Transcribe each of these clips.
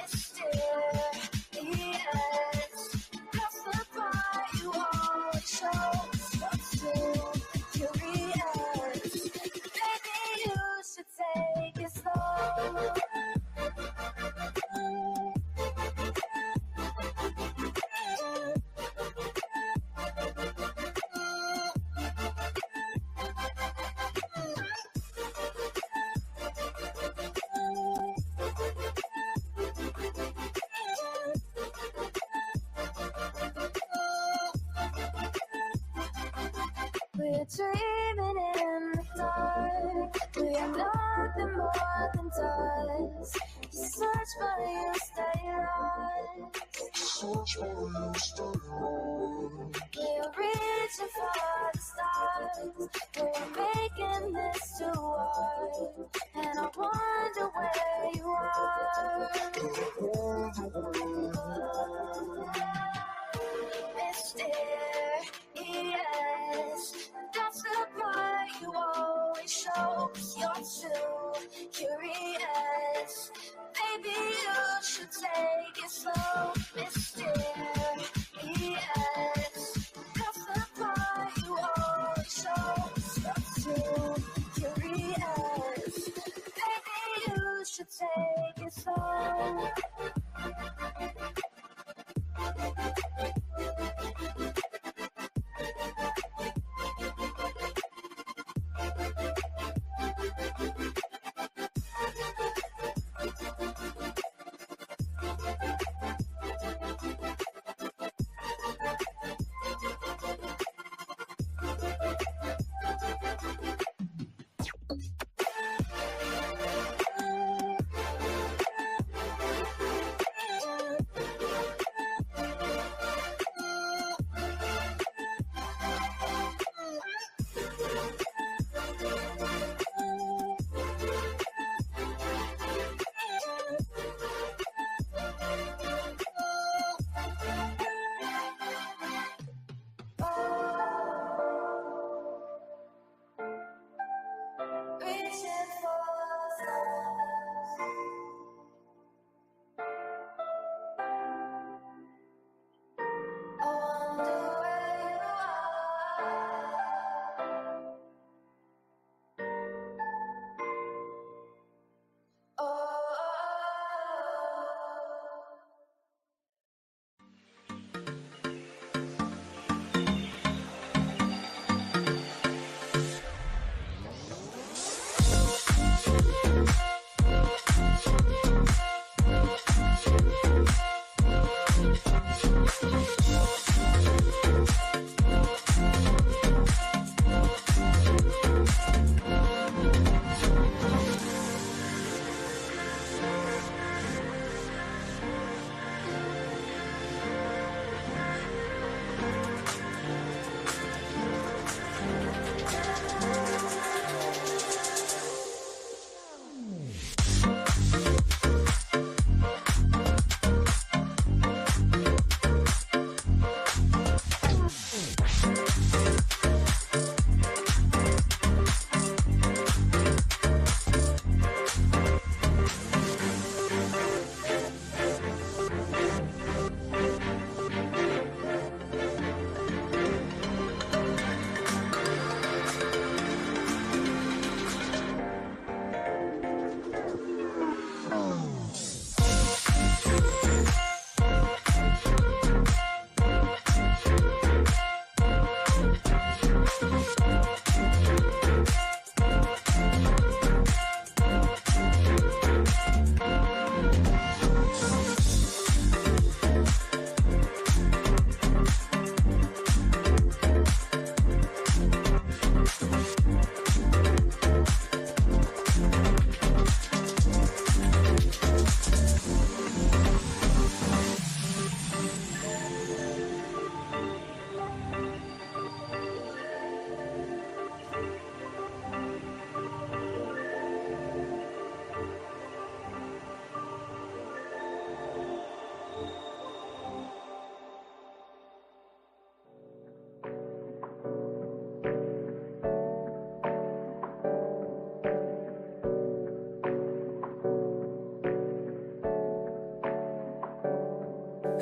mysterious. That's the part you always show. You're too curious. Maybe you should take it slow. We're dreaming in the dark. We are nothing more than dust. You search but you stay lost. We're reaching for the stars. We're making this too hard. And I wonder where you are. Mysterious. That's the part you always show. You're too curious. Maybe you should take it slow. Mysterious. That's the part you always show. You're too curious. Maybe you should take it slow.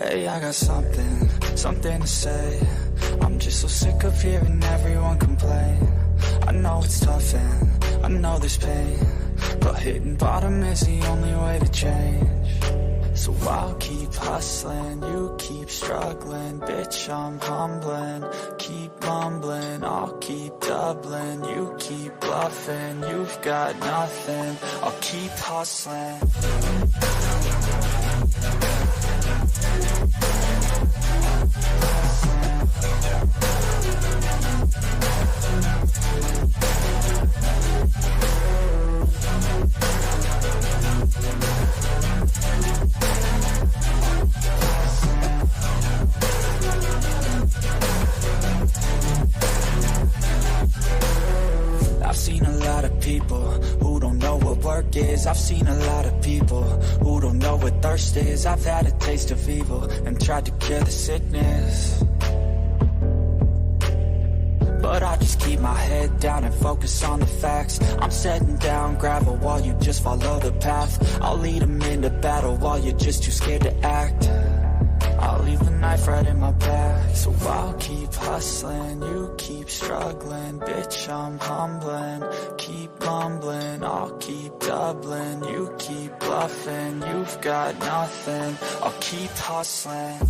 Hey, I got something to say. I'm just so sick of hearing everyone complain. I know it's tough and I know there's pain, but hitting bottom is the only way to change. So I'll keep hustling, you keep struggling. Bitch, I'm humbling, keep mumbling. I'll keep doubling, you keep bluffing. You've got nothing, I'll keep hustling. I've seen a lot of people who don't know what work is. I've seen a lot of people who don't know what thirst is. I've had a taste of evil and tried to cure the sickness, but I just keep my head down and focus on the facts. I'm setting down gravel while you just follow the path. I'll lead them into battle while you're just too scared to act. I'll leave the knife right in my back. So I'll keep hustling, you keep struggling. Bitch, I'm humbling, keep mumbling. I'll keep doubling, you keep bluffing. You've got nothing, I'll keep hustling.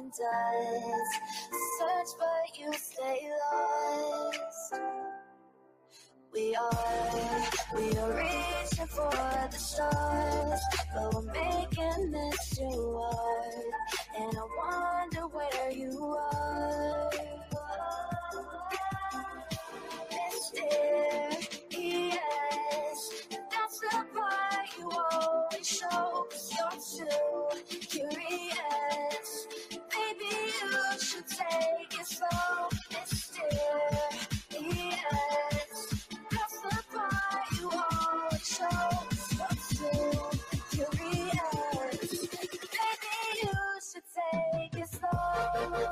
than dust. Search but you stay lost. We are reaching for the stars, but we're making this too hard. And I wonder where you are. Mysterious, that's the part you always show. 'Cause you're too curious. Maybe you should take it slow. Mysterious, that's the part you always show. You're too curious. Maybe you should take it slow.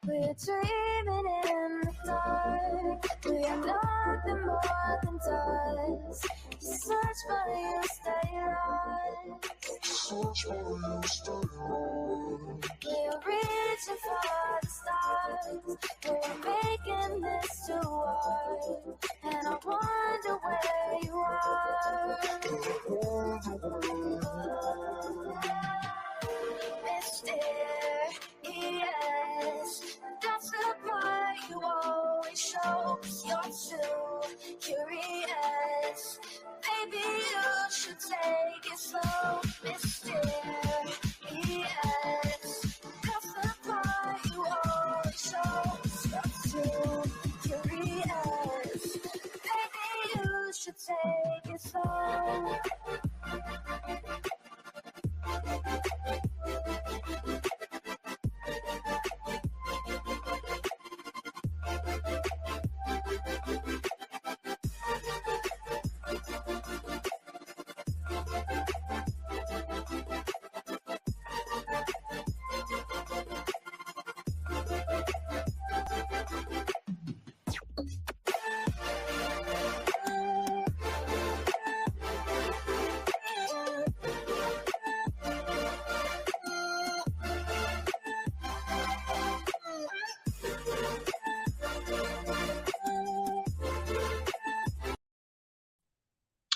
We're dreaming in the dark. We are nothing more than dust. You search but you stay lost. Search but you stay lost. We're reaching for the stars. We're making this too hard. And I wonder where you are. Mysterious, that's the part you always show. 'Cause you're too curious. Maybe you should take it slow. Mysterious, that's the part you always show. 'Cause you're too curious. Maybe you should take it slow.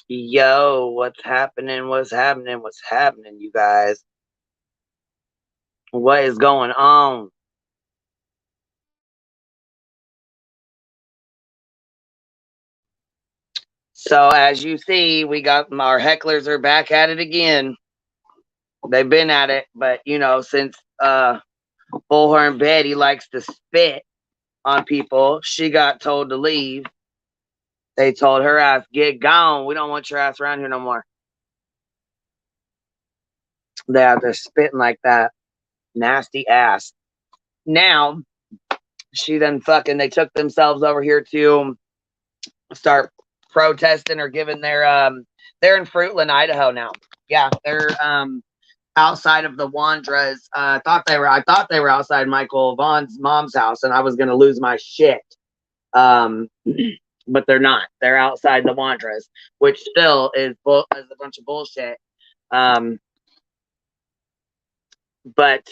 Yo, what's happening? What's happening? What's happening, you guys? What is going on? So as you see, we got our hecklers are back at it again. They've been at it, but you know, since Bullhorn Betty likes to spit on people, she got told to leave. They told her ass, get gone. We don't want your ass around here no more. They're spitting like that. Nasty ass. Now, she then they took themselves over here to start protesting or giving their they're in Fruitland, Idaho now. Yeah, they're outside of the Wandras. I thought they were outside Michael Vaughn's mom's house, and I was gonna lose my shit. But they're not. They're outside the Wandras, which still is a bunch of bullshit. But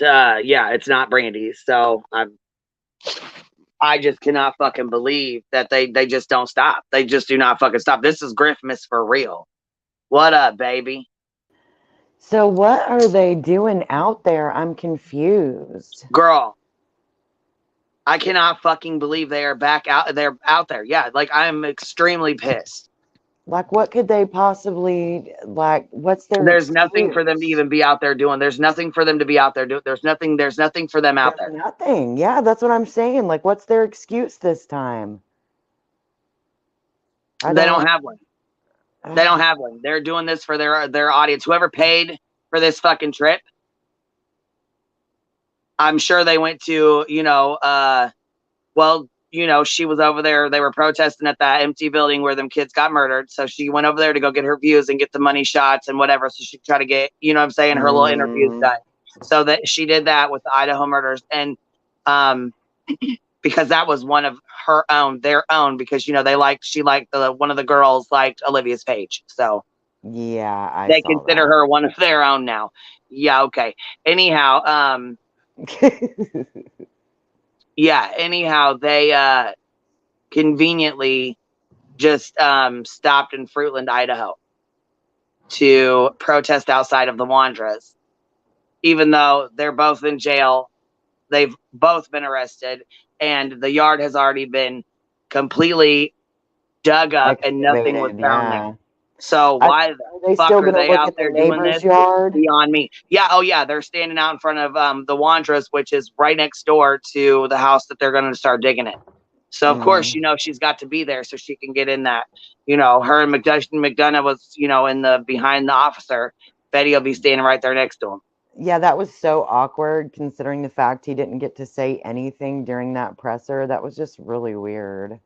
yeah, it's not Brandy. So I just cannot fucking believe that they just don't stop. They just do not fucking stop. This is Griffmas for real. What up, baby? So what are they doing out there? I'm confused. Girl, I cannot fucking believe they are back out. They're out there. Yeah, like I'm extremely pissed. Like, what could they possibly, like, what's their There's nothing for them to even be out there doing. There's nothing for them to be out there doing. There's nothing for them out there. Nothing. Yeah, that's what I'm saying. Like, what's their excuse this time? They don't have one. They don't have one. They're doing this for their audience. Whoever paid for this fucking trip, I'm sure they went to, well, she was over there. They were protesting at that empty building where them kids got murdered. So she went over there to go get her views and get the money shots and whatever. So she tried to get, her little interviews done. So that she did that with the Idaho murders. And because that was one of their own, because she liked one of the girls liked Olivia's page, so Yeah, I they saw consider her one of their own now. Yeah, okay. Anyhow, that. yeah, anyhow, they conveniently just stopped in Fruitland, Idaho to protest outside of the Wanderers, even though they're both in jail. They've both been arrested, and the yard has already been completely dug up and nothing was Excavated, found there. yeah. So why the Are they fuck still are gonna they look out at the there doing this? neighbor's yard? Beyond me. Yeah, oh yeah, they're standing out in front of the Wanderers, which is right next door to the house that they're going to start digging it. So of course, she's got to be there so she can get in that. Her and McDonough was, in the behind the officer. Betty will be standing right there next to him. Yeah, that was so awkward considering the fact he didn't get to say anything during that presser. That was just really weird.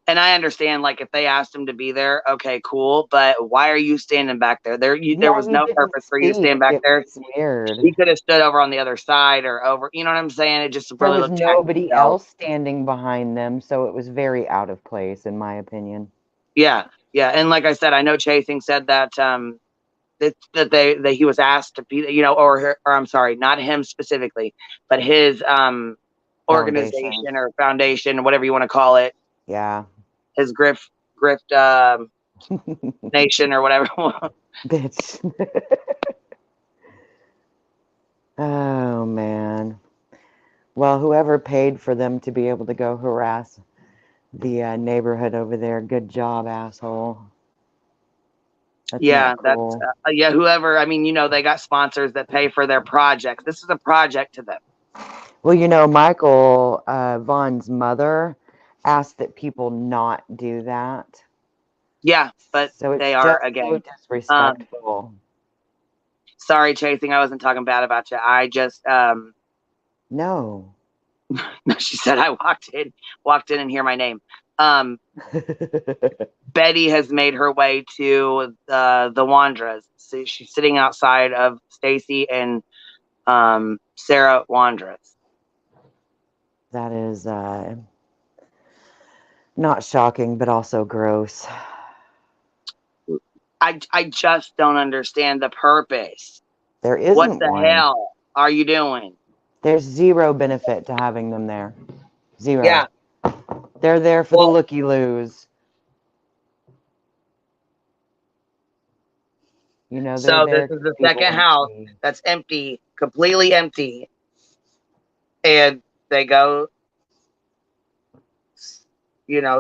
And I understand, like, if they asked him to be there, okay, cool. But why are you standing back there? There was no purpose for you to stand back there. It's weird. He could have stood over on the other side or over. You know what I'm saying? It just There really was looked nobody else standing behind them, so it was very out of place, in my opinion. Yeah, yeah. And like I said, I know Chasing said that that he was asked to be, or I'm sorry, not him specifically, but his organization or foundation, whatever you want to call it. Yeah. His grift nation or whatever. Bitch. Oh man. Well, whoever paid for them to be able to go harass the neighborhood over there, good job, asshole. That's yeah, cool. that's whoever. I mean, they got sponsors that pay for their projects. This is a project to them. Well, Michael Vaughn's mother asked that people not do that. Yeah, but so they are again so disrespectful. Sorry, Chasing. I wasn't talking bad about you. I just No. She said I walked in and hear my name. Betty has made her way to the Wanderers. So she's sitting outside of Stacy and Sarah Wanderers. That is not shocking, but also gross. I just don't understand the purpose. There isn't what the one. hell are you doing? There's zero benefit to having them there. Zero. Yeah. They're there for the looky-loos. So this is the second house that's empty, completely empty. And they go,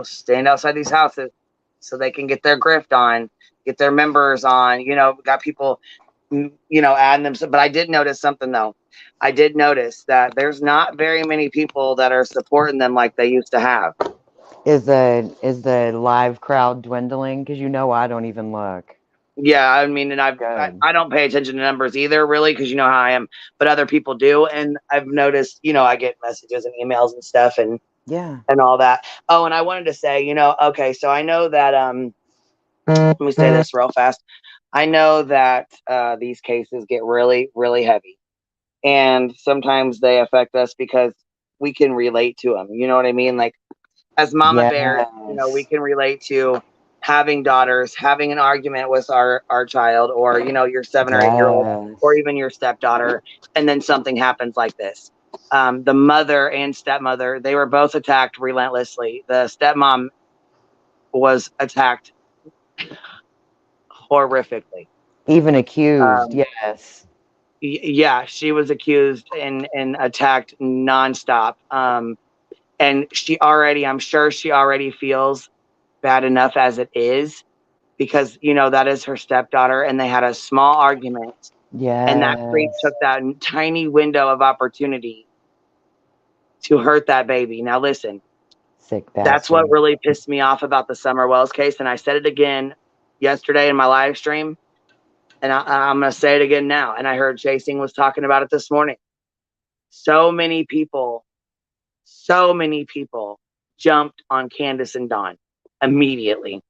stand outside these houses so they can get their grift on, get their members on, got people, adding them. But I did notice something though. I did notice that there's not very many people that are supporting them like they used to have. Is the live crowd dwindling? Because I don't even look. Yeah, I mean, and I don't pay attention to numbers either, really, because you know how I am. But other people do, and I've noticed, I get messages and emails and stuff, and and all that. Oh, and I wanted to say, okay, so I know that let me say this real fast. I know that these cases get really, really heavy, and sometimes they affect us because we can relate to them. You know what I mean? Like as mama bears, we can relate to having daughters, having an argument with our child, or your 7 or 8 year old, or even your stepdaughter, and then something happens like this. The mother and stepmother, they were both attacked relentlessly. The stepmom was attacked horrifically. Even accused, yes. Yeah, she was accused and attacked nonstop. And I'm sure she already feels bad enough as it is, because that is her stepdaughter, and they had a small argument. Yeah. And that creep took that tiny window of opportunity to hurt that baby. Now listen, sick bastard. That's what really pissed me off about the Summer Wells case, and I said it again yesterday in my live stream, and I'm going to say it again now. And I heard Chasing was talking about it this morning. So many people jumped on Candace and Dawn immediately.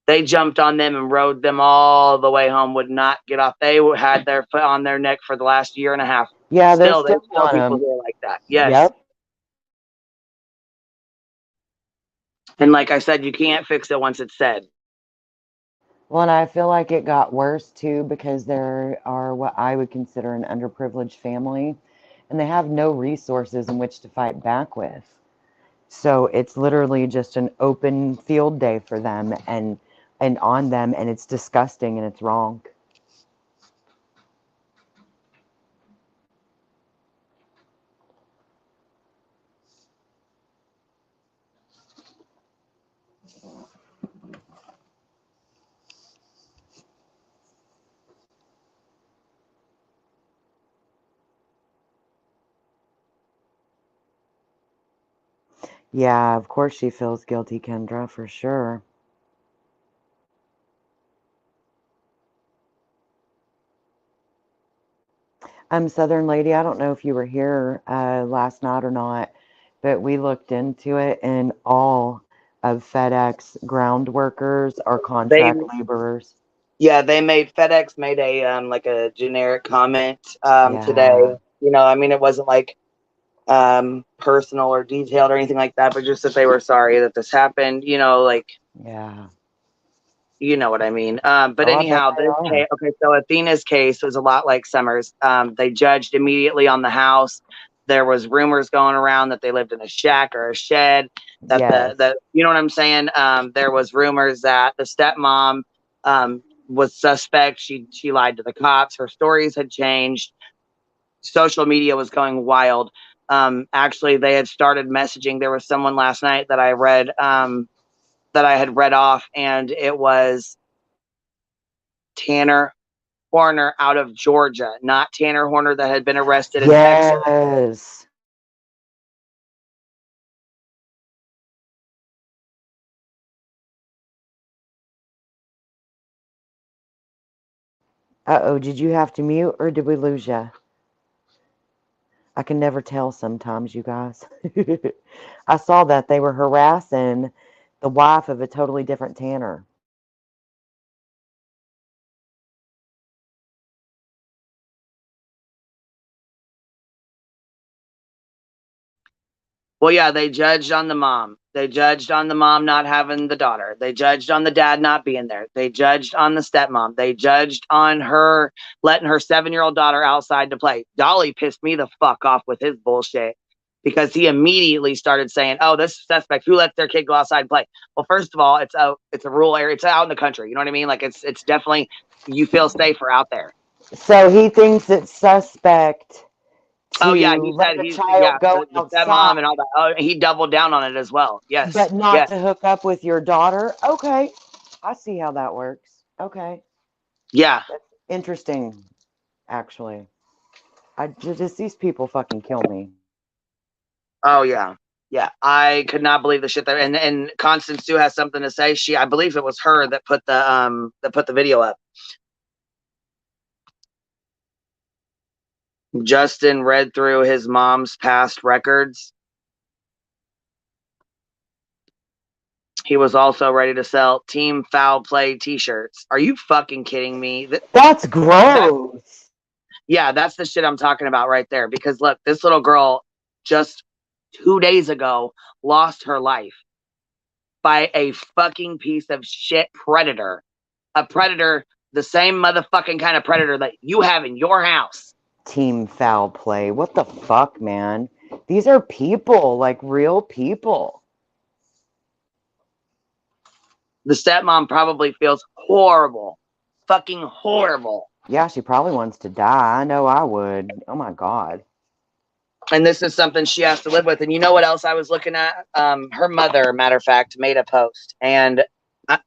They jumped on them and rode them all the way home, would not get off. They had their foot on their neck for the last year and a half. Yeah, there's still people who are like that. Yes. Yep. And like I said, you can't fix it once it's said. Well, and I feel like it got worse too because there are what I would consider an underprivileged family, and they have no resources in which to fight back with. So it's literally just an open field day for them and on them, and it's disgusting and it's wrong. Yeah, of course she feels guilty, Kendra, for sure. Southern Lady, I don't know if you were here last night or not, but we looked into it, and all of FedEx ground workers are They, contract laborers. yeah, they made FedEx made a like a generic comment today. Yeah, You know, I mean, it wasn't like personal or detailed or anything like that, but just that they were sorry that this happened. You know, like yeah. you know what I mean. But Oh, I bet anyhow, they this are. case, okay, so Athena's case was a lot like Summer's. They judged immediately on the house. There was rumors going around that they lived in a shack or a shed. That Yes. the you know what I'm saying. There was rumors that the stepmom was suspect. She lied to the cops. Her stories had changed. Social media was going wild. Actually, they had started messaging. There was someone last night that I read that I had read off, and it was Tanner Horner out of Georgia, not Tanner Horner that had been arrested in Texas. Yes. Uh-oh, did you have to mute or did we lose you? I can never tell sometimes, you guys. I saw that they were harassing the wife of a totally different Tanner. Well, yeah, they judged on the mom. They judged on the mom not having the daughter. They judged on the dad not being there. They judged on the stepmom. They judged on her letting her 7-year-old daughter outside to play. Dolly pissed me the fuck off with his bullshit because he immediately started saying, "Oh, this suspect who lets their kid go outside and play." Well, first of all, it's a rural area. It's out in the country. You know what I mean? Like it's definitely you feel safer out there. So he thinks it's suspect Oh yeah, to he let said a he's child yeah go the outside, stepmom and all that. Oh, he doubled down on it as well. Yes, but not yes. to hook up with your daughter. Okay, I see how that works. Okay, Yeah. that's interesting, actually. Just these people fucking kill me. Oh yeah. Yeah. I could not believe the shit that and Constance Sue has something to say. I believe it was her that put the video up. Justin read through his mom's past records. He was also ready to sell Team Foul Play t-shirts. Are you fucking kidding me? That's That gross. yeah, that's the shit I'm talking about right there. Because look, this little girl just 2 days ago lost her life by a fucking piece of shit predator. A predator, the same motherfucking kind of predator that you have in your house. Team foul play. What the fuck, man? These are people, like real people. The stepmom probably feels horrible. Fucking horrible. Yeah, she probably wants to die. I know I would. Oh my God. And this is something she has to live with. And you know what else I was looking at? Her mother, matter of fact, made a post. And,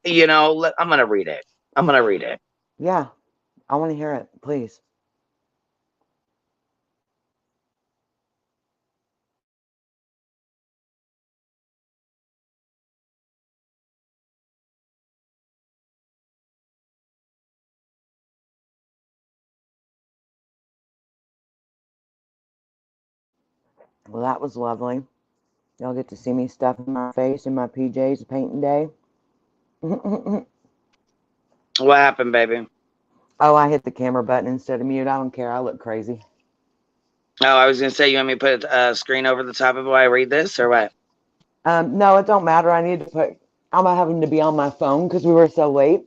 you know, I'm going to read it. I'm going to read it. Yeah, I want to hear it, please. Well, that was lovely. Y'all get to see me stuffing my face in my PJs painting day. Oh, What happened, baby? I hit the camera button instead of mute. I don't care. I look crazy. Oh, I was going to say, you want me to put a screen over the top of it while I read this or what? No, it don't matter. I need to put. I'm having to be on my phone because we were so late,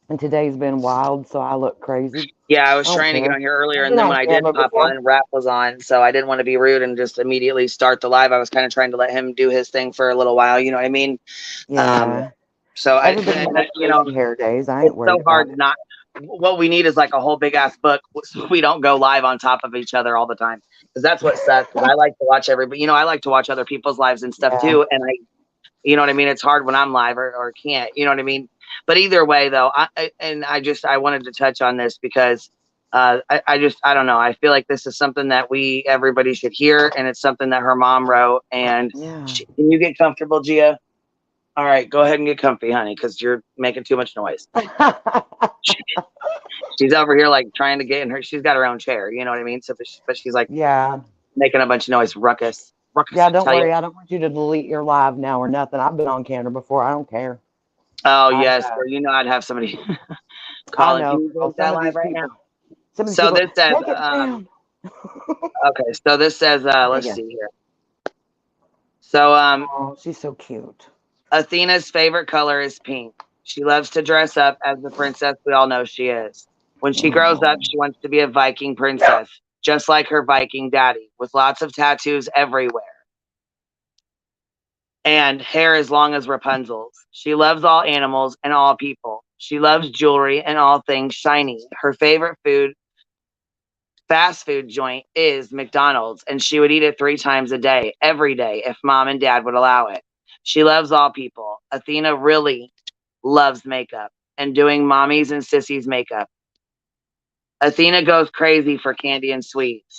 and today's been wild, so I look crazy. Yeah, I was I don't trying to get care. on here earlier, I've and been then when on I did camera pop before. on, Rap was on, so I didn't want to be rude and just immediately start the live. I was kind of trying to let him do his thing for a little while. You know what I mean? Yeah. So Everybody has you know, crazy hair days. I ain't it's worried so about hard it. not. What we need is like a whole big ass book, so we don't go live on top of each other all the time. Because that's what sucks. Because I like to watch everybody. You know, I like to watch other people's lives and stuff Yeah. too. And you know what I mean? It's hard when I'm live or can't. You know what I mean? But either way, though, I wanted to touch on this because I don't know. I feel like this is something that everybody should hear, and it's something that her mom wrote. And Yeah. can you get comfortable, Gia? All right, go ahead and get comfy, honey, because you're making too much noise. She's over here like trying to get in her. She's got her own chair. You know what I mean? So, but she's like Yeah. making a bunch of noise, ruckus. Yeah, I don't tell you. worry. I don't want you to delete your live now or nothing. I've been on camera before. I don't care. Oh I yes, or you know I'd have somebody I calling. know, Can you girl. delete that live right now? Some of these So people, this says, take it down. okay. So this says, let's Yeah. see here. So Oh, she's so cute. Athena's favorite color is pink. She loves to dress up as the princess we all know she is. When she grows up, Oh. she wants to be a Viking princess, just like her Viking daddy, with lots of tattoos everywhere and hair as long as Rapunzel's. She loves all animals and all people. She loves jewelry and all things shiny. Her favorite fast food joint is McDonald's, and she would eat it 3 times a day, every day, if mom and dad would allow it. She loves all people. Athena really loves makeup and doing mommies and sissies makeup. Athena goes crazy for candy and sweets.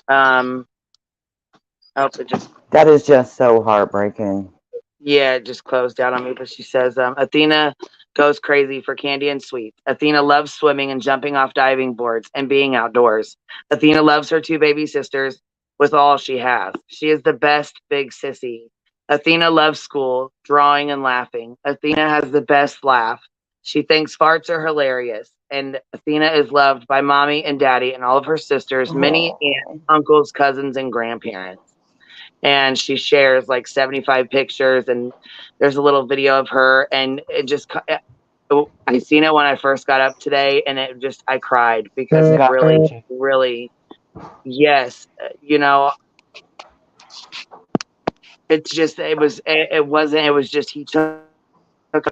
Um, oh, it just That is just so heartbreaking. Yeah, it just closed out on me. But she says, Athena goes crazy for candy and sweets. Athena loves swimming and jumping off diving boards and being outdoors. Athena loves her 2 baby sisters with all she has. She is the best big sissy. Athena loves school, drawing, and laughing. Athena has the best laugh. She thinks farts are hilarious. And Athena is loved by mommy and daddy and all of her sisters, many aunts, Oh. uncles, cousins, and grandparents. And she shares like 75 pictures, and there's a little video of her, and I seen it when I first got up today, and I cried because it really, yes, you know, it wasn't, it was just, he took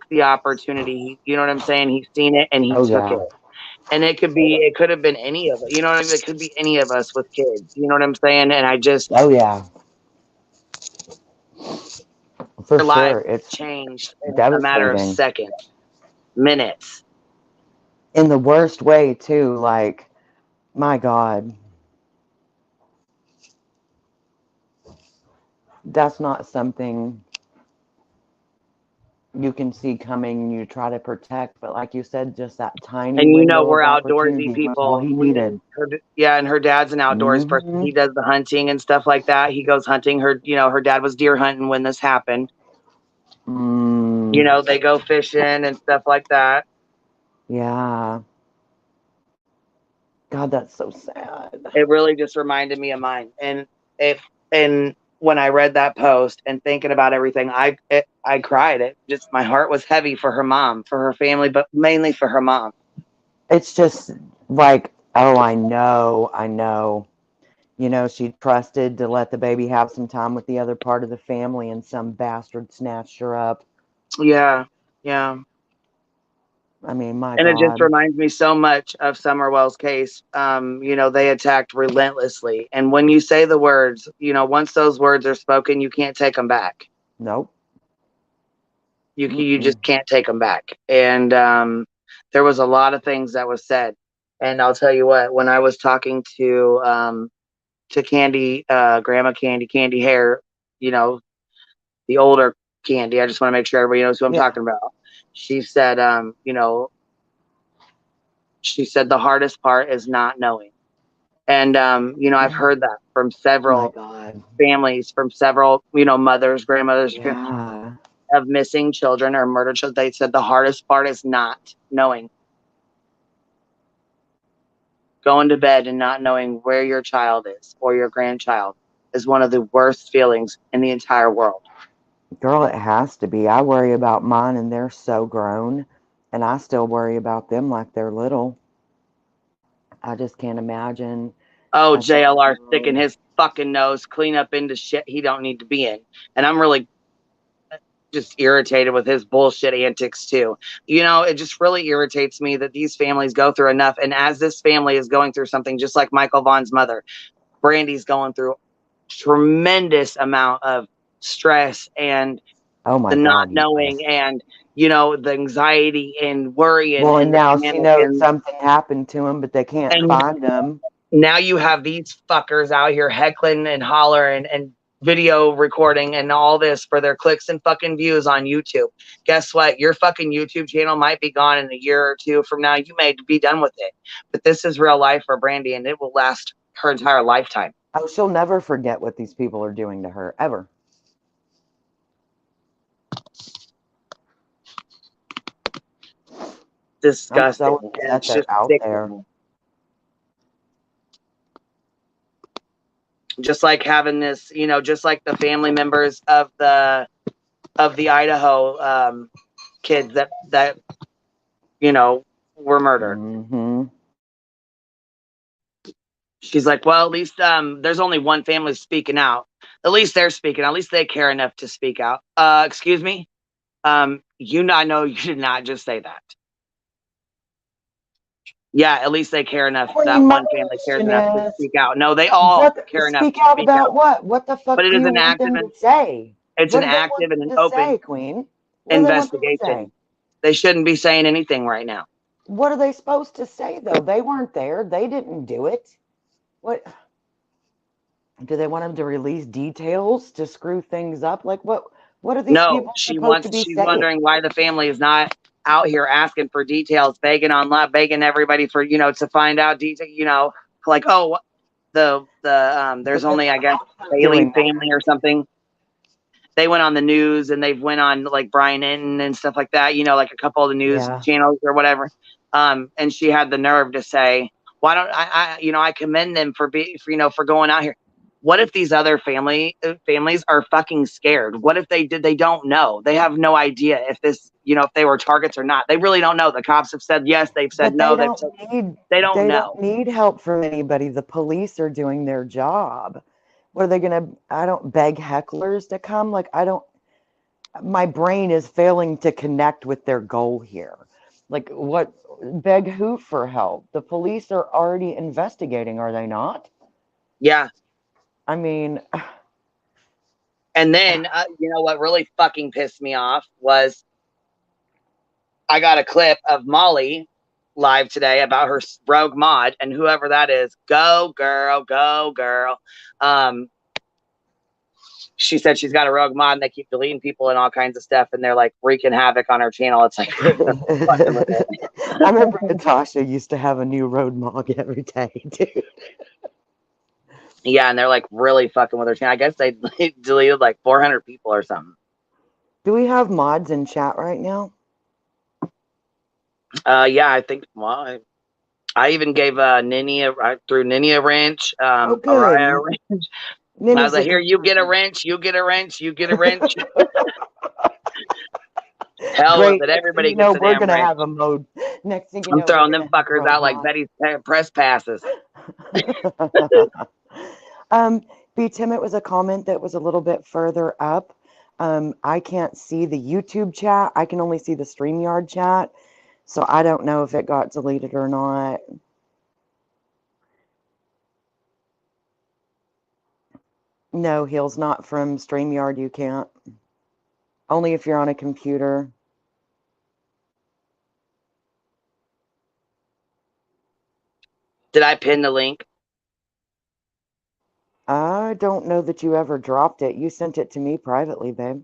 the opportunity, you know what I'm saying? He's seen it and he Oh, took it. yeah. And it could have been any of it, you know what I mean? It could be any of us with kids, you know what I'm saying? And Oh, yeah. For her life sure. It's changed in a matter of devastating. seconds, minutes. In the worst way, too. Like, my God. That's not something you can see coming and you try to protect. But like you said, just that tiny And you know window we're of outdoorsy opportunity was all people. he needed. And her dad's an outdoors person. Hmm. He does the hunting and stuff like that. He goes hunting. Her dad was deer hunting when this happened. You Mm. know, they go fishing and stuff like that. Yeah. God, that's so sad. It really just reminded me of mine. And when I read that post and thinking about everything, I cried. It just, my heart was heavy for her mom, for her family, but mainly for her mom. It's just like, oh, I know, I know. You know, she trusted to let the baby have some time with the other part of the family, and some bastard snatched her up. Yeah, yeah. I mean, my And it just God. reminds me so much of Summerwell's case. They attacked relentlessly. And when you say the words, once those words are spoken, you can't take them back. Nope. You Mm-mm. just can't take them back. And there was a lot of things that was said. And I'll tell you what, when I was talking to Candy, Grandma Candy Hair, you know, the older Candy, I just want to make sure everybody knows who I'm Yeah. talking about. She said, the hardest part is not knowing. And, I've Yeah. heard that from My several God. families, from several, mothers, grandmothers Yeah. of missing children or murdered children. They said the hardest part is not knowing. Going to bed and not knowing where your child is or your grandchild is one of the worst feelings in the entire world. Girl, it has to be. I worry about mine, and they're so grown, and I still worry about them like they're little. I just can't imagine Oh, a JLR sticking 7-year-old. his fucking nose clean up into shit he don't need to be in. And I'm really just irritated with his bullshit antics too. You know, it just really irritates me that these families go through enough. And as this family is going through something just like Michael Vaughn's mother, Brandy's going through tremendous amount of stress and Oh my the not God, knowing yes. and the anxiety and worry Well, and and the now she panic knows something happened to him, but they can't and find them. now you have these fuckers out here heckling and hollering and video recording and all this for their clicks and fucking views on YouTube. Guess what? Your fucking YouTube channel might be gone in a year or two from now. You may be done with it. But this is real life for Brandy, and it will last her entire lifetime. Oh, she'll never forget what these people are doing to her, ever. I'm Disgusting. so And upset it's they're just out sick. there. Just like having this, just like the family members of the Idaho kids that were murdered. Mm-hmm. She's like, well, at least there's only one family speaking out. At least they're speaking. At least they care enough to speak out. Excuse me. I know you did not just say that. Yeah, at least they care enough. That Queen, my one family cares question enough to is, speak out. No, they all what? care enough Speak to out speak about out. what? What the fuck But it do is you an want active them and to say? it's What an do they want active and them an to open say, Queen? What do they want them to say? investigation. They shouldn't be saying anything right now. What are they supposed to say, though? They weren't there. They didn't do it. What? Do they want them to release details to screw things up? Like, what are these No, people supposed to be she's saying? wondering why the family is not out here asking for details, begging everybody for, to find out detail, like, oh, there's only, I guess, Bailey Doing that. family or something. They went on the news and they've went on like Brian Enton and stuff like that, like a couple of the news Yeah. channels or whatever. And she had the nerve to say, why don't I commend them for going out here. What if these other families are fucking scared? What if they don't know? They have no idea if this, if they were targets or not. They really don't know. The cops have said yes, they've said But they no, don't they don't they know. don't need help from anybody. The police are doing their job. What are they gonna? I don't beg hecklers to come. Like, I don't. My brain is failing to connect with their goal here. Like, what? Beg who for help? The police are already investigating, are they not? Yeah. I mean, And then, what really fucking pissed me off was I got a clip of Molly live today about her rogue mod, and whoever that is, go girl, go girl. She said she's got a rogue mod and they keep deleting people and all kinds of stuff, and they're like wreaking havoc on her channel. It's like, fucking with it. I remember Natasha used to have a new road mog every day, dude. Yeah, and they're like really fucking with her channel. I guess they deleted like 400 people or something. Do we have mods in chat right now? Yeah, I think. Well, I even gave Ninny through Ninny a wrench. Oh, good. Araya a wrench. And I was like, here, you get a wrench. wrench, you get a wrench, you get a wrench. Hell Great. with it. Everybody Next thing you know, gets a we're damn gonna wrench. have a mode. Next thing you I'm know, throwing we're them gonna have fuckers out like mod. Betty's press passes. B. Tim, it was a comment that was a little bit further up. I can't see the YouTube chat. I can only see the StreamYard chat. So I don't know if it got deleted or not. No, Heel's not from StreamYard. You can't. Only if you're on a computer. Did I pin the link? I don't know that you ever dropped it. You sent it to me privately, babe.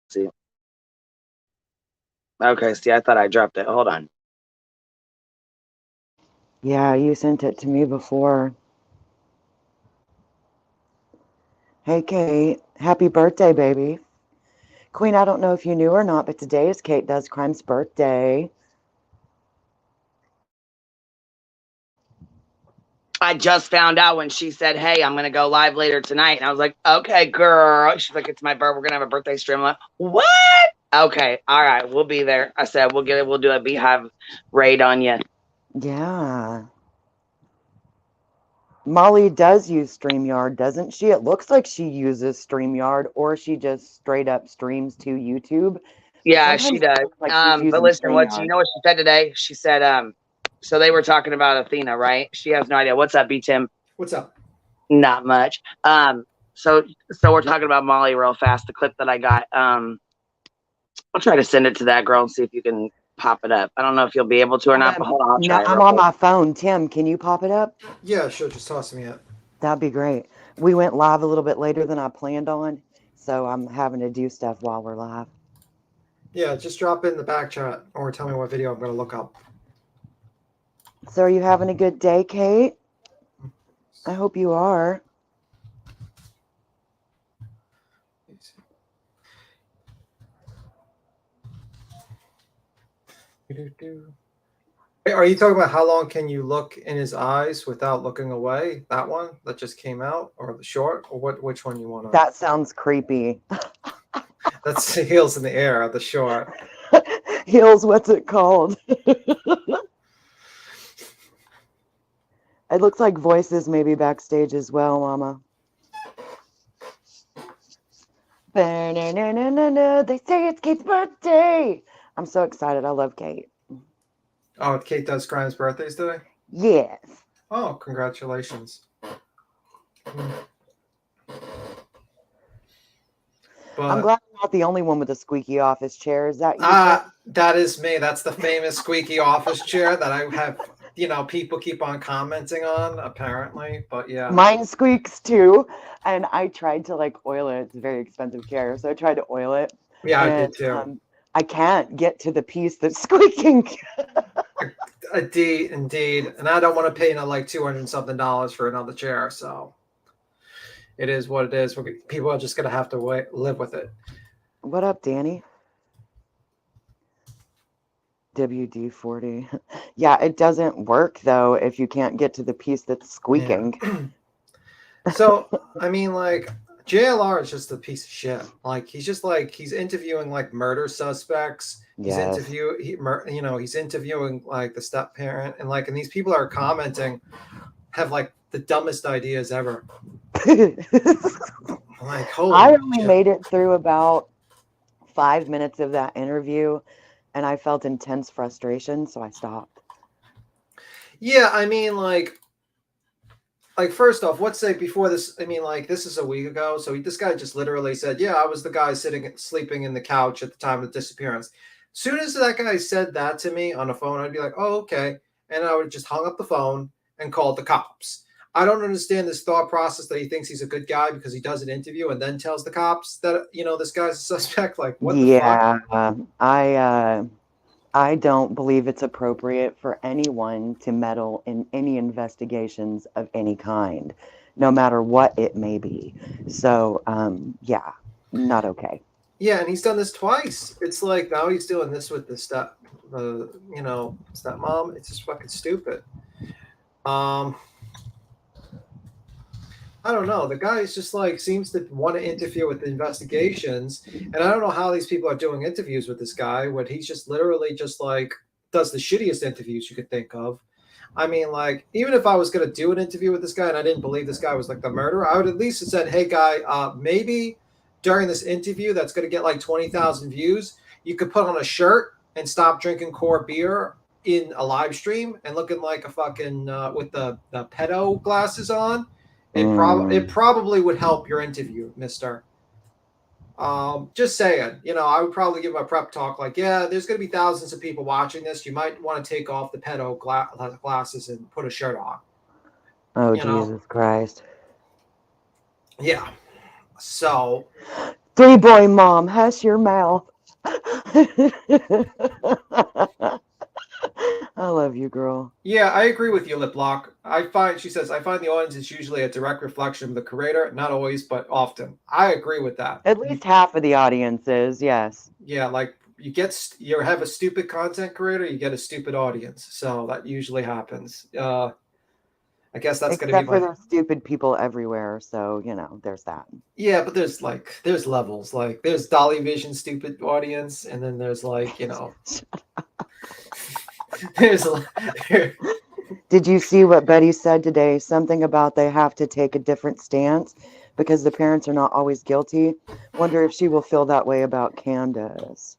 See. Okay, see, I thought I dropped it. Hold on. Yeah, you sent it to me before. Hey, Kate. Happy birthday, baby. Queen, I don't know if you knew or not, but today is Kate Does Crime's birthday. I just found out when she said, "Hey, I'm gonna go live later tonight," and I was like, "Okay, girl." She's like, "It's my birthday. We're gonna have a birthday stream." I'm like, "What?" Okay, all right, we'll be there. I said, "We'll get it. We'll do a beehive raid on you." Yeah. Molly does use StreamYard, doesn't she? It looks like she uses StreamYard, or she just straight up streams to YouTube. But Yeah, she sometimes it does. looks like she's But using listen, you StreamYard. know what she said today? She said, so they were talking about Athena, right? She has no idea. What's up, B Tim? What's up? Not much. So we're talking about Molly real fast. The clip that I got. I'll try to send it to that girl and see if you can pop it up. I don't know if you'll be able to or not, but hold on, I'll No, try it I'm real on quick. my phone. Tim, can you pop it up? Yeah, sure. Just toss me up. That'd be great. We went live a little bit later than I planned on, so I'm having to do stuff while we're live. Yeah, just drop it in the back chat or tell me what video I'm going to look up. So are you having a good day, Kate? I hope you are. Are you talking about how long can you look in his eyes without looking away? That one that just came out, or the short, or what? Which one you want to? That sounds creepy. That's the heels in the air, the short. Heels, what's it called? It looks like Voices maybe backstage as well, Mama. They say it's Kate's birthday. I'm so excited. I love Kate. Oh, Kate does Grimes' birthdays today? Yes. Oh, congratulations. But I'm glad I'm not the only one with a squeaky office chair. Is that you? That is me. That's the famous squeaky office chair that I have, people keep on commenting on, apparently. But yeah. Mine squeaks too. And I tried to oil it. It's a very expensive chair. So I tried to oil it. Yeah, I did too. I can't get to the piece that's squeaking. Indeed. And I don't want to pay $200 something for another chair. So it is what it is. People are just going to have to live with it. What up, Danny? WD-40. Yeah, it doesn't work, though, if you can't get to the piece that's squeaking. Yeah. So, I mean, JLR is just a piece of shit. He's interviewing murder suspects. He's he's interviewing the step parent, and these people are commenting have the dumbest ideas ever. Holy I only shit. made it through about 5 minutes of that interview, and I felt intense frustration, so I stopped. Yeah, I mean, first off, let's say before this, I mean, this is a week ago. So this guy just literally said, yeah, I was the guy sleeping in the couch at the time of the disappearance. As soon as that guy said that to me on the phone, I'd be like, oh, okay. And I would just hung up the phone and called the cops. I don't understand this thought process that he thinks he's a good guy because he does an interview and then tells the cops that, this guy's a suspect. What the fuck? I don't believe it's appropriate for anyone to meddle in any investigations of any kind, no matter what it may be. So, yeah, not okay. Yeah, and he's done this twice. It's now he's doing this with the stepmom. It's just fucking stupid. I don't know. The guy is just seems to want to interfere with the investigations, and I don't know how these people are doing interviews with this guy when he's just literally just does the shittiest interviews you could think of. I mean, even if I was gonna do an interview with this guy and I didn't believe this guy was the murderer, I would at least have said, "Hey, guy, maybe during this interview that's gonna get 20,000 views, you could put on a shirt and stop drinking core beer in a live stream and looking like a fucking with the pedo glasses on." It probably would help your interview, mister. Just saying, I would probably give a prep talk yeah, there's going to be thousands of people watching this. You might want to take off the pedo glasses and put a shirt on. Oh, Jesus Christ. Yeah. So. 3-boy mom, hush your mouth. I love you, girl. Yeah, I agree with you, Liplock. She says, I find the audience is usually a direct reflection of the creator. Not always, but often. I agree with that. At least half of the audience is, yes. Yeah, you have a stupid content creator, you get a stupid audience. So that usually happens. I I guess that's going to be Except for there's stupid people everywhere, so you know, there's that. Yeah, but there's levels. Like there's Dolly Vision stupid audience, and then there's like, you know, there's. Did you see what Betty said today? Something about they have to take a different stance because the parents are not always guilty. Wonder if she will feel that way about Candace.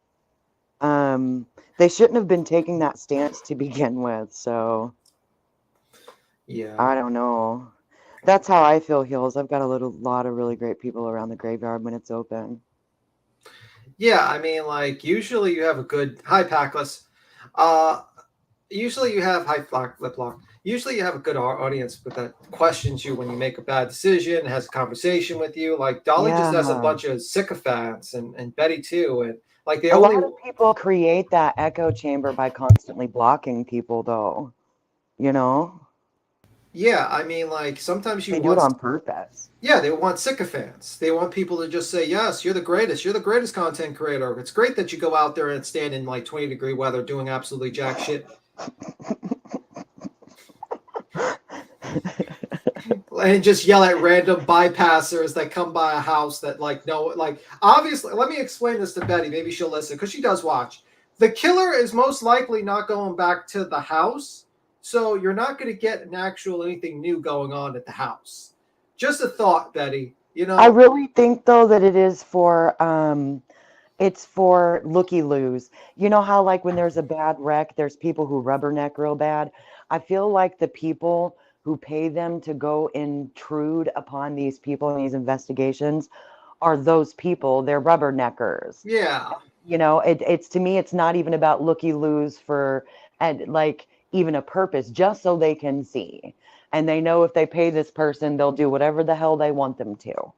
They shouldn't have been taking that stance to begin with, so Yeah. I don't know. That's how I feel, Hills. I've got a lot of really great people around the graveyard when it's open. Yeah, I mean, like usually you have a good hi Packless. Usually you have hi Lip Lock. Usually you have a good audience with that questions you when you make a bad decision, has a conversation with you. Like Dolly just has a bunch of sycophants, and Betty too, and like a lot of people create that echo chamber by constantly blocking people, though. You know. Yeah, I mean, like sometimes they do it on purpose. Yeah, they want sycophants. They want people to just say, "Yes, you're the greatest. You're the greatest content creator. It's great that you go out there and stand in like 20-degree weather doing absolutely jack shit." And just yell at random bypassers that come by a house that obviously. Let me explain this to Betty. Maybe she'll listen because she does watch. The killer is most likely not going back to the house. So you're not going to get anything new going on at the house. Just a thought, Betty. You know, I really think though that it is for it's for looky-loos. You know how like when there's a bad wreck, there's people who rubberneck real bad. I feel like the people who pay them to go intrude upon these people in these investigations are those people. They're rubberneckers. Yeah. You know, it's to me, it's not even about looky-loos like even a purpose, just so they can see. And they know if they pay this person, they'll do whatever the hell they want them to,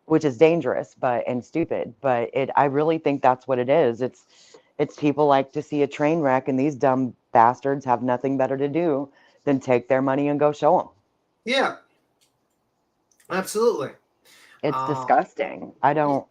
which is dangerous and stupid. But I really think that's what it is. It's people like to see a train wreck, and these dumb bastards have nothing better to do than take their money and go show them. Yeah, absolutely. It's disgusting. I don't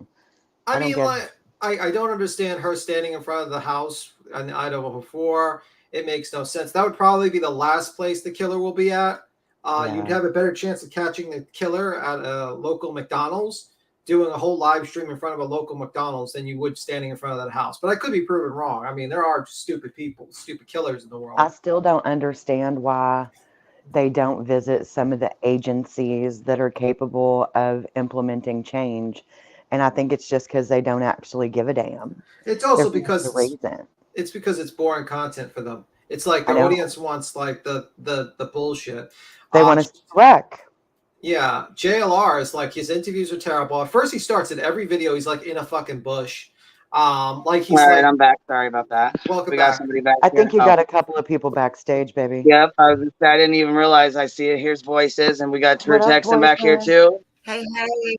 understand her standing in front of the house in Idaho before. It makes no sense. That would probably be the last place the killer will be at. You'd have a better chance of catching the killer at a local McDonald's, doing a whole live stream in front of a local McDonald's than you would standing in front of that house. But I could be proven wrong. I mean, there are stupid people, stupid killers in the world. I still don't understand why they don't visit some of the agencies that are capable of implementing change. And I think it's just because they don't actually give a damn. It's also because it's because it's boring content for them. It's like the audience wants like the bullshit. They want to wreck. Yeah, JLR is like his interviews are terrible. At first, he starts in every video. He's like in a fucking bush. He's all right. I'm back. Sorry about that. Welcome we back. got somebody back. I think you got a couple of people backstage, baby. Yep. I didn't even realize. I see it. Here's voices, and we got True Texan back here too. Hey.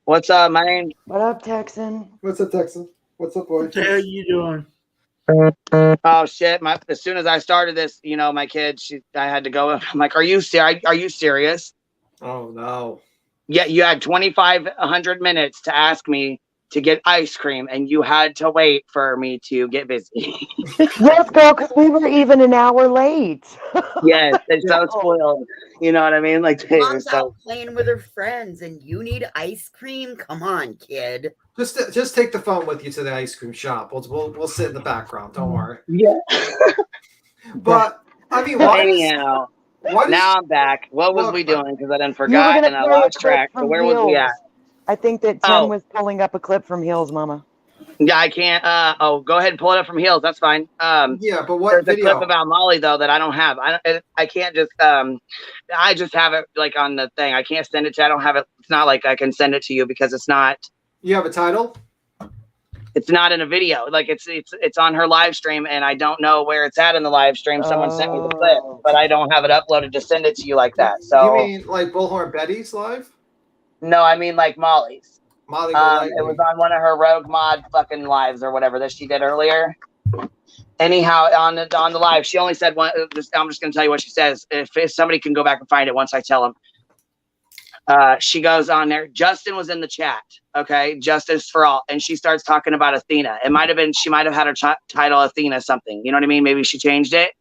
What's up, man? What up, Texan? What's up, Texan? What's up, boy? What the hell you doing? Oh shit! As soon as I started this, you know, my kid, I had to go. I'm like, are you serious? Oh no! Yeah, you had 2,500 minutes to ask me to get ice cream, and you had to wait for me to get busy. Yes, girl, because we were even an hour late. Yes, they're so spoiled. You know what I mean? Like Mom's out playing with her friends, and you need ice cream. Come on, kid. Just take the phone with you to the ice cream shop. We'll sit in the background. Don't worry. Yeah. But I mean, now I'm back. What was we doing? Because I done forgot and I lost track. So where was we at? I think that Tim was pulling up a clip from Heels, Mama. Yeah, I can't. Go ahead and pull it up from Heels. That's fine. Yeah, but what there's video? a clip about Molly though that I don't have. I can't just. I just have it like on the thing. I can't send it to you. I don't have it. It's not like I can send it to you because it's not. You have a title? It's not in a video. Like it's on her live stream, and I don't know where it's at in the live stream. Someone sent me the clip, but I don't have it uploaded to send it to you like that. So you mean like Bullhorn Betty's live? No, I mean like Molly's. Molly, it was on one of her Rogue Mod fucking lives or whatever that she did earlier. Anyhow, on the live, she only said one. I'm just gonna tell you what she says. If somebody can go back and find it once I tell them. She goes on there. Justin was in the chat. Okay, Justice for All, and she starts talking about Athena. She might have had her title Athena something. You know what I mean? Maybe she changed it.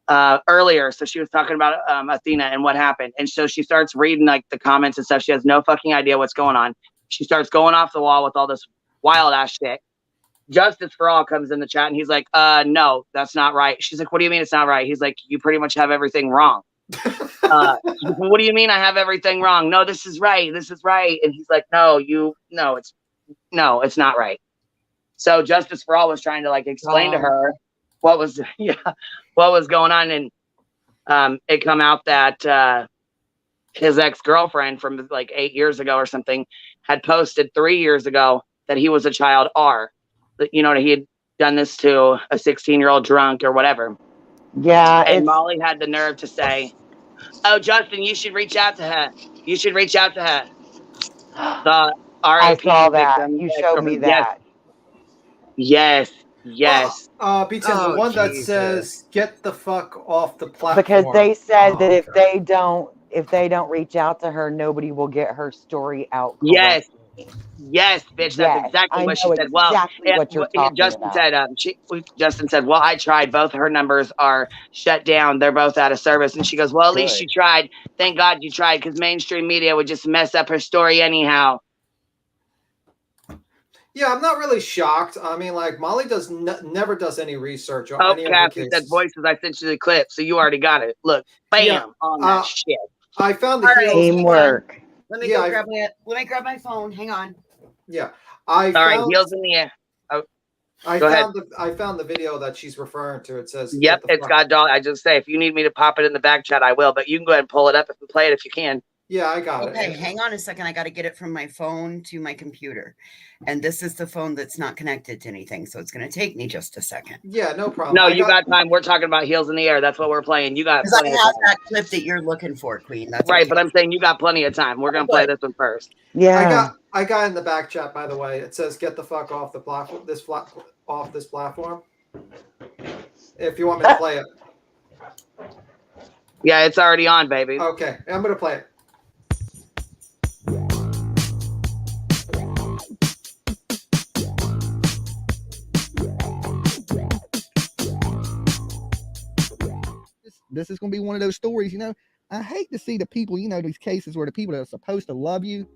earlier. So she was talking about Athena and what happened. And so she starts reading like the comments and stuff. She has no fucking idea what's going on. She starts going off the wall with all this wild ass shit. Justice for All comes in the chat and he's like, no, that's not right. She's like, what do you mean it's not right? He's like, you pretty much have everything wrong. What do you mean I have everything wrong? No, this is right. This is right. And he's like, no, it's not right. So Justice for All was trying to like explain to her what was going on. And it come out that his ex-girlfriend from like 8 years ago or something had posted 3 years ago that he was a child R. That, you know, he had done this to a 16-year-old drunk or whatever. Yeah. And Molly had the nerve to say, oh, Justin, you should reach out to her. You should reach out to her. The I RIP saw that. victim. You showed me that. Yes. B10, the one that Jesus. says "get the fuck off the platform." Because they said that if they don't reach out to her, nobody will get her story out correctly. Yes, bitch. That's exactly what she said. Exactly what you're talking Justin about. said, Justin said, well, I tried. Both of her numbers are shut down. They're both out of service. And she goes, well, at least you tried. Thank God you tried, because mainstream media would just mess up her story anyhow. Yeah, I'm not really shocked. I mean, like, Molly never does any research on any of the cases. Said voices. I sent you the clip, so you already got it. Look, bam, on that shit. I found the teamwork. Let me grab my phone. Hang on. Yeah, heels in the air. I found the video that she's referring to. It says, "Yep, it's got dog." I just say, if you need me to pop it in the back chat, I will. But you can go ahead and pull it up and play it if you can. Yeah, I got it. Okay, hang on a second. I got to get it from my phone to my computer, and this is the phone that's not connected to anything, so it's going to take me just a second. Yeah, no problem. No, you got time. We're talking about heels in the air. That's what we're playing. You got plenty of time. That clip that you're looking for, Queen. That's right, okay. But I'm saying you got plenty of time. We're gonna play this one first. Yeah, I got in the back chat, by the way. It says, "Get the fuck off the platform." Off this platform. If you want me to play it. Yeah, it's already on, baby. Okay, I'm gonna play it. This is going to be one of those stories, you know. I hate to see the people, you know, these cases where the people that are supposed to love you,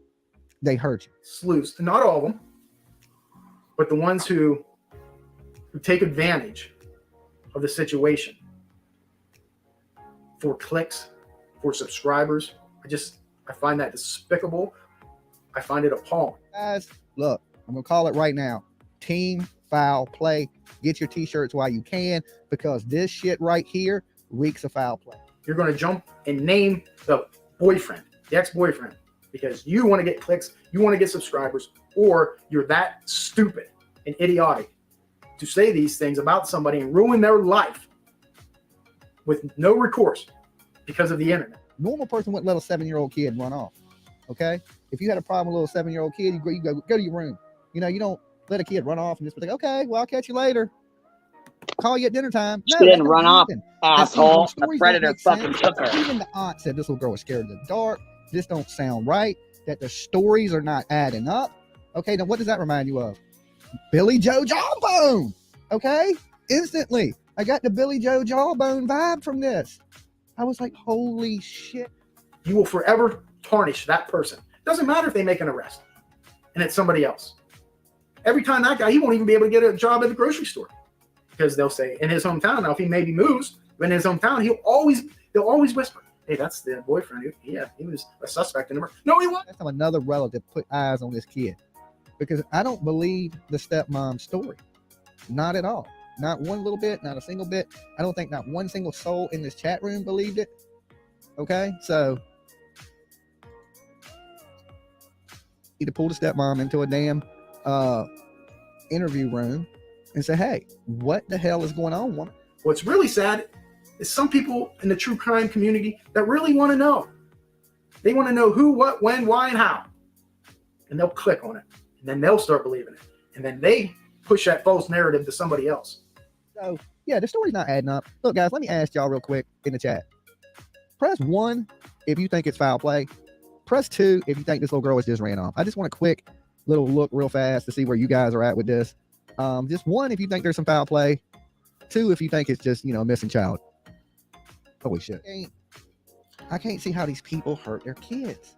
they hurt you. Sleuths, not all of them, but the ones who take advantage of the situation for clicks, for subscribers. I find that despicable. I find it appalling. Guys, look, I'm going to call it right now. Team foul play. Get your t-shirts while you can, because this shit right here reeks of foul play. You're going to jump and name the boyfriend, the ex-boyfriend, because you want to get clicks, you want to get subscribers, or you're that stupid and idiotic to say these things about somebody and ruin their life with no recourse because of the internet. Normal person wouldn't let a 7-year-old kid run off. Okay? If you had a problem with a little 7-year-old kid, you go to your room. You know, you don't let a kid run off and just be like, okay, well, I'll catch you later. Call you at dinner time. No, she didn't run off, asshole. A predator fucking took her. Even the aunt said this little girl was scared of the dark. This don't sound right. That the stories are not adding up. Okay, now what does that remind you of? Billy Joe Jawbone. Okay, instantly I got the Billy Joe Jawbone vibe from this. I was like, holy shit. You will forever tarnish that person. Doesn't matter if they make an arrest and it's somebody else. Every time that guy, he won't even be able to get a job at the grocery store, because they'll say in his hometown. Now, if he maybe moves, but in his hometown, they'll always whisper, "Hey, that's the boyfriend. He was a suspect in the murder." No, he wasn't. That's how another relative put eyes on this kid, because I don't believe the stepmom's story. Not at all. Not one little bit, not a single bit. I don't think not one single soul in this chat room believed it. Okay, so need to pull the stepmom into a damn interview room and say, "Hey, what the hell is going on, woman?" What's really sad is some people in the true crime community that really want to know. They want to know who, what, when, why, and how. And they'll click on it. And then they'll start believing it. And then they push that false narrative to somebody else. So, yeah, the story's not adding up. Look, guys, let me ask y'all real quick in the chat. Press 1 if you think it's foul play. Press 2 if you think this little girl was just ran off. I just want a quick little look real fast to see where you guys are at with this. Just 1 if you think there's some foul play. 2 if you think it's just, you know, a missing child. Holy shit. I can't see how these people hurt their kids.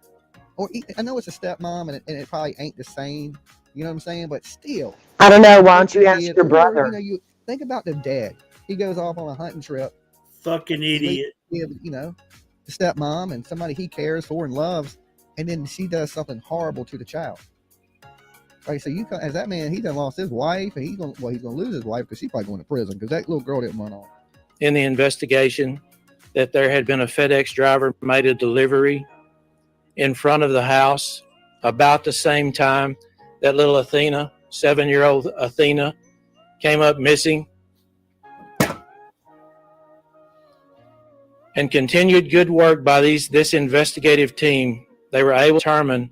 Or I know it's a stepmom and it probably ain't the same. You know what I'm saying? But still. I don't know. Why don't you ask your Or, brother? you know, you think about the dad. He goes off on a hunting trip. Fucking idiot. You know, the stepmom and somebody he cares for and loves, and then she does something horrible to the child. Right, so you as that man, he done lost his wife, and he's gonna lose his wife because she's probably going to prison because that little girl didn't run off. In the investigation, that there had been a FedEx driver made a delivery in front of the house about the same time that little Athena, 7-year-old Athena, came up missing. And continued good work by this investigative team, they were able to determine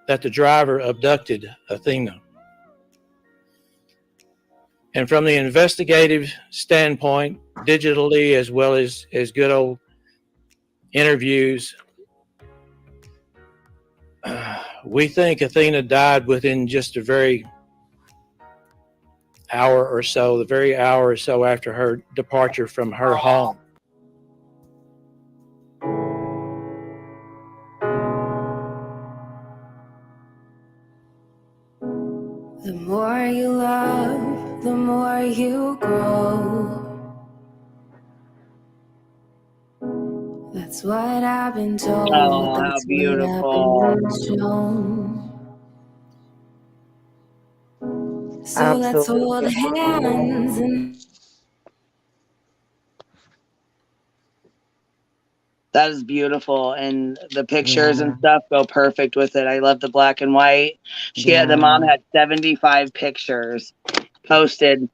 that the driver abducted Athena. And from the investigative standpoint, digitally as well as good old interviews, we think Athena died within just a very hour or so, the very hour or so after her departure from her home. The more you love, the more you grow. That's what I've been told. Oh, how That's beautiful. what I've been shown. So let's hold hands and That is beautiful, and the pictures and stuff go perfect with it. I love the black and white. The mom had 75 pictures posted,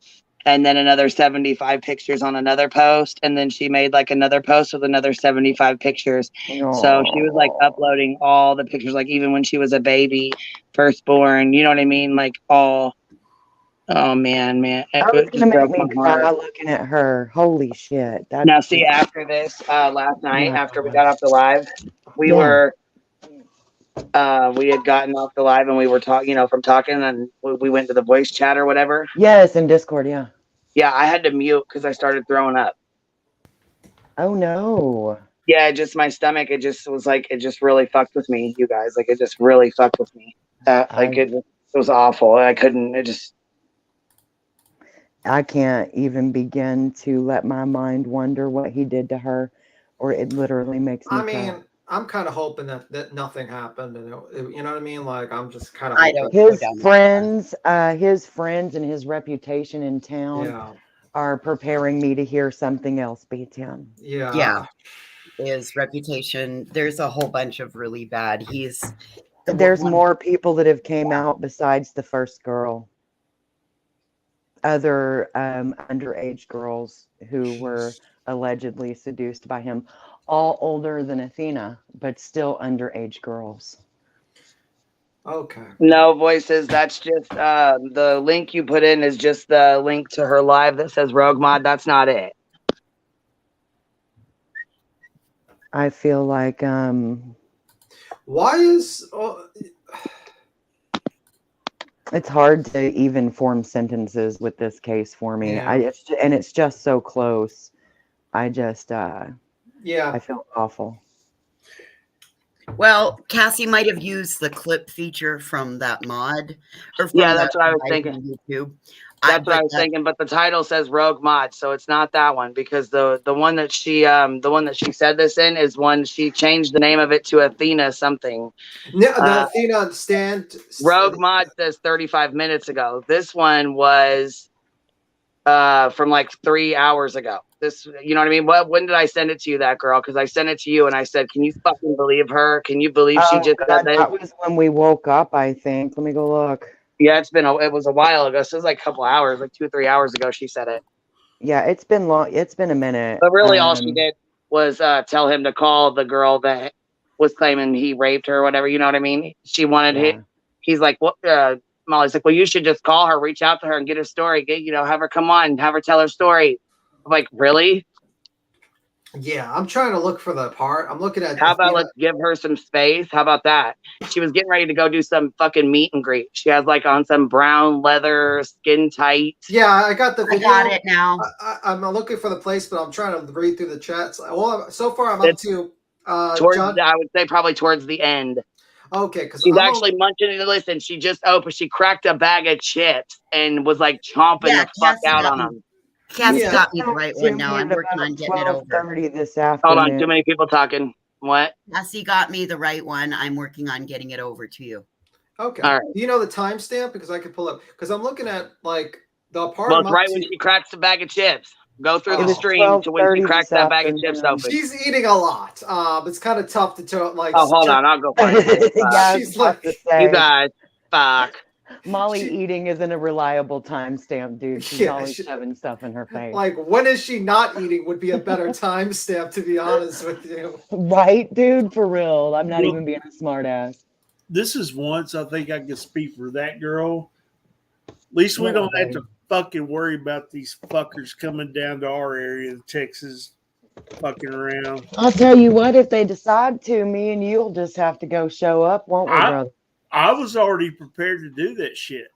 and then another 75 pictures on another post, and then she made like another post with another 75 pictures. So she was like uploading all the pictures, like even when she was a baby, firstborn. You know what I mean? Like all. Oh man, That was gonna make me cry looking at her. Holy shit! Now, see, after this, last night, after we got off the live, we had gotten off the live and we were talking, from talking, and we went to the voice chat or whatever. Yes, in Discord, yeah. Yeah, I had to mute because I started throwing up. Oh no. Yeah, just my stomach. It just was like it just really fucked with me, you guys. Like it just really fucked with me. It was awful. I couldn't. I can't even begin to let my mind wonder what he did to her, or it literally makes me cry. I'm kind of hoping that nothing happened, and you know what I mean. Like I'm just kind of hoping. His friends and his reputation in town are preparing me to hear something else beat him. Yeah. His reputation. There's a whole bunch of really bad. There's more people that have came out besides the first girl. Other underage girls who were allegedly seduced by him, all older than Athena, but still underage girls. Okay. No, voices. That's just the link you put in is just the link to her live that says Rogue Mod. That's not it. I feel like why is it's hard to even form sentences with this case for me. It's just so close. I just I feel awful. Well, Cassie might have used the clip feature from that mod. That's what I was thinking. YouTube. That's what I was thinking, but the title says Rogue Mod, so it's not that one because the one that she said this in is one she changed the name of it to Athena something. No, the Athena stand. Rogue Mod says 35 minutes ago. This one was from like 3 hours ago. This, you know what I mean? When did I send it to you, that girl? Because I sent it to you and I said, "Can you fucking believe her? Can you believe she just said that?" That was when we woke up, I think. Let me go look. Yeah, it was a while ago. So it was like a couple hours, like 2 or 3 hours ago. She said it. Yeah, it's been long. It's been a minute. But really, all she did was tell him to call the girl that was claiming he raped her or whatever. You know what I mean? She wanted him. He's like, "What?" Molly's like, "Well, you should just call her, reach out to her, and get her story. Have her come on, have her tell her story." I'm like, really? Yeah, I'm trying to look for the part. I'm looking at How about Athena. let's give her some space? How about that? She was getting ready to go do some fucking meet and greet. She has like on some brown leather, skin tight. Yeah, I got the I video. got it now. I'm looking for the place, but I'm trying to read through the chats. Well, so far I'm up It's to towards, John. I would say probably towards the end. Okay, because She's actually munching and listen. She just opened. She cracked a bag of chips and was like chomping Yeah, the fuck Cassie out got on me. them. Cassie Yeah. got me the right To one now. me I'm at working about on getting it over. 12:30 this Hold afternoon. on, too many people talking. What? Cassie got me the right one. I'm working on getting it over to you. Okay. All right. Do you know the timestamp? Because I could pull up. Because I'm looking at like the part Well, I'm it's up right to. when she cracks the bag of chips. Go through It the was stream to when she 12:30 cracks this that bag of chips afternoon. open. She's eating a lot. It's kind of tough to like. Oh, hold on. I'll go find it. Yeah, I was She's about like, to say, You guys, fuck. Molly she- eating isn't a reliable timestamp, dude. She's Yeah, always shoving stuff in her face. like when is she not eating would be a better timestamp, to be honest with you. Right, dude? For real. I'm not Well- even being a smart ass. This is once I think I can speak for that girl. At least we What don't up, have babe? to fucking worry about these fuckers coming down to our area of Texas fucking around. I'll tell you what, if they decide to, me and you'll just have to go show up, won't we, brother? I was already prepared to do that shit.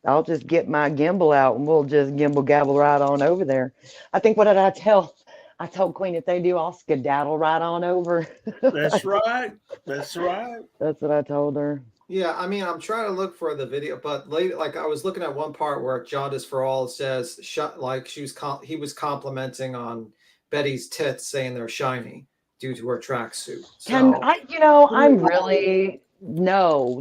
I'll just get my gimbal out and we'll just gimbal gabble right on over there. I think, what did I tell? I told Queen if they do, I'll skedaddle right on over. That's right. That's right. That's what I told her. Yeah, I mean, I'm trying to look for the video, but later, like I was looking at one part where Jaundice for All says, like he was complimenting on Betty's tits, saying they're shiny due to her tracksuit. Can So, I, I'm really, no.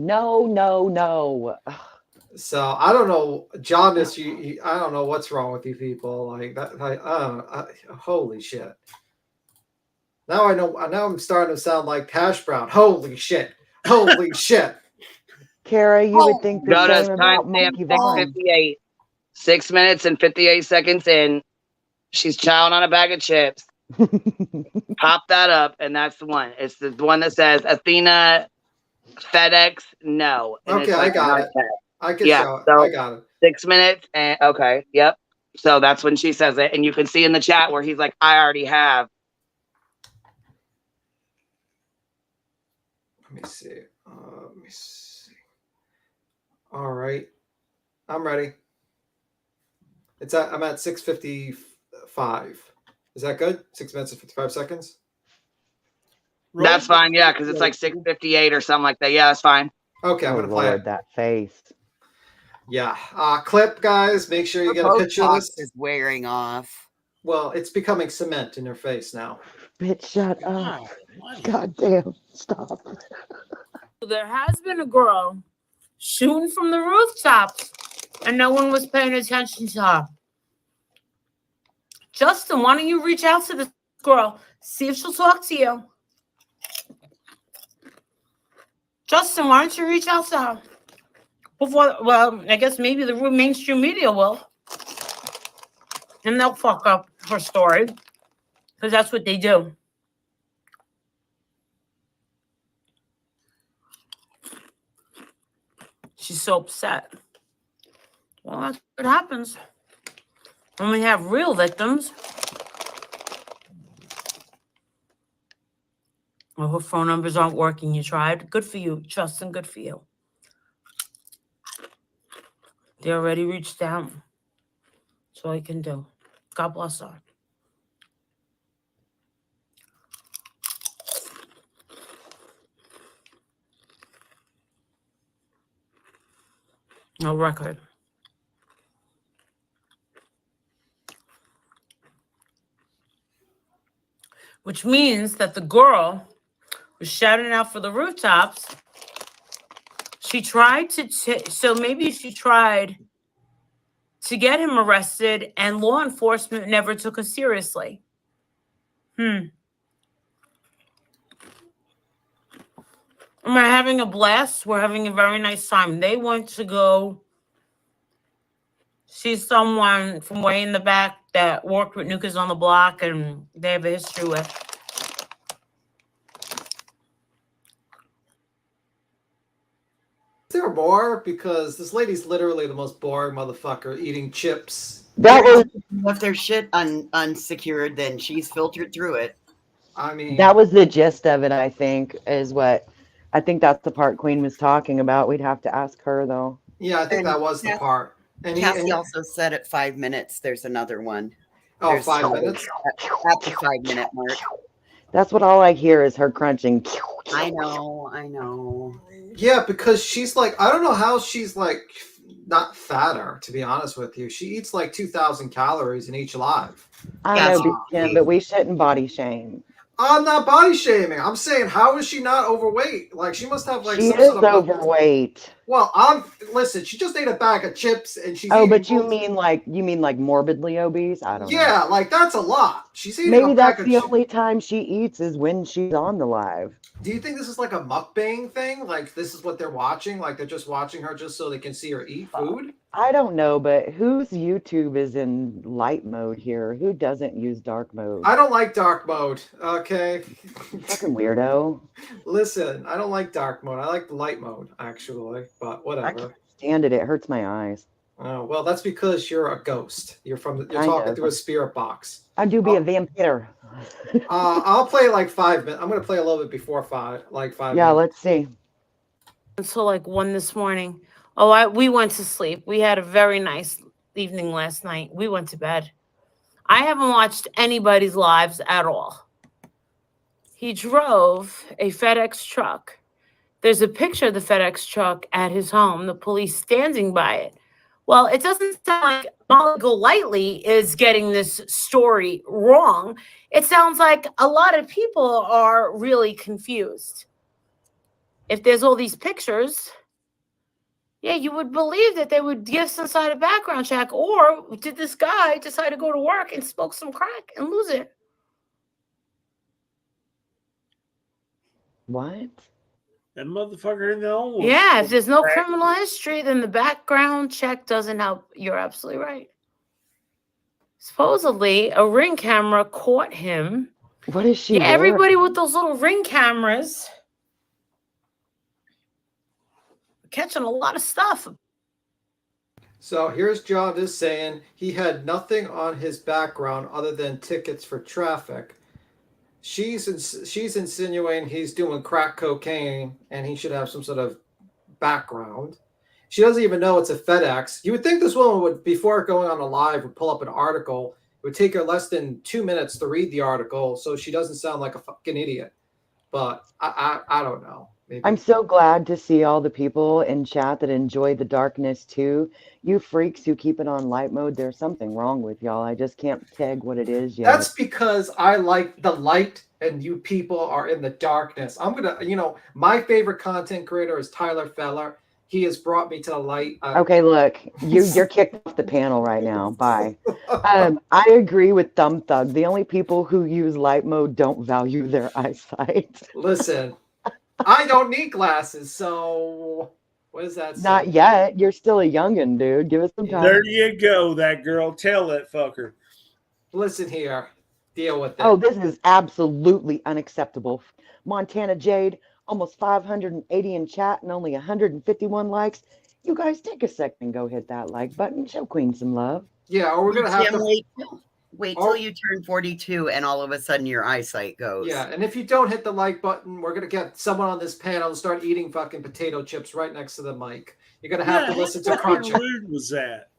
so I don't know, Jaundice. I don't know what's wrong with you people. Like that, holy shit. Now I know. Now I'm starting to sound like Hash Brown. Holy shit. Holy shit. Kara, you would think the Notice same about timestamp Monkey Vaughn. 6:58. 6 minutes and 58 seconds in. She's chowing on a bag of chips. Pop that up, and that's the one. It's the one that says Athena FedEx no. And Okay, it's like I got it. hashtag. I can Yeah, show it. so- I got it. 6 minutes and okay, yep. So that's when she says it, and you can see in the chat where he's like, "I already have." Let me see. Let me see. All right, I'm ready. I'm at 6:55. Is that good? 6 minutes and 55 seconds. That's fine, yeah, because it's like 6:58 or something like that. Yeah, that's fine. Okay, I'm Oh, gonna play Lord, it. that face. Yeah. Clip, guys. Make sure you get a picture of this. Is wearing off. Well, it's becoming cement in her face now. Bitch, shut up. God damn, stop. There has been a girl shooting from the rooftops, and no one was paying attention to her. Justin, why don't you reach out to this girl, see if she'll talk to you? Justin, why don't you reach out to her? Before, well, I guess maybe the mainstream media will. And they'll fuck up her story, because that's what they do. She's so upset. Well, that's what happens when we have real victims. Well, her phone numbers aren't working. You tried. Good for you, Justin. Good for you. They already reached out. That's all I can do. God bless her. No record. Which means that the girl was shouting out for the rooftops. She tried to, so maybe she tried to get him arrested and law enforcement never took her seriously. Am I having a blast? We're having a very nice time. They went to go see someone from way in the back that worked with New Kids on the Block, and they have a history with. Is there a more? Because this lady's literally the most boring motherfucker eating chips. That was If their shit unsecured, then she's filtered through it. I mean, that was the gist of it, I think, is what I think that's the part Queen was talking about. We'd have to ask her though. yeah, I think that was the part. And Cassie also said at 5 minutes, there's another one. Oh, There's 5 minutes? At the 5 minute mark. That's what all I hear is her crunching. I know. Yeah, because she's like, I don't know how she's like not fatter, to be honest with you. She eats like 2,000 calories in each live. I know, Kim, but we shouldn't body shame. I'm not body shaming. I'm saying, how is she not overweight? Like, she must have like She some is sort of overweight. Well, listen. She just ate a bag of chips, and she's but you mean like morbidly obese? I don't know. Yeah, like that's a lot. She's eating. Maybe a that's bag the of only time she eats is when she's on the live. Do you think this is like a mukbang thing? Like this is what they're watching? Like they're just watching her just so they can see her eat food? I don't know, but whose YouTube is in light mode here? Who doesn't use dark mode? I don't like dark mode. Okay. Fucking weirdo. Listen, I don't like dark mode. I like the light mode actually, but whatever. I can't stand it. It hurts my eyes. Oh, well, that's because you're a ghost. You're talking through a spirit box. I do be a vampire. I'll play like 5 minutes. I'm gonna play a little bit before 5, like 5 Yeah, minutes. let's see. Until like 1 this morning. Oh, we went to sleep. We had a very nice evening last night. We went to bed. I haven't watched anybody's lives at all. He drove a FedEx truck. There's a picture of the FedEx truck at his home, the police standing by it. Well, it doesn't sound like Molly Golightly is getting this story wrong. It sounds like a lot of people are really confused. If there's all these pictures, yeah, you would believe that they would give some sort of background check. Or did this guy decide to go to work and smoke some crack and lose it? What? That motherfucker in the old. Yeah, if there's no criminal history, then the background check doesn't help. You're absolutely right. Supposedly, a Ring camera caught him. What is she? Yeah, everybody with those little Ring cameras catching a lot of stuff. So here's John just saying he had nothing on his background other than tickets for traffic. She's insinuating he's doing crack cocaine and he should have some sort of background. She doesn't even know it's a FedEx. You would think this woman would, before going on a live, would pull up an article. It would take her less than 2 minutes to read the article so she doesn't sound like a fucking idiot. But I don't know. Maybe. I'm so glad to see all the people in chat that enjoy the darkness too. You freaks who keep it on light mode, there's something wrong with y'all. I just can't tag what it is yet. That's because I like the light and you people are in the darkness. I'm going to, my favorite content creator is Tyler Feller. He has brought me to the light. Okay, look, you're kicked off the panel right now. Bye. I agree with Thumb Thug. The only people who use light mode don't value their eyesight. Listen, I don't need glasses, so what does that say? Not yet. You're still a youngin', dude. Give us some time. There you go, that girl. Tell that fucker. Listen here. Deal with it. Oh, this is absolutely unacceptable. Montana Jade, almost 580 in chat and only 151 likes. You guys take a second and go hit that like button. Show Queen some love. Yeah, or we're going to have to... Wait till you turn 42 and all of a sudden your eyesight goes. Yeah, and if you don't hit the like button, we're going to get someone on this panel to start eating fucking potato chips right next to the mic. You're going to have to listen to Crunch. How rude was that?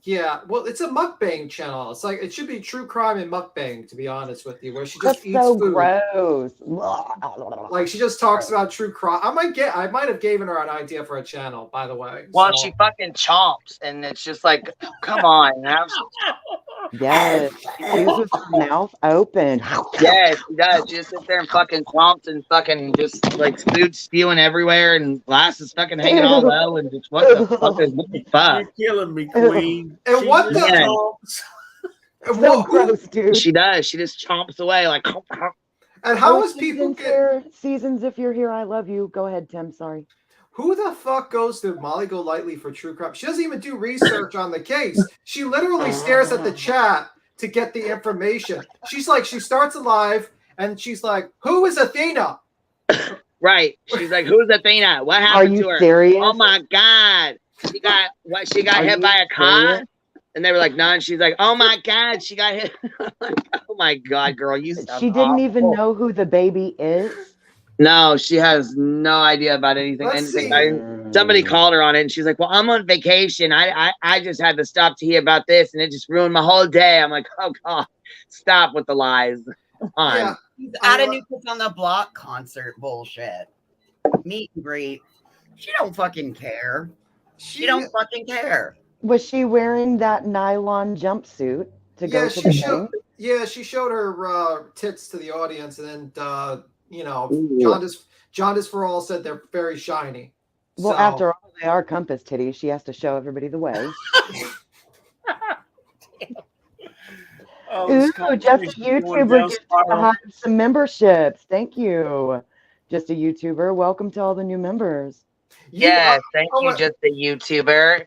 Yeah, well, it's a mukbang channel. It's like, it should be true crime and mukbang, to be honest with you, where she just That's eats so food. gross. Like, she just talks about true crime. I might have given her an idea for a channel, by the way. Well, so. she fucking chomps, and it's just like, come on. Yes. She with her mouth open. Yeah, she does. She just sits there and fucking chomps and fucking just like food spewing everywhere and glasses fucking hanging all low and just what the fuck? You're killing me, Queen. And what the So gross, dude. She does. She just chomps away like. And how is people get Seasons? If you're here, I love you. Go ahead, Tim. Sorry. Who the fuck goes to Molly Golightly for true crime? She doesn't even do research on the case. She literally stares at the chat to get the information. She's like, she starts a live and she's like, "Who is Athena?" Right. She's like, who's Athena? What Are happened you to her? serious? Oh my God. She got what? She got Are hit you by a car? serious? And they were like, no. And she's like, oh my God, she got hit. Oh my God, girl, you sound She didn't even awful. know who the baby is. No, she has no idea about anything. Let's see. Somebody called her on it, and she's like, well, I'm on vacation. I just had to stop to hear about this, and it just ruined my whole day. I'm like, oh God, stop with the lies. Come on. Yeah. He's at a New Kids on the Block concert bullshit. Meet and greet. She don't fucking care. She don't fucking care. Was she wearing that nylon jumpsuit to go to the thing? Yeah, she showed her tits to the audience, and then Ooh. Jaundice for all said they're very shiny. Well, So- after all, they are compass titties. She has to show everybody the way. Ooh, just a YouTuber just to hide some memberships. Thank you. Just a YouTuber. Welcome to all the new members. Yes, thank you, just a YouTuber.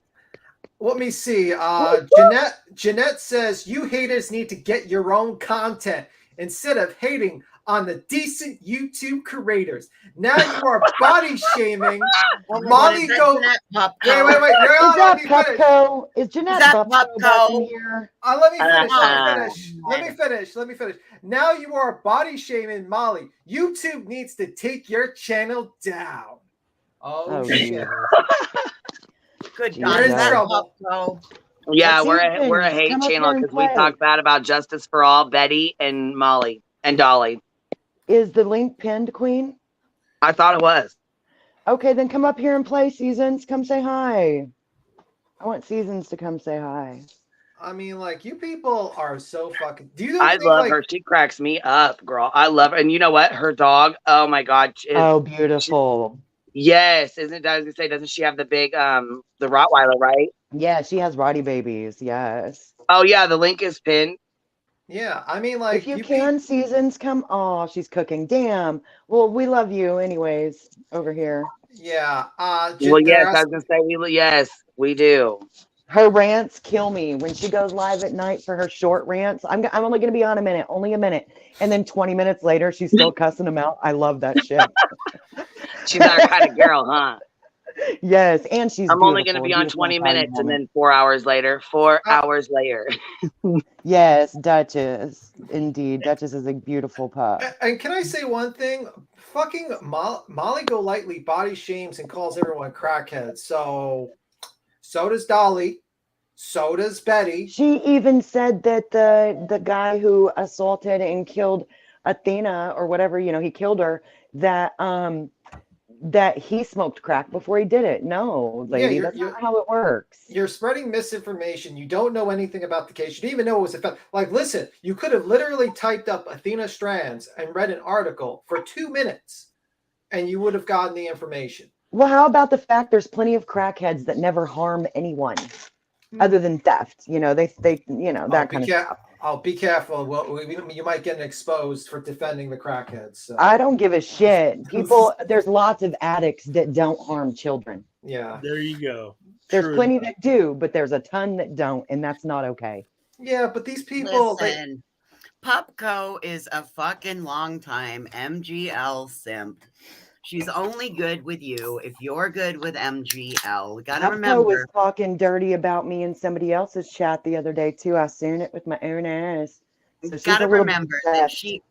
Let me see. Jeanette says you haters need to get your own content instead of hating on the decent YouTube creators. Now you are body shaming. Molly go. Wait. Is that Pupco? Is Jeanette Pupco back in here? Let me finish. Now you are body shaming Molly. YouTube needs to take your channel down. Oh shit. Good God, in trouble. Yeah, we're a hate channel because we talk bad about Justice for All, Betty, and Molly, and Dolly. Is the link pinned, Queen? I thought it was. Okay, then come up here and play, Seasons. Come say hi. I want Seasons to come say hi. I mean, like, you people are so fucking... I love her. She cracks me up, girl. I love her. And you know what? Her dog, oh my God. Oh, beautiful. Yes. Doesn't she have the big, the Rottweiler, right? Yeah, she has Roddy babies. Yes. Oh, yeah. The link is pinned. Yeah, I mean, like... If you can, Seasons, come... Oh, she's cooking. Damn. Well, we love you anyways over here. Yeah. Well, yes, I was going to say, yes, we do. Her rants kill me. When she goes live at night for her short rants, I'm only going to be on only a minute. And then 20 minutes later, she's still cussing them out. I love that shit. She's our kind of girl, huh? Yes, and she's I'm only going to be on 20 minutes and then 4 hours later. 4 hours later. Yes, Duchess. Indeed. Duchess is a beautiful pup. And can I say one thing? Fucking Molly Golightly body shames and calls everyone crackheads. So does Dolly. So does Betty. She even said that the guy who assaulted and killed Athena or whatever, he killed her, that he smoked crack before he did it. No, lady, that's not how it works. You're spreading misinformation. You don't know anything about the case. You didn't even know it was a fact. Like, listen, you could have literally typed up Athena Strands and read an article for 2 minutes, and you would have gotten the information. Well, how about the fact there's plenty of crackheads that never harm anyone other than theft? They that kind of stuff. I'll be careful. Well, you might get exposed for defending the crackheads. So. I don't give a shit. People, there's lots of addicts that don't harm children. Yeah. There you go. There's plenty that do, but there's a ton that don't, and that's not okay. Yeah, but these people... Listen, Pupco is a fucking long time MGL simp. She's only good with you if you're good with MGL. Gotta remember. was talking dirty about me in somebody else's chat the other day too. I seen it with my own ass. So Gotta remember that she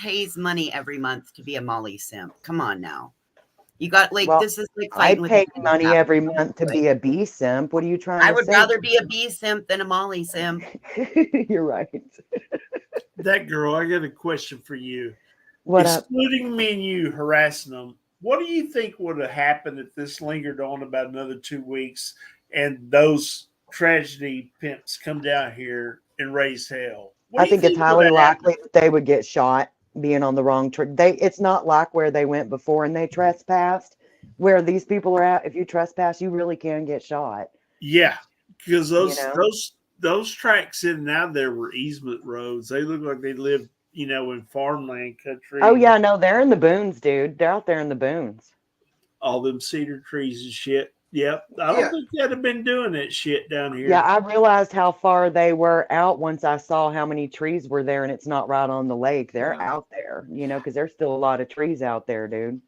pays money every month to be a Molly simp. Come on now. You got this is like I pay money every month to be a B simp. What are you trying to say? I would rather be a B simp than a Molly simp. You're right. That girl, I got a question for you. What Excluding me and you harassing them, what do you think would have happened if this lingered on about another 2 weeks and those tragedy pimps come down here and raise hell? I think it's highly likely that they would get shot being on the wrong track. It's not like where they went before and they trespassed. Where these people are at, if you trespass, you really can get shot. Yeah, because those tracks in and out there were easement roads. They look like they lived in farmland country. Oh, yeah, no, they're in the boons, dude. They're out there in the boons. All them cedar trees and shit. Yep. I don't think they'd have been doing that shit down here. Yeah, I realized how far they were out once I saw how many trees were there, and it's not right on the lake. They're out there, because there's still a lot of trees out there, dude.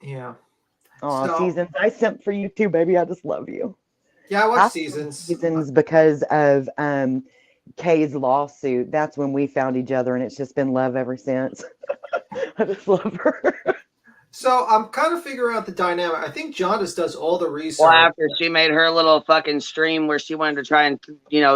Yeah. Oh, So- Seasons, I simp for you too, baby. I just love you. Yeah, I watched I Seasons. Seasons because of Kay's lawsuit. That's when we found each other, and it's just been love ever since. I just love her. So I'm kind of figuring out the dynamic. I think John just does all the research. Well, after she made her little fucking stream where she wanted to try and,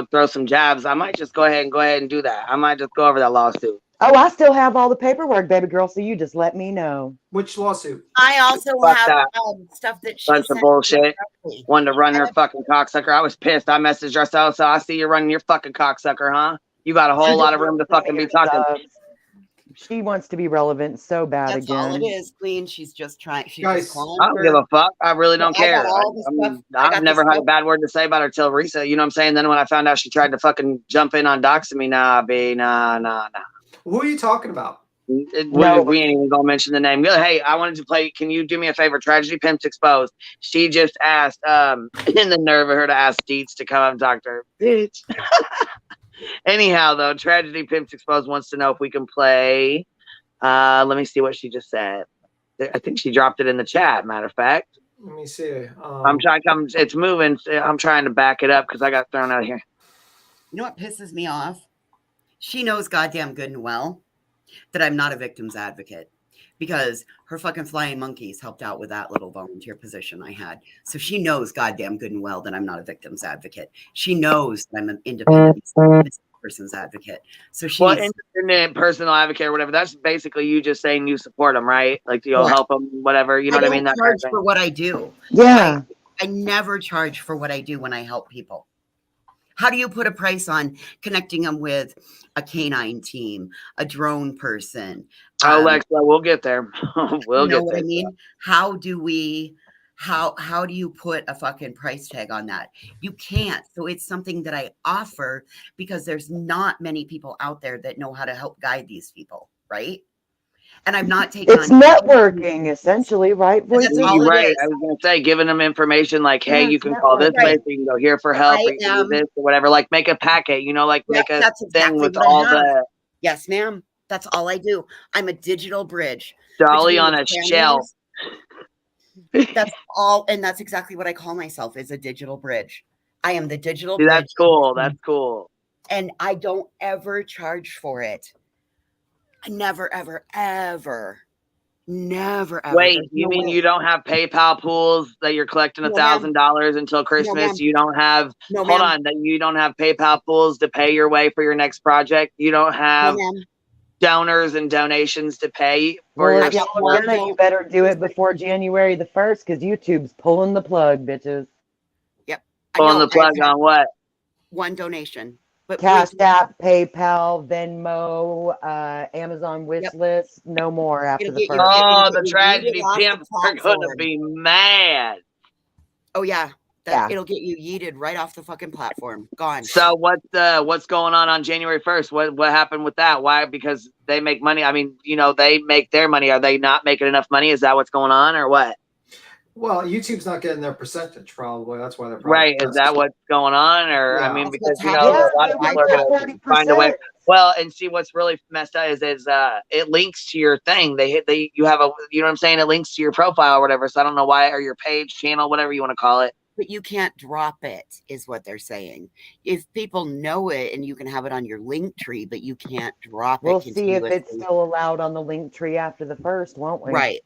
throw some jabs, I might just go ahead and do that. I might just go over that lawsuit. Oh, I still have all the paperwork, baby girl. So you just let me know. Which lawsuit? I also Fuck have that. stuff that she Bunch of sent bullshit. directly. Wanted to run her fucking cocksucker. I was pissed. I messaged her. So I see you running your fucking cocksucker, huh? You got a whole lot of room to fucking be talking. She wants to be relevant so bad That's again. all it is, Queen. She's just trying. She's Guys, just calling I don't for- give a fuck. I really don't I got care. all the stuff. I I've got never the had a stuff. bad word to say about her till recent. You know what I'm saying? Then when I found out she tried to fucking jump in on doxing me, nah. Who are you talking about? We ain't even gonna mention the name. Hey, I wanted to play. Can you do me a favor? Tragedy Pimps Exposed. She just asked, in the nerve of her to ask Deets to come up and talk to her. Bitch. Anyhow, though, Tragedy Pimps Exposed wants to know if we can play. Let me see what she just said. I think she dropped it in the chat. Matter of fact, Let me see. I'm trying. It's moving. I'm trying to back it up because I got thrown out of here. You know what pisses me off? She knows goddamn good and well that I'm not a victim's advocate because her fucking flying monkeys helped out with that little volunteer position I had. So she knows goddamn good and well that I'm not a victim's advocate. She knows that I'm an independent person's advocate. So she's independent personal advocate or whatever. That's basically you just saying you support them, right? Like you'll help them, whatever. You know what I mean? I charge for what I do. Yeah. I never charge for what I do when I help people. How do you put a price on connecting them with a canine team, a drone person? Alexa, we'll get there. We'll get what there. I mean? How do you put a fucking price tag on that? You can't. So it's something that I offer because there's not many people out there that know how to help guide these people, right? And I'm not taking It's networking, essentially, right? That's all it Right. is. I was going to say, giving them information like, hey, Yeah, you it's can call this networking. place, you can go here for help, or you can do this or whatever. Like, make a packet, like, make a that's thing exactly with what I all have. the Yes, ma'am. That's all I do. I'm a digital bridge. Dolly between on the a shelf. That's all, and that's exactly what I call myself, is a digital bridge. I am the digital See, bridge. that's cool. That's cool. And I don't ever charge for it. I never, ever, ever. Never ever. Wait, There's you no mean way. you don't have PayPal pools that you're collecting No, ma'am. $1,000 until Christmas? ma'am. You don't have No, hold ma'am. on, that you don't have PayPal pools to pay your way for your next project. You don't have No, ma'am. donors and donations to pay for Well, your if y'all are gonna, you better do it before January the 1st, because YouTube's pulling the plug, bitches. Yep. pulling the plug on what? One donation. But Cash App, PayPal, Venmo, Amazon wish list, no more after It'll the get you- 1st. Oh, It'll the get tragedy yeeted off the pimps are going to platform. be mad. Oh yeah. Yeah. It'll get you yeeted right off the fucking platform. Gone. So what's going on January 1st? What happened with that? Why? Because they make money. I mean, they make their money. Are they not making enough money? Is that what's going on or what? Well, YouTube's not getting their percentage, probably. That's why they're Right. Is that what's going on? Or Yeah. I mean, That's because what's a happening. lot of people are going to find a way. 30%. Well, and see what's really messed up is it links to your thing. You have you know what I'm saying? It links to your profile or whatever. So I don't know why, or your page, channel, whatever you want to call it. But you can't drop it, is what they're saying. If people know it and you can have it on your link tree, but you can't drop We'll it. see if it's still allowed on the link tree after the 1st, won't we? Right.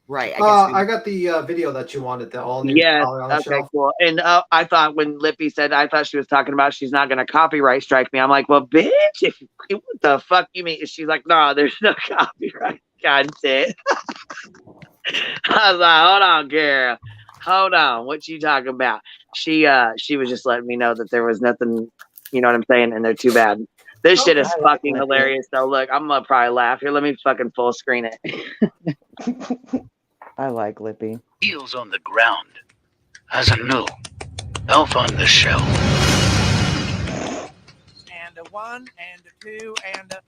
Right. I got the video that you wanted, the all new. Yeah. Collar on the Okay. shelf. Cool. And I thought when Lippy said, I thought she was talking about she's not going to copyright strike me. I'm like, well, bitch, what the fuck you mean? She's like, no, there's no copyright content. I was like, hold on, girl. Hold on. What you talking about? She was just letting me know that there was nothing, you know what I'm saying? And they're too bad. This shit is I like fucking Lippy. hilarious though. Look, I'm gonna probably laugh. Here, let me fucking full screen it. I like Lippy. Heels on the ground. As a no. Elf on the shelf. And a 1 and a 2 and a.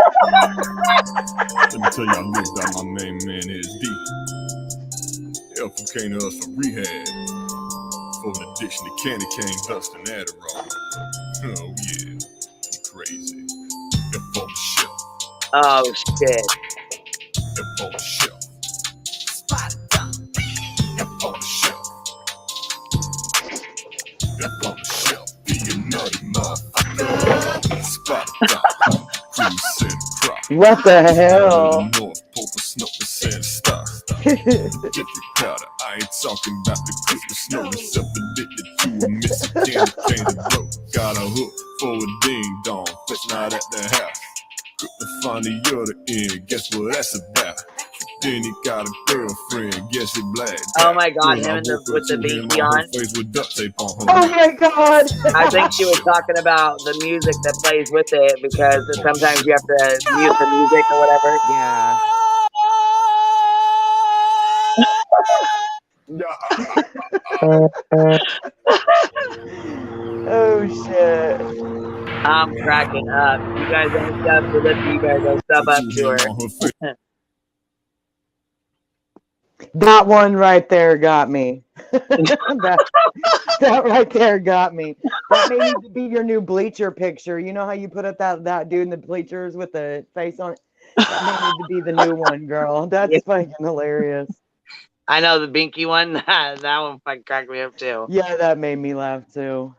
Let me tell you a little about my main man is deep. Elf who came to us for rehab. For an addiction to candy cane, dust, and Adderall. Oh yeah, you crazy. Elf on the shelf. Oh shit. on the shelf. Spot done. Up on the shelf. Up on the shelf. Be a nutty motherfucker. Spot done. Cruise and crop. What the hell? North Pole for snow percent stock. Get your powder. I ain't talking about the Christmas snow. Yourself addicted to a missing candy cane and broke. Got a hook for a ding dong. Fetch not at the house. Quick to find the other end. Guess what that's about? Then he got a girlfriend. Guess he black. Oh my god, him and with the binky on. Face with duct tape on her. Oh my god! I think she was talking about the music that plays with it because sometimes you have to mute the music or whatever. Yeah. Oh shit. I'm cracking up. You guys ain't sub to this, you guys go sub up to her. That one right there got me. that right there got me. That may need to be your new bleacher picture. You know how you put up that dude in the bleachers with the face on it? That may need to be the new one, girl. That's fucking hilarious. I know the binky one. That one fucking cracked me up too. Yeah, that made me laugh too.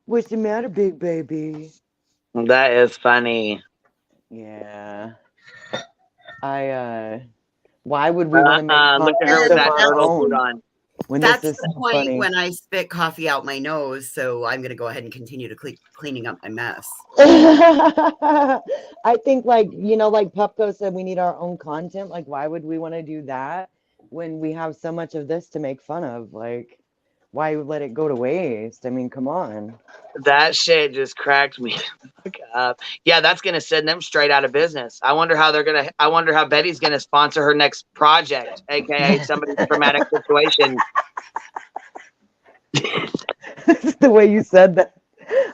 What's the matter, big baby? That is funny. Yeah. Why would we want to make look at her with that turtle food on? When That's this is the so point funny. when I spit coffee out my nose, so I'm gonna go ahead and continue to cleaning up my mess. I think, like, you know, like Pupko said, we need our own content. Like, why would we want to do that when we have so much of this to make fun of? Like, why let it go to waste? I mean, come on. That shit just cracked me up. Yeah, that's gonna send them straight out of business. I wonder how Betty's gonna sponsor her next project, aka somebody's traumatic situation. The way you said that.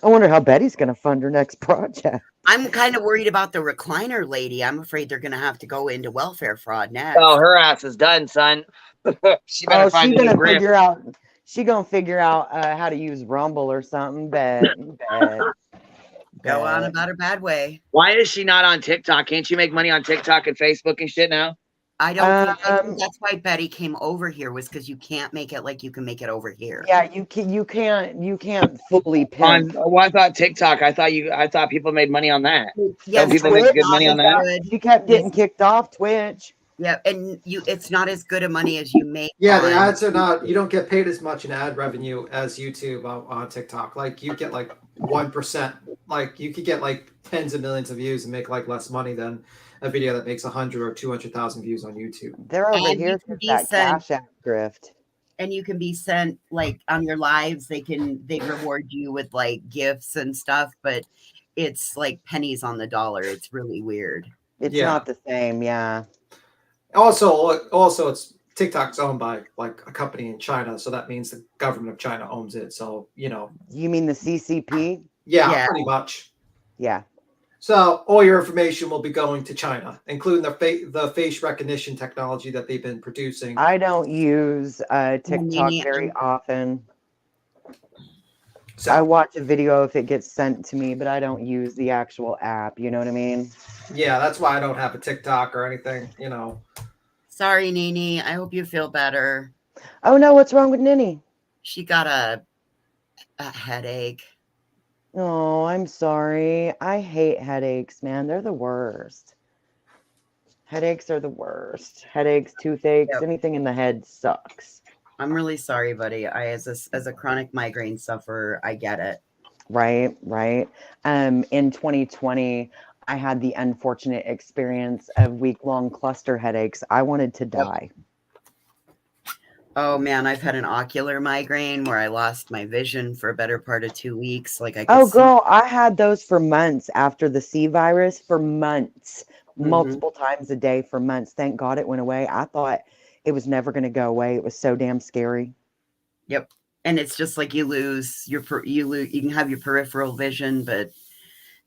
I wonder how Betty's gonna fund her next project. I'm kind of worried about the recliner lady. I'm afraid they're gonna have to go into welfare fraud next. Oh, her ass is done, son. She better find a new grip. She gonna figure out how to use Rumble or something. Go on about her bad way. Why is she not on TikTok? Can't you make money on TikTok and Facebook and shit now? I don't think that's why Betty came over here, was because you can't make it like you can make it over here. Yeah, you can't fully pimp. I thought TikTok. I thought people made money on that. Yes, Don't people make good money on that? You kept getting kicked off Twitch. Yeah, and it's not as good a money as you make. Yeah, the ads are not. You don't get paid as much in ad revenue as YouTube on TikTok. Like you get like 1%. Like you could get like tens of millions of views and make like less money than a video that makes 100 or 200,000 views on YouTube. They're over here for that Cash App grift. And you can be sent like on your lives. They reward you with like gifts and stuff, but it's like pennies on the dollar. It's really weird. It's not the same. Yeah. Also, it's TikTok's owned by like a company in China, so that means the government of China owns it. So You mean the CCP? Yeah, pretty much. Yeah. So all your information will be going to China, including the face recognition technology that they've been producing. I don't use TikTok very often. I watch a video if it gets sent to me, but I don't use the actual app. You know what I mean? Yeah, that's why I don't have a TikTok or anything, Sorry, Nini. I hope you feel better. Oh, no. What's wrong with Nini? She got a headache. Oh, I'm sorry. I hate headaches, man. They're the worst. Headaches are the worst. Headaches, toothaches, anything in the head sucks. I'm really sorry, buddy. As a chronic migraine sufferer, I get it. Right. In 2020, I had the unfortunate experience of week-long cluster headaches. I wanted to die. Oh man, I've had an ocular migraine where I lost my vision for a better part of 2 weeks. Like girl, I had those for months after the C virus, for months, multiple times a day for months. Thank God it went away. I thought it was never going to go away. It was so damn scary. Yep. And it's just like you can have your peripheral vision,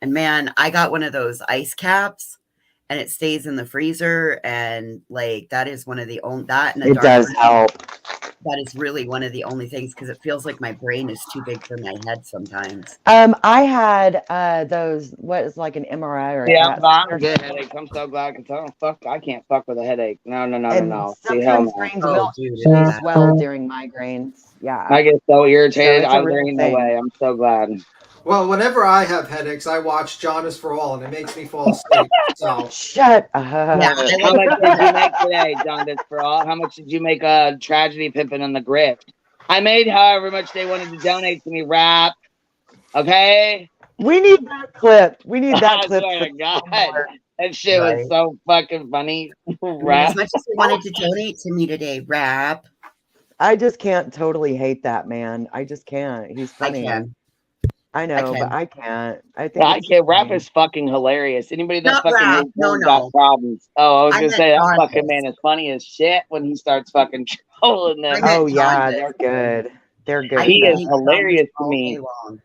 and man, I got one of those ice caps and it stays in the freezer, and like that is one of the only that and a It dark does room, help. that is really one of the only things because it feels like my brain is too big for my head sometimes. I had those, what is like an MRI or a Yeah, CAT but I'm scan or good something. headaches. I'm so glad because I can't fuck with a headache. No. And See, hell sometimes no. brains Oh, will dude, it's actually bad. swell during migraines. Yeah. I get so So irritated. it's a There real ain't no thing. way. I'm so glad. Well, whenever I have headaches, I watch John is for All, and it makes me fall asleep. So Shut Yeah, up. I How like much did you make today, John? This for all. How much did you make tragedy pimping on the grift? I made however much they wanted to donate to me. Rap, okay? We need that clip. We need that I clip swear to God, somewhere. that shit was right. so fucking funny. As Rap. much as you wanted to donate to me today, Rap, I just can't totally hate that man. I just can't. He's I funny. can. I I know, but can. I can't. I think I it's can't. Rap funny. is fucking hilarious. Anybody that Not fucking Rap. hates No, him got no. problems. Oh, I was I gonna meant say that fucking Jondas. man is funny as shit when he starts fucking trolling them. I meant Oh yeah, Jondas. they're good. They're I good. He can is hate Jondas hilarious to all day me. long.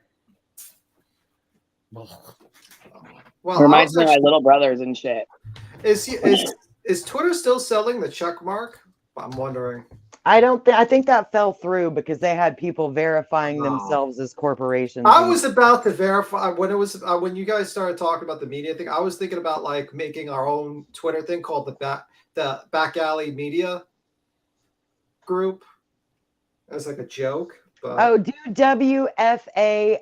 well, I Reminds was me of my actually little brothers and shit. is Twitter still selling the check mark? I'm wondering. I think that fell through because they had people verifying Oh. themselves as corporations. I and was about to verify when it was when you guys started talking about the media thing. I was thinking about like making our own Twitter thing called the Back Alley Media Group as like a joke. But Oh, do WFAFO.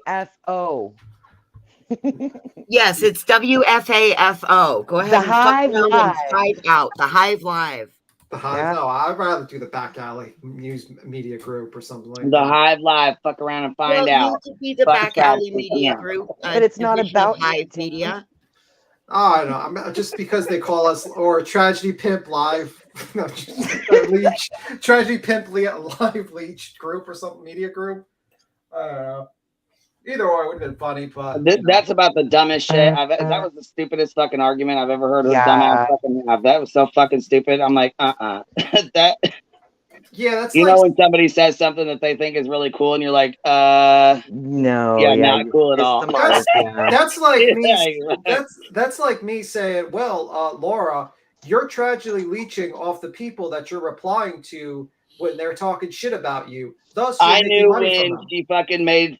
Yes, it's WFAFO. Go ahead The and fuck Hive around and Live. find out. The Hive Live. the Hive. Yeah. No, I'd rather do the Back Alley News Media Group or something like The that. Hive Live, fuck around and find Well, out. you could be the Fuck Back Travis Alley and Media Cam. Group, But it's not division of about you, Hive Tim. Media. Oh, I don't know. I'm just because they call us or Tragedy Pimp Live, no, Leech, Tragedy Pimp Live Leech Group or something media group. I don't know. Either or, it would have been funny, but That's about the dumbest shit. That was the stupidest fucking argument I've ever heard. Her Yeah. dumbass fucking have. That was so fucking stupid. I'm like, that. yeah, that's You like know when somebody says something that they think is really cool, and you're like, No, yeah, yeah, not cool at it's all. the mark. Yeah. that's like me. Yeah, That's like me saying, well, Laura, you're tragically leeching off the people that you're replying to when they're talking shit about you. Thus, you're I making knew money from when them. she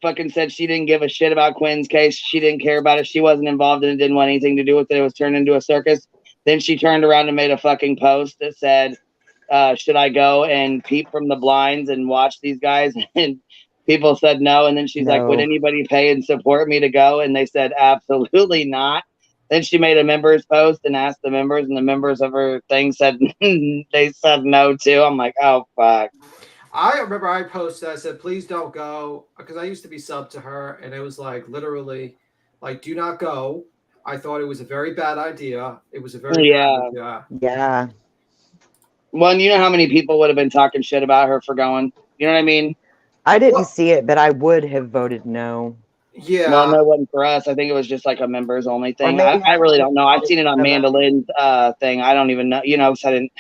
fucking said she didn't give a shit about Quinn's case. She didn't care about it. She wasn't involved in it. Didn't want anything to do with it. It was turned into a circus. Then she turned around and made a fucking post that said, should I go and peep from the blinds and watch these guys? And people said no. And then she's like, would No. anybody pay and support me to go? And they said, absolutely not. Then she made a members post and asked the members, and the members of her thing said they said no too. I'm like, oh fuck. I remember I posted, I said, please don't go, because I used to be sub to her, and it was like literally, like, do not go. I thought it was a very bad idea. It was a very bad idea. Yeah. Well, and you know how many people would have been talking shit about her for going? You know what I mean? I didn't see it, but I would have voted no. Yeah. Well, no, it wasn't for us. I think it was just like a members only thing. maybe I really don't know. I've voted seen it on for them. Mandolin's thing. I don't even know. You know, so I didn't.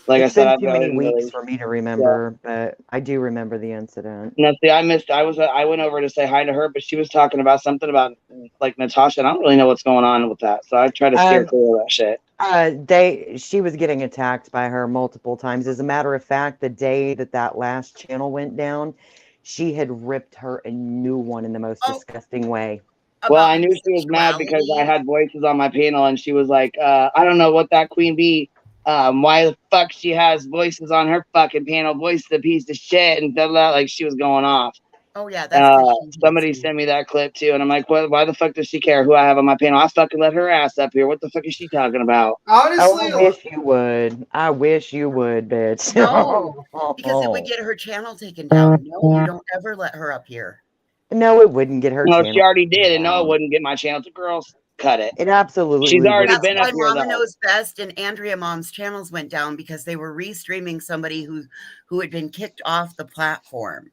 Like It's I said, been too I many didn't weeks really. for me to remember, but I do remember the incident. No, see, I missed. I went over to say hi to her, but she was talking about something about like Natasha. And I don't really know what's going on with that, so I try to steer clear of that shit. She was getting attacked by her multiple times. As a matter of fact, the day that last channel went down, she had ripped her a new one in the most disgusting way. Well, I knew she was mad because I had voices on my panel, and she was like, I don't know what that queen bee. Why the fuck she has voices on her fucking panel? Voice is a piece of shit, and blah, blah, like she was going off. Oh yeah, that's somebody sent me that clip too, and I'm like, why the fuck does she care who I have on my panel? I fucking let her ass up here. What the fuck is she talking about? Honestly, I wish you would. I wish you would, bitch. No, because it would get her channel taken down. No, you don't ever let her up here. No, it wouldn't get her No, channel. she already did, and no, it wouldn't get my channel. The girls cut it. It absolutely. She's already That's been why up here. Mama Though. Knows Best and Andrea Mom's channels went down because they were restreaming somebody who had been kicked off the platform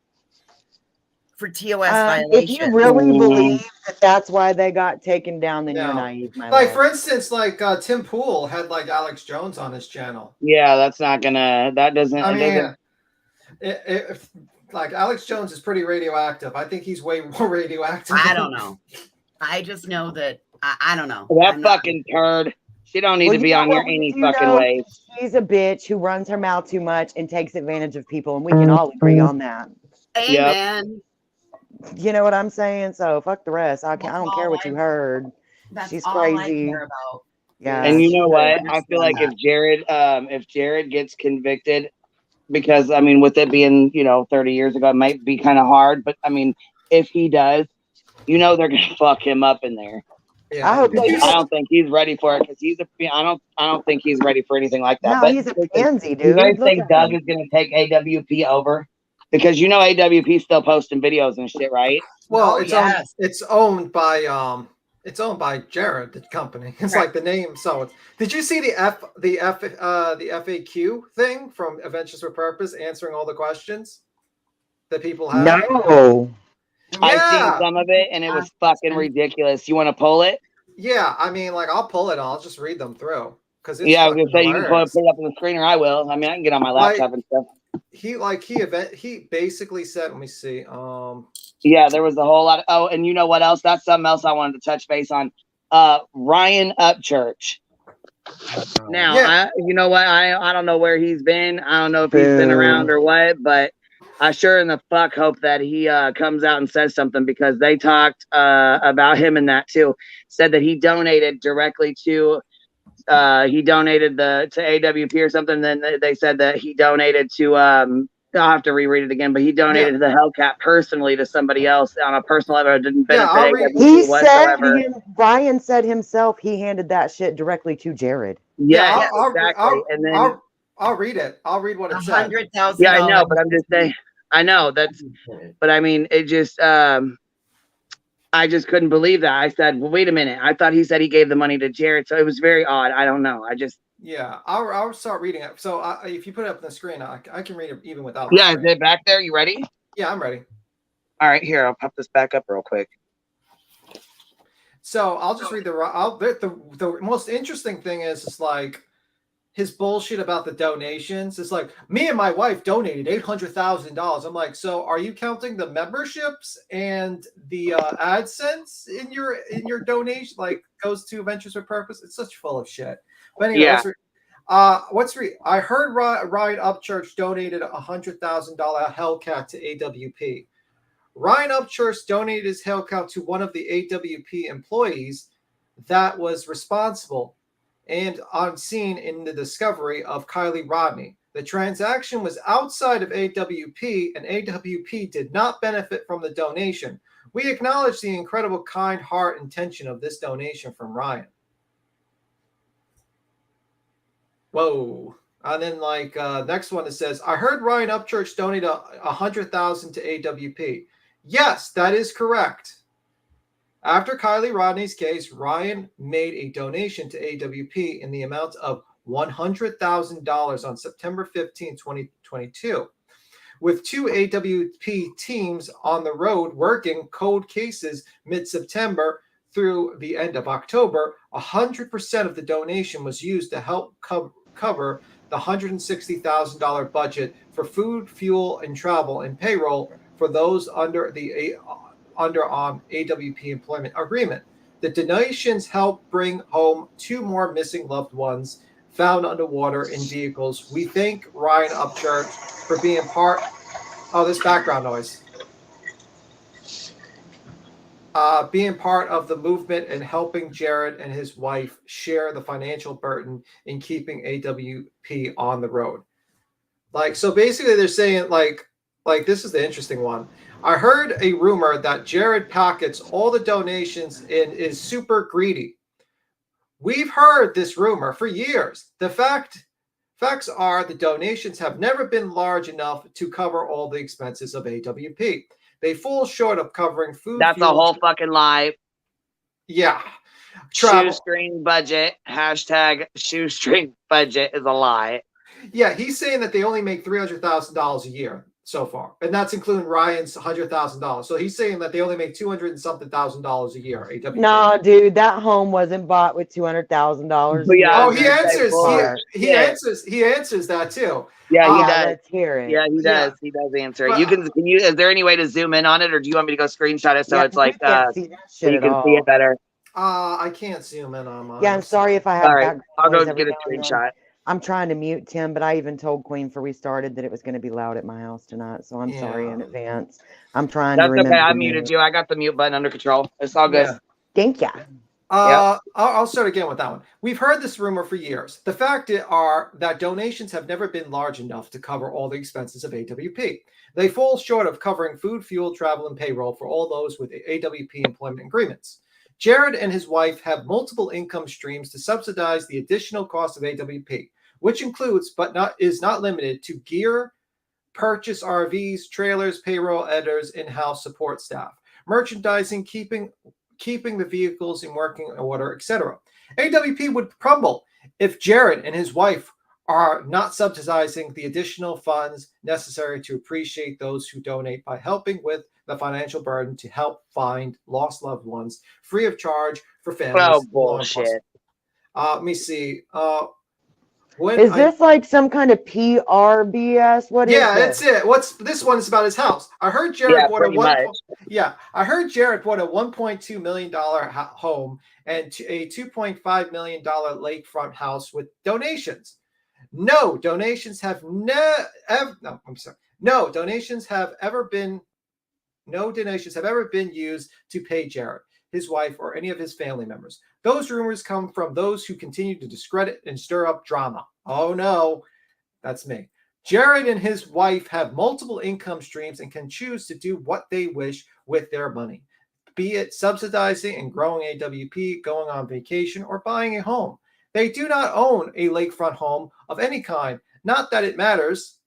for TOS violation. If you really believe that that's why they got taken down, then you're naive, my like love. for instance, like Tim Pool had like Alex Jones on his channel. Yeah, that's not gonna. That doesn't. I mean, doesn't... like Alex Jones is pretty radioactive. I think he's way more radioactive. I don't know. I just know that I don't know. That fucking turd. She don't need to be on here any fucking way. She's a bitch who runs her mouth too much and takes advantage of people, and we can all agree on that. Amen. You know what I'm saying? So fuck the rest. I don't care what you heard. She's crazy. I care about. Yeah. And you know what? I feel like if Jared gets convicted, because I mean, with it being 30 years ago, it might be kind of hard. But I mean, if he does, they're gonna fuck him up in there. Yeah. I don't think he's ready for it because I don't think he's ready for anything like that. No, but he's a pansy, dude. You guys Look think at Doug him. is gonna take AWP over? Because AWP's still posting videos and shit, right? Well, it's owned by Jared, the company. It's like the name. So did you see the FAQ thing from Adventures with Purpose answering all the questions that people have? No. I've seen some of it and it was fucking ridiculous. You want to pull it? Yeah, I mean, like I'll pull it. I'll just read them through because I was gonna say you can put it up on the screen, or I will. I mean, I can get on my laptop and stuff. He basically said, let me see. Yeah, there was a whole lot of, and you know what else? That's something else I wanted to touch base on. Ryan Upchurch. Now, you know what? I don't know where he's been. I don't know if he's been around or what, but I sure in the fuck hope that he comes out and says something, because they talked about him and that too. Said that he donated directly to to AWP or something. Then they said that he donated to I'll have to reread it again, but he donated to the Hellcat personally to somebody else on a personal level. It didn't benefit AWP whatsoever. Brian said himself he handed that shit directly to Jared. Yeah, exactly. And then I'll read it. I'll read what it said. $100,000. Yeah, I know, but I'm just saying. I know that's, but I mean, it just, I just couldn't believe that. I said, well, wait a minute. I thought he said he gave the money to Jared. So it was very odd. I don't know. Yeah, I'll start reading it. So if you put it up on the screen, I can read it even without. Yeah, is it back there? You ready? Yeah, I'm ready. All right, here, I'll pop this back up real quick. So I'll just read the most interesting thing is like his bullshit about the donations. It's like, me and my wife donated $800,000. I'm like, so are you counting the memberships and the AdSense in your donation? Like goes to Ventures with Purpose? It's such full of shit. But anyway, I heard Ryan Upchurch donated a $100,000 Hellcat to AWP. Ryan Upchurch donated his Hellcat to one of the AWP employees that was responsible and on scene in the discovery of Kylie Rodney. The transaction was outside of AWP, and AWP did not benefit from the donation. We acknowledge the incredible kind heart intention of this donation from Ryan. Whoa. And then next one, it says, I heard Ryan Upchurch donate $100,000 to AWP. Yes, that is correct. After Kylie Rodney's case, Ryan made a donation to AWP in the amount of $100,000 on September 15, 2022. With two AWP teams on the road working cold cases mid-September through the end of October, 100% of the donation was used to help cover the $160,000 budget for food, fuel, and travel and payroll for those under AWP employment agreement. The donations helped bring home two more missing loved ones found underwater in vehicles. We thank Ryan Upchurch for being part of this background noise. Being part of the movement and helping Jared and his wife share the financial burden in keeping AWP on the road. So basically they're saying like this is the interesting one. I heard a rumor that Jared pockets all the donations and is super greedy. We've heard this rumor for years. The facts are the donations have never been large enough to cover all the expenses of AWP. They fall short of covering food. That's a whole fucking lie. Yeah. Shoestring budget. Hashtag shoestring budget is a lie. Yeah, he's saying that they only make $300,000 a year so far, and that's including Ryan's $100,000. So he's saying that they only make $200 and something thousand a year. AWP. No, dude, that home wasn't bought with $200,000. Yeah, he answers. He answers that too. Yeah, he does. Let's hear it. Yeah, he does. He does answer it. Is there any way to zoom in on it, or do you want me to go screenshot it so it's like so you can see it better? I can't zoom in on mine. Yeah, I'm sorry if I have All right, background I'll go noise every get a now and then. screenshot. I'm trying to mute Tim, but I even told Queen before we started that it was going to be loud at my house tonight, so I'm sorry in advance. I'm trying to That's okay. remember I to muted mute. you. I got the mute button under control. It's all good. Yeah. Thank ya. I'll start again with that one. We've heard this rumor for years. The fact are that donations have never been large enough to cover all the expenses of AWP. They fall short of covering food, fuel, travel, and payroll for all those with AWP employment agreements. Jared and his wife have multiple income streams to subsidize the additional cost of AWP, which includes but is not limited to gear, purchase RVs, trailers, payroll editors, in-house support staff, merchandising, keeping the vehicles in working order, etc. AWP would crumble if Jared and his wife are not subsidizing the additional funds necessary to appreciate those who donate by helping with the financial burden to help find lost loved ones free of charge for families. Oh, bullshit. Let me see. Is this like some kind of PR BS? What is Yeah, this? it's it. This one is about his house. I heard Jared bought I heard Jared bought a $1.2 million home and a $2.5 million lakefront house with donations. No donations have No donations have ever been used to pay Jared, his wife, or any of his family members. Those rumors come from those who continue to discredit and stir up drama. Oh no, that's me. Jared and his wife have multiple income streams and can choose to do what they wish with their money, be it subsidizing and growing AWP, going on vacation, or buying a home. They do not own a lakefront home of any kind. Not that it matters.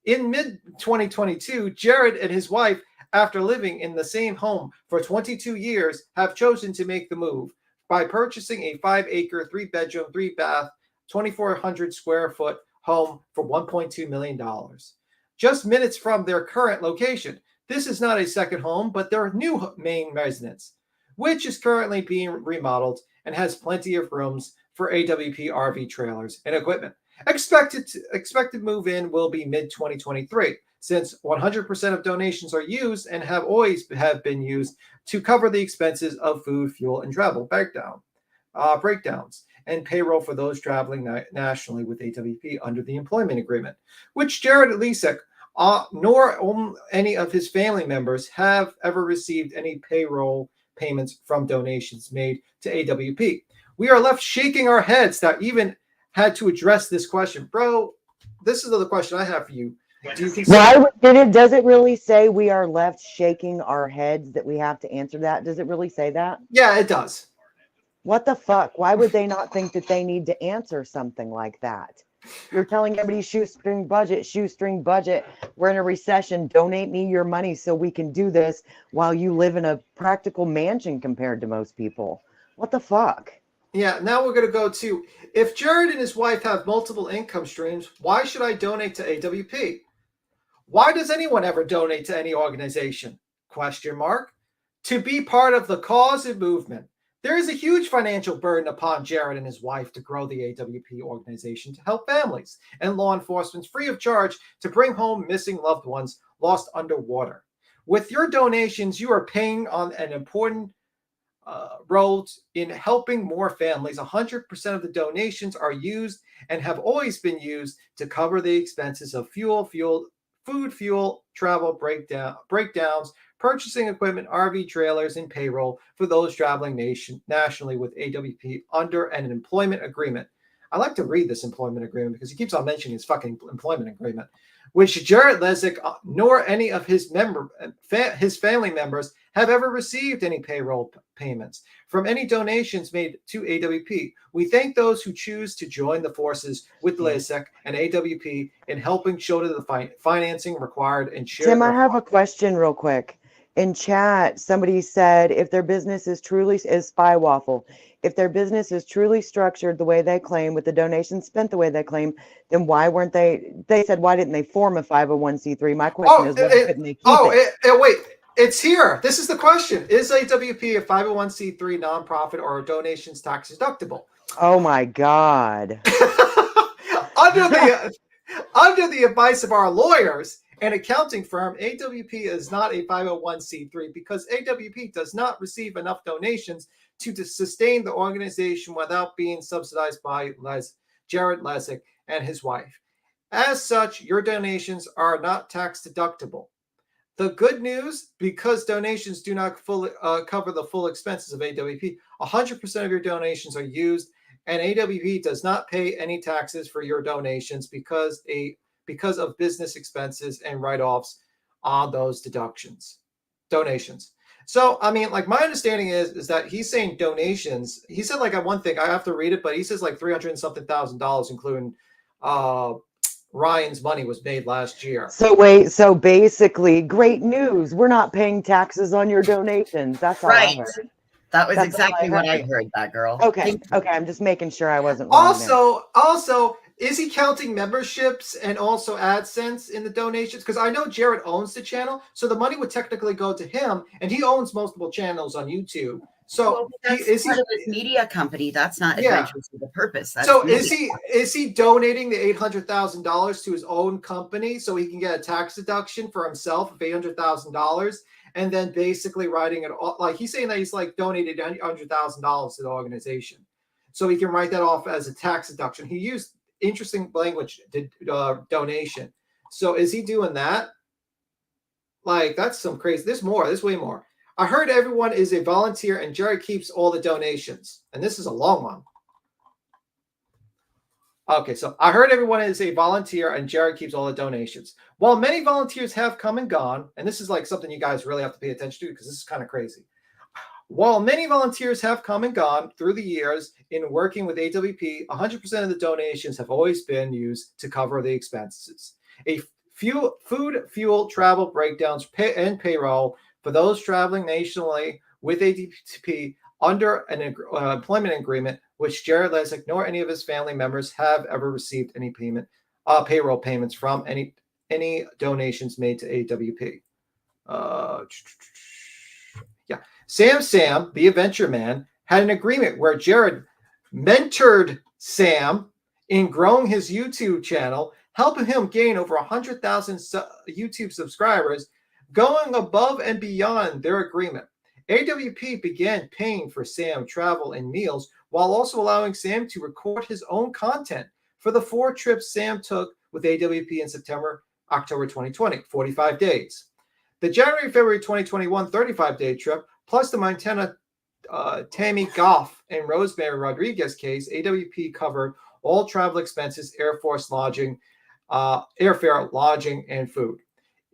In mid-2022, Jared and his wife, after living in the same home for 22 years, have chosen to make the move by purchasing a 5-acre, 3-bedroom, 3-bath, 2,400 square foot home for $1.2 million. Just minutes from their current location. This is not a second home, but their new main residence, which is currently being remodeled and has plenty of rooms for AWP RV trailers and equipment. Expected move-in will be mid-2023, since 100% of donations are used and have always been used to cover the expenses of food, fuel, and travel breakdowns, and payroll for those traveling nationally with AWP under the employment agreement, which Jared Lisek nor any of his family members have ever received any payroll payments from donations made to AWP. We are left shaking our heads that even had to address this question. Bro, this is the question I have for you. Do you consider Does it really say we are left shaking our heads that we have to answer that? Does it really say that? Yeah, it does. What the fuck? Why would they not think that they need to answer something like that? You're telling everybody shoestring budget. We're in a recession. Donate me your money so we can do this while you live in a practical mansion compared to most people. What the fuck? Yeah, now we're going to go to, if Jared and his wife have multiple income streams, why should I donate to AWP? Why does anyone ever donate to any organization? Question mark. To be part of the cause and movement. There is a huge financial burden upon Jared and his wife to grow the AWP organization to help families and law enforcement free of charge to bring home missing loved ones lost underwater. With your donations, you are paying on an important role in helping more families. 100% of the donations are used and have always been used to cover the expenses of food, fuel, travel, breakdowns, purchasing equipment, RV trailers, and payroll for those traveling nationally with AWP under an employment agreement. I like to read this employment agreement because he keeps on mentioning his fucking employment agreement, which Jared Lesnick nor any of his family members have ever received any payroll payments from any donations made to AWP. We thank those who choose to join the forces with Lesnick and AWP in helping shoulder the financing required and share. Tim, I have a question real quick. In chat, somebody said if their business is Spy Waffle, if their business is truly structured the way they claim, with the donations spent the way they claim, then why weren't they said, why didn't they form a 501c3? My question is, why couldn't they keep it? Wait, it's here. This is the question. Is AWP a 501c3 nonprofit or are donations tax deductible? Oh my God. Under the advice of our lawyers, an accounting firm, AWP is not a 501c3 because AWP does not receive enough donations to sustain the organization without being subsidized by Jared Lesick and his wife. As such, your donations are not tax deductible. The good news, because donations do not fully cover the full expenses of AWP, 100% of your donations are used, and AWP does not pay any taxes for your donations because of business expenses and write-offs on those donations. So, I mean, like, my understanding is that he's saying donations. He said, like, at one thing, I have to read it, but he says like $300 and something thousand, including Ryan's money was made last year. So wait, so basically, great news. We're not paying taxes on your donations. That's all I heard. That was That's exactly all what I heard, that girl. Okay, okay. I'm just making sure I wasn't wrong there. Also, is he counting memberships and also AdSense in the donations? Because I know Jared owns the channel, so the money would technically go to him, and he owns multiple channels on YouTube. So that's part of his media company. That's not Adventures with a Purpose. That's so media. is he donating the $800,000 to his own company so he can get a tax deduction for himself of $800,000, and then basically writing it all, like he's saying that he's like donated $100,000 to the organization, so he can write that off as a tax deduction. He used interesting language, donation. So is he doing that? Like, that's some crazy. There's more. There's way more. I heard everyone is a volunteer and Jerry keeps all the donations. And this is a long one. Okay, so I heard everyone is a volunteer and Jerry keeps all the donations. While many volunteers have come and gone, and this is like something you guys really have to pay attention to because this is kind of crazy. While many volunteers have come and gone through the years in working with AWP, 100% of the donations have always been used to cover the expenses. Food, fuel, travel breakdowns, and payroll for those traveling nationally with AWP under an employment agreement, which Jared Lesick nor any of his family members have ever received any payroll payments from any donations made to AWP. Sam, the Adventure Man, had an agreement where Jared mentored Sam in growing his YouTube channel, helping him gain over 100,000 YouTube subscribers, going above and beyond their agreement. AWP began paying for Sam travel and meals while also allowing Sam to record his own content for the 4 trips Sam took with AWP in October 2020, 45 days. The January-February 2021 35-day trip, plus the Montana Tammy Goff and Rosemary Rodriguez case, AWP covered all travel expenses, airfare, lodging, and food.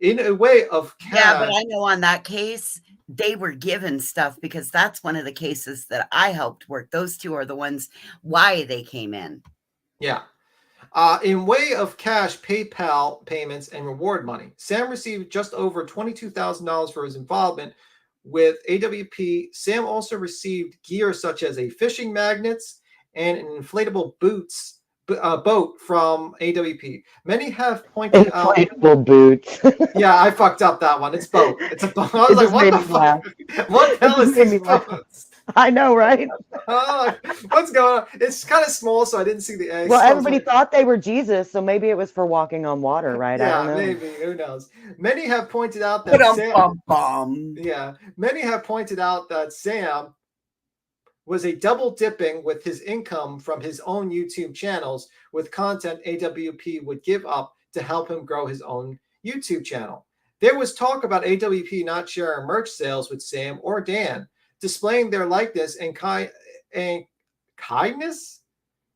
In a way of cash. Yeah, but I know on that case, they were given stuff because that's one of the cases that I helped work. Those two are the ones why they came in. Yeah. In way of cash, PayPal payments, and reward money. Sam received just over $22,000 for his involvement with AWP. Sam also received gear such as a fishing magnets and an inflatable boat from AWP. Many have pointed out inflatable boots. Yeah, I fucked up that one. It's boat. It's a boat. I was like, what the fuck? What the hell is these boats? I know, right? What's going on? It's kind of small, so I didn't see the eggs. Well, everybody thought they were Jesus, so maybe it was for walking on water, right? Yeah, I don't know. maybe. Who knows? Many have pointed out that many have pointed out that Sam was a double dipping with his income from his own YouTube channels with content AWP would give up to help him grow his own YouTube channel. There was talk about AWP not sharing merch sales with Sam or Dan, displaying their likeness and kindness.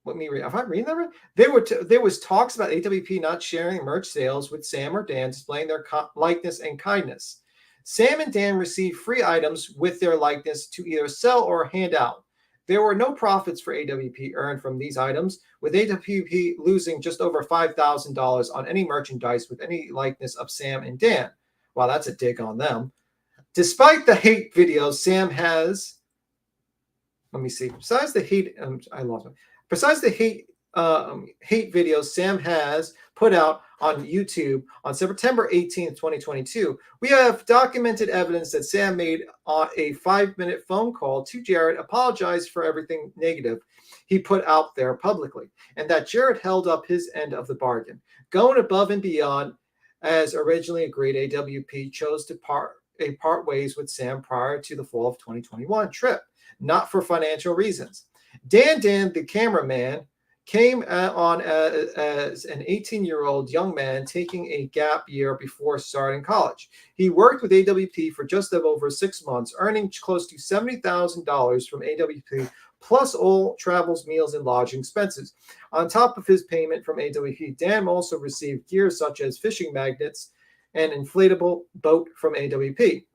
Let me read. If I'm reading that right, there was talks about AWP not sharing merch sales with Sam or Dan, displaying their likeness and kindness. Sam and Dan received free items with their likeness to either sell or hand out. There were no profits for AWP earned from these items, with AWP losing just over $5,000 on any merchandise with any likeness of Sam and Dan. Wow, that's a dig on them. Despite the hate videos Sam has, let me see. Besides the hate, Besides the hate videos Sam has put out on YouTube on September 18th, 2022, we have documented evidence that Sam made a 5-minute phone call to Jared, apologized for everything negative he put out there publicly, and that Jared held up his end of the bargain, going above and beyond As originally agreed, AWP chose to part ways with Sam prior to the fall of 2021 trip, not for financial reasons. Dan, the cameraman, came on as an 18-year-old young man taking a gap year before starting college. He worked with AWP for just over 6 months, earning close to $70,000 from AWP, plus all travels, meals, and lodging expenses. On top of his payment from AWP, Dan also received gear such as fishing magnets and inflatable boat from AWP.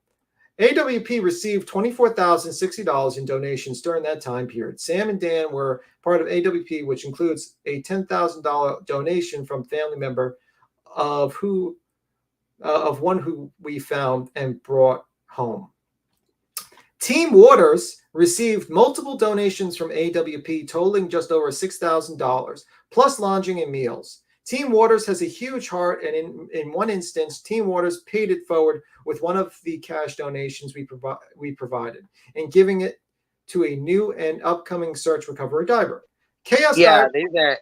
AWP received $24,060 in donations during that time period. Sam and Dan were part of AWP, which includes a $10,000 donation from family member of one who we found and brought home. Team Waters received multiple donations from AWP, totaling just over $6,000, plus lodging and meals. Team Waters has a huge heart, and in one instance, Team Waters paid it forward with one of the cash donations we provided, and giving it to a new and upcoming search recovery diver. Chaos Diver. These are.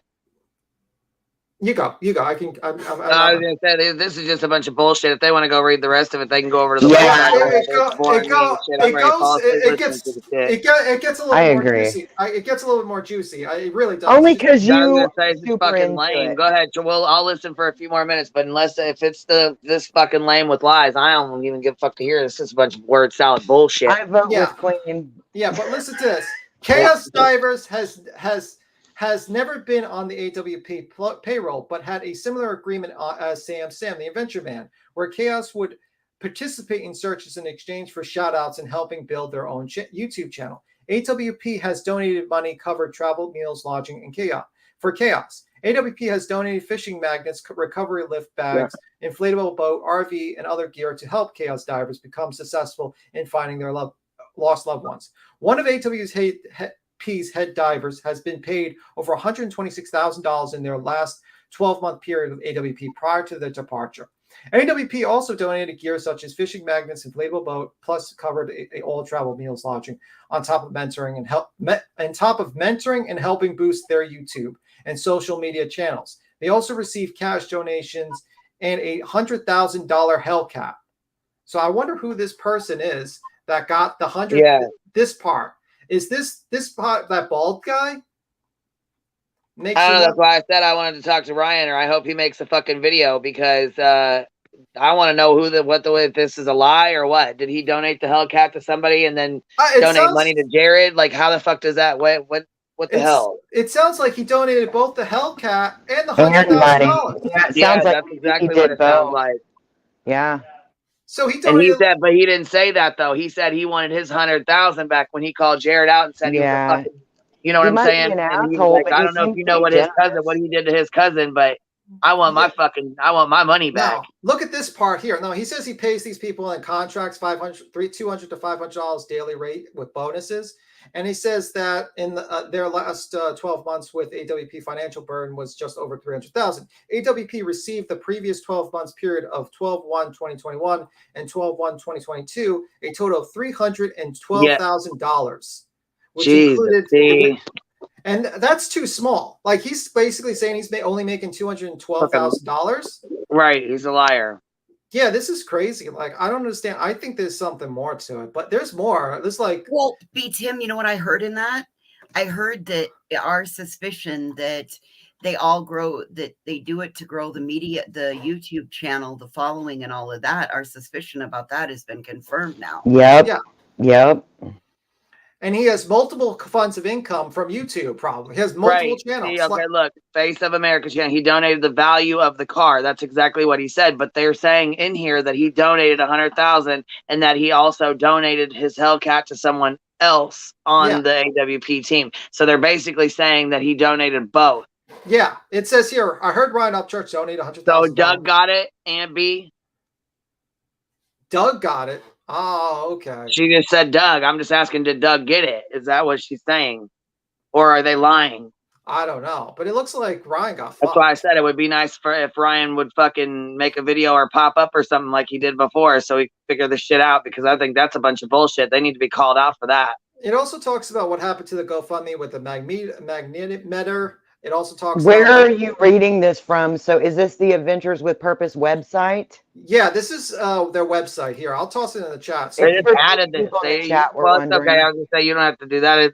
You go. I was gonna say this is just a bunch of bullshit. If they want to go read the rest of it, they can go over to the It gets a little more juicy. It gets a little bit more juicy. It really does. Only because you super fucking lame. Go ahead, Well, I'll listen for a few more minutes, but if it's this fucking lame with lies, I don't even give a fuck to hear. This is a bunch of word salad bullshit. I vote with Queen. Yeah, but listen to this. Chaos Divers has never been on the AWP payroll, but had a similar agreement as Sam the Adventure Man, where Chaos would participate in searches in exchange for shout-outs and helping build their own YouTube channel. AWP has donated money, covered travel, meals, lodging, and Chaos. For Chaos, AWP has donated fishing magnets, recovery lift bags, inflatable boat, RV, and other gear to help Chaos Divers become successful in finding their lost loved ones. One of AWP's head divers has been paid over $126,000 in their last 12-month period with AWP prior to their departure. AWP also donated gear such as fishing magnets, inflatable boat, plus covered all travel, meals, lodging, on top of mentoring and helping boost their YouTube and social media channels. They also received cash donations and a $100,000 Hellcat. So I wonder who this person is that got the 100. Yeah. This part. Is this part that bald guy? I don't know. That's why I said I wanted to talk to Ryan, or I hope he makes a fucking video, because I want to know if this is a lie or what. Did he donate the Hellcat to somebody and then donate money to Jared? Like, how the fuck does that? What the hell? It sounds like he donated both the Hellcat and the $100,000. Yeah, it sounds like that's exactly what it sounds like. Yeah. So he donated. But he didn't say that though. He said he wanted his $100,000 back when he called Jared out and said he was a fucking. You know what I'm saying? And he was like, I don't know if you know what he did to his cousin, but I want my money back. No, look at this part here. No, he says he pays these people in contracts $200 to $500 daily rate with bonuses. And he says that in their last 12 months with AWP, financial burden was just over $300,000. AWP received the previous 12 months period of 12/1/2021 and 12/1/2022, a total of $312,000. Which included, and that's too small. Like, he's basically saying he's only making $212,000. Right, he's a liar. Yeah, this is crazy. Like, I don't understand. I think there's something more to it, but there's more. There's Tim, you know what I heard in that? I heard that our suspicion that they do it to grow the media, the YouTube channel, the following, and all of that. Our suspicion about that has been confirmed now. Yep. Yeah. Yep. And he has multiple funds of income from YouTube, probably. He has multiple channels. See, look, Face of America channel. He donated the value of the car. That's exactly what he said. But they're saying in here that he donated $100,000 and that he also donated his Hellcat to someone else on the AWP team. So they're basically saying that he donated both. Yeah, it says here, I heard Ryan Upchurch donate $100,000. So Doug got it, and B? Doug got it. Oh, okay. She just said Doug. I'm just asking, did Doug get it? Is that what she's saying? Or are they lying? I don't know. But it looks like Ryan got fucked. That's why I said it would be nice if Ryan would fucking make a video or pop up or something like he did before so we could figure this shit out, because I think that's a bunch of bullshit. They need to be called out for that. It also talks about what happened to the GoFundMe with the magnetometer It also talks Where about, are you reading this from? So is this the Adventures with Purpose website? yeah, this is their website here. I'll toss it in the chat. So They It's just for added this. people in the They chat were well, it's okay. wondering. I was gonna say you don't have to do that.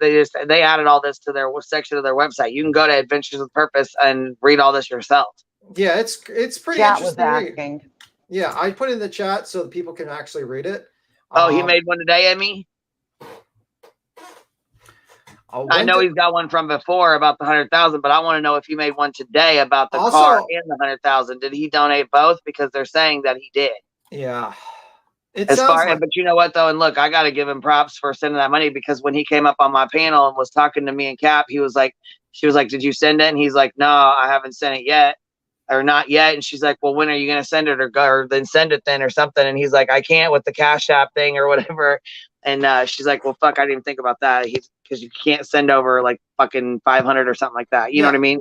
They added all this to their section of their website. You can go to Adventures with Purpose and read all this yourself. yeah, it's pretty Chat was interesting read. asking. Yeah, I put it in the chat so that people can actually read it. Oh, he made one today, Emmy. I know he's got one from before about the 100,000, but I want to know if he made one today about the car and the 100,000. Did he donate both? Because they're saying that he did. Yeah. But you know what though, and look, I got to give him props for sending that money, because when he came up on my panel and was talking to me and Cap, she was like, "Did you send it?" And he's like, "No, I haven't sent it yet, or not yet." And she's like, "Well, when are you gonna send it, or then send it then, or something?" And he's like, "I can't with the Cash App thing or whatever." And she's like, "Well, fuck, I didn't even think about that. Because you can't send over like fucking 500 or something like that. You know what I mean?"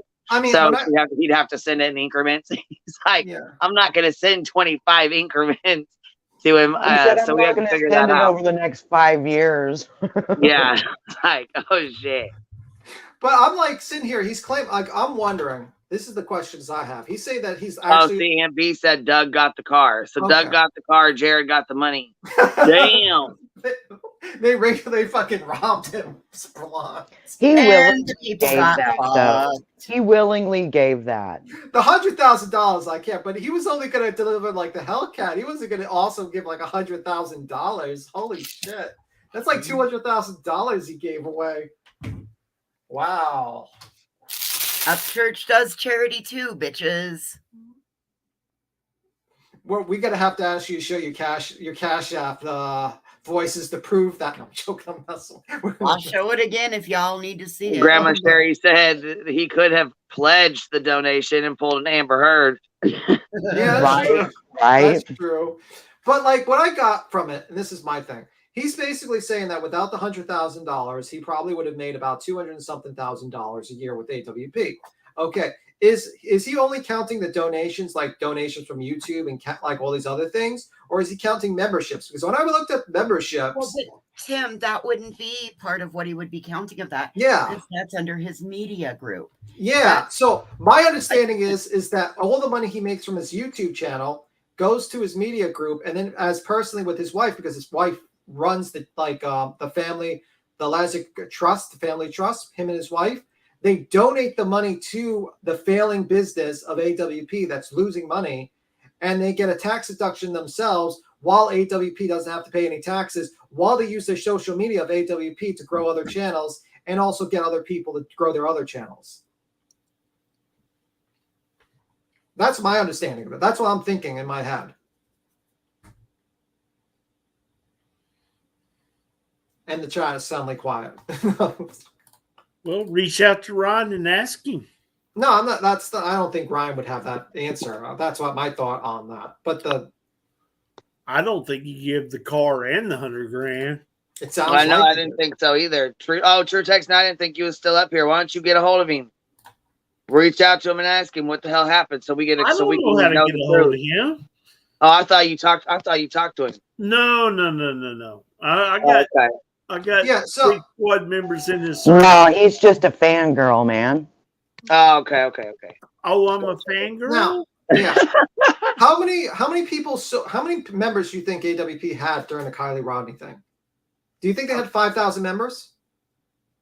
So he'd have to send it in increments. He's like, "I'm not gonna send 25 increments to him." So we have to figure that out over the next 5 years. Yeah, like, oh shit. But I'm like sitting here. He's claiming, like, I'm wondering. This is the questions I have. He's saying that he's actually. CMB said Doug got the car. So Doug got the car. Jared got the money. Damn. They fucking robbed him. He willingly gave that stuff. He willingly gave that. The $100,000 I can't, but he was only going to deliver like the Hellcat. He wasn't going to also give like $100,000. Holy shit. That's like $200,000 he gave away. Wow. Upchurch does charity too, bitches. We gotta have to ask you to show your cash app voices to prove that. No, I'm joking. I'm messing. I'll show it again if y'all need to see it. Grandma Sherry said he could have pledged the donation and pulled an Amber Heard. Yeah, that's true. That's true. But like what I got from it, and this is my thing. He's basically saying that without the $100,000, he probably would have made about $200,000 a year with AWP. Okay, is he only counting the donations, like donations from YouTube and like all these other things, or is he counting memberships? Because when I looked at memberships, well, Tim, that wouldn't be part of what he would be counting of that. Yeah, that's under his media group. Yeah. So my understanding is that all the money he makes from his YouTube channel goes to his media group, and then as personally with his wife, because his wife runs the family, the Lazic Trust, the family trust, him and his wife, they donate the money to the failing business of AWP that's losing money, and they get a tax deduction themselves while AWP doesn't have to pay any taxes, while they use their social media of AWP to grow other channels and also get other people to grow their other channels. That's my understanding of it. That's what I'm thinking in my head. And the chat is suddenly quiet. Well, reach out to Ron and ask him. No, I'm not. I don't think Ryan would have that answer. That's what my thought on that. But I don't think you give the car and the $100,000. It sounds. I know. I didn't think so either. True Text. I didn't think he was still up here. Why don't you get a hold of him? Reach out to him and ask him what the hell happened, so we get. I don't know how to get a hold of him. Oh, I thought you talked to him. No. I got 3 squad members in this. No, he's just a fangirl, man. Oh, okay. Oh, I'm a fangirl? No. Yeah. How many people, how many members do you think AWP had during the Kylie Rodney thing? Do you think they had 5,000 members?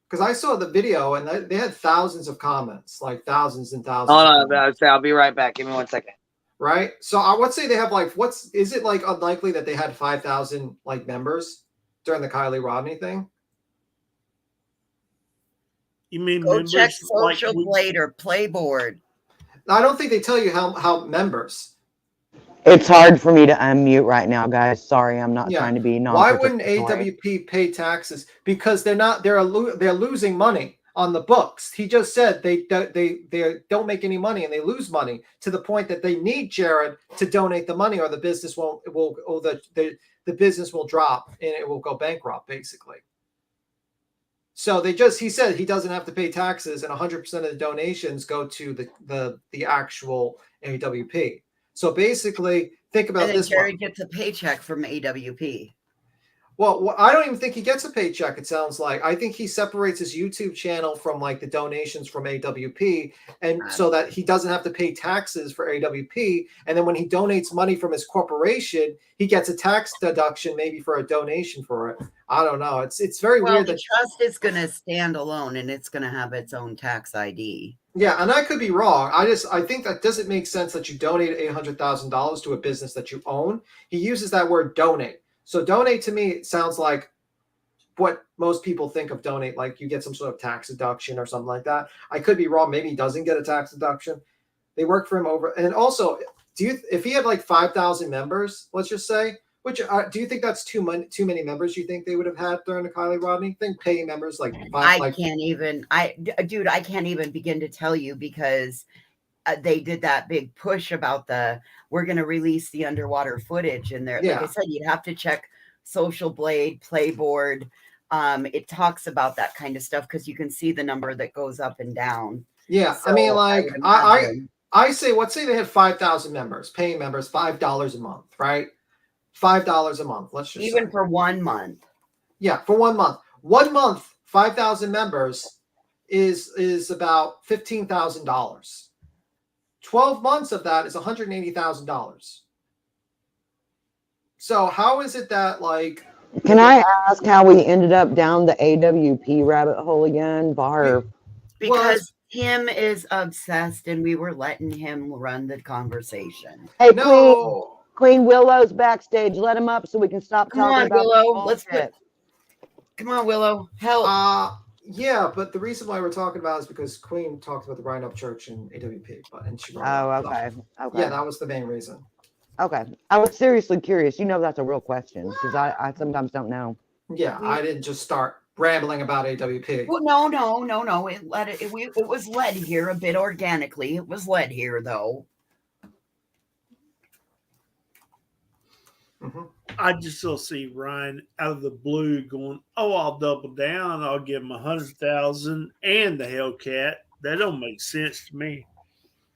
Because I saw the video and they had thousands of comments, like thousands and thousands. Hold on, I'll be right back. Give me 1 second. Right. So I would say they have is it like unlikely that they had 5,000 like members during the Kylie Rodney thing? You mean go members check Social Blade or Playboard? I don't think they tell you how members. It's hard for me to unmute right now, guys. Sorry, I'm not trying to be Why wouldn't AWP pay taxes? Because they're losing money on the books. He just said they don't make any money and they lose money to the point that they need Jared to donate the money, or the business the business will drop and it will go bankrupt, basically. So he said he doesn't have to pay taxes, and 100% of the donations go to the actual AWP. So basically, think about this. Jared gets a paycheck from AWP. Well, I don't even think he gets a paycheck. It sounds like I think he separates his YouTube channel from like the donations from AWP, and so that he doesn't have to pay taxes for AWP. And then when he donates money from his corporation, he gets a tax deduction, maybe for a donation for it. I don't know. It's very Well, weird the that trust is going to stand alone, and it's going to have its own tax ID. yeah, and I could be wrong. I think that doesn't make sense that you donate $800,000 to a business that you own. He uses that word donate. So donate to me sounds like what most people think of donate, like you get some sort of tax deduction or something like that. I could be wrong. Maybe he doesn't get a tax deduction. They work for him over. And also, if he had like 5,000 members, let's just say, which do you think that's too many members? You think they would have had during the Kylie Rodney thing? Paying members like five? I can't even. Dude, I can't even begin to tell you because they did that big push about we're going to release the underwater footage, and there, like I said, you'd have to check Social Blade, Playboard. It talks about that kind of stuff because you can see the number that goes up and down. Yeah, so, I mean, like I say, let's say they had 5,000 members, paying members, $5 a month, right? $5 a month. Let's just even for 1 month. Yeah, for 1 month. 1 month, 5,000 members is about $15,000. 12 months of that is $180,000. So how is it that like? Can I ask how we ended up down the AWP rabbit hole again? Because Tim is obsessed, and we were letting him run the conversation. Hey, Queen Willow's backstage. Let him up so we can stop talking about Willow. Let's put. Come on, Willow. Help. Yeah, but the reason why we're talking about it is because Queen talked about the Rhine Up Church and AWP, and she brought okay. Yeah, that was the main reason. Okay. I was seriously curious. You know that's a real question because I sometimes don't know. Yeah, I didn't just start rambling about AWP. Well, no. It was led here a bit organically. It was led here, though. Mm-hmm. I just still see Ryan out of the blue going, "Oh, I'll double down. I'll give him 100,000 and the Hellcat." That don't make sense to me.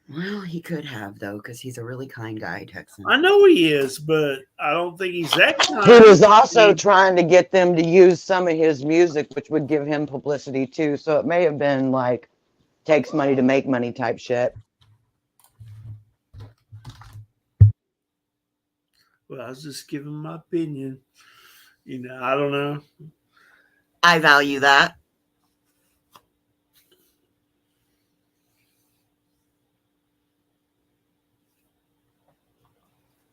Well, he could have though, because he's a really kind guy, Texan. I know he is, but I don't think he's that kind. He was also trying to get them to use some of his music, which would give him publicity too. So it may have been like takes money to make money type shit. Well, I was just giving my opinion. You know, I don't know. I value that.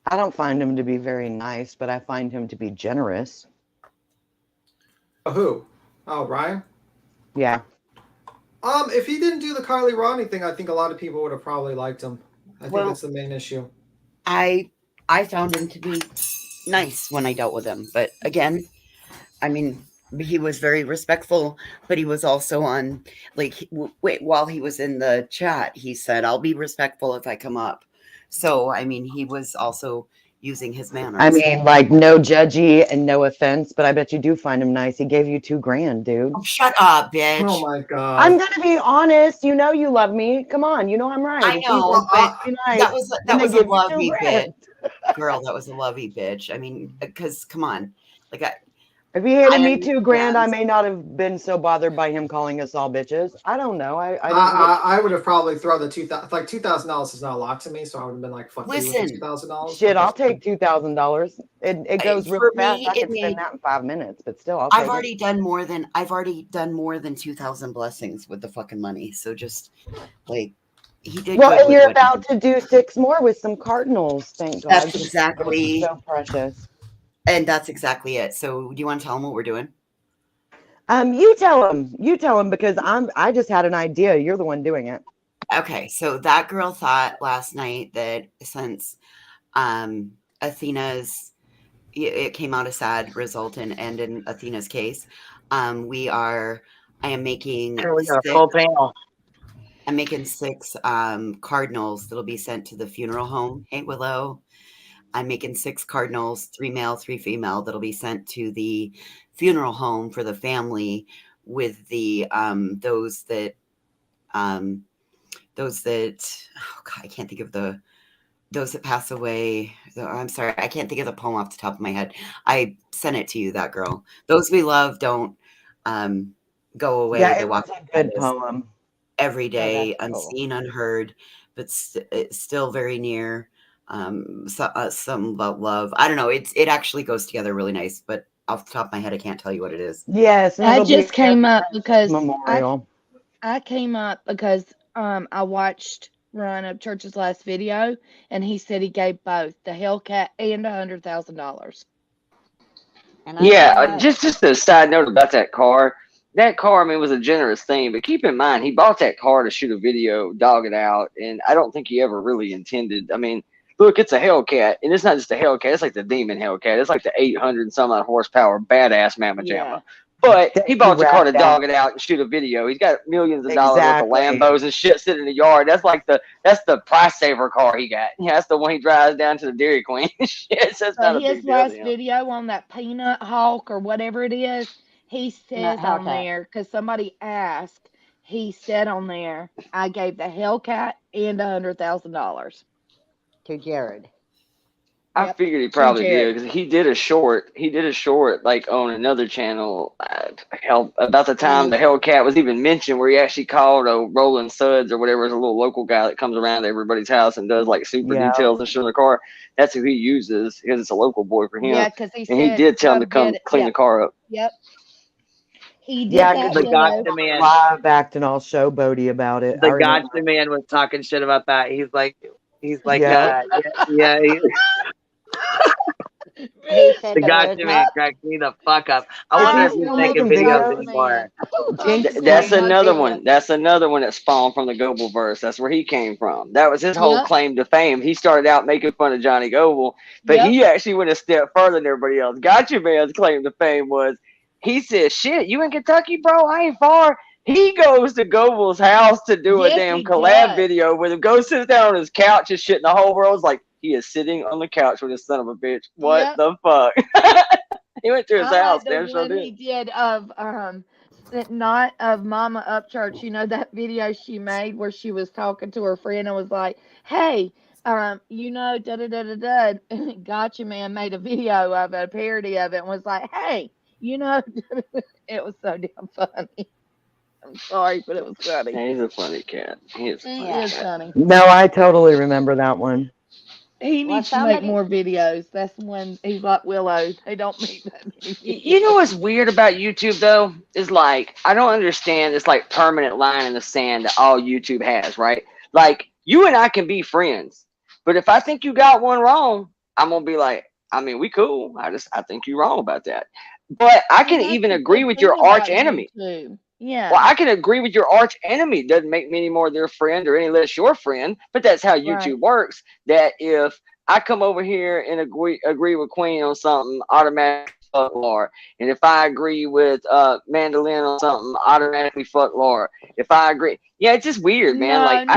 I don't find him to be very nice, but I find him to be generous. Who? Oh, Ryan? Yeah. If he didn't do the Kylie Rodney thing, I think a lot of people would have probably liked him. I think that's the main issue. I found him to be nice when I dealt with him. But again, I mean, he was very respectful, but he was also on, like, while he was in the chat, he said, "I'll be respectful if I come up." So, I mean, he was also using his manners. I mean, like, no judgy and no offense, but I bet you do find him nice. He gave you $2,000, dude. Oh, shut up, bitch. Oh, my God. I'm going to be honest. You know you love me. Come on. You know I'm right. I know, but that was a lovey bitch. Girl, that was a lovey bitch. I mean, because, come on. Like, if he handed me $2,000, I may not have been so bothered by him calling us all bitches. I don't know. I would have probably thrown the $2,000. Like $2,000 is not a lot to me, so I would have been like, "Fuck you with $2,000." Shit, I'll take $2,000. It goes real fast. I can spend that in 5 minutes, but still, I've already done more than 2,000 blessings with the fucking money. So just like he did. Well, and you're about to do 6 more with some cardinals. Thank God. That's exactly so precious. And that's exactly it. So do you want to tell them what we're doing? You tell him because I just had an idea. You're the one doing it. Okay. So that girl thought last night that since Athena's, it came out a sad result and in Athena's case, I am making I'm making 6 cardinals that'll be sent to the funeral home. Hey, Willow. I'm making 6 cardinals, 3 male, 3 female, that'll be sent to the funeral home for the family with the those that oh God, I can't think of the those that pass away. I'm sorry, I can't think of the poem off the top of my head. I sent it to you, that girl. Those we love don't go away. Yeah, They it walk was a good beside us poem. every Oh, day, that's cool. unseen, unheard, but it's still very near. Something about love. I don't know. It actually goes together really nice, but off the top of my head, I can't tell you what it is. Yes, and I it'll be just came up because memorial. I came up because I watched Ryan Upchurch's last video, and he said he gave both the Hellcat and $100,000. Yeah, just a side note about that car. That car, I mean, was a generous thing, but keep in mind, he bought that car to shoot a video, dog it out, and I don't think he ever really intended. I mean, look, it's a Hellcat, and it's not just a Hellcat; it's like the demon Hellcat. It's like the 800 and some odd horsepower, badass mamma jamma. But he bought the car to dog it out and shoot a video. He's got millions of dollars worth of Lambos and shit sitting in the yard. That's the price saver car he got. Yeah, that's the one he drives down to the Dairy Queen. Shit, so it's not a his big deal to last him. video on that Peanut Hawk or whatever it is, he says on there, because somebody asked, he said on there, I gave the Hellcat and $100,000 to Jared. I figured he probably did because he did a short. He did a short like on another channel. About the time the Hellcat was even mentioned, where he actually called a Roland Suds or whatever, is a little local guy that comes around to everybody's house and does like super details and shit on the car. That's who he uses because it's a local boy for him. Yeah, because he said, he did tell him to come clean the car up. Yep. He did Yeah, that. The Gotcha Man live acting all showboaty about it. The Gotcha Man was talking shit about that. He's like, yeah. The Gotcha Man cracked me the fuck up. I wonder if he's making videos anymore. That's another one. That's another one that's spawned from the Goebel verse. That's where he came from. That was his whole claim to fame. He started out making fun of Johnny Goebel, but he actually went a step further than everybody else. Gotcha Man's claim to fame was, he said, "Shit, you in Kentucky, bro? I ain't far." He goes to Goebel's house to do a damn collab video with him. Goes sit down on his couch and shit, and the whole world's like, he is sitting on the couch with his son of a bitch. What the fuck? He went to his house. Damn sure did. He did of not of Mama Upchurch. You know that video she made where she was talking to her friend and was like, "Hey, you know, da da da da da." Gotcha Man made a video of it, a parody of it, and was like, "Hey, you know," it was so damn funny. I'm sorry, but it was funny. He's a funny cat. He is funny. No, I totally remember that one. He needs to make more videos. That's when he's like Willow. They don't make that many videos. You know what's weird about YouTube though is like, I don't understand this like permanent line in the sand that all YouTube has, right? Like, you and I can be friends, but if I think you got one wrong, I'm gonna be like, I mean, we cool. I think you're wrong about that. But I can even agree with your arch enemy. Yeah. Well, I can agree with your arch enemy. It doesn't make me any more their friend or any less your friend, but that's how YouTube works. That if I come over here and agree with Queen on something, automatically fuck Laura. And if I agree with Mandolin on something, automatically fuck Laura. If I agree, yeah, it's just weird, man.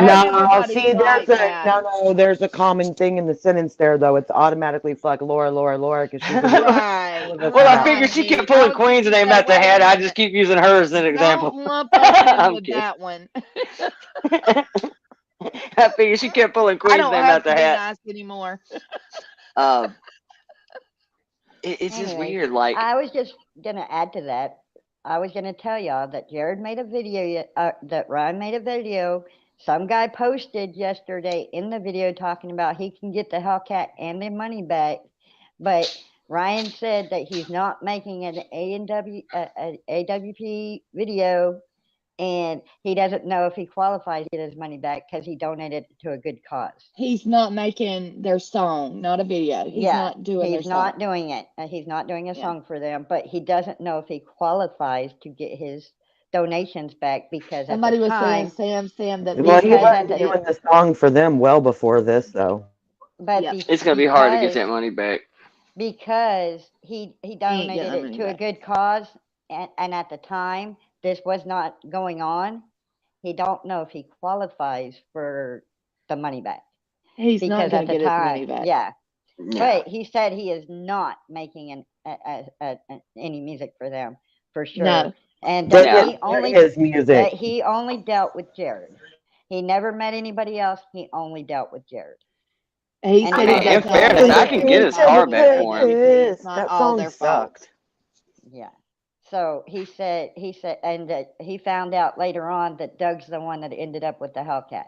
There's a common thing in the sentence there, though. It's automatically fuck Laura, because she's well, I figured she kept pulling Queen's name out the hat. I just keep using her as an example. I'm kidding. That one. I figured she kept pulling Queen's name out the hat. Nice anymore. It's just weird. Like, I was just gonna add to that. I was gonna tell y'all that Jared made a video. That Ryan made a video. Some guy posted yesterday in the video talking about he can get the Hellcat and the money back, but Ryan said that he's not making an AWP video, and he doesn't know if he qualifies to get his money back because he donated to a good cause. He's not making their song, not a video. He's not doing He's not doing it. He's not doing a song for them, but he doesn't know if he qualifies to get his donations back because somebody was saying, Sam, that well, he wasn't doing the song for them well before this, though. But it's gonna be hard to get that money back because he donated it to a good cause, and at the time this was not going on. He don't know if he qualifies for the money back. He's not going to get his money back. Yeah. But he said he is not making any music for them for sure. No. And he only dealt with Jared. He never met anybody else. He only dealt with Jared. He And said I he mean, in does not fairness, blame I can get his everybody. car back for him. It's not That all song their fault. sucked. yeah. So he said, and he found out later on that Doug's the one that ended up with the Hellcat.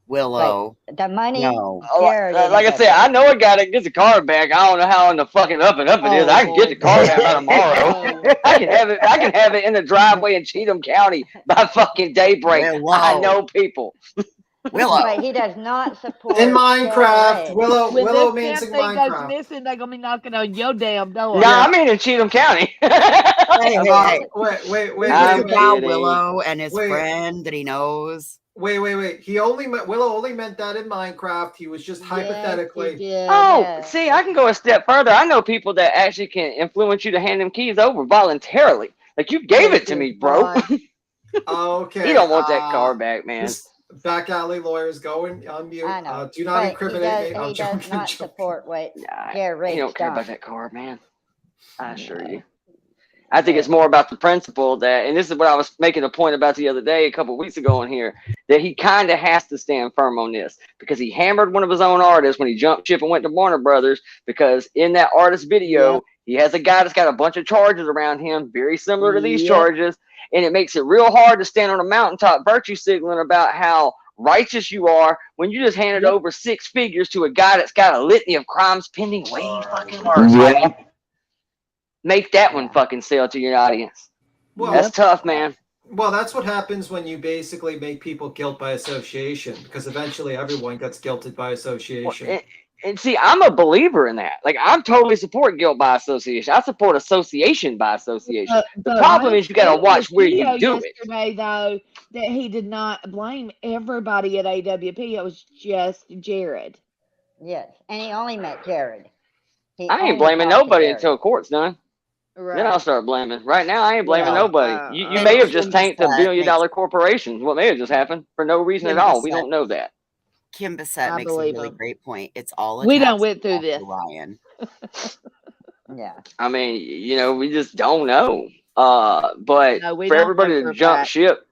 Willow. But the money, No. Jared Like I ended said, up I with. know a guy that gets a car back. I don't know how in the fucking up and up it is. Oh I can get the Lord, car back by no, tomorrow. no. I can have it. I can have it in the driveway in Cheatham County by fucking daybreak. I Willow. know people. Willow. But he does not support In Minecraft, Jared. Willow When Willow this means damn in thing goes Minecraft. missing, they're gonna be knocking on your damn door. Nah, I mean in Cheatham County. Hey, hey. Wait. I'm About kidding. Willow and his Wait. friend that he knows. Wait. Willow only meant that in Minecraft. He was just hypothetically. Oh, see, I can go a step further. I know people that actually can influence you to hand them keys over voluntarily. Like, you gave it to me, bro. Okay. You don't want that car back, man. This back alley lawyers going on mute. I know. Do not But incriminate me. I'm he joking. does not support what Jared You don't care done. about that car, man. I assure you. I think it's more about the principle that, and this is what I was making a point about the other day, a couple of weeks ago on here, that he kind of has to stand firm on this because he hammered one of his own artists when he jumped ship and went to Warner Brothers, because in that artist video, he has a guy that's got a bunch of charges around him, very similar to these charges, and it makes it real hard to stand on a mountaintop virtue signaling about how righteous you are when you just handed over 6 figures to a guy that's got a litany of crimes pending way fucking worse. Yeah. Make that one fucking sell to your audience. Well, That's tough, man. Well, that's what happens when you basically make people guilt by association, because eventually everyone gets guilted by association. And see, I'm a believer in that. Like, I totally support guilt by association. I support association by association. The problem is you got to watch where you do it. Yesterday, though, that he did not blame everybody at AWP. It was just Jared. Yes, and he only met Jared. He I ain't only blaming talked to nobody Jared. until court's done. Right. Then I'll start blaming. Right now, I ain't blaming Well, nobody. You and may have just Kim tanked a Bissett billion-dollar corporation. What may have just happened for no reason Kim at all. We Bissett. don't know that. Kim Bissett I makes a believe really him. great point. It's all We done attached went through to this. Ryan. Yeah. I mean, you know, we just don't know. But No, we for don't everybody know to for a jump fact. ship,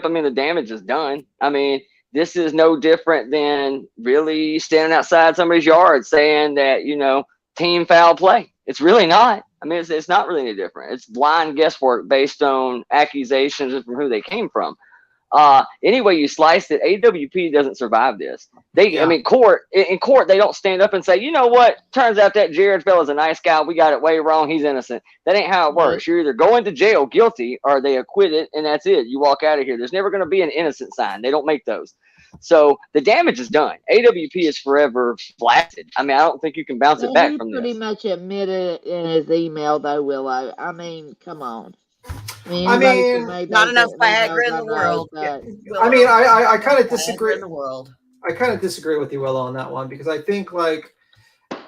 I mean, the damage is done. I mean, this is no different than really standing outside somebody's yard saying that, you know, team foul play. It's really not. I mean, it's not really any different. It's blind guesswork based on accusations and from who they came from. Anyway, you slice it. AWP doesn't survive this. I mean, in court, they don't stand up and say, you know what? Turns out that Jared fella's a nice guy. We got it way wrong. He's innocent. That ain't how it works. You're either going to jail guilty or they acquit it, and that's it. You walk out of here. There's never going to be an innocent sign. They don't make those. So the damage is done. AWP is forever blasted. I mean, I don't think you can bounce it back He from pretty this. much admitted it in his email, though, Willow. I mean, come on. I anybody mean, can make Not those enough that Viagra in the knows, world. but- I mean, I kind of Viagra disagree. in the world. I kind of disagree with you, Willow, on that one, because I think like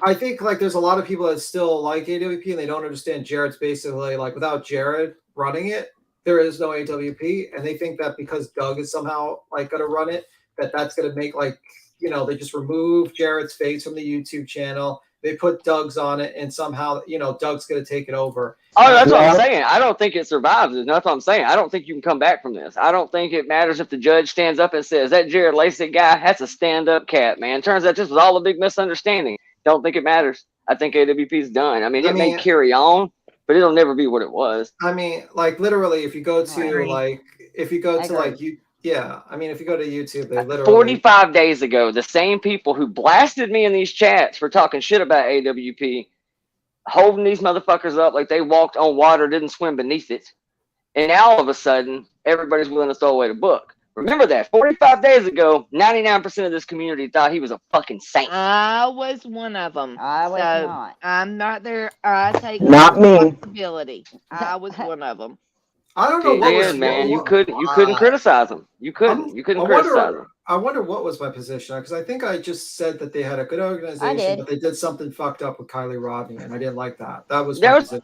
there's a lot of people that still like AWP and they don't understand Jared's basically like, without Jared running it, there is no AWP, and they think that because Doug is somehow like going to run it, that's going to make, like, you know, they just remove Jared's face from the YouTube channel. They put Doug's on it, and somehow, you know, Doug's going to take it over. Oh, that's what I'm saying. I don't think it survives. That's what I'm saying. I don't think you can come back from this. I don't think it matters if the judge stands up and says, that Jared Lacey guy, that's a stand-up cat, man. Turns out this was all a big misunderstanding. Don't think it matters. I think AWP's done. I mean, it may carry on, but it'll never be what it was. I mean, like, literally, if you go to, agree. like, if you go to YouTube, they literally 45 days ago, the same people who blasted me in these chats for talking shit about AWP, holding these motherfuckers up like they walked on water, didn't swim beneath it. And now all of a sudden, everybody's willing to throw away the book. Remember that 45 days ago, 99% of this community thought he was a fucking saint. I was one of them. I was not. I'm not there. I take Not me. responsibility. I was one of them. I don't know what was man. You couldn't criticize them. You couldn't criticize them. I wonder what was my position, because I think I just said that they had a good organization, but they did something fucked up with Kylie Rodney, and I didn't like that. That was position.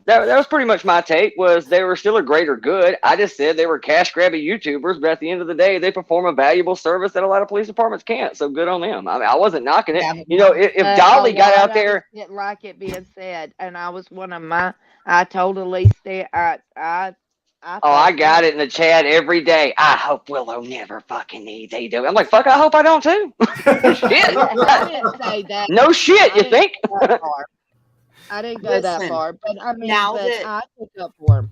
That was pretty much my take. Was they were still a greater good. I just said they were cash grabby YouTubers, but at the end of the day, they perform a valuable service that a lot of police departments can't. So good on them. I mean, I wasn't knocking it. Yeah. You know, if Dolly got out there, didn't like it being said, and I was one of my. I totally said I I got it in the chat every day. I hope Willow never fucking needs AW. I'm like, fuck, I hope I don't too. Shit. I didn't say that. No shit, you think? I didn't go that Listen, far, but I mean, now but that- I took up for him.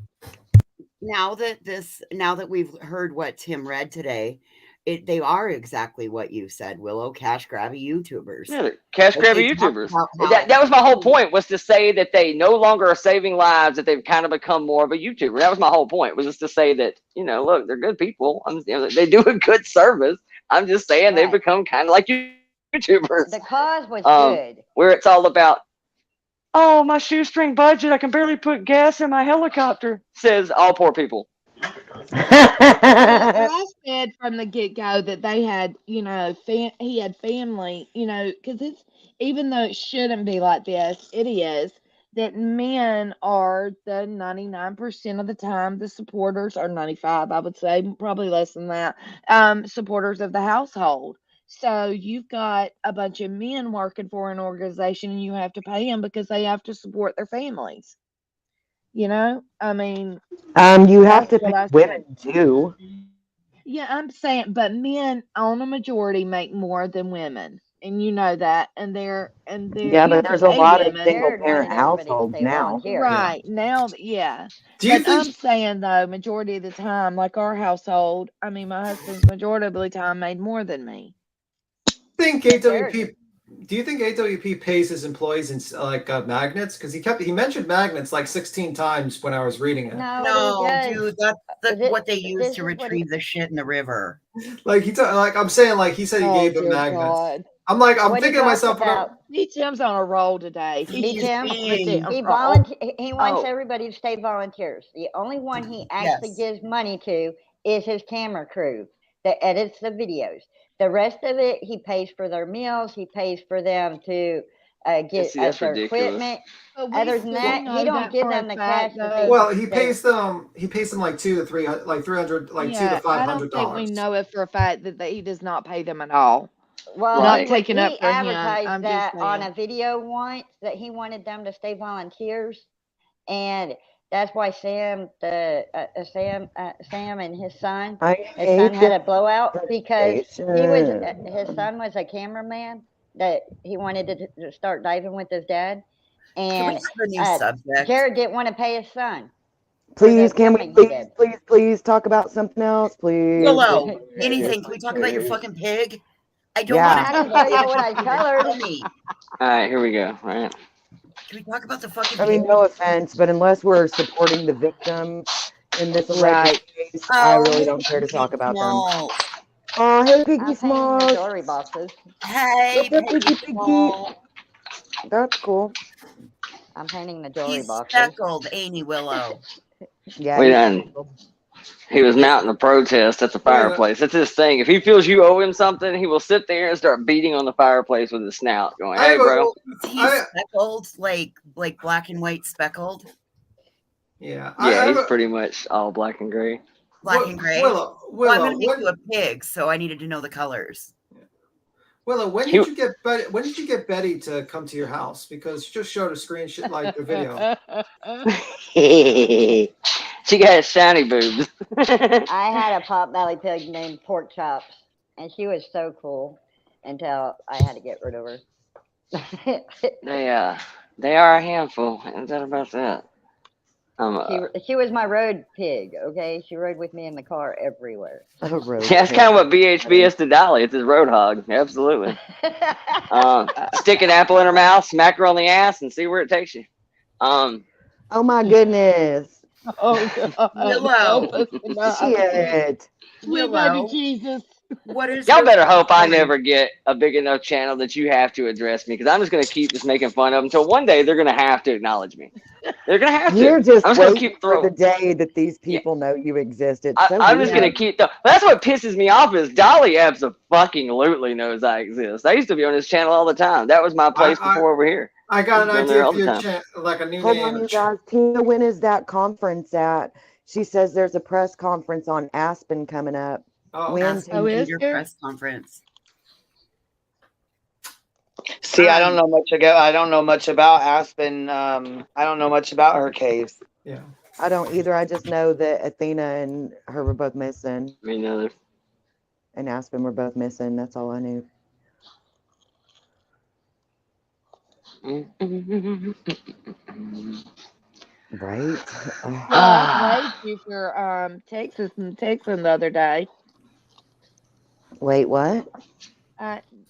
Now that we've heard what Tim read today, they are exactly what you said, Willow. Cash grabby YouTubers. Yeah, cash Like, grabby they talk YouTubers. about how- That was my whole point, was to say that they no longer are saving lives, that they've kind of become more of a YouTuber. That was my whole point, was just to say that, look, they're good people. They do a good service. I'm just saying they've become kind of like YouTubers. The cause was good. Where it's all about, oh, my shoestring budget, I can barely put gas in my helicopter, says all poor people. I said from the get go that they had, he had family, because it's, even though it shouldn't be like this, it is, that men are the 99% of the time the supporters, or 95, I would say, probably less than that, supporters of the household. So you've got a bunch of men working for an organization and you have to pay them because they have to support their families. I mean, you have to that's what pay I women said. too. Yeah, I'm saying, but men on a majority make more than women, and you know that, and they're Yeah, you but have to there's a pay lot of women. single parent households now. Right now, yeah. Do you But think? I'm saying though, majority of the time, like our household, I mean, my husband's majority of the time made more than me. Think AWP? Do you think AWP pays his employees in magnets? Because he mentioned magnets like 16 times when I was reading it. No, dude, that's what they use to retrieve the shit in the river. I'm saying, like, he said he gave them dear magnets. God. I'm like, I'm What thinking to myself, Tim's on a roll today. Tim, He's on a he roll. he wants everybody to stay volunteers. The only one he actually gives money to is his camera crew that edits the videos. The rest of it, he pays for their meals. He pays for them to get that's their ridiculous. equipment. Other than that, he don't give them the cash. well, he pays them like 200 to 300, like 300, like Yeah, $200 to I don't think we $500. know it for a fact that he does not pay them at all. Well, not taking up he for him. advertised I'm that just on saying. a video once that he wanted them to stay volunteers, and that's why Sam and his son had a blowout because his son was a cameraman that he wanted to start diving with his dad, and Jared didn't want to pay his son. Please, can we please talk about something else, please? Willow, anything? Can we talk about your fucking pig? I don't want to. I can tell you what I colored. All right, here we go. All right. Can we talk about the fucking I mean, pig? no offense, but unless we're supporting the victim in this alleged case, I really don't care to talk about them. Oh, hey, Piggy Smalls. Jewelry boxes. Hey, Piggy Small. That's cool. I'm painting the jewelry He's boxes. speckled, ain't he, Willow? Yeah. He was mounting a protest at the fireplace. That's his thing. If he feels you owe him something, he will sit there and start beating on the fireplace with his snout, going, "Hey, bro." He's speckled, like black and white speckled. Yeah. Yeah, he's pretty much all black and gray. Black and gray. Willow, well, I'm gonna make you a pig, so I needed to know the colors. Willow, when did you get Betty to come to your house? Because she just showed a screenshot, like the video. She got shiny boobs. I had a potbelly pig named Pork Chops, and she was so cool until I had to get rid of her. They are a handful. Ain't that about that? She was my road pig, okay? She rode with me in the car everywhere. Yeah, that's kind of what BHB is to Dolly. It's his road hog. Absolutely. Stick an apple in her mouth, smack her on the ass, and see where it takes you. Oh my goodness. Oh God. Willow. Shit. Willow. Jesus. What is Y'all better hope I never get a big enough channel that you have to address me, because I'm just going to keep just making fun of them until one day they're going to have to acknowledge me. They're going to have to. You're just I'm waiting keep for the day that these people know you exist. It's so I'm just weird. going to keep. That's what pisses me off is Dolly absolutely knows I exist. I used to be on this channel all the time. That was my place before over here. I got an I've been idea there all for the your time. channel, like a new Hold name. on, you guys. Tina, when is that conference at? She says there's a press conference on Aspen coming up. Oh, When? Is your press conference? See, I don't know much about Aspen. I don't know much about her case. Yeah. I don't either. I just know that Athena and her were both missing. Me neither. And Aspen were both missing. That's all I knew. Right? Yeah, I played you for Texas and Texan the other day. Wait, what?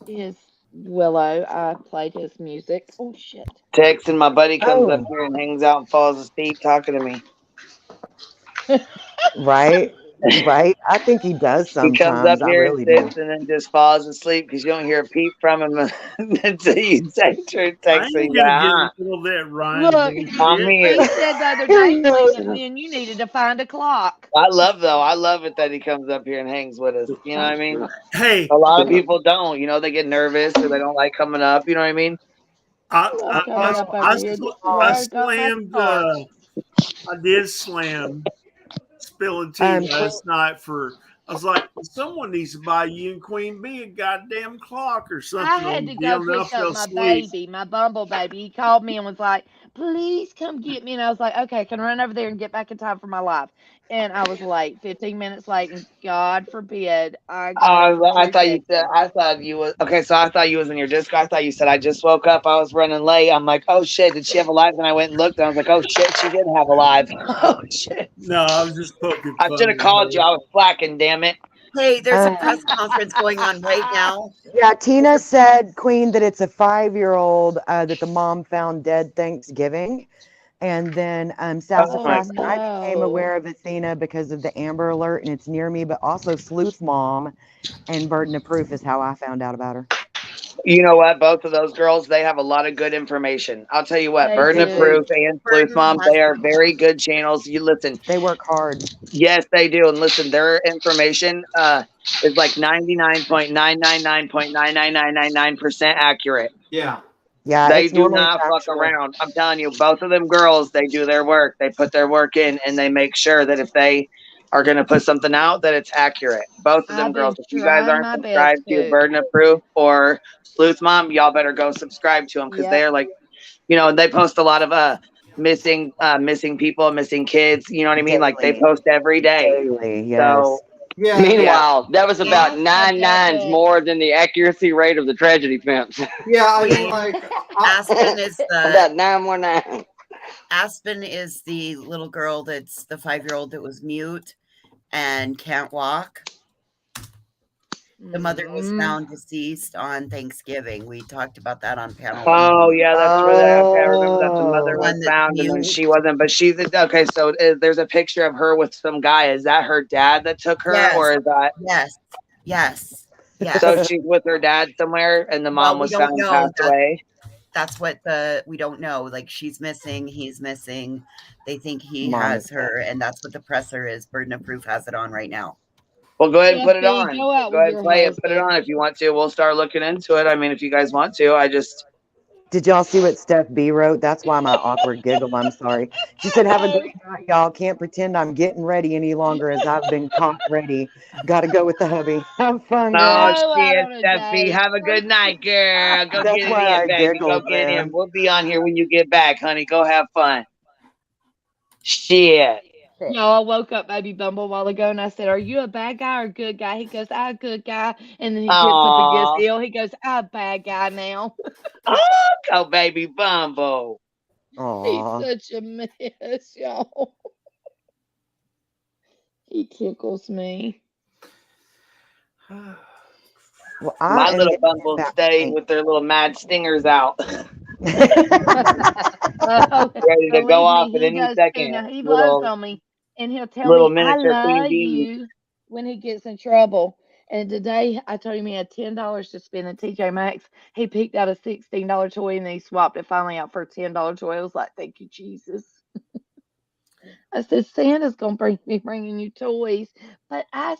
His Willow. I played his music. Oh shit. Tex and my buddy comes up Oh. here and hangs out and falls asleep talking to me. Right? Right? I think he does He comes up sometimes. I here and really do. sits and then just falls asleep because you don't hear a peep from him until you text her. I Text ain't me, gonna get a little that Ryan. Look, I'm bullshit. here. he said the other day, Cleveland, you needed to find a clock. I love it that he comes up here and hangs with us. You know what I mean? Hey, a lot of people don't. You know, they get nervous or they don't like coming up. You know what I mean? I did slam spilling tea last night for. I was like, someone needs to buy you and Queen Bee a goddamn clock or something. I had to go pick up my baby, my Bumble baby. He called me and was like, please come get me. And I was like, okay, I can run over there and get back in time for my life. And I was late, 15 minutes late, and God forbid I thought you said I thought you was okay. So I thought you was in your disco. I thought you said I just woke up. I was running late. I'm like, oh shit, did she have a live? And I went and looked, and I was like, oh shit, she did have a live. Oh shit. No, I was just poking. I should have called you. I was slacking. Damn it. Hey, there's a press conference going on right now. Yeah, Tina said, Queen, that it's a 5-year-old that the mom found dead Thanksgiving. And then Sassafras, I became aware of Athena because of the Amber Alert, and it's near me, but also Sleuth Mom and Burden of Proof is how I found out about her. You know what? Both of those girls, they have a lot of good information. I'll tell you what, They Burden do. of Proof and Sleuth Mom, they are very good channels. You listen. They work hard. Yes, they do. And listen, their information is like 99.999.99999% accurate. Yeah. Yeah, They it's do normally not fuck factual. around. I'm telling you, both of them girls, they do their work. They put their work in, and they make sure that if they are going to put something out, that it's accurate. Both of them I've girls. been If you guys trying aren't my best subscribed to to. Burden of Proof or Sleuth Mom, y'all better go subscribe to them because Yep. they're like, you know, they post a lot of missing people, missing kids. You know what I mean? Like they post every day. Daily, yes. So yeah. Meanwhile, that was about Yeah. 9 nines more than the accuracy rate of the tragedy pimps. Yeah, I mean, like Aspen is about the 919. Aspen is the little girl that's the 5-year-old that was mute and can't walk. The mother was found deceased on Thanksgiving. We talked about that on panel. Oh yeah, that's where that. Okay, I remember that the mother One was that's found and then mute. she wasn't. But she's okay. So there's a picture of her with some guy. Is that her dad that took her, Yes. or is that? Yes. So she's with her dad somewhere, and the mom was found passed away. That's what we don't know. Like she's missing, he's missing. They think he Mom has is her, and that's what the presser is. Burden of Proof has it on right now. Well, go ahead and put it Jeffy, on. go out Go with ahead your and play it. Put it husband. on if you want to. We'll start looking into it. I mean, if you guys want to, I just. Did y'all see what Steph B wrote? That's why my awkward giggle. I'm sorry. She said, have a great night, y'all. Can't pretend I'm getting ready any longer as I've been cock ready. Got to go with the hubby. Have fun, girl. Oh, shit, Steffi. Have a good night, girl. Go That's get it why I in, baby. giggled, Go get man. in. We'll be on here when you get back, honey. Go have fun. Shit. Y'all, I woke up Baby Bumble a while ago and I said, are you a bad guy or a good guy? He goes, I'm a good guy. And then he gets up and gets ill. He goes, I'm a bad guy now. Oh, go Baby Bumble. Aw. He's such a mess, y'all. He tickles me. Well, My little Bumbles stay with their little mad stingers out. Ready to go off at any second. Now, he Little- loves on me. And he'll tell little me, I miniature Queen love Bee. you when he gets in trouble. And today, I told him he had $10 to spend at TJ Maxx. He picked out a $16 toy and then he swapped it finally out for a $10 toy. I was like, thank you, Jesus. I said, Santa's going to be bringing you toys, but I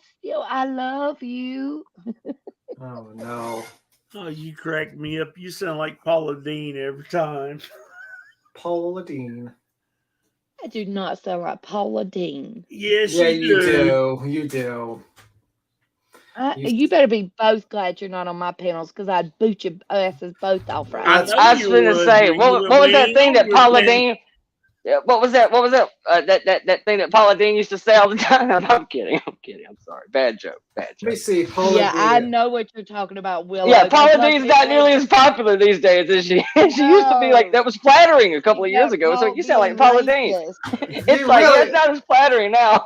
love you. Oh, no. Oh, you crack me up. You sound like Paula Dean every time. Paula Dean. I do not sound like Paula Dean. Yes, Yeah, you do. You do. You better be both glad you're not on my panels because I'd boot your asses both off right I now. was going to say, what was that thing that Paula Dean? Yeah, what was that? What was that? That thing that Paula Dean used to say all the time. I'm kidding. I'm kidding. I'm sorry. Bad joke. Bad Let me joke. see. Paula Yeah, I Dean. know what you're talking about, Willow. Yeah, 'cause Paula like Dean's not nearly as popular these days as she. She used to be like that no, was flattering a couple she of years got ago. So caught you sound being like Paula Dean. racist. It's You like yeah, it's really, not as flattering now.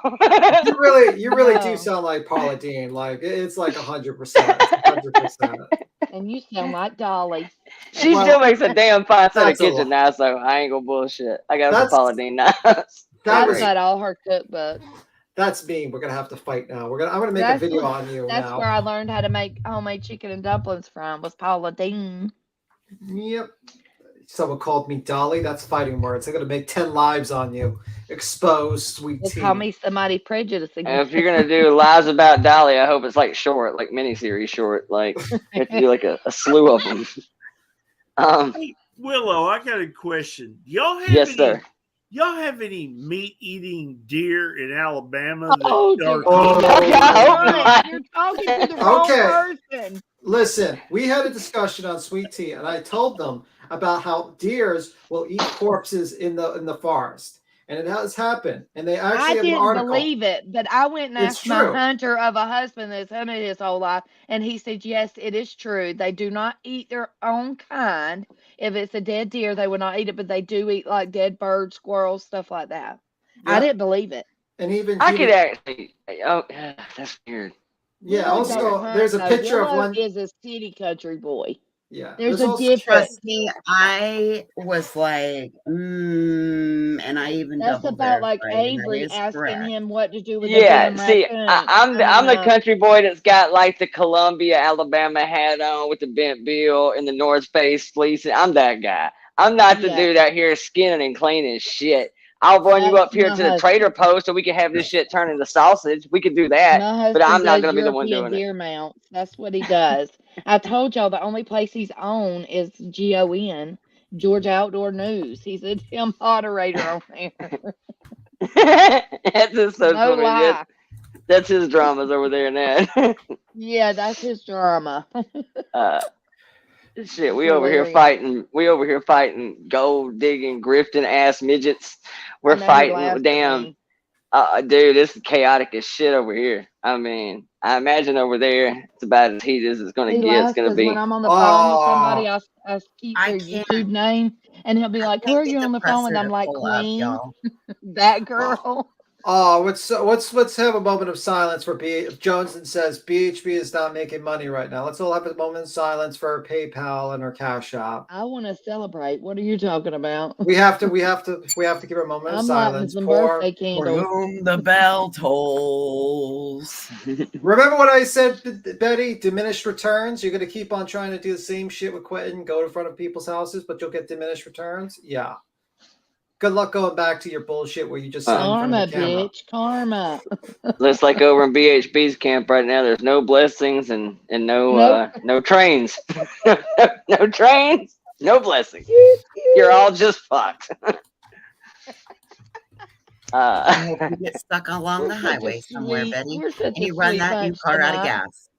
you really do No, sound like Paula Dean. Like it's like 100%. It's 100%. and you sound like Dolly. She still Well, makes a damn fine set of that's a kitchen lot. now, so I ain't gonna bullshit. I got some That's Paula Dean now. that I've was got all her cookbooks. that's mean. We're gonna have to fight now. I'm gonna make a That's video what, on you that's where now. I learned how to make homemade chicken and dumplings from. Was Paula Dean. Yep. Someone called me Dolly. That's fighting words. I'm gonna make 10 lives on you. Expose sweet They tea. call me somebody prejudicing. And if you're gonna do lives about Dolly, I hope it's like short, like miniseries short. Like you have to do like a slew of them. Hey, Willow, I got a question. Y'all have Yes, any? sir. Y'all have any meat-eating deer in Alabama that Oh, are Okay, I hope Johnny, not. you're talking to the wrong Okay. person. Listen, we had a discussion on sweet tea, and I told them about how deers will eat corpses in the forest, and it has happened. And they I actually have an didn't article. believe it, but I went and It's asked my true. hunter of a husband that's hunted his whole life, and he said, yes, it is true. They do not eat their own kind. If it's a dead deer, they will not eat it, but they do eat like dead birds, squirrels, stuff like that. I Yep. didn't believe it. And even I he could would, actually. Oh, that's weird. yeah. Willow don't Also, hunt, there's a though. picture of Willow one. is a city country boy. Yeah. There's There's a also difference. Trust me, I was like, and I even That's double about like verified, and that Avery is asking correct. him what to do with a Yeah, damn see, raccoon. I'm the country boy that's got like the Columbia, Alabama hat on with the bent bill and the North Face fleece. I'm that guy. I'm not the Yeah, dude out here skinning and cleaning shit. I'll run you that's up here my to the trader husband. post so we can have this shit turn into sausage. We can do that, My but I'm husband not does gonna be the one European doing it. deer mounts. That's what he does. I told y'all the only place he's on is GON, Georgia Outdoor News. He's a damn moderator on there. That's just so No funny. lie. That's his dramas over there, Ned. Yeah, that's his drama. uh, Shit, we Hilarious. over here fighting gold digging, grifting ass midgets. I We're know he fighting laughs at damn me. dude, it's chaotic as shit over here. I mean, I imagine over there it's about as heated as it's gonna He get. It's laughs gonna because when be I'm on the phone with somebody, Oh, I keep I their can't, YouTube name, and he'll be I like, "Who can't are get you the on the phone with?" presser I'm to like, pull up, "Queen, y'all. that oh, girl." oh. Let's have a moment of silence for if Johnson says BHB is not making money right now. Let's all have a moment of silence for our PayPal and our Cash App. I want to celebrate. What are you talking about? We have to give a moment of I'm lighting silence some for. birthday For candles. whom the bell tolls. Remember what I said, Betty? Diminished returns. You're going to keep on trying to do the same shit with Quentin, go in front of people's houses, but you'll get diminished returns. Yeah. Good luck going back to your bullshit where you just sign in front of Karma, the camera. bitch, karma. looks like over in BHB's camp right now. There's no blessings and no Nope. no trains, no trains, no blessings. You're all just fucked. I hope you get stuck along the highway somewhere, Betty, We're such and a you run sweet that new bunch car out of tonight. gas.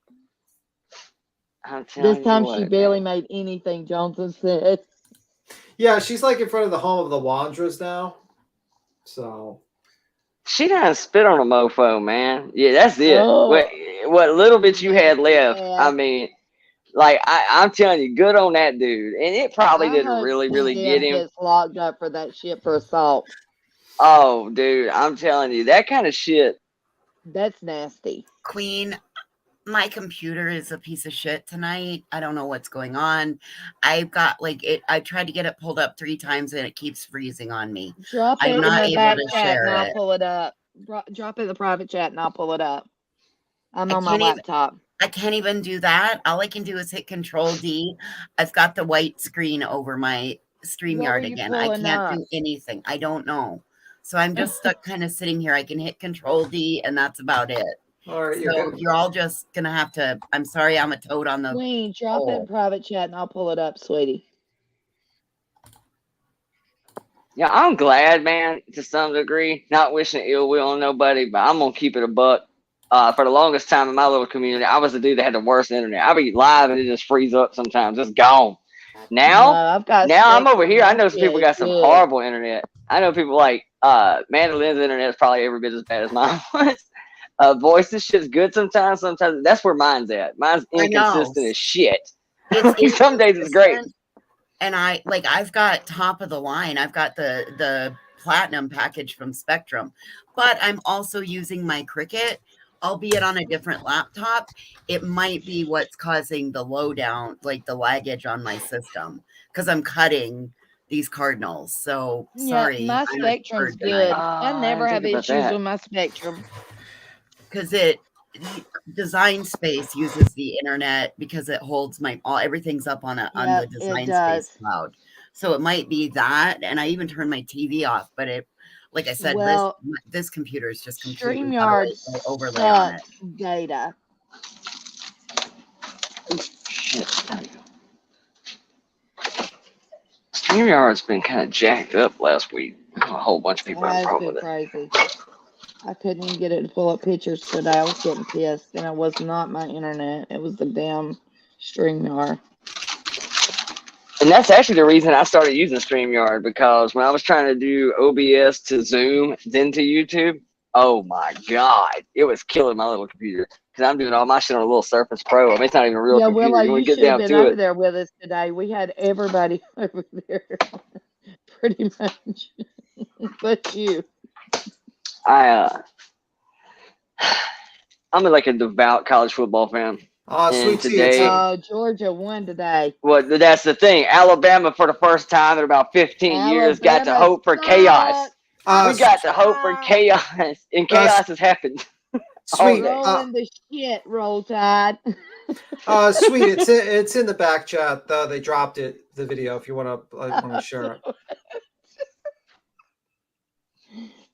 I'm This telling you time she what, barely man. made anything, Johnson said. Yeah, she's like in front of the home of the Wanderers now. So She done spit on a mofo, man. Yeah, that's it. Oh, What little bit you had nasty left, I ass. mean, like I'm telling you, good on that dude. And it probably I didn't hope really get Steph him. gets locked up for that shit for assault. Oh, dude, I'm telling you, that kind of shit. That's nasty. Queen, my computer is a piece of shit tonight. I don't know what's going on. I've got like it. I tried to get it pulled up 3 times and it keeps freezing on me. Drop it I'm in not the able back to chat and share I'll it. pull it up. Drop it in the private chat and I'll pull it up. I'm I on my can't even. laptop. I can't even do that. All I can do is hit Control D. I've got the white screen over my What were StreamYard you again. I pulling can't up? do anything. I don't know. So I'm just stuck kind of sitting here. I can hit Control D and that's about it. all right, So you're all just gonna have to. I'm sorry, I'm a toad on the Queen, drop it in pole. private chat and I'll pull it up, sweetie. Yeah, I'm glad, man, to some degree. Not wishing ill will on nobody, but I'm gonna keep it a buck. For the longest time in my little community, I was the dude that had the worst internet. I'd be live and it just freeze up sometimes. It's gone. No, I've got Now I'm over Spectrum. here. I That know some shit people is got some good. horrible internet. I know people like Mandolin's internet is probably every bit as bad as mine was. Voices shit's good sometimes. Sometimes that's where mine's at. Mine's I know. inconsistent as shit. It's Some days it's great. inconsistent, and I've got top of the line. I've got the platinum package from Spectrum, but I'm also using my Cricket, albeit on a different laptop. It might be what's causing the lowdown, like the laggage on my system, because I'm cutting these cardinals. So sorry. Yeah, my I'm Spectrum's assured tonight. good. I never have think about issues that. with my Spectrum. Because it Design Space uses the internet because it holds everything's up on Yep, the it Design does. Space cloud. So it might be that, and I even turned my TV off, but it, like I said, Well, this computer is just completely got StreamYard an overlay on it. sucks data. StreamYard's been kind of jacked up last week. A whole bunch of It people have a has problem been with it. crazy. I couldn't even get it to pull up pictures today. I was getting pissed, and it was not my internet. It was the damn StreamYard. And that's actually the reason I started using StreamYard, because when I was trying to do OBS to Zoom, then to YouTube, oh my God, it was killing my little computer. Because I'm doing all my shit on a little Surface Pro. I mean, it's not even a real Yeah, computer. Willow, When we you get should have down been to over it, there with us today. We had everybody over there, pretty much, but you. I'm like a devout college football fan. Oh, And sweet today, tea. Georgia won today. well, that's the thing. Alabama, for the first time in about 15 years, got to Alabama hope for chaos. Uh, We got to hope for chaos, and chaos has happened. all Sweet. day. Rolling the shit, Roll Tide. Sweet. It's in the back chat. They dropped it, the video. If you want to share it.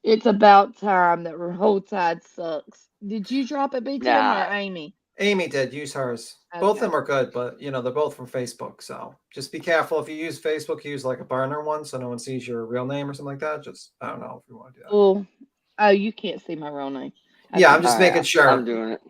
It's about time that Roll Tide sucks. Did you drop it, BTM Nah. or Amy? Amy did use hers. Both of Okay. them are good, but they're both from Facebook. So just be careful if you use Facebook. Use like a burner one, so no one sees your real name or something like that. Just I don't know if you want to do that. Oh, you can't see my real name. Yeah, I'm just making sure. I'm doing it.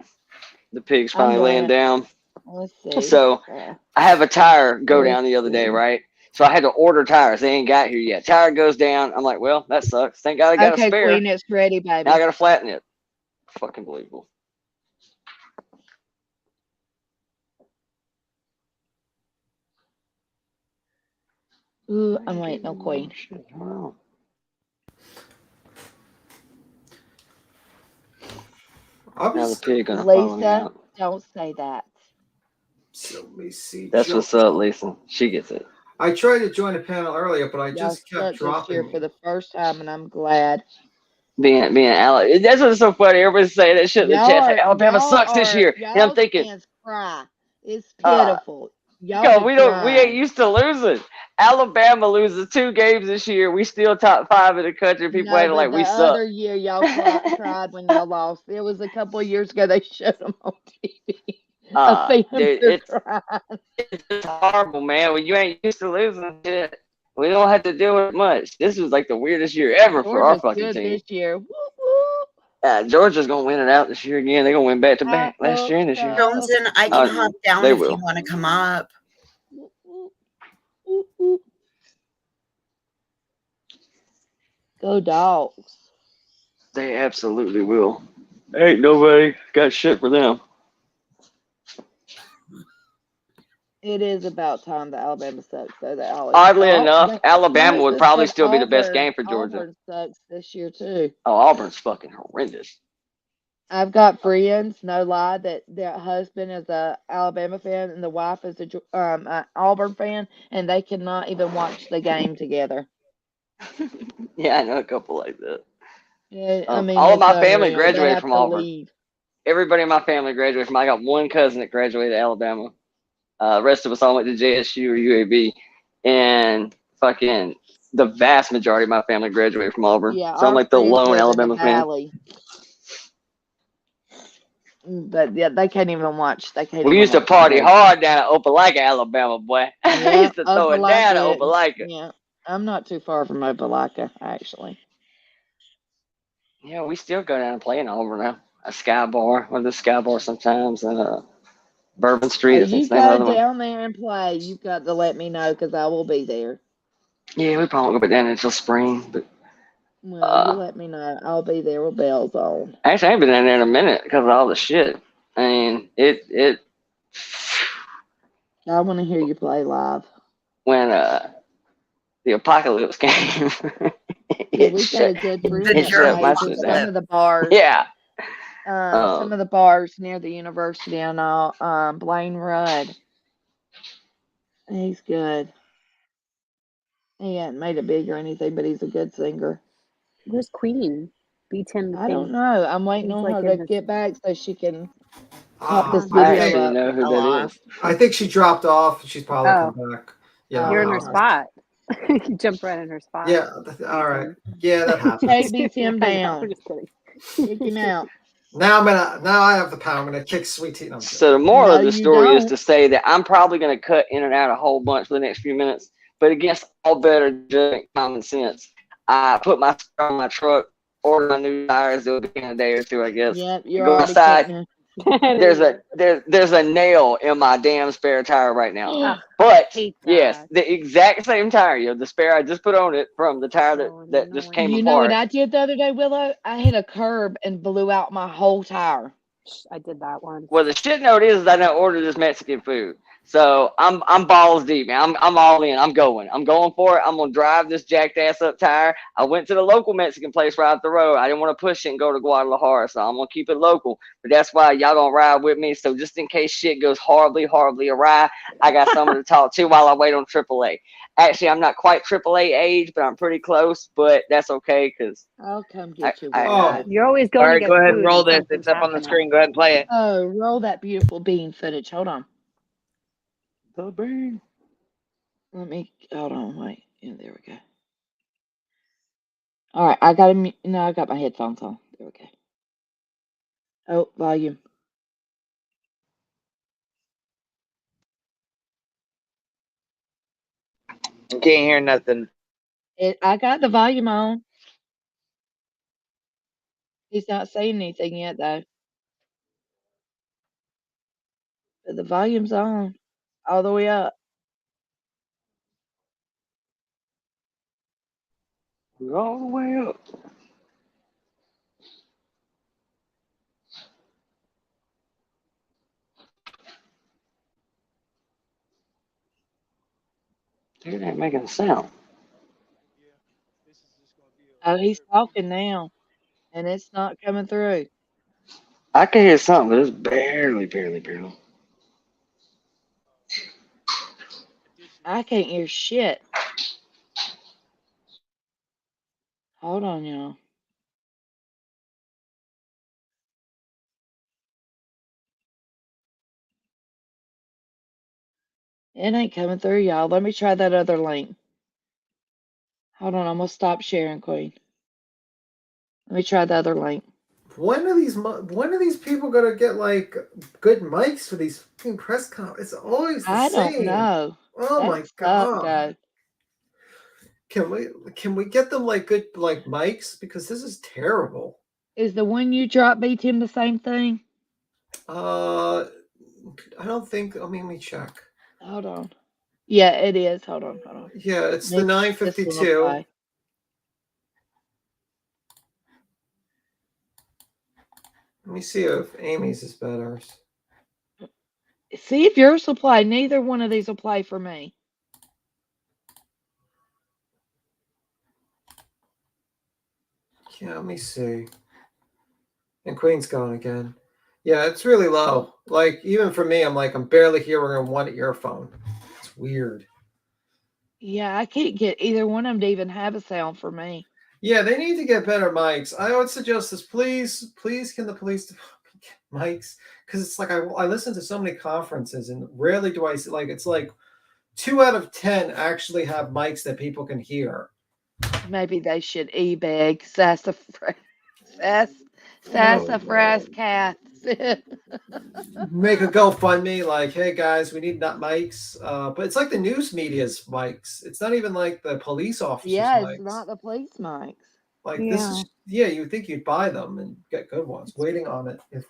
The pig's I'm finally doing laying it. down. Let's see. So I have a tire go down the other see. day, right? So I had to order tires. They ain't got here yet. Tire goes down. I'm like, well, that sucks. Thank God I got a Okay, spare. Queen, it's ready, baby. Now I got to flatten it. Fucking believable. Ooh, I'm waiting on Queen. Wow. Now the pig gonna follow me Lisa, out. don't say that. So let me see. That's what's up, Lisa. She gets it. I tried to join a panel earlier, but I Y'all just kept suck this dropping. year for the first time, and I'm glad. Being Alex. That's what's so funny. Everybody's saying that shit in the chat. Alabama sucks this year. And I'm thinking, fans cry. It's pitiful. yo, we ain't used to losing. Alabama loses 2 games this year. We still top 5 in the country. People ain't like we the suck. other year y'all cried when y'all lost. It was a couple of years ago. They showed them on TV. Dude, it's just horrible, man. When you ain't used to losing shit, we don't have to do it much. This was like the weirdest year ever for our fucking good team. this year. Georgia's gonna win it out this year again. They're gonna win back to back last year and this year. Johnson, I can hop down they if will. you want to come up. Go Dogs. They absolutely will. Ain't nobody got shit for them. It is about time that Alabama sucks. So that Oddly enough, Alabama would probably still be the best game for Georgia. Auburn sucks this year too. Oh, Auburn's fucking horrendous. I've got friends, no lie, that their husband is a Alabama fan and the wife is a Auburn fan, and they cannot even watch the game together. Yeah, I know a couple like that. Yeah, all of my family unreal. graduated They from have to Auburn. leave. Everybody in my family graduated from. I got one cousin that graduated Alabama. The rest of us all went to JSU or UAB, and fucking the vast majority of my family graduated from Auburn. Yeah, so I'm our like the friends lone live in Alabama the fan. valley. But yeah, they can't even watch. They can't. We even used to watch party the game. hard down at Opelika, Alabama, boy. I used to throw it down at Opelika. Yeah, I'm not too far from Opelika, actually. Yeah, we still go down and play in Auburn now. A Sky Bar, or the Sky Bar sometimes, and Bourbon Street. If you go down there and play, you've got to let me know because I will be there. Yeah, we probably won't go back down until spring, but Well, you let me know. I'll be there with bells on. Actually, I ain't been in there in a minute because of all the shit. I mean, it I want to hear you play live. when the apocalypse came, Yeah, it we've got a shut, good The friend it that shut my plays shit at some down. of the bars. Yeah. Some of the bars near the university and all. Blaine Rudd. He's good. He hasn't made it big or anything, but he's a good singer. Where's Queen? B10 the I don't King. know. I'm waiting He's on like her in to his. get back so she can pop this I video actually up. know who that is. I think she dropped off. She's probably Oh, come back. you're in her Oh. spot. You jumped right in her spot. Yeah. All right. Yeah, that happens. Take BTM I know, down. I'm just kidding. Kick him out. Now I have the power. I'm gonna kick Sweet Tea. No, I'm So the joking. moral No, of the you story is don't. to say that I'm probably going to cut in and out a whole bunch for the next few minutes, but against all better judgment, common sense, I put my stuff on my truck, order my new tires. It'll be in a day or two, I guess. Yep, you're Go already outside. cutting There's a nail in my damn spare tire right now. it. But hate yes, that. the exact same tire, the spare I just put on it from the tire that just came You know what apart. I did the other day, Willow? I hit a curb and blew out my whole tire. I did that once. Well, the shit note is I done ordered this Mexican food, so I'm balls deep, man. I'm all in. I'm going for it. I'm gonna drive this jacked ass up tire. I went to the local Mexican place right up the road. I didn't want to push it and go to Guadalajara, so I'm gonna keep it local. But that's why y'all gonna ride with me. So just in case shit goes horribly awry, I got someone to talk to while I wait on AAA. Actually, I'm not quite AAA age, but I'm pretty close. But that's okay because I'll come get you. You're always All going to right, get go ahead food and roll and this. something's It's up on the happening. screen. Go ahead and play it. Oh, roll that beautiful bean footage. Hold on. The bean. Hold on, wait. Yeah, there we go. All right, I got I got my headphones on. There we go. Oh, volume. You can't hear nothing. I got the volume on. He's not saying anything yet, though. But the volume's on all the way up. We're all the way up. Dude, ain't making a sound. Oh, he's talking now, and it's not coming through. I can hear something, but it's barely. I can't hear shit. Hold on, y'all. It ain't coming through, y'all. Let me try that other link. Hold on, I'm gonna stop sharing, Queen. Let me try the other link. When are these people gonna get like good mics for these fucking press conferences? It's always the I same. don't know. Oh That my sucked, god. Can we get them like good like mics because this is terrible. Is the one you dropped BTM the same thing? I don't think. Let me check. Hold on. Yeah, it is. Hold on. Yeah, it's the This one will 952. play. Let me see if Amy's is better. See if yours will play. Neither one of these will play for me. Yeah, let me see. And Queen's gone again. Yeah, it's really low. Like even for me, I'm barely hearing one earphone. It's weird. Yeah, I can't get either one of them to even have a sound for me. Yeah, they need to get better mics. I would suggest this, please. Can the police department get mics? Because it's like I listen to so many conferences, and rarely do I see it's like 2 out of 10 actually have mics that people can hear. Maybe they should e-bag sassafras cats. Make a GoFundMe, like, hey guys, we need not mics. But it's like the news media's mics. It's not even like the police officers' Yeah, mics. it's not the police mics. Like this is you would think you'd buy them and get good ones. Waiting on it if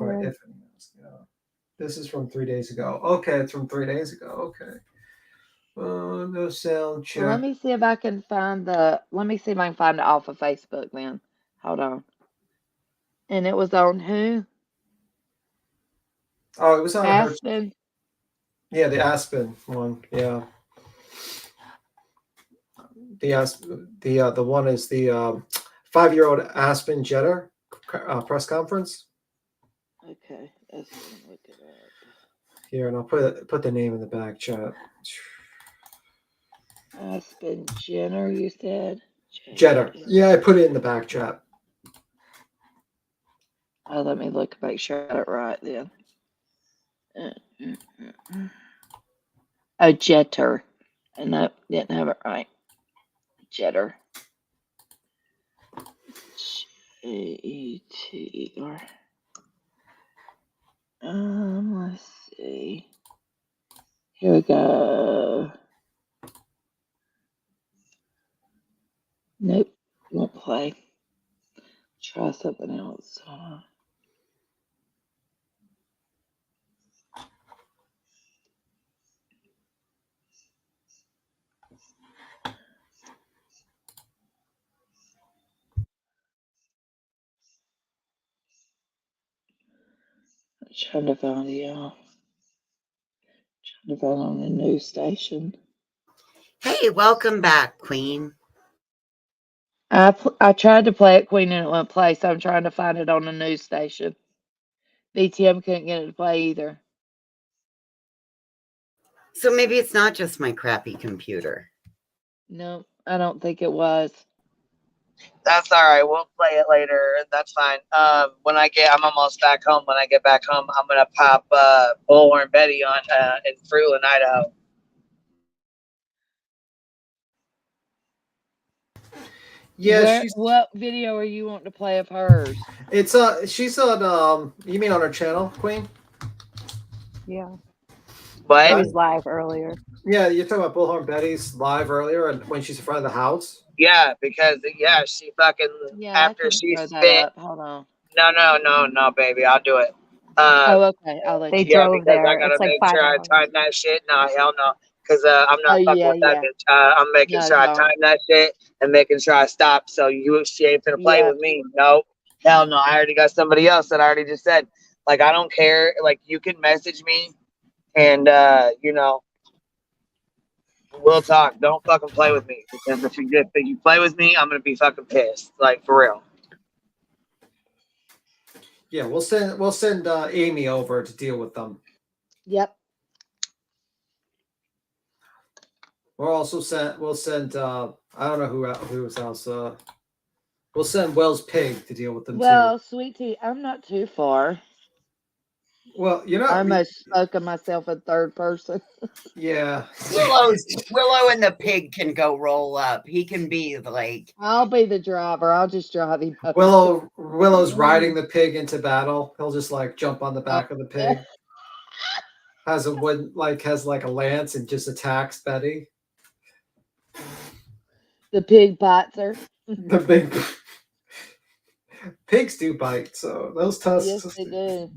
this is from 3 days ago. Okay, it's from 3 days ago. Okay. No sound check. Well, let me see if I can find the. Let me see if I can find it off of Facebook. Then hold on. And it was on who? Oh, it was on her. Aspen. Yeah, the Aspen one. Yeah. The one is the 5-year-old Aspen Jetter press conference. Okay, let's look it up. Here, and I'll put the name in the back chat. Aspen Jenner, you said? Jetter. Yeah, I put it in the back chat. Oh, let me look, make sure I got it right then. Oh, Jetter. And I didn't have it right. Jetter. Jeter. Let's see. Here we go. Nope, won't play. Try something else. Trying to find on the news station. Hey, welcome back, Queen. I tried to play it, Queen, and it wouldn't play, so I'm trying to find it on the news station. BTM couldn't get it to play either. So maybe it's not just my crappy computer. No, I don't think it was. That's all right. We'll play it later. That's fine. I'm almost back home. When I get back home, I'm gonna pop Bullhorn Betty on in Fruitland, Idaho. Yeah, What video are you wanting to play of hers? It's she's on you mean on her channel, Queen? Yeah. But She was live earlier. Yeah, you're talking about Bullhorn Betty's live earlier and when she's in front of the house. Yeah, because she fucking after she spit. Hold on. No, baby, I'll do it. Okay, I'll let They you. drove because I there. gotta It's like make 5 sure I hours. time that shit. No, hell no, because I'm not fucking with that bitch. I'm making No, sure I don't. time that shit and making sure I stop. So she ain't finna play with me. Nope. Hell no. I already got somebody else that I already just said. Like I don't care. Like you can message me, and we'll talk. Don't fucking play with me because if you play with me, I'm gonna be fucking pissed. Like for real. Yeah, we'll send Amy over to deal with them. Yep. We'll send I don't know who else. We'll send Wells Pig to deal with them Well, too. sweetie, I'm not too far. Well, you're not. I almost spoke of myself in third person. Yeah. Willow and the pig can go roll up. He can be like. I'll be the driver. I'll just drive him. Willow's riding the pig into battle. He'll just like jump on the back of the pig. Has a lance and just attacks Betty. The pig bites her. The big pigs do bite, so those tusks. Yes, they do.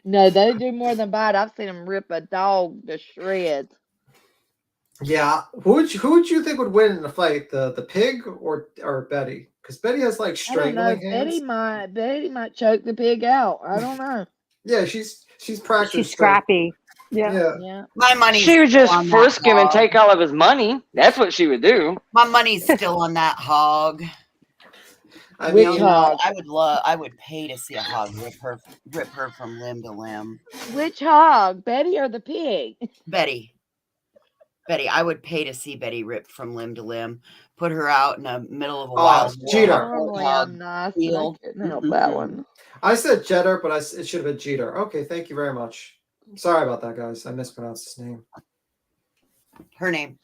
No, they do more than bite. I've seen them rip a dog to shreds. Yeah, who would you think would win in a fight, the pig or Betty? Because Betty has like I don't know. strangling hands. Betty might choke the pig out. I don't know. Yeah, she's practiced. She's scrappy. Yeah. My money's She would still just on that frisk him and hog. take all of his money. That's what she would do. My money's still on that hog. Which hog? I would pay to see a hog rip her from limb to limb. Which hog? Betty or the pig? Betty, I would pay to see Betty ripped from limb to limb. Put her out in the middle of a wild Jeter. Normally I'm nice, but I couldn't help that one. I said Jeter, but it should have been Jeter. Okay, thank you very much. Sorry about that, guys. I mispronounced his name. Her name.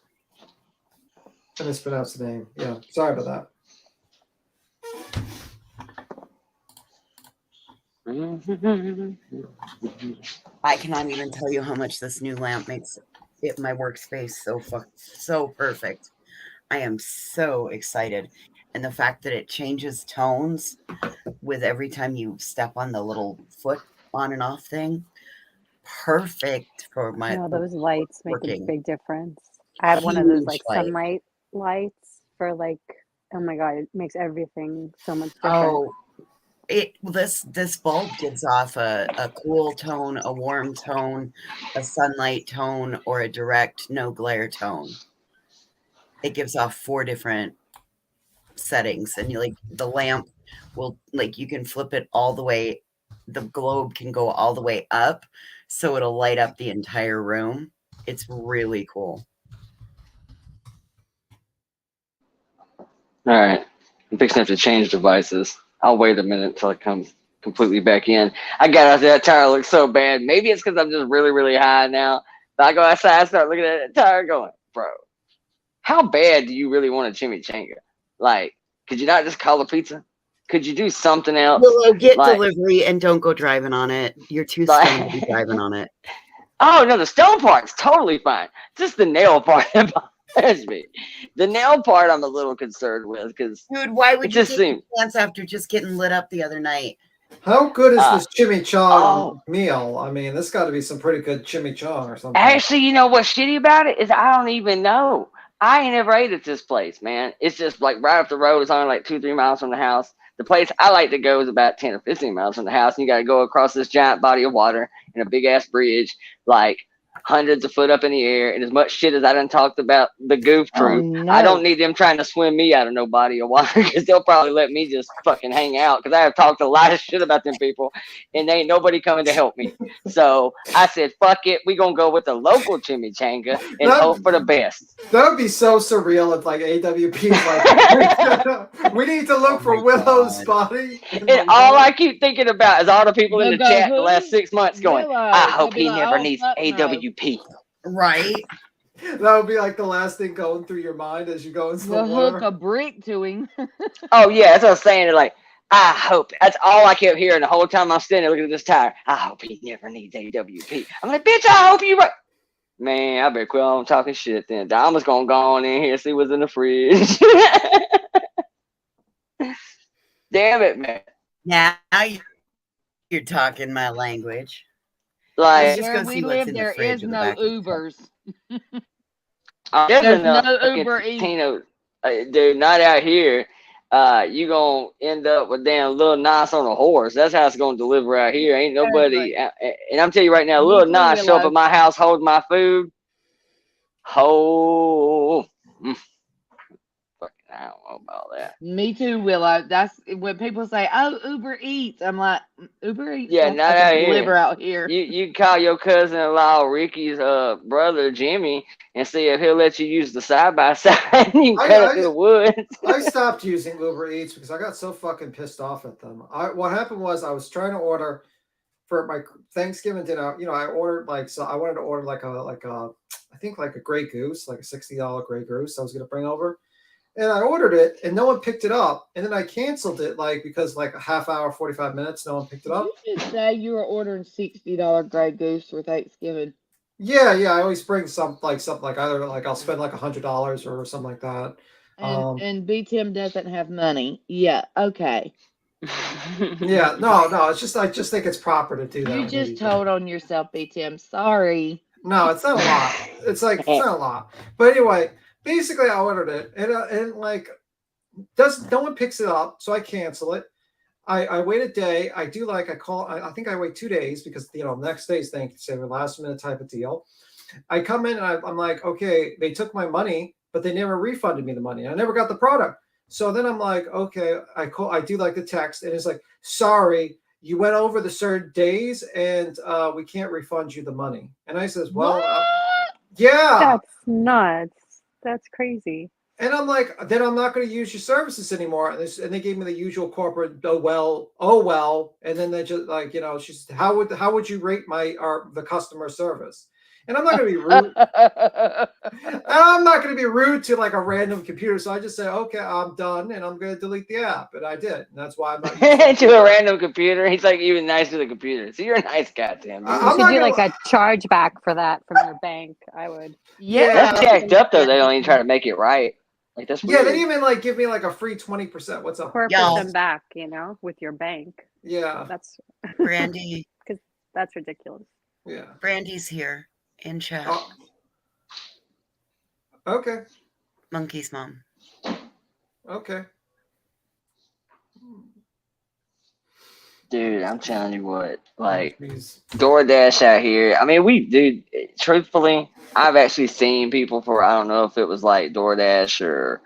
I mispronounced the name. Yeah, sorry about that. I cannot even tell you how much this new lamp makes my workspace so perfect. I am so excited. And the fact that it changes tones with every time you step on the little foot on and off thing. Perfect for my those lights make a big difference. I have one of those Huge like light. sunlight lights for like, oh my God, it makes everything so much different. Oh, this bulb gives off a cool tone, a warm tone, a sunlight tone, or a direct no glare tone. It gives off 4 different settings, and the lamp will, like, you can flip it all the way. The globe can go all the way up, so it'll light up the entire room. It's really cool. All right. I'm fixing to have to change devices. I'll wait a minute until it comes completely back in. I got out there, that tire looks so bad. Maybe it's because I'm just really, really high now. But I go outside, I start looking at that tire going, bro, how bad do you really want a chimichanga? Like, could you not just call a pizza? Could you do something else? Willow, get like, delivery and don't go driving on it. You're too stoned to be driving on it. Oh, no, the stone part's totally fine. Just the nail part that bothers me. The nail part I'm a little concerned with because Dude, why would it you just take seems a chance after just getting lit up the other night? How good is this chimichanga oh. meal? I mean, this got to be some pretty good chimichanga or something. Actually, you know what's shitty about it is I don't even know. I ain't never ate at this place, man. It's just like right up the road. It's only like 2-3 miles from the house. The place I like to go is about 10 or 15 miles from the house. And you got to go across this giant body of water and a big ass bridge, like hundreds of foot up in the air. And as much shit as I done talked about the goof crew, no. I don't need them trying to swim me out of no body of water because they'll probably let me just fucking hang out because I have talked a lot of shit about them people and they ain't nobody coming to help me. So I said, fuck it. We going to go with the local chimichanga and hope for the best. That would be so surreal if like AWP like we need to look for Willow's body. And all I keep thinking about is all the people in the They'll go, chat the "Who? last 6 months going, Willow." I hope They'll be he like, never "Oh, needs fuck no." AWP. Right? That would be like the last thing going through your mind as you go into the We'll water. hook a brick to him. Oh, yeah, that's what I'm saying. They're like, I hope. That's all I kept hearing the whole time I'm standing there looking at this tire. I hope he never needs AWP. I'm like, bitch, I hope you right. Man, I better quit on talking shit then. I'm just going to go on in here and see what's in the fridge. Damn it, man. Now you're talking my language. Like, just Where go we see what's live, in the there fridge is or the no back of the truck. Ubers. There's no Uber Eats. Dude, not out here. You gonna end up with damn Lil Nas on a horse. That's how it's gonna deliver out here. Ain't nobody. And I'm telling you right now, Me Lil too, Nas show up Willow. at my house holding my food. Oh, fucking, I don't know about that. Me too, Willow. That's when people say, "Oh, Uber Eats." I'm like, Uber Eats Yeah, don't not fucking out deliver here. out here. You call your cousin-in-law Ricky's brother Jimmy and see if he'll let you use the side by side. You can cut it through the woods. I stopped using Uber Eats because I got so fucking pissed off at them. What happened was I was trying to order for my Thanksgiving dinner. You know, I ordered I wanted to order like a I think like a Grey Goose, like a $60 Grey Goose I was gonna bring over. And I ordered it and no one picked it up. And then I canceled it because like a half hour, 45 minutes, no one picked it up. You should say you were ordering $60 Grey Goose for Thanksgiving. Yeah, I always bring something like either like I'll spend like $100 or something like that. And BTM doesn't have money. Yeah, okay. Yeah, no, it's just I just think it's proper to do that. You just told on yourself, BTM. Sorry. No, it's not a lot. It's not a lot. But anyway, basically I ordered it and like no one picks it up, so I cancel it. I wait a day. I think I wait 2 days because next day's Thanksgiving, last minute type of deal. I come in and I'm like, okay, they took my money, but they never refunded me the money. I never got the product. So then I'm like, okay, I do like the text and it's like, sorry, you went over the certain days and we can't refund you the money. And I says, well, yeah. That's nuts. That's crazy. And I'm like, then I'm not going to use your services anymore. And they gave me the usual corporate, oh well. And then they just like, she said, how would you rate the customer service? And I'm not going to be rude. I'm not going to be rude to like a random computer. So I just say, okay, I'm done, and I'm going to delete the app. And I did. And that's why I'm not using to a random computer. He's like even nice to the computer. So you're a nice guy, Tim. You should do like a chargeback for that from your bank. I would. Yeah, that's jacked up though. They don't even try to make it right. Like that's weird. Yeah, they didn't even like give me like a free 20%. What's up? Or put them back, with your bank. Yeah. That's Brandy. Because that's ridiculous. Yeah. Brandy's here in chat. Okay. Monkey's mom. Okay. Dude, I'm telling you what, like Jeez. DoorDash out here. I mean, dude, truthfully, I've actually seen people for, I don't know if it was like DoorDash or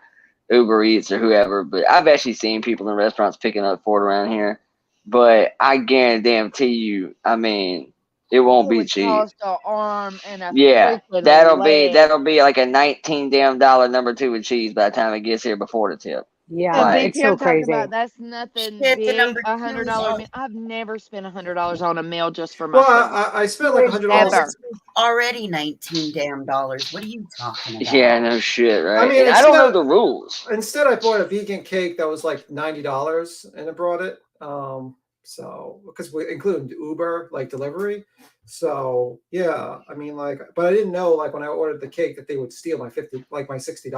Uber Eats or whoever, but I've actually seen people in restaurants picking up food around here. But I guarantee you, I mean, it won't It be would cheap. cost an arm and a Yeah, freaking that'll leg. be like a $19 number two with cheese by the time it gets here before the tip. Yeah, And Like, VP, it's so I'm talking crazy. about that's nothing Shit, the big. number two is $100 meal. I've never spent $100 on a meal just for Well, myself. I spent like $100. Ever. Already $19 damn. What are you talking about? yeah, no shit, right? I mean, And I don't know the rules. Instead, I bought a vegan cake that was like $90, and I brought it. So because we included Uber like delivery. So yeah, I mean, like, but I didn't know like when I ordered the cake that they would steal my my $60.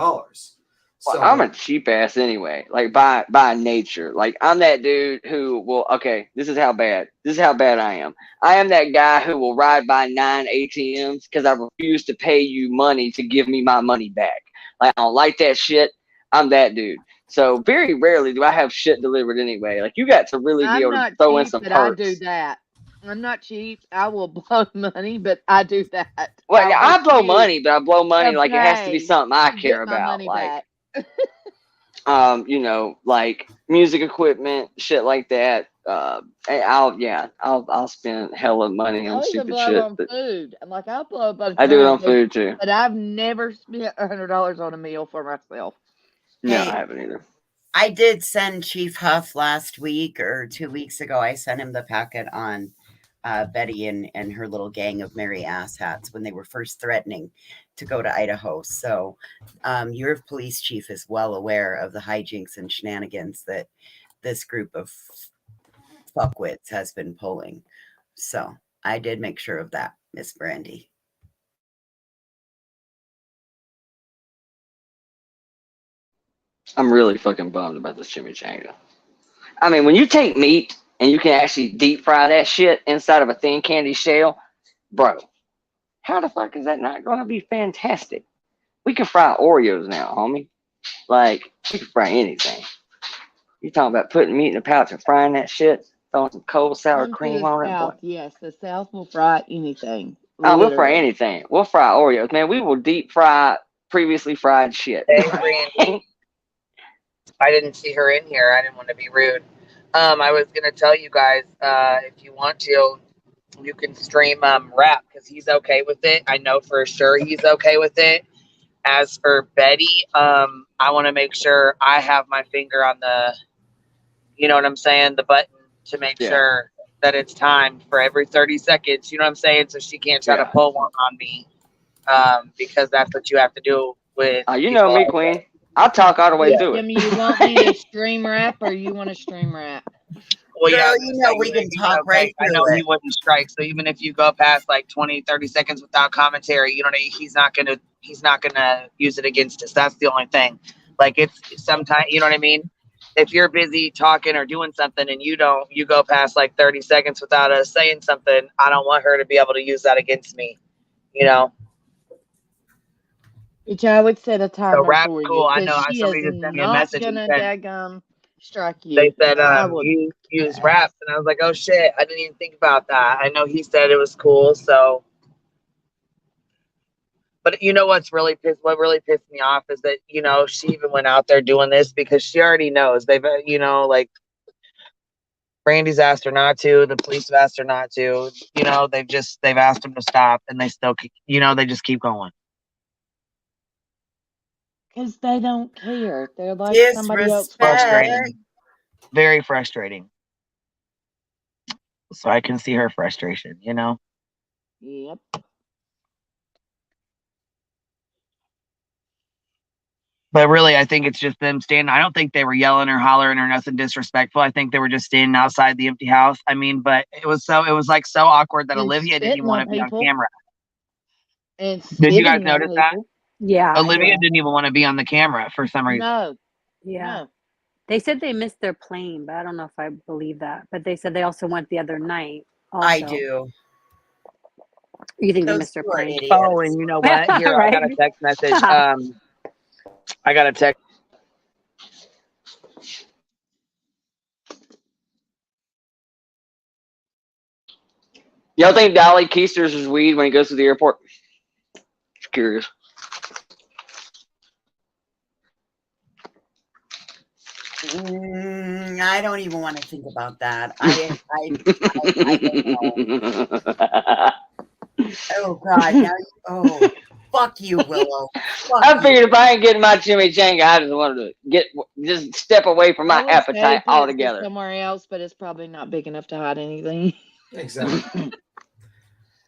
Well, So I'm a cheap ass anyway, like by nature. Like I'm that dude who will. Okay, this is how bad I am. I am that guy who will ride by 9 ATMs because I refuse to pay you money to give me my money back. Like I don't like that shit. I'm that dude. So very rarely do I have shit delivered anyway. Like you got to really be I'm able to not throw in cheap, some but I do perks. that. I'm not cheap. I will blow money, but I do that. Well, I I blow refuse money, but I blow money to like it has to be pay something I to care get my about. money Like back. you know, like music equipment, shit like that. I'll spend hella money on I'll even stupid blow shit. on But food. I'm like, I'll blow a bunch I do it on on food too. but I've never spent $100 on a meal for myself. No, Hey, I haven't either. I did send Chief Huff last week or 2 weeks ago. I sent him the packet on Betty and her little gang of merry asshats when they were first threatening to go to Idaho. So your police chief is well aware of the hijinks and shenanigans that this group of fuckwits has been pulling. So I did make sure of that, Miss Brandy. I'm really fucking bummed about this chimichanga. I mean, when you take meat and you can actually deep fry that shit inside of a thin candy shell, bro, how the fuck is that not going to be fantastic? We can fry Oreos now, homie. Like, we can fry anything. You talking about putting meat in a pouch and frying that shit, throwing some cold sour Come to cream the on it, boy. South, yes, the South will fry anything. Oh, we'll fry Literally. anything. We'll fry Oreos, man. We will deep fry previously fried shit. Hey, Brandy. I didn't see her in here. I didn't want to be rude. I was gonna tell you guys, if you want to, you can stream rap because he's okay with it. I know for sure he's okay with it. As for Betty, I want to make sure I have my finger on the, you know what I'm saying, the button to make sure that it's timed for every 30 seconds. You know what I'm saying? So she can't try to pull one on me, because that's what you have to do with. You know me, Queen. I'll talk all the way through it. Jimmy, you want me to stream rap or you want to stream rap? Well, yeah, Girl, you know we can talk right I know through he it. wouldn't strike. So even if you go past like 20, 30 seconds without commentary, you know, he's not gonna use it against us. That's the only thing. Like it's sometimes, you know what I mean? If you're busy talking or doing something and you go past like 30 seconds without us saying something, I don't want her to be able to use that against me, you know? Which I would set a So timer rap's for cool. you I because know she is somebody just sent me a not message and gonna said, daggum strike you. they said I would. you use raps, and I was like, oh shit, I didn't even think about that. I know he said it was cool, so. But you know what really pissed me off is that, you know, she even went out there doing this because she already knows they've, you know, like Brandy's asked her not to, the police have asked her not to, you know, they've asked them to stop and they still keep, you know, they just keep going. Because they don't care. They're like somebody else. Frustrating. Very frustrating. So I can see her frustration, you know? Yep. But really, I think it's just them standing. I don't think they were yelling or hollering or nothing disrespectful. I think they were just standing outside the empty house. I mean, but it was like so awkward that And Olivia didn't even want to be on camera. And Did you guys spitting on notice that? people. Yeah. Olivia didn't even want to be on the camera for some reason. No. Yeah. No. They said they missed their plane, but I don't know if I believe that. But they said they also went the other night. Also. I do. You think they Those missed their two are plane? idiots. Oh, and you know what? Here, I got a Right? text message. I got a text. Y'all think Dolly keisters his weed when he goes to the airport? Just curious. I don't even want to think about that. I don't know. Oh God! Now, oh, fuck you, Willow. Fuck I you. figured if I ain't getting my chimichanga, I just wanted to just step away from my I would say appetite put it altogether. somewhere else, but it's probably not big enough to hide anything. Exactly.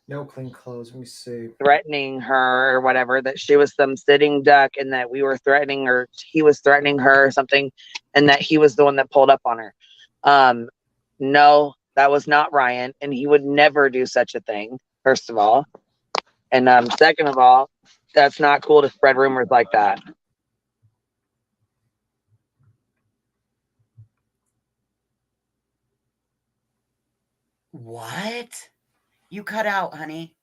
No clean clothes. Let me see. Threatening her or whatever, that she was some sitting duck and that we were threatening, or he was threatening her or something, and that he was the one that pulled up on her. No, that was not Ryan, and he would never do such a thing, first of all. And second of all, that's not cool to spread rumors like that. What? You cut out, honey.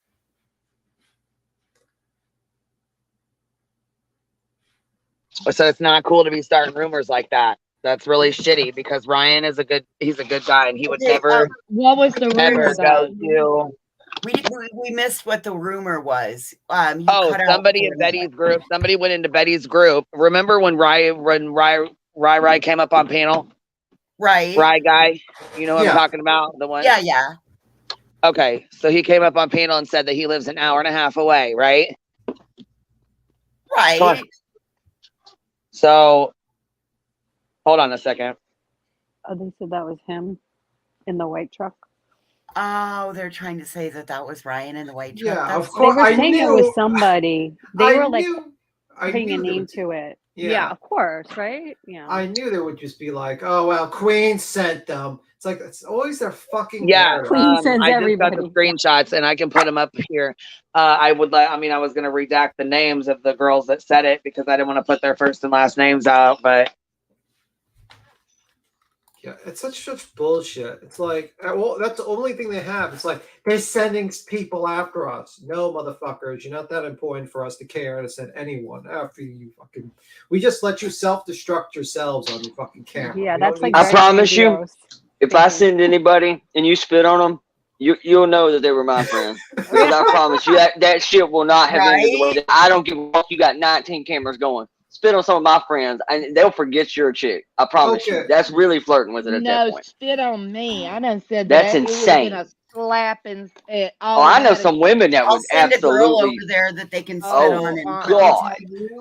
So it's not cool to be starting rumors like that. That's really shitty, because Ryan is he's a good guy, and he would never, What was the rumor, ever go though? to. We missed what the rumor was. You Oh, cut out somebody for in a minute. Betty's group. Somebody went into Betty's group. Remember when Rai came up on panel? Right. Rai guy. You know what Yeah. I'm talking about? The one. Yeah, yeah. Okay, so he came up on panel and said that he lives an hour and a half away, right? Right. So, hold on a second. Oh, they said that was him in the white truck. Oh, they're trying to say that was Ryan in the white truck. Yeah, That's of course. They were I saying knew, it was somebody. They I were like knew, I putting a knew there name would- to it. Yeah. Yeah, of course, right? Yeah. I knew there would just be like, oh well, Queen sent them. It's like it's always their fucking Yeah, narrative. Queen sends I just everybody. got the screenshots and I can put them up here. I was going to redact the names of the girls that said it because I didn't want to put their first and last names out, but Yeah, it's such bullshit. It's like, well, that's the only thing they have. It's like they're sending people after us. No, motherfuckers, you're not that important for us to care to send anyone after you. Fucking, we just let you self-destruct yourselves on your fucking camera. Yeah, We that's don't like need- I promise you, grandiose if I thinking. send anybody and you spit on them, you'll know that they were my friends. Because I promise you that shit will not have ended the way that I don't give a fuck. You got 19 cameras going. Spit on some of my friends, and they'll forget you're a chick. I promise you. Okay. That's really flirting with it at that No, point. spit on me. I done said That's that. It would have insane. been a slap and Oh, I know some women that I'll would send a girl over absolutely. there that they can spit Oh, on and God.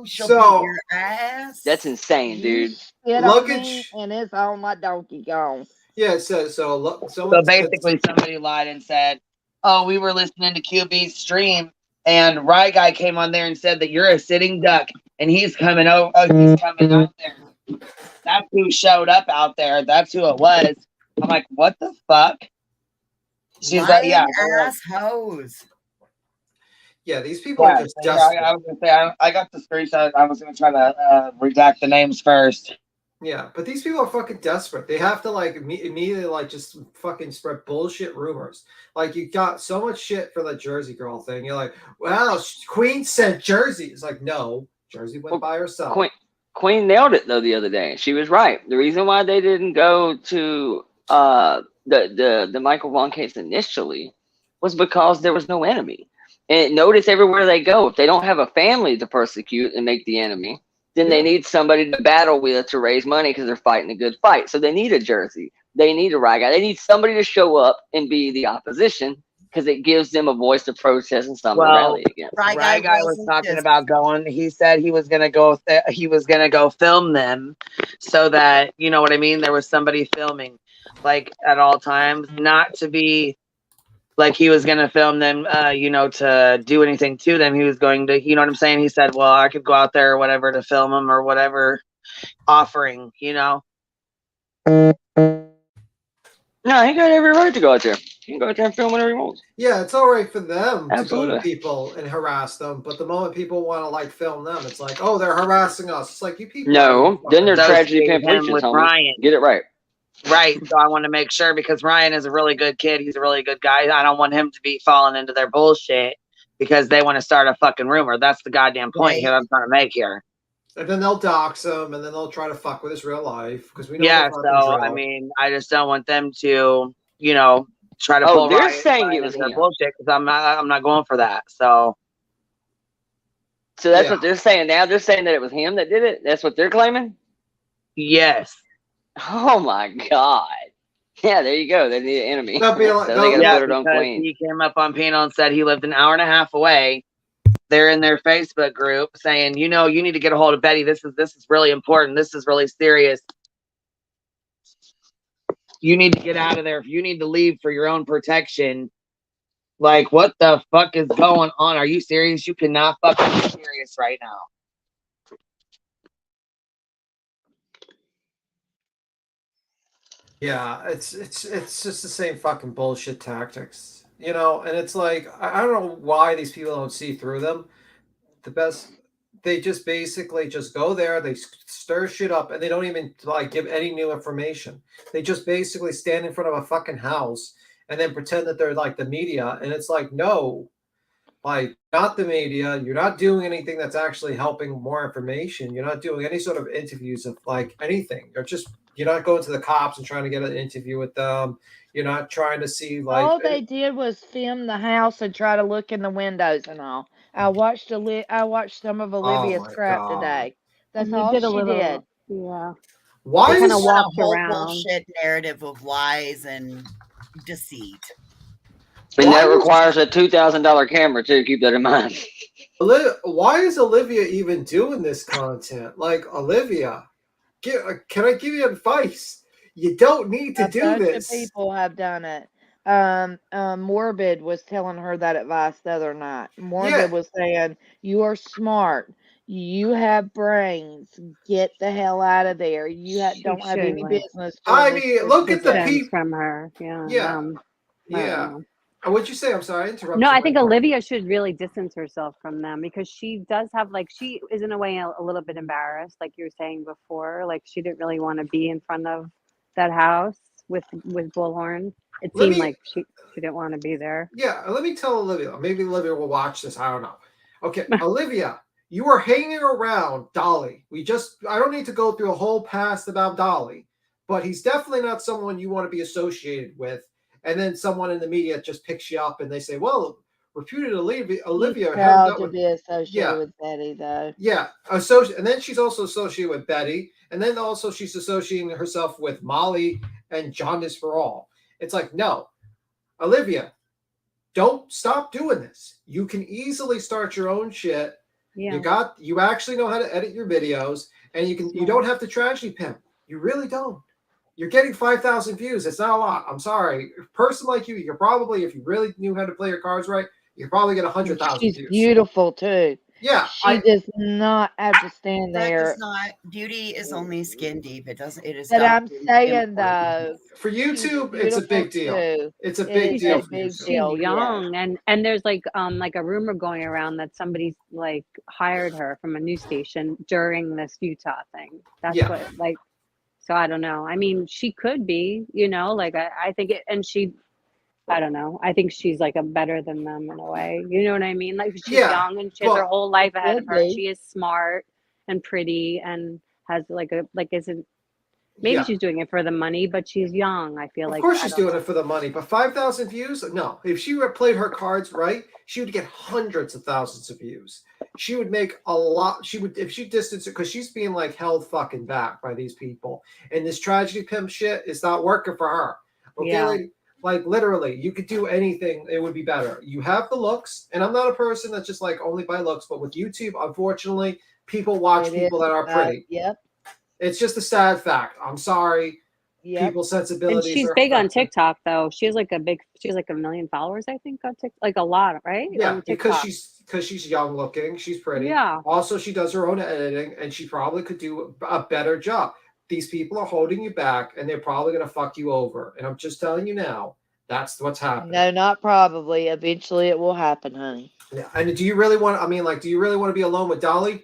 she'll So- beat your ass. That's insane, dude. Spit on Luggage- me, and it's on my donkey gone. Yeah, it says so. so Someone said- basically somebody lied and said, oh, we were listening to QB's stream and Rai guy came on there and said that you're a sitting duck and he's coming over. Oh, he's coming out there. That's who showed up out there. That's who it was. I'm like, what the fuck? She's like, yeah. ass hoes. Yeah, these people are just desperate. I was gonna say I got the screenshot. I was gonna try to redact the names first. Yeah, but these people are fucking desperate. They have to like immediately like just fucking spread bullshit rumors. Like you got so much shit for the Jersey girl thing. You're like, well, Queen sent Jersey. It's like, no, Jersey went by herself. Queen nailed it though the other day. She was right. The reason why they didn't go to the Michael Vaughn case initially was because there was no enemy. And notice everywhere they go, if they don't have a family to persecute and make the enemy, then they need somebody to battle with to raise money because they're fighting a good fight. So they need a Jersey. They need a Rye guy. They need somebody to show up and be the opposition because it gives them a voice to protest and something to rally against. Rye guy was talking about going. He said he was gonna go. He was gonna go film them, so that you know what I mean. There was somebody filming, like at all times, not to be. Like he was going to film them, to do anything to them. He was going to, you know what I'm saying? He said, well, I could go out there or whatever to film them or whatever offering, No, he got every right to go out there. He can go out there and film whatever he wants. Yeah, it's all right for them Absolutely. to go to people and harass them, but the moment people want to like film them, it's like, oh, they're harassing us. It's like you people. No, then they're Those tragedy him pimp leeches, with homie. Ryan. Get it right. Right. So I want to make sure because Ryan is a really good kid. He's a really good guy. I don't want him to be falling into their bullshit because they want to start a fucking rumor. That's the goddamn point here I'm trying to make here. And then they'll dox him, and then they'll try to fuck with his real life because we know Yeah. they're fucking So, I drunk. mean, I just don't want them to, you know, try to Oh, pull they're Ryan saying it was into their him. bullshit because I'm not going for that. So that's yeah. what they're saying now. They're saying that it was him that did it. That's what they're claiming. Yes. Oh my god. Yeah, there you go. They need an enemy. They'll be like, So they gotta Yeah, put it on because Queen. he came up on Pino and said he lived an hour and a half away. They're in their Facebook group saying, you know, you need to get a hold of Betty. This is really important. This is really serious. You need to get out of there. If you need to leave for your own protection, like what the fuck is going on? Are you serious? You cannot fucking be serious right now. Yeah, it's just the same fucking bullshit tactics, you know. And it's like I don't know why these people don't see through them. The best, they just basically just go there, they stir shit up, and they don't even like give any new information. They just basically stand in front of a fucking house and then pretend that they're like the media, and it's like no, like not the media. You're not doing anything that's actually helping more information. You're not doing any sort of interviews of like anything. You're not going to the cops and trying to get an interview with them. You're not trying to see like All they did was film the house and try to look in the windows and all. I watched some of Olivia's my crap God. today. That's And they all did a she little, did. yeah. Why They kind of is a walked whole around. bullshit narrative of lies and deceit. And Why that is- requires a $2,000 camera too. Keep that in mind. why is Olivia even doing this content? Like Olivia, can I give you advice? You don't need to A do bunch this. of people have done it. Morbid was telling her that advice the other night. Morbid was saying, "You are smart. You have brains. Get the hell out of there. You don't have any business doing I this mean, shit look at the today." people from her. Yeah. Yeah. I don't Yeah. know. What'd you say? I'm sorry, I interrupted. No, I you. think Olivia should really distance herself from them because she does have like she is in a way a little bit embarrassed, like you were saying before. Like she didn't really want to be in front of that house with Bullhorn. It Let seemed me- like she didn't want to be there. Yeah, let me tell Olivia. Maybe Olivia will watch this. I don't know. Okay, Olivia, you are hanging around Dolly. I don't need to go through a whole past about Dolly, but he's definitely not someone you want to be associated with. And then someone in the media just picks you up and they say, well, reputed Olivia He's hooked proud up to with. be associated Yeah. with Betty, though. Yeah, and then she's also associated with Betty, and then also she's associating herself with Molly and Jaundice for All. It's like, no, Olivia, don't stop doing this. You can easily start your own shit. Yeah. You actually know how to edit your videos, and you don't have to tragedy pimp. You really don't. You're getting 5,000 views. It's not a lot. I'm sorry. A person like you're probably, if you really knew how to play your cards right, you probably get 100,000 She's views. beautiful too. Yeah, she does not have to stand That there. does not. Beauty is only skin deep. It doesn't. It is. But not I'm really saying important. though, For she's YouTube, it's a big deal. beautiful, too. It's a It big is deal. a for big YouTube. deal. She's young, and there's like a rumor going around that somebody's like hired her from a news station during this Utah thing. That's Yeah. what like. So I don't know. I mean, she could be, like I think it, and she, I don't know. I think she's like a better than them in a way. You know what I mean? Like she's Yeah, young and she has her but- whole life ahead of Could her. be. She is smart and pretty and has isn't. Maybe Yeah. she's doing it for the money, but she's young. I feel Of like. course I she's don't doing know. it for the money, but 5,000 views? No. If she played her cards right, she would get hundreds of thousands of views. She would make a lot. She would, if she distanced it, because she's being like held fucking back by these people. And this tragedy pimp shit is not working for her. Okay, Yeah. like literally, you could do anything, it would be better. You have the looks, and I'm not a person that's just like only by looks, but with YouTube, unfortunately, people watch It people is, that are pretty. Yep. It's just a sad fact. I'm sorry. Yep. People's And sensibilities she's are big on affected. TikTok though. She has like a million followers, I think, on TikTok. Like a lot, right? Yeah, On because TikTok. she's young looking, she's pretty. Yeah. Also, she does her own editing, and she probably could do a better job. These people are holding you back, and they're probably gonna fuck you over. And I'm just telling you now, that's what's happening. No, not probably. Eventually, it will happen, honey. Yeah. And do you really want? I mean, like, do you really want to be alone with Dolly?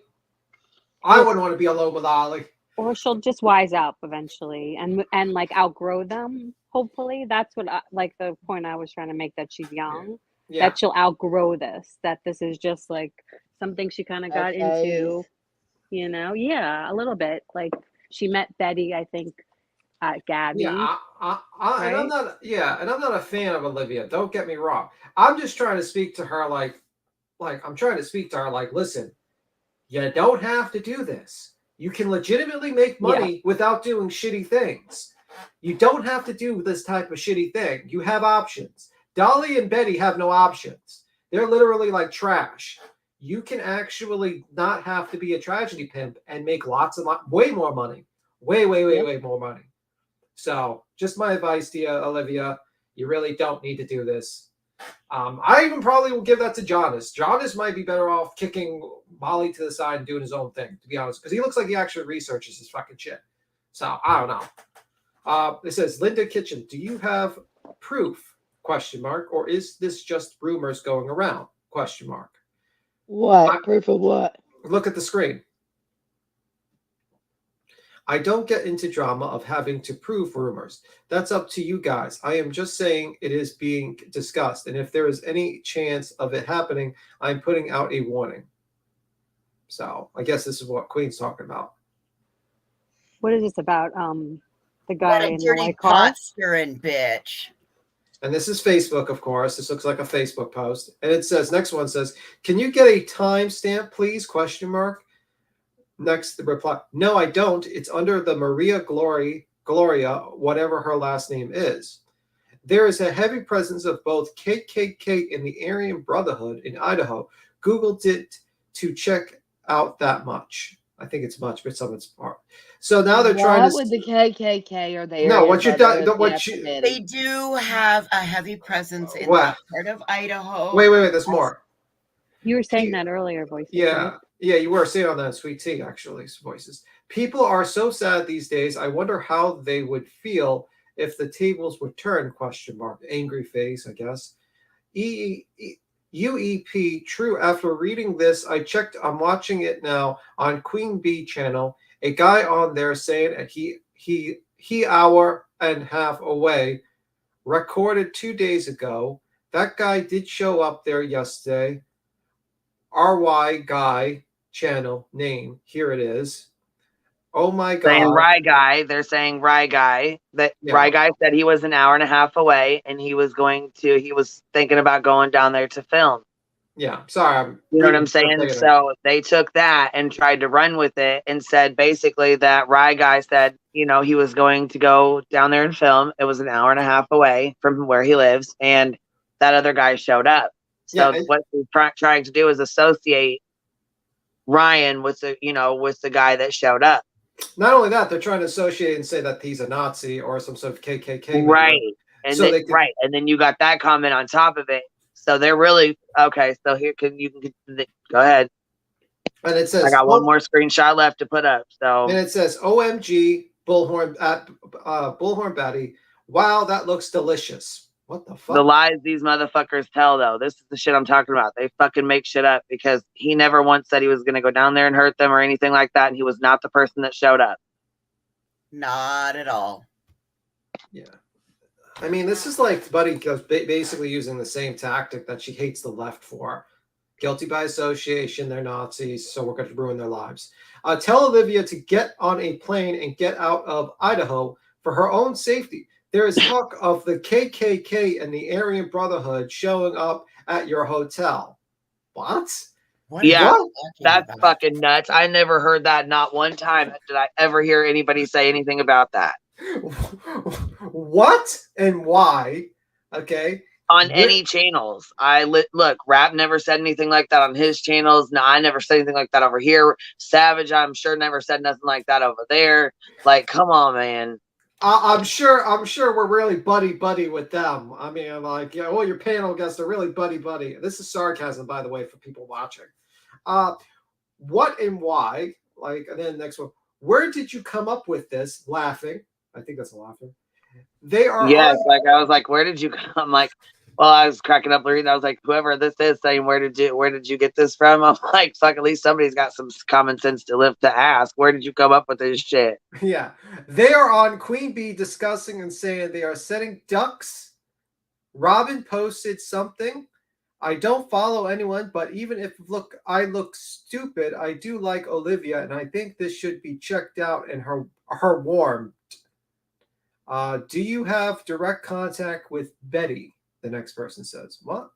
I wouldn't want to be alone with Ollie. or she'll just wise up eventually and like outgrow them. Hopefully, that's what like the point I was trying to make, that she's young, Yeah. that she'll outgrow this, that this is just like something she kind of A got into, phase. you know? Yeah, a little bit. Like she met Betty, I think, at Gabby, Yeah, and I'm right? not. Yeah, and I'm not a fan of Olivia. Don't get me wrong. I'm just trying to speak to her like I'm trying to speak to her like, listen, you don't have to do this. You can legitimately make money without doing shitty things. You don't have to do this type of shitty thing. You have options. Dolly and Betty have no options. They're literally like trash. You can actually not have to be a tragedy pimp and make way more money. Way more money. So just my advice to you, Olivia, you really don't need to do this. I even probably will give that to Jonas. Jonas might be better off kicking Molly to the side and doing his own thing, to be honest, because he looks like he actually researches his fucking shit. So I don't know. It says, Linda Kitchen, do you have proof? Question mark. Or is this just rumors going around? Question mark. What? Proof of what? Look at the screen. I don't get into drama of having to prove rumors. That's up to you guys. I am just saying it is being discussed. And if there is any chance of it happening, I'm putting out a warning. So I guess this is what Queen's talking about. What is this about? The What guy a in the dirty white car? pot-stirring bitch. And this is Facebook, of course. This looks like a Facebook post. And it says, next one says, can you get a timestamp, please? Question mark. Next, the reply, no, I don't. It's under the Maria Gloria, whatever her last name is. There is a heavy presence of both KKK in the Aryan Brotherhood in Idaho. Googled it to check out that much. I think it's much, but some it's part. So now they're trying to. What would the KKK or the No, Aryan what you Brotherhood done? What have you? to Betty? They do have a heavy presence in What? that part of Idaho. Wait. There's more. You were saying that earlier, Voices. Yeah, right? yeah, you were saying on that Sweet Tea, actually, Voices. People are so sad these days. I wonder how they would feel if the tables were turned, question mark. Angry face, I guess. UEP, true. After reading this, I checked. I'm watching it now on Queen Bee channel. A guy on there saying that he hour and half away, recorded 2 days ago. That guy did show up there yesterday. RY Guy channel name. Here it is. Oh my God. Saying Rye Guy. They're saying Rye Guy. That Rye Guy said he was an hour and a half away and he was thinking about going down there to film. Yeah. Sorry. You know what I'm saying? So they took that and tried to run with it and said basically that Rye Guy said, he was going to go down there and film. It was an hour and a half away from where he lives. And that other guy showed up. So what they're trying to do is associate Ryan with the guy that showed up. Not only that, they're trying to associate and say that he's a Nazi or some sort of KKK. Right. And so and then you got that comment on top of it. So they're really okay. So here go ahead. And it says I got one more screenshot left to put up. So and it says OMG Bullhorn Betty. Wow, that looks delicious. What the fuck? The lies these motherfuckers tell, though. This is the shit I'm talking about. They fucking make shit up because he never once said he was going to go down there and hurt them or anything like that. And he was not the person that showed up. Not at all. Yeah. I mean, this is like Buddy goes basically using the same tactic that she hates the left for. Guilty by association, they're Nazis, so we're going to ruin their lives. Tell Olivia to get on a plane and get out of Idaho for her own safety. There is talk of the KKK and the Aryan Brotherhood showing up at your hotel. What? Yeah, that's fucking nuts. I never heard that. Not one time did I ever hear anybody say anything about that. What and why? Okay. On any channels. Look, Rap never said anything like that on his channels. No, I never said anything like that over here. Savage, I'm sure, never said nothing like that over there. Like, come on, man. I'm sure we're really buddy with them. I mean, like, yeah, well, your panel guests are really buddy. This is sarcasm, by the way, for people watching. What and why? Like, and then next one. Where did you come up with this? Laughing. I think that's a laughing. They are. Yes, like I was like, where did you come? Like, Well, I was cracking up reading. I was like, whoever this is saying, where did you get this from? I'm like, fuck, at least somebody's got some common sense to ask. Where did you come up with this shit? Yeah. They are on Queen Bee discussing and saying they are setting ducks. Robin posted something. I don't follow anyone, but even if I look stupid, I do like Olivia, and I think this should be checked out and her warmed. Do you have direct contact with Betty? The next person says. What?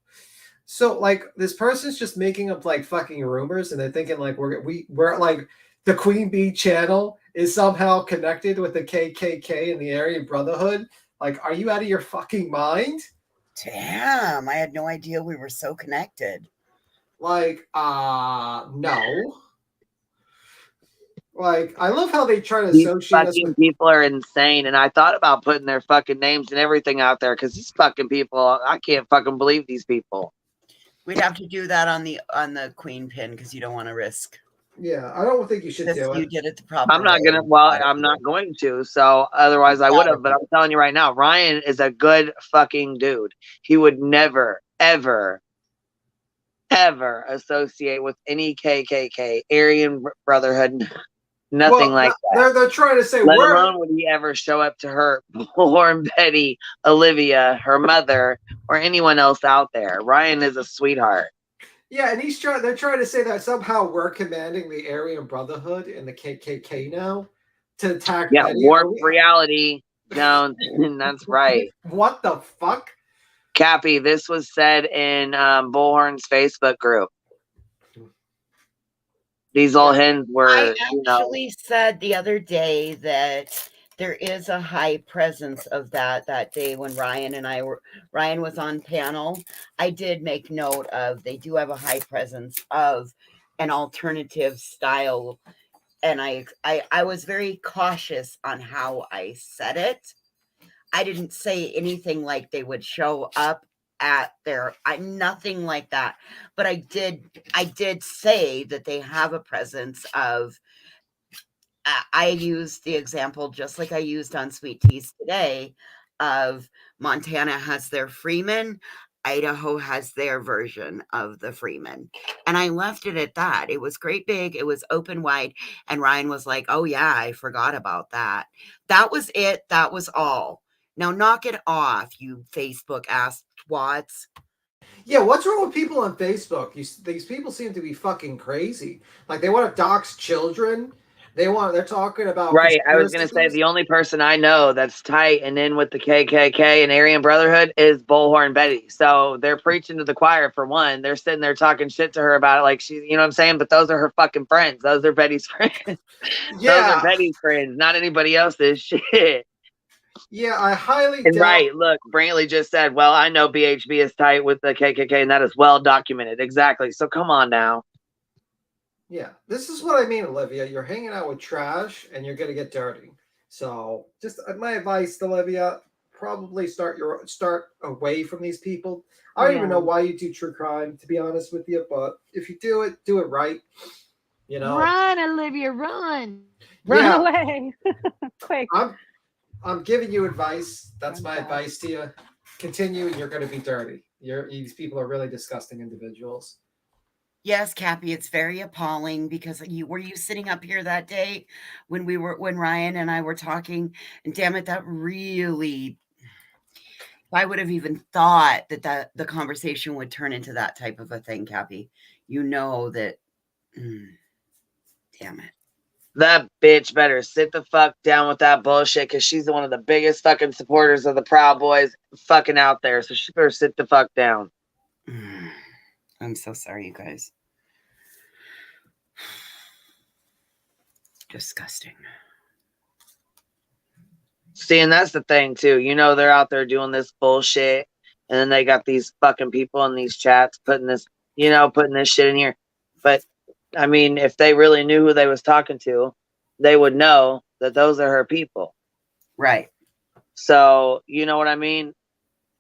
So like this person's just making up like fucking rumors, and they're thinking like we're like the Queen Bee channel is somehow connected with the KKK and the Aryan Brotherhood. Like, are you out of your fucking mind? Damn, I had no idea we were so connected. Like, no. Like, I love how they try to These associate us fucking with people are insane, and I thought about putting their fucking names and everything out there because these fucking people, I can't fucking believe these people. We'd have to do that on the Queen pin because you don't want to risk. Yeah, I don't think you should do it. You did it the proper I'm not way. gonna. Well, I'm not going to. So otherwise, I would have. But I'm telling you right now, Ryan is a good fucking dude. He would never, ever, ever associate with any KKK, Aryan Brotherhood, nothing like that. They're trying to say Let alone would he ever show up to her, Lauren, Betty, Olivia, her mother, or anyone else out there. Ryan is a sweetheart. Yeah, and they're trying to say that somehow we're commanding the Aryan Brotherhood and the KKK now to attack Yeah, Betty. warped reality. No, that's right. What the fuck? Cappy, this was said in Bullhorn's Facebook group. These old hens were, I actually said the other day that there is a high presence of that day when Ryan was on panel. I did make note of they do have a high presence of an alternative style. And I was very cautious on how I said it. I didn't say anything like they would show up at nothing like that. But I did say that they have a presence of I used the example just like I used on Sweet Teas today of Montana has their Freeman, Idaho has their version of the Freeman. And I left it at that. It was great big, it was open wide, and Ryan was like, "Oh yeah, I forgot about that." That was it. That was all. Now knock it off, you Facebook ass twats. Yeah, what's wrong with people on Facebook? These people seem to be fucking crazy. Like they want to dox children. They're talking about right. I was gonna say the only person I know that's tight and in with the KKK and Aryan Brotherhood is Bullhorn Betty. So they're preaching to the choir for one. They're sitting there talking shit to her about it, like she's, you know what I'm saying. But those are her fucking friends. Those are Betty's friends. Yeah. Those are Betty's friends, not anybody else's shit. Yeah, I highly and doubt. Right. Look, Brantley just said, "Well, I know BHB is tight with the KKK, and that is well documented." Exactly. So come on now. Yeah, this is what I mean, Olivia. You're hanging out with trash, and you're gonna get dirty. So, just my advice, Olivia: probably start away from these people. I don't even know why you do true crime, to be honest with you. But if you do it right. You know, run, Olivia, run away, quick. I'm giving you advice. That's my advice to you. Continue, and you're going to be dirty. These people are really disgusting individuals. Yes, Cappy, it's very appalling because were you sitting up here that day when Ryan and I were talking, and damn it, that really, if I would have even thought that the conversation would turn into that type of a thing, Cappy, you know that, damn it. That bitch better sit the fuck down with that bullshit because she's one of the biggest fucking supporters of the Proud Boys fucking out there. So she better sit the fuck down. I'm so sorry, you guys. Disgusting. See, and that's the thing too. You know, they're out there doing this bullshit, and then they got these fucking people in these chats putting this shit in here. But I mean, if they really knew who they was talking to, they would know that those are her people. Right. So, you know what I mean?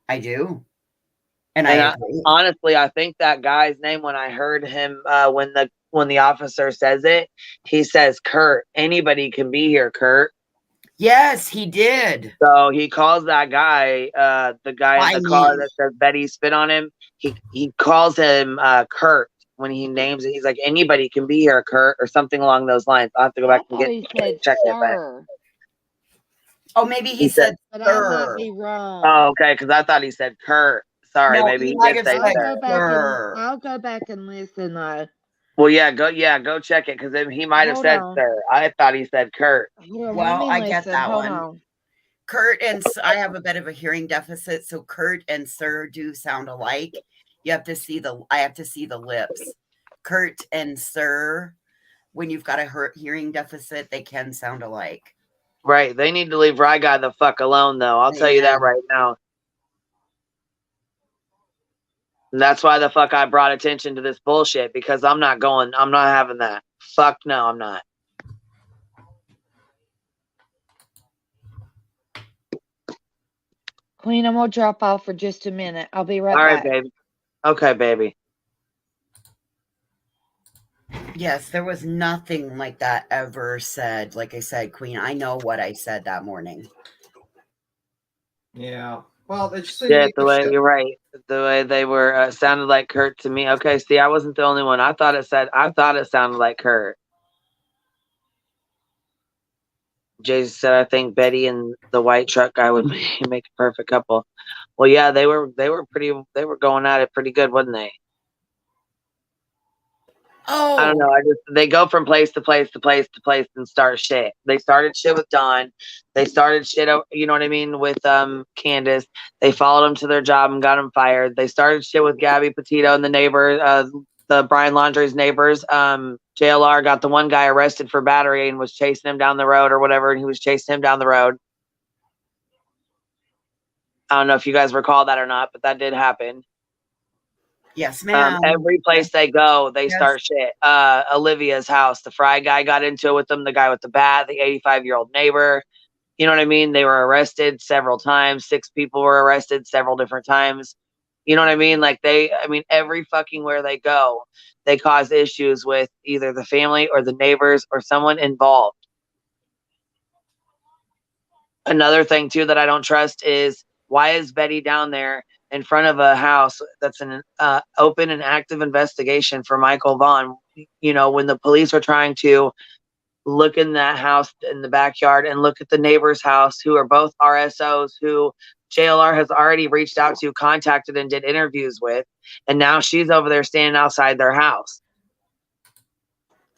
I do. Honestly, I think that guy's name, when I heard him, when the officer says it, he says, "Kurt, anybody can be here, Kurt." Yes, he did. So he calls that guy, the guy in By the car name. that says Betty spit on him. He calls him Kurt when he names it. He's like, anybody can be here, Kurt, or something along those lines. I'll have to go back and thought he said check it. But sir, Oh, maybe he said but I might sir. be wrong. Oh, okay, because I thought he said Kurt. Sorry, No, maybe he he might did have say said sir. I'll go back and listen though. Well, go check it, because he might have Hold said on. sir. I thought he said Kurt. Hold on, let Well, me I get listen. that Hold one. on. Kurt and I have a bit of a hearing deficit, so Kurt and sir do sound alike. I have to see the lips. Kurt and sir, when you've got a hearing deficit, they can sound alike. Right. They need to leave Rye Guy the fuck alone, though. I'll tell you that right now. And that's why the fuck I brought attention to this bullshit, because I'm not having that. Fuck no, I'm not. Queen, I'm gonna drop off for just a minute. I'll be right All right, back. baby. Okay, baby. Yes, there was nothing like that ever said. Like I said, Queen, I know what I said that morning. Yeah. Well, they just Yeah, you're right. The way they were sounded like Kurt to me. Okay, see, I wasn't the only one. I thought it sounded like Kurt. Jason said, I think Betty and the white truck guy would make a perfect couple. Well, yeah, they were going at it pretty good, wasn't they? Oh, I don't know. They go from place to place to place to place and start shit. They started shit with Dawn. They started shit, you know what I mean, with Candace. They followed him to their job and got him fired. They started shit with Gabby Petito and the neighbor, the Brian Laundrie's neighbors. JLR got the one guy arrested for battery and was chasing him down the road or whatever, and he was chasing him down the road. I don't know if you guys recall that or not, but that did happen. Yes, ma'am. Every place they go, they start shit. Olivia's house, the Fry guy got into it with them, the guy with the bat, the 85-year-old neighbor. You know what I mean? They were arrested several times. 6 people were arrested several different times. You know what I mean? Like every fucking where they go, they cause issues with either the family or the neighbors or someone involved. Another thing too that I don't trust is, why is Betty down there in front of a house that's an open and active investigation for Michael Vaughn? You know, when the police are trying to look in that house in the backyard and look at the neighbor's house, who are both RSOs, who JLR has already reached out to, contacted, and did interviews with, and now she's over there standing outside their house.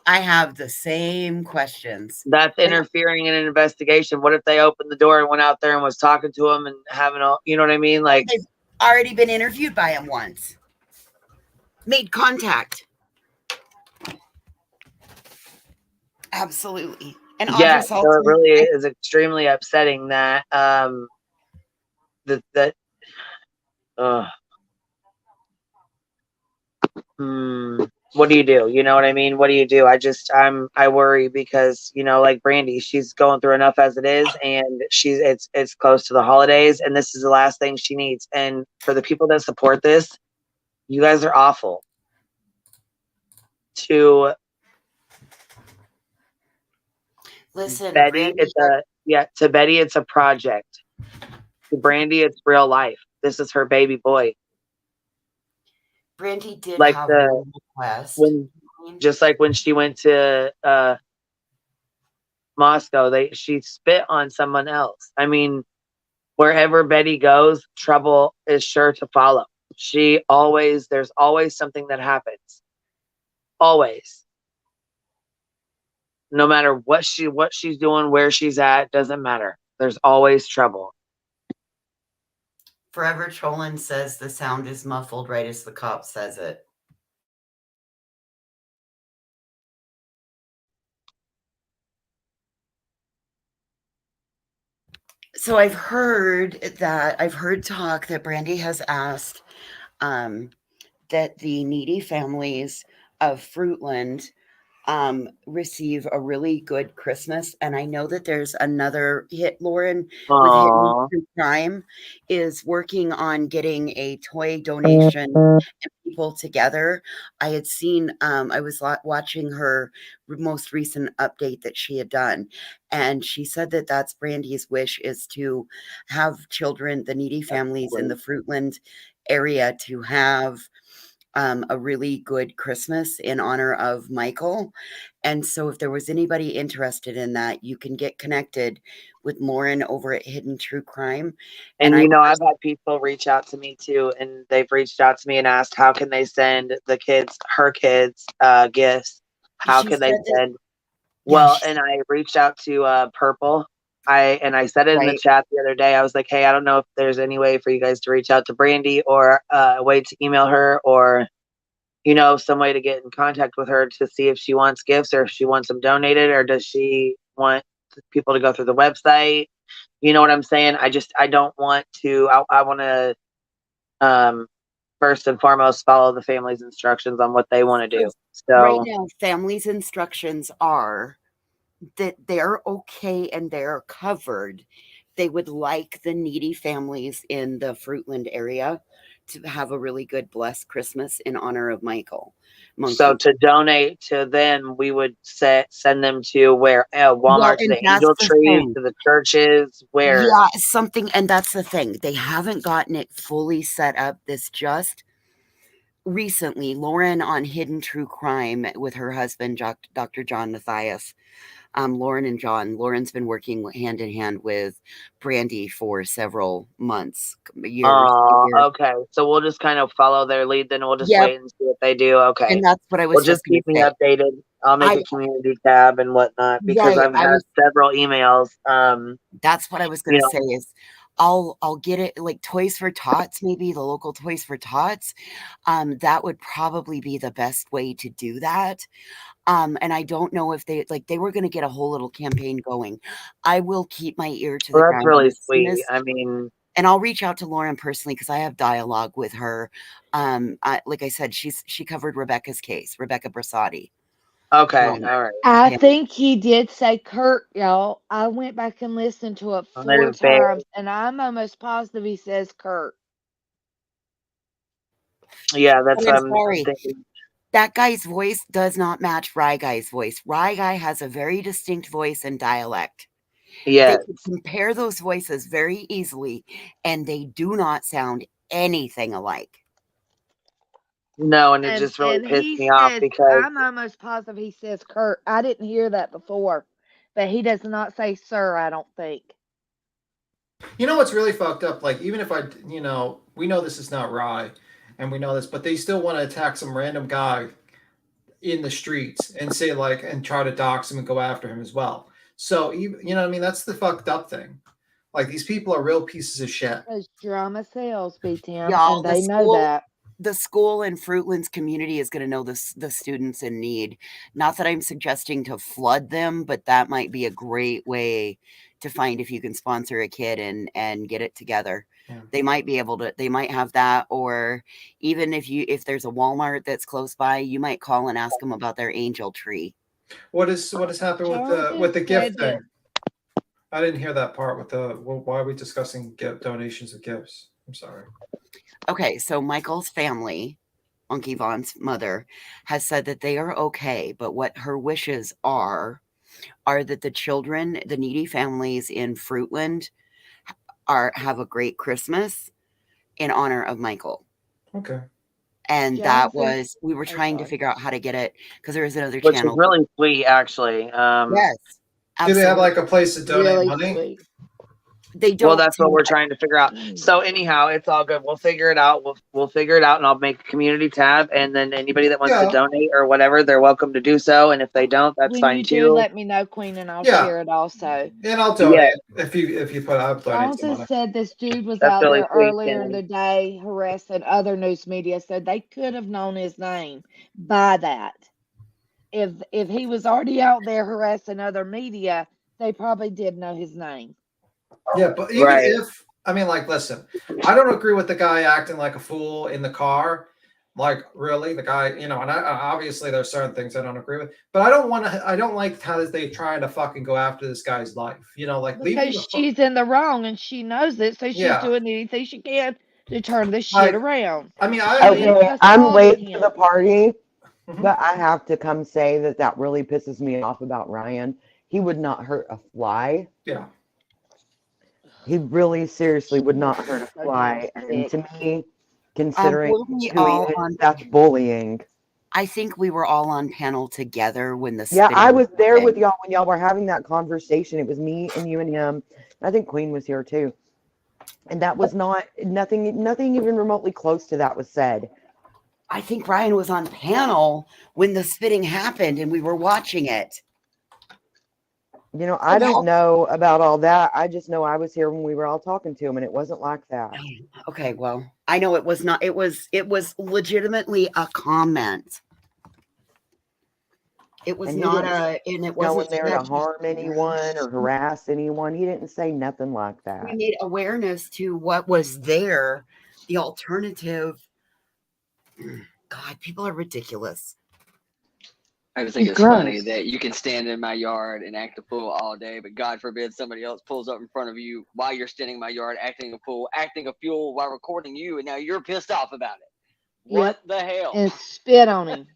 I have the same questions. That's interfering in an investigation. What if they opened the door and went out there and was talking to him and having a, you know what I mean? Like, they've already been interviewed by him once. Made contact. Absolutely. And yeah, so it really is extremely upsetting that what do you do? You know what I mean? What do you do? I worry because, you know, like Brandy, she's going through enough as it is, and it's close to the holidays, and this is the last thing she needs. And for the people that support this, you guys are awful. To listen, Betty, to Betty, it's a project. To Brandy, it's real life. This is her baby boy. Brandy did like have the request. Just like when she went to Moscow, she spit on someone else. I mean, wherever Betty goes, trouble is sure to follow. There's always something that happens. Always. No matter what she's doing, where she's at, doesn't matter. There's always trouble. Forever Trolling says the sound is muffled right as the cop says it. So I've heard talk that Brandy has asked that the needy families of Fruitland receive a really good Christmas. And I know that there's another hit, Lauren, with Hidden Aw. True Crime, is working on getting a toy donation and people together. I had seen, I was watching her most recent update that she had done. And she said that that's Brandy's wish, is to have children, the needy families in the Fruitland area, to have a really good Christmas in honor of Michael. And so if there was anybody interested in that, you can get connected with Lauren over at Hidden True Crime. And I you know, I've had people reach out to me too, and they've reached out to me and asked how can they send the kids, her kids, gifts. How She can they said that, send? yeah, Well, and I reached out to Purple. I said it in the right. chat the other day. I was like, hey, I don't know if there's any way for you guys to reach out to Brandy, or a way to email her, or some way to get in contact with her to see if she wants gifts, or if she wants them donated, or does she want people to go through the website? You know what I'm saying? I don't want to. I want to first and foremost follow the family's instructions on what they want to do. Right So now, family's instructions are that they're okay and they're covered. They would like the needy families in the Fruitland area to have a really good, blessed Christmas in honor of Michael Monkey. So to donate to them, we would send them to where? Well, Walmart, to and the that's angel the trees, thing. to the churches, where? Yeah, something, and that's the thing. They haven't gotten it fully set up. This just recently, Lauren on Hidden True Crime with her husband, Dr. John Matthias. Lauren and John. Lauren's been working hand in hand with Brandy for several months, years. Okay. So we'll just kind of follow their lead, then we'll just Yep. wait and see what they do. Okay. And that's what I was Well, just gonna keep me say. updated. I'll make a community tab and whatnot, because Right, I've had several emails. That's what I was gonna say is I'll get it, like Toys for Tots, maybe the local Toys for Tots. That would probably be the best way to do that. And I don't know if they were gonna get a whole little campaign going. I will keep my ear to the Well, that's ground. really And as soon sweet. as, I mean, and I'll reach out to Lauren personally because I have dialogue with her. Like I said, she covered Rebecca's case, Rebecca Brasati. okay, all right. I Yeah. think he did say Kurt, y'all. I went back and listened to it I 4 didn't say it. times, and I'm almost positive he says Kurt. Yeah, that's But what I'm I'm sorry. thinking. That guy's voice does not match Rye Guy's voice. Rye Guy has a very distinct voice and dialect. Yes. They can compare those voices very easily, and they do not sound anything alike. No, and it just really pissed he me off says, because I'm almost positive he says Kurt. I didn't hear that before, but he does not say sir, I don't think. You know what's really fucked up? Like, even if we know this is not Rye, and we know this, but they still want to attack some random guy in the streets and say, like, and try to dox him and go after him as well. So, you know what I mean? That's the fucked up thing. Like, these people are real pieces of shit. Because drama sells, BTM, Y'all, and they know that. The school and Fruitland's community is going to know the students in need. Not that I'm suggesting to flood them, but that might be a great way to find if you can sponsor a kid and get it together. Yeah. They might be able to, they might have that, or even if there's a Walmart that's close by, you might call and ask them about their angel tree. What has happened with the gift thing? I didn't hear that part with why are we discussing donations of gifts? I'm sorry. Okay, so Michael's family, Monkey Vaughn's mother, has said that they are okay, but what her wishes are that the children, the needy families in Fruitland, have a great Christmas in honor of Michael. Okay. And that was, we were trying to figure out how to get it, because there is another which channel. is really sweet, actually. Yes. Do they have like a place to donate Really money? sweet. They don't. Well, that's what we're trying to figure out. So anyhow, it's all good. We'll figure it out. We'll figure it out, and I'll make a community tab, and then anybody that wants to donate or whatever, they're welcome to do so. And if they don't, that's When fine you too. do, let me know, Queen, and I'll share it also. And I'll donate if you put. I'll donate some Also money. said this dude was That's out really there sweet, earlier in Kenny. the day harassing other news media, said they could have known his name by that. If he was already out there harassing other media, they probably did know his name. Yeah, but even if, I mean, like, listen, I don't agree with the guy acting like a fool in the car. Like, really, the guy, and obviously there's certain things I don't agree with, but I don't like how they try to fucking go after this guy's life. Like leave him Because the she's in the wrong and she knows it, so she's Yeah. doing anything she can to turn this shit around. I mean, She is Okay, just I'm calling late to the him. party, but I have to come say that really pisses me off about Ryan. He would not hurt a fly. Yeah. He really seriously would not hurt a So damn fly. And sick. to me, considering Were we who he all is, on? that's bullying. I think we were all on panel together when the Yeah, I spitting was there with happened. y'all when y'all were having that conversation. It was me and you and him. I think Queen was here too. And that was nothing even remotely close to that was said. I think Ryan was on panel when the spitting happened and we were watching it. I don't know about all that. I just know I was here when we were all talking to him, and it wasn't like that. Okay, well, I know it was not. It was legitimately a comment. It was And not he it wasn't wasn't there to meant harm anyone or harass anyone. He didn't say nothing like that. We made awareness to what was there, the alternative. God, people are ridiculous. I just think it's funny that you can stand in my yard and act a fool all day, but God forbid somebody else pulls up in front of you while you're standing in my yard acting a fool, acting a fool while recording you, and now you're pissed off about it. What the hell? And spit on him.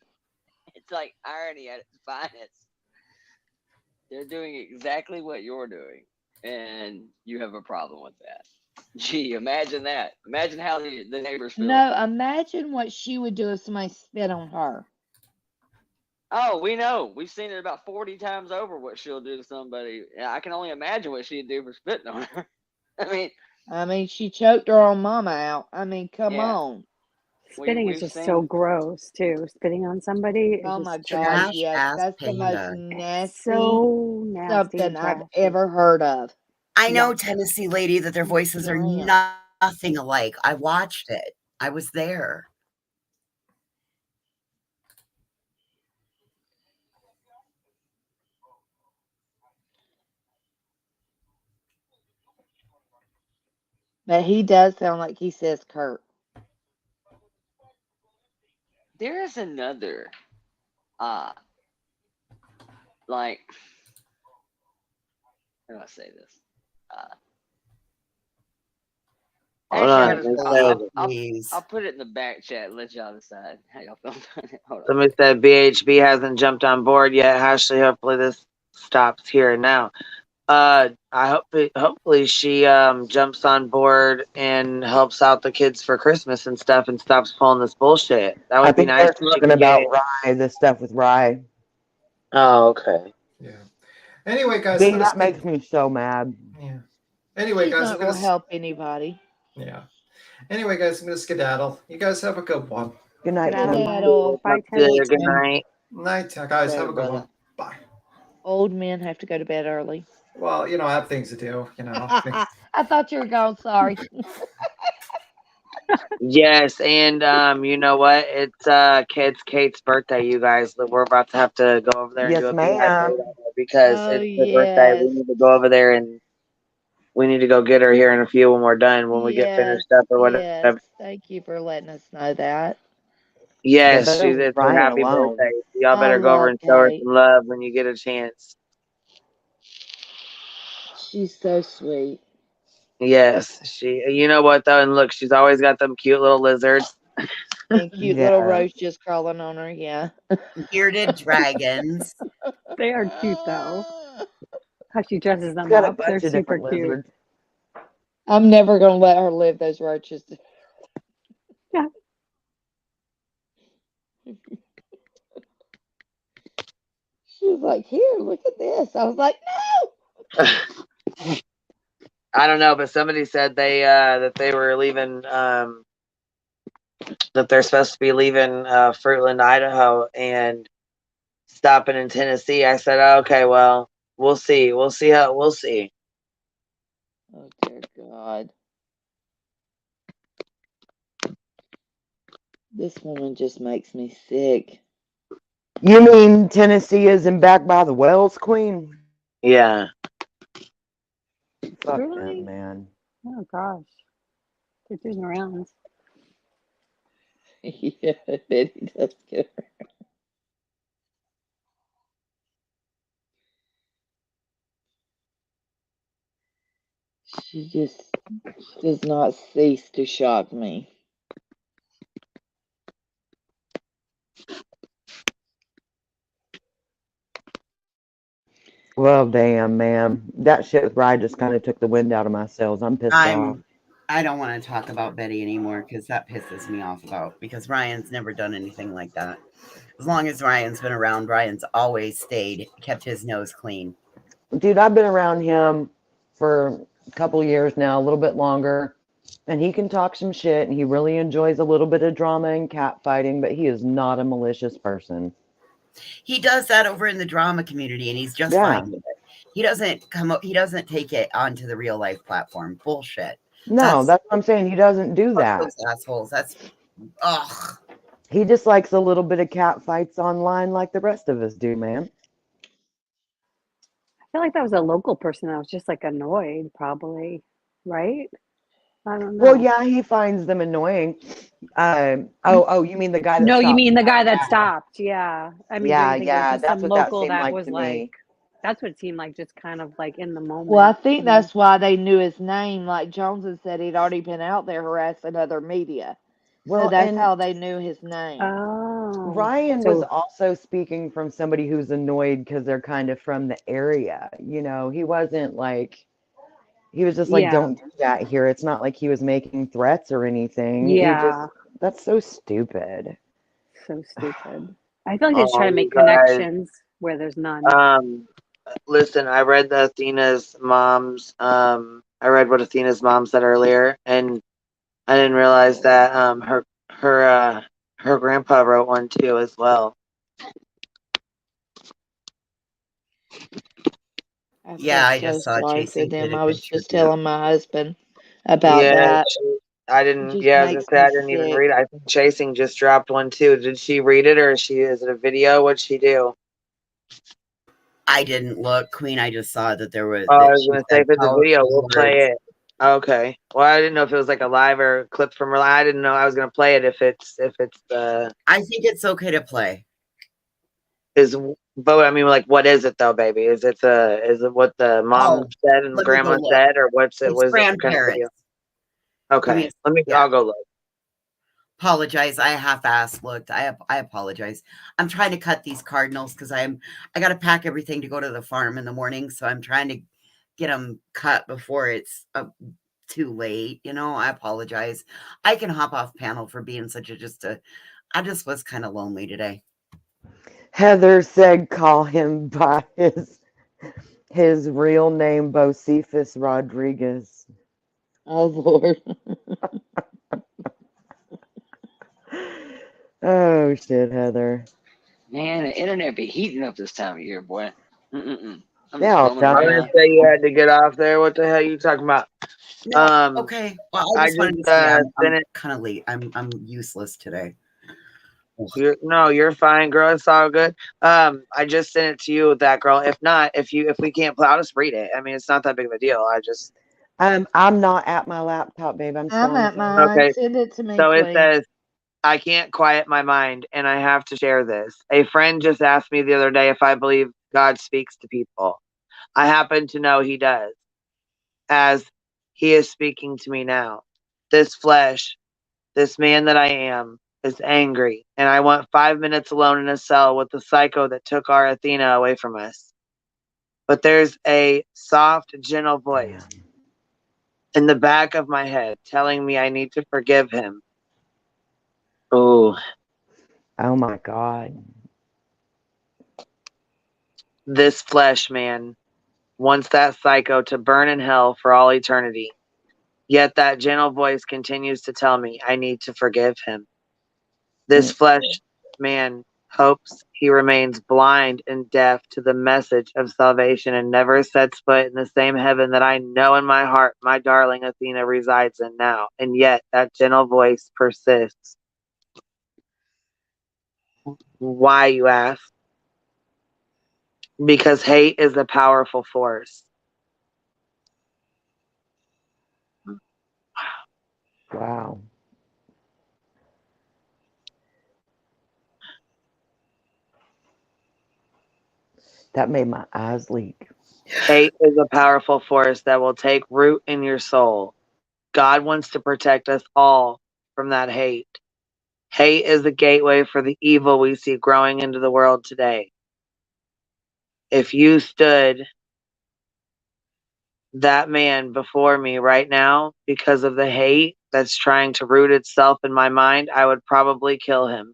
It's like irony at its finest. They're doing exactly what you're doing, and you have a problem with that. Gee, imagine that. Imagine how the neighbors feel. No, imagine what she would do if somebody spit on her. Oh, we know. We've seen it about 40 times over what she'll do to somebody. I can only imagine what she'd do for spitting on her. I mean, she choked her own mama out. I mean, come Yeah. on. Spitting is just so gross too. Spitting on somebody is Oh just my gosh, Trash yes. ass That's the most panda. nasty so nasty something and I've trashy. ever heard of. I know, Tennessee lady, that their voices are nothing alike. I watched it. I was there. But he does sound like he says Kurt. There is another, like, how do I say this? Hold Actually, on. I'll put it in the back chat and let y'all decide how y'all feel about it. Hold on. Somebody said BHB hasn't jumped on board yet. Ashley, hopefully this stops here and now. Hopefully she jumps on board and helps out the kids for Christmas and stuff and stops pulling this bullshit. That would I be think nice. they're talking about Rye, the stuff with Rye. Oh, okay. Yeah. Anyway, guys, See, that makes me so mad. Yeah. Anyway, She's guys, not I'm gonna gonna help anybody. Yeah. Anyway, guys, I'm gonna skedaddle. You guys have a good one. Good night, Skedaddle. Bye, good night. Night, guys. Okay, Have a good brother. one. Bye. Old men have to go to bed early. Well, I have things to do. I thought you were gone. Sorry. Yes, and you know what? It's Kate's birthday, you guys. We're about to have to go over there and Yes, do a big ma'am. because Oh, it's her birthday. We yes. need to go over there and we need to go get her here in a few when we're done, when we get Yes. finished up or Yes. whatever. Thank you for letting us know that. Yes, Better it's her Ryan happy alone. birthday. Y'all I better go over love and show her Kate. some love when you get a chance. She's so sweet. Yes, you know what though, and look, she's always got them cute little lizards. And cute little Yeah. roaches crawling on her. Yeah. Bearded dragons. They are cute though. How she dresses them Got a up. They're bunch of super different cute. lizards. I'm never gonna let her live those roaches. Yeah. She was like, "Here, look at this." I was like, "No." I don't know, but somebody said that they were leaving that they're supposed to be leaving Fruitland, Idaho, and stopping in Tennessee. I said, oh, okay, well, we'll see. We'll see. Oh dear God. This woman just makes me sick. You mean Tennessee isn't back by the wells, Queen? Yeah. Fuck Really? them, man. Oh gosh. They're doing the rounds. Yeah, Betty does get her. She just does not cease to shock me. Well, damn, man. That shit with Ryan just kind of took the wind out of my sails. I'm pissed off. I don't want to talk about Betty anymore because that pisses me off because Ryan's never done anything like that. As long as Ryan's been around, Ryan's always kept his nose clean. Dude, I've been around him for a couple years now, a little bit longer, and he can talk some shit, and he really enjoys a little bit of drama and catfighting, but he is not a malicious person. He does that over in the drama community, and he's just fine with it. He doesn't take it onto the real life platform. Bullshit. No, that's what I'm saying. He doesn't do that. Those assholes. That's ugh. He just likes a little bit of cat fights online like the rest of us do, man. I feel like that was a local person that was just like annoyed, probably, right? I don't know. Well, yeah, he finds them annoying. You mean the guy that No, stopped? you mean the guy that stopped? Yeah, I mean, Yeah, do you think it was just that's some what that local seemed that like was to like? me. That's what it seemed like, just kind of like in the moment. Well, I think that's why they knew his name. Like Jones had said, he'd already been out there harassing other media. Well, So that's and how they knew his name. Oh. Ryan was also speaking from somebody who's annoyed because they're kind of from the area. You know, he wasn't like, he was just like, don't do that here. It's not like he was making threats or anything. Yeah. That's so stupid. So stupid. I feel like they just try to You make guys, connections where there's none. Listen, I read Athena's mom's. I read what Athena's mom said earlier, and I didn't realize that her grandpa wrote one too as well. I just saw sorry Chasing for them. did a I was picture just too. telling my husband about that. I didn't. Just Yeah, I was makes gonna say I me didn't even sick. read it. I think Chasing just dropped one too. Did she read it, or is it a video? What'd she do? I didn't look, Queen. I just saw that there was. Oh, That I was she gonna say said if it's a video, powerful we'll play words. it. Okay. Well, I didn't know if it was like a live or a clip from her. I didn't know I was gonna play it if it's the. I think it's okay to play. But I mean, like, what is it though, baby? Is it what the mom said and Let me go grandma look. said, or what's it? It's Was it what kind of video? grandparents. Okay, I'll go look. Apologize. I half-assed looked. I apologize. I'm trying to cut these cardinals because I got to pack everything to go to the farm in the morning. So I'm trying to get them cut before it's too late. You know, I apologize. I can hop off panel for being I just was kind of lonely today. Heather said call him by his real name, Bocephus Rodriguez. Oh, Lord. Oh, shit, Heather. Man, the internet be heating up this time of year, boy. I'm Yeah, just roaming I'm gonna around. say you had to get off there. What the hell are you talking about? No, okay. Well, I just wanted to say sent I'm it. kind of late. I'm useless today. You're fine, girl. It's all good. I just sent it to you with that girl. If not, if we can't play, I'll just read it. I mean, it's not that big of a deal. I'm not at my laptop, babe. I'm still I'm on the at phone. mine. Okay. Send it to me, So it Queen. says, I can't quiet my mind, and I have to share this. A friend just asked me the other day if I believe God speaks to people. I happen to know he does, as he is speaking to me now. This flesh, this man that I am, is angry, and I want 5 minutes alone in a cell with the psycho that took our Athena away from us. But there's a soft, gentle voice in the back of my head telling me I need to forgive him. Oh my God. This flesh, man, wants that psycho to burn in hell for all eternity. Yet that gentle voice continues to tell me I need to forgive him. This flesh, man, hopes he remains blind and deaf to the message of salvation and never sets foot in the same heaven that I know in my heart my darling Athena resides in now. And yet that gentle voice persists. Why, you ask? Because hate is a powerful force. Wow. That made my eyes leak. Hate is a powerful force that will take root in your soul. God wants to protect us all from that hate. Hate is the gateway for the evil we see growing into the world today. If you stood that man before me right now because of the hate that's trying to root itself in my mind, I would probably kill him.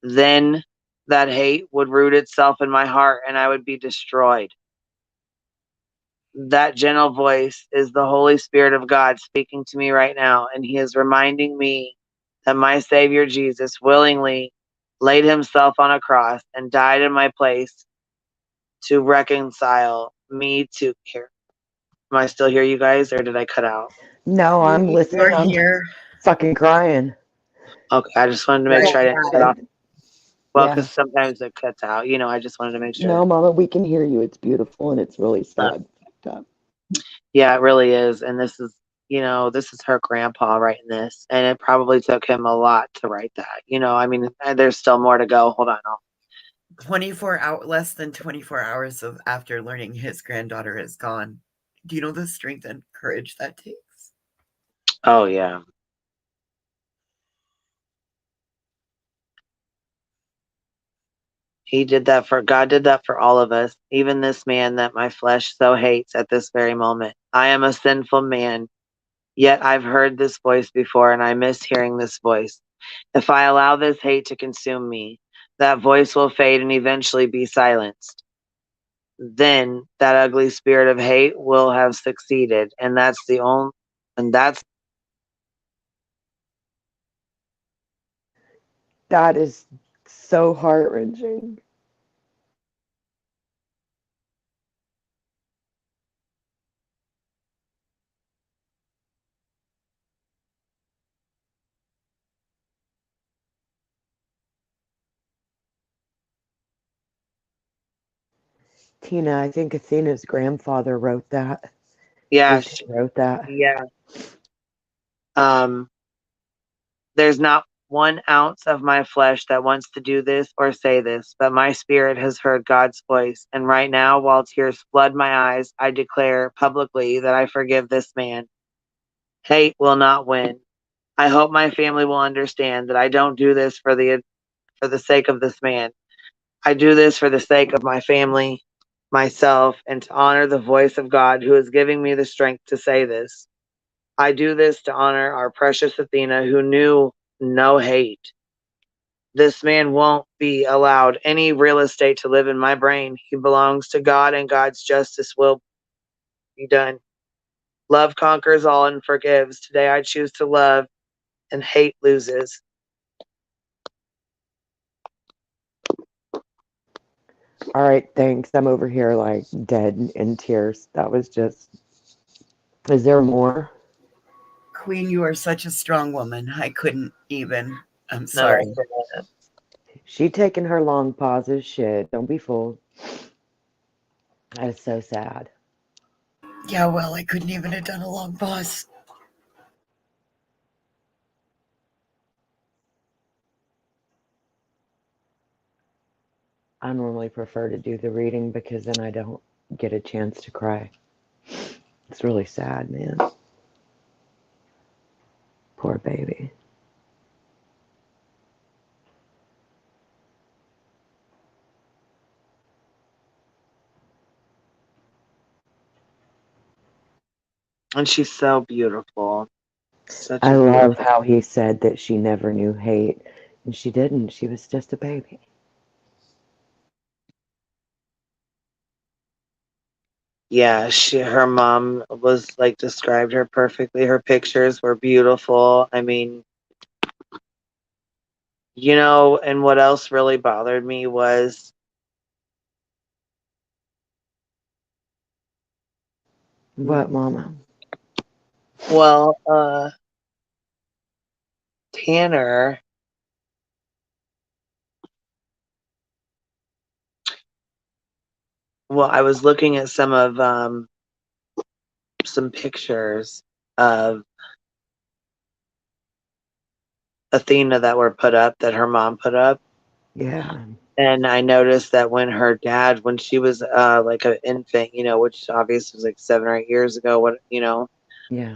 Then that hate would root itself in my heart and I would be destroyed. That gentle voice is the Holy Spirit of God speaking to me right now, and he is reminding me that my Savior Jesus willingly laid himself on a cross and died in my place to reconcile me to here. Am I still here, you guys, or did I cut out? No, I'm listening. You're I'm here. fucking crying. Okay, I just wanted to make sure I didn't cut off. Well, Yeah. because sometimes it cuts out. You know, I just wanted to make sure. No, Mama, we can hear you. It's beautiful and it's really sad. Yeah, it really is. And this is, you know, this is her grandpa writing this. And it probably took him a lot to write that. You know, I mean, there's still more to go. Hold on. less than 24 hours after learning his granddaughter is gone. Do you know the strength and courage that takes? Oh, yeah. God did that for all of us, even this man that my flesh so hates at this very moment. I am a sinful man, yet I've heard this voice before and I miss hearing this voice. If I allow this hate to consume me, that voice will fade and eventually be silenced. Then that ugly spirit of hate will have succeeded, and that's That is so heart-wrenching. Tina, I think Athena's grandfather wrote that. Yeah, she wrote that. Yeah. There's not 1 ounce of my flesh that wants to do this or say this, but my spirit has heard God's voice. And right now, while tears flood my eyes, I declare publicly that I forgive this man. Hate will not win. I hope my family will understand that I don't do this for the sake of this man. I do this for the sake of my family, myself, and to honor the voice of God who is giving me the strength to say this. I do this to honor our precious Athena who knew no hate. This man won't be allowed any real estate to live in my brain. He belongs to God and God's justice will be done. Love conquers all and forgives. Today I choose to love and hate loses. All right, thanks. I'm over here like dead in tears. That was just... Is there more? Queen, you are such a strong woman. I couldn't even. I'm sorry. She taking her long pauses. Shit, don't be fooled. That is so sad. Yeah, well, I couldn't even have done a long pause. I normally prefer to do the reading because then I don't get a chance to cry. It's really sad, man. Poor baby. And she's so beautiful. I love how he said that she never knew hate. And she didn't. She was just a baby. Yeah, her mom was like described her perfectly. Her pictures were beautiful. I mean, you know, and what else really bothered me was What, Mama? Well, Tanner I was looking at some pictures of Athena that were put up, that her mom put up. Yeah. And I noticed that when her dad, when she was like an infant, you know, which obviously was like 7 or 8 years ago, Yeah.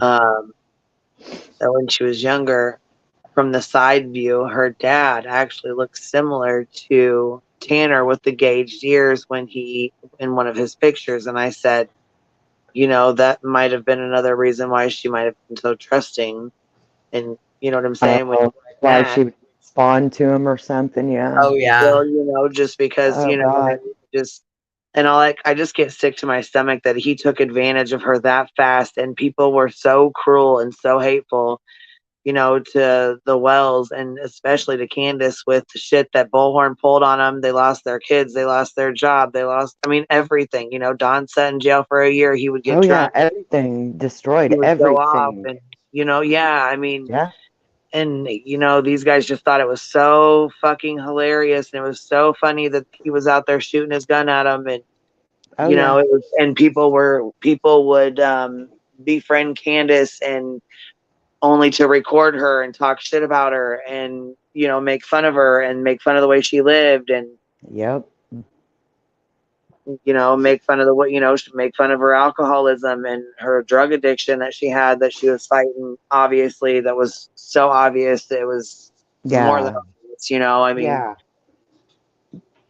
that when she was younger, from the side view, her dad actually looks similar to Tanner with the gauged ears when he in one of his pictures. And I said, you know, that might have been another reason why she might have been so trusting. And you know what I'm saying? When Oh, you're like why that, she would respond to him or something? Yeah. Oh yeah. well, you know, just because, Oh you know, God. just and I just get sick to my stomach that he took advantage of her that fast, and people were so cruel and so hateful, you know, to the Wells and especially to Candace with the shit that Bullhorn pulled on them. They lost their kids, they lost their job, they lost, I mean, everything. You know, Don sat in jail for a year. He would get Oh yeah, drunk, everything he destroyed. would go off, Everything. and you know, yeah, I mean, Yeah. and you know, these guys just thought it was so fucking hilarious, and it was so funny that he was out there shooting his gun at them, and Oh you know, yeah. it was, and people would befriend Candace and only to record her and talk shit about her and you know make fun of her and make fun of the way she lived and Yep. you know make fun of the way, you know, make fun of her alcoholism and her drug addiction that she had, that she was fighting, obviously, that was so obvious that it was more than Yeah. obvious, you know, I mean. Yeah.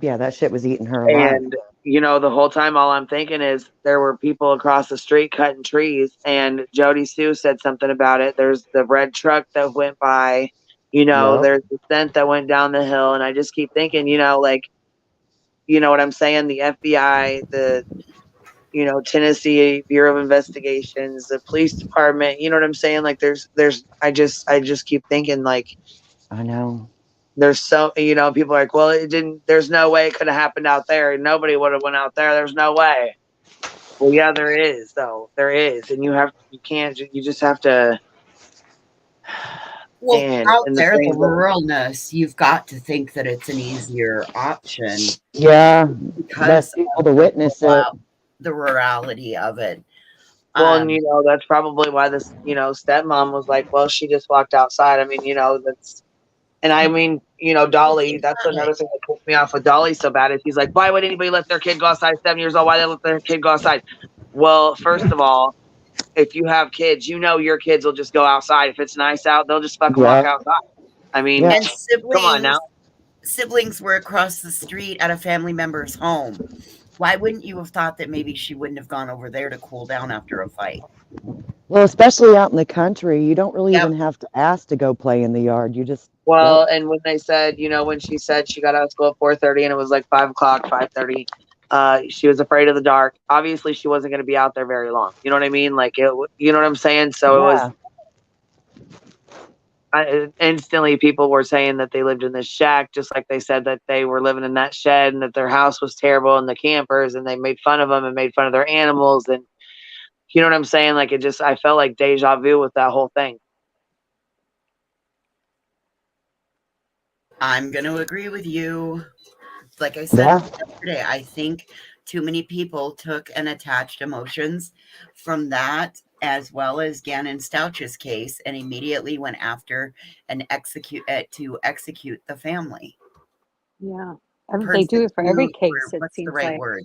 Yeah, that shit was eating her alive. And you know, the whole time all I'm thinking is there were people across the street cutting trees, and Jody Sue said something about it. There's the red truck that went by, you know, Yep. there's the scent that went down the hill, and I just keep thinking, you know, like, you know what I'm saying? The FBI, the, you know, Tennessee Bureau of Investigations, the police department, you know what I'm saying? Like I just keep thinking like I know. there's so, you know, people are like, well, it didn't, there's no way it could have happened out there. Nobody would have went out there. There's no way. Well, yeah, there is though. There is. And you can't, you just have to, Well, out and the there, the thing that, ruralness, you've got to think that it's an easier option Yeah. Less because people of to witness it. the rurality of it. well, and Um, you know, that's probably why this, you know, stepmom was like, well, she just walked outside. I mean, you know, that's, and I mean, you know, well, Dolly, think that's about it. another thing that pissed me off with Dolly so bad is he's like, why would anybody let their kid go outside? 7 years old, why they let their kid go outside? Well, first of all, if you have kids, you know your kids will just go outside. If it's nice out, they'll just fucking walk Yep. outside. I mean, Yep. And come on now. siblings were across the street at a family member's home. Why wouldn't you have thought that maybe she wouldn't have gone over there to cool down after a fight? Well, especially out in the country, you don't really Yep. even have to ask to go play in the yard. You just Well, yep. and when they said, you know, when she said she got out of school at 4:30 and it was like 5 o'clock, 5:30, she was afraid of the dark. Obviously, she wasn't going to be out there very long. You know what I mean? Like, you know what I'm saying? So it was Yeah. instantly people were saying that they lived in this shack, just like they said that they were living in that shed and that their house was terrible and the campers, and they made fun of them and made fun of their animals. And you know what I'm saying? Like, I felt like deja vu with that whole thing. I'm going to agree with you. Like I said Yeah. yesterday, I think too many people took and attached emotions from that, as well as Gannon Stouch's case, and immediately went after and execute the family. Yeah. They do it for every case, it What's the seems right like. word?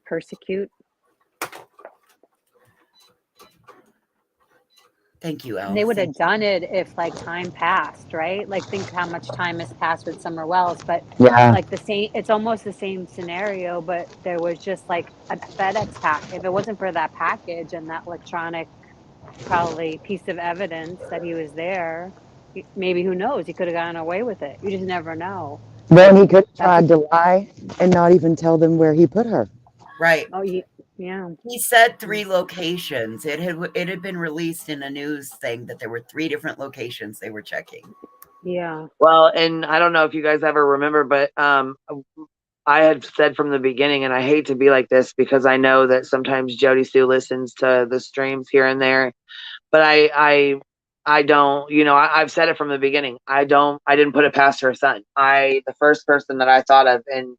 Persecute. Thank you, Elle. And they would Thank have done it if like time passed, right? Like think how much time has passed with Summer Wells, but Yeah. like it's almost the same scenario, but there was just like a FedEx pack. If it wasn't for that package and that electronic probably piece of evidence that he was there, maybe who knows, he could have gotten away with it. You just never know. Well, But and he could have that's tried to lie and not even tell them where he put her. Right. oh yeah. He said 3 locations. It had been released in a news thing that there were 3 different locations they were checking. Yeah. Well, and I don't know if you guys ever remember, but I had said from the beginning, and I hate to be like this because I know that sometimes Jody Sue listens to the streams here and there, but I don't, you know, I've said it from the beginning. I didn't put it past her son. The first person that I thought of, and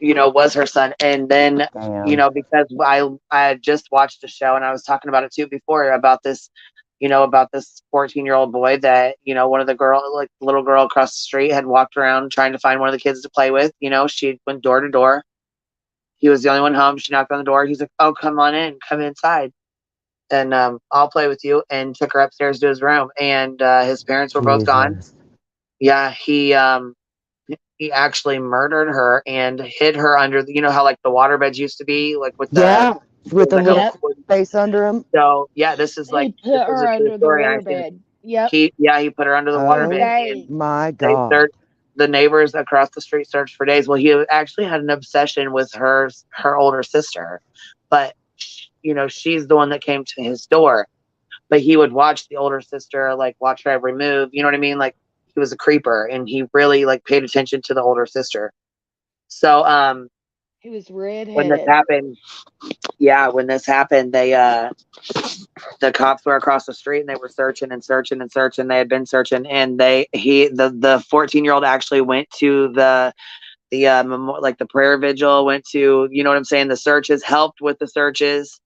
you know, was her son. And then, you Damn. know, because I had just watched the show and I was talking about it too before about this, about this 14-year-old boy that, one of the little girl across the street had walked around trying to find one of the kids to play with. She went door to door. He was the only one home. She knocked on the door. He's like, "Oh, come on in, come inside, and I'll play with you." And took her upstairs to his room. And his parents were both gone. Jesus. Yeah, he actually murdered her and hid her under how like the water beds used to be, like with Yeah, with the like little Yep. space under him. So yeah, this is He put a her true under the story. I think waterbed. Yep. he put her under the For waterbed, and days. My they God. searched. The neighbors across the street searched for days. Well, he actually had an obsession with her older sister, but she's the one that came to his door. But he would watch the older sister, like watch her every move. You know what I mean? Like he was a creeper, and he really like paid attention to the older sister. So He was when this redheaded. happened, they the cops were across the street and they were searching and searching and searching. They had been searching, and the 14-year-old actually went to the like the prayer vigil, went to, you know what I'm saying, the searches, helped with the searches.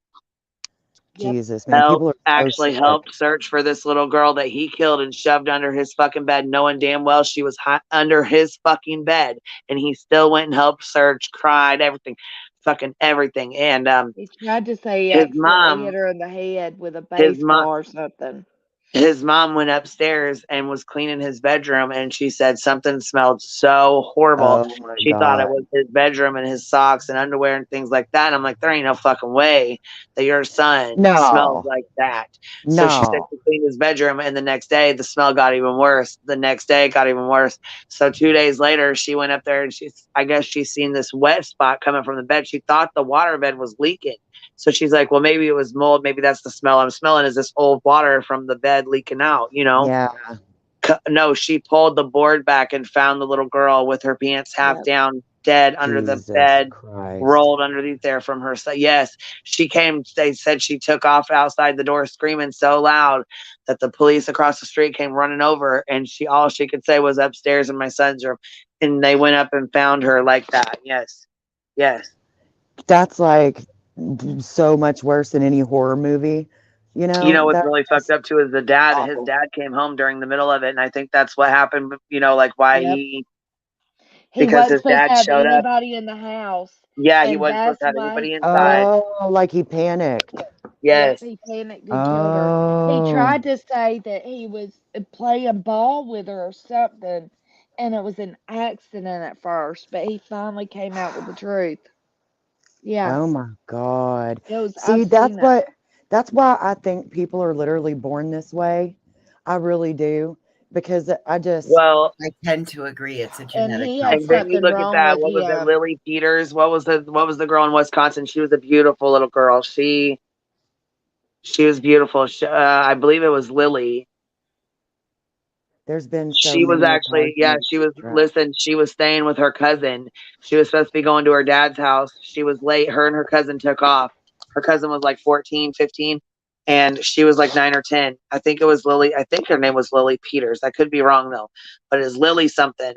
Jesus, man, people are so Actually sick. helped search for this little girl that he killed and shoved under his fucking bed, knowing damn well she was under his fucking bed, and he still went and helped search, cried, everything, fucking everything. And He tried to say he his accidentally hit mom, her in the head with a his mom, baseball or something. his mom went upstairs and was cleaning his bedroom, and she said something smelled so horrible. Oh my She thought it God. was his bedroom and his socks and underwear and things like that. And I'm like, there ain't no fucking way that your son smells No. like that. So she said No. she cleaned his bedroom, and the next day the smell got even worse. The next day it got even worse. So 2 days later, she went up there, and I guess she's seen this wet spot coming from the bed. She thought the water bed was leaking. So she's like, well, maybe it was mold. Maybe that's the smell I'm smelling, is this old water from the bed leaking out, Yeah. No, she pulled the board back and found the little girl with her pants half down, dead under the Jesus bed, Christ. rolled underneath there from her. Yes, she came. They said she took off outside the door screaming so loud that the police across the street came running over, and all she could say was upstairs in my son's room. And they went up and found her like that. Yes. Yes. That's like so much worse than any horror movie. What's really fucked up too is his dad came home during the middle of it, and I think that's what happened, like why Yep. he wasn't his supposed dad to have showed up. anybody in the house. Yeah, he And wasn't supposed that's to have why. anybody inside. Oh, like he panicked. Yes. Yep, he panicked and killed her. He Oh. tried to say that he was playing ball with her or something, and it was an accident at first, but he finally came out with the truth. Yeah. Oh my God. It was, See, I've seen it. that's why I think people are literally born this way. I really do. Because Well, I tend to agree. It's a And genetic he had and then you something look at wrong that. with What was it, him. Lily Peters? What was the girl in Wisconsin? She was a beautiful little girl. She was beautiful. I believe it was Lily. There's been so She was many actually, she was, apartments. listen, she was staying with her cousin. She was supposed to be going to her dad's house. She was late. Her and her cousin took off. Her cousin was like 14, 15, and she was like 9 or 10. I think it was Lily. I think her name was Lily Peters. I could be wrong though, but it's Lily something.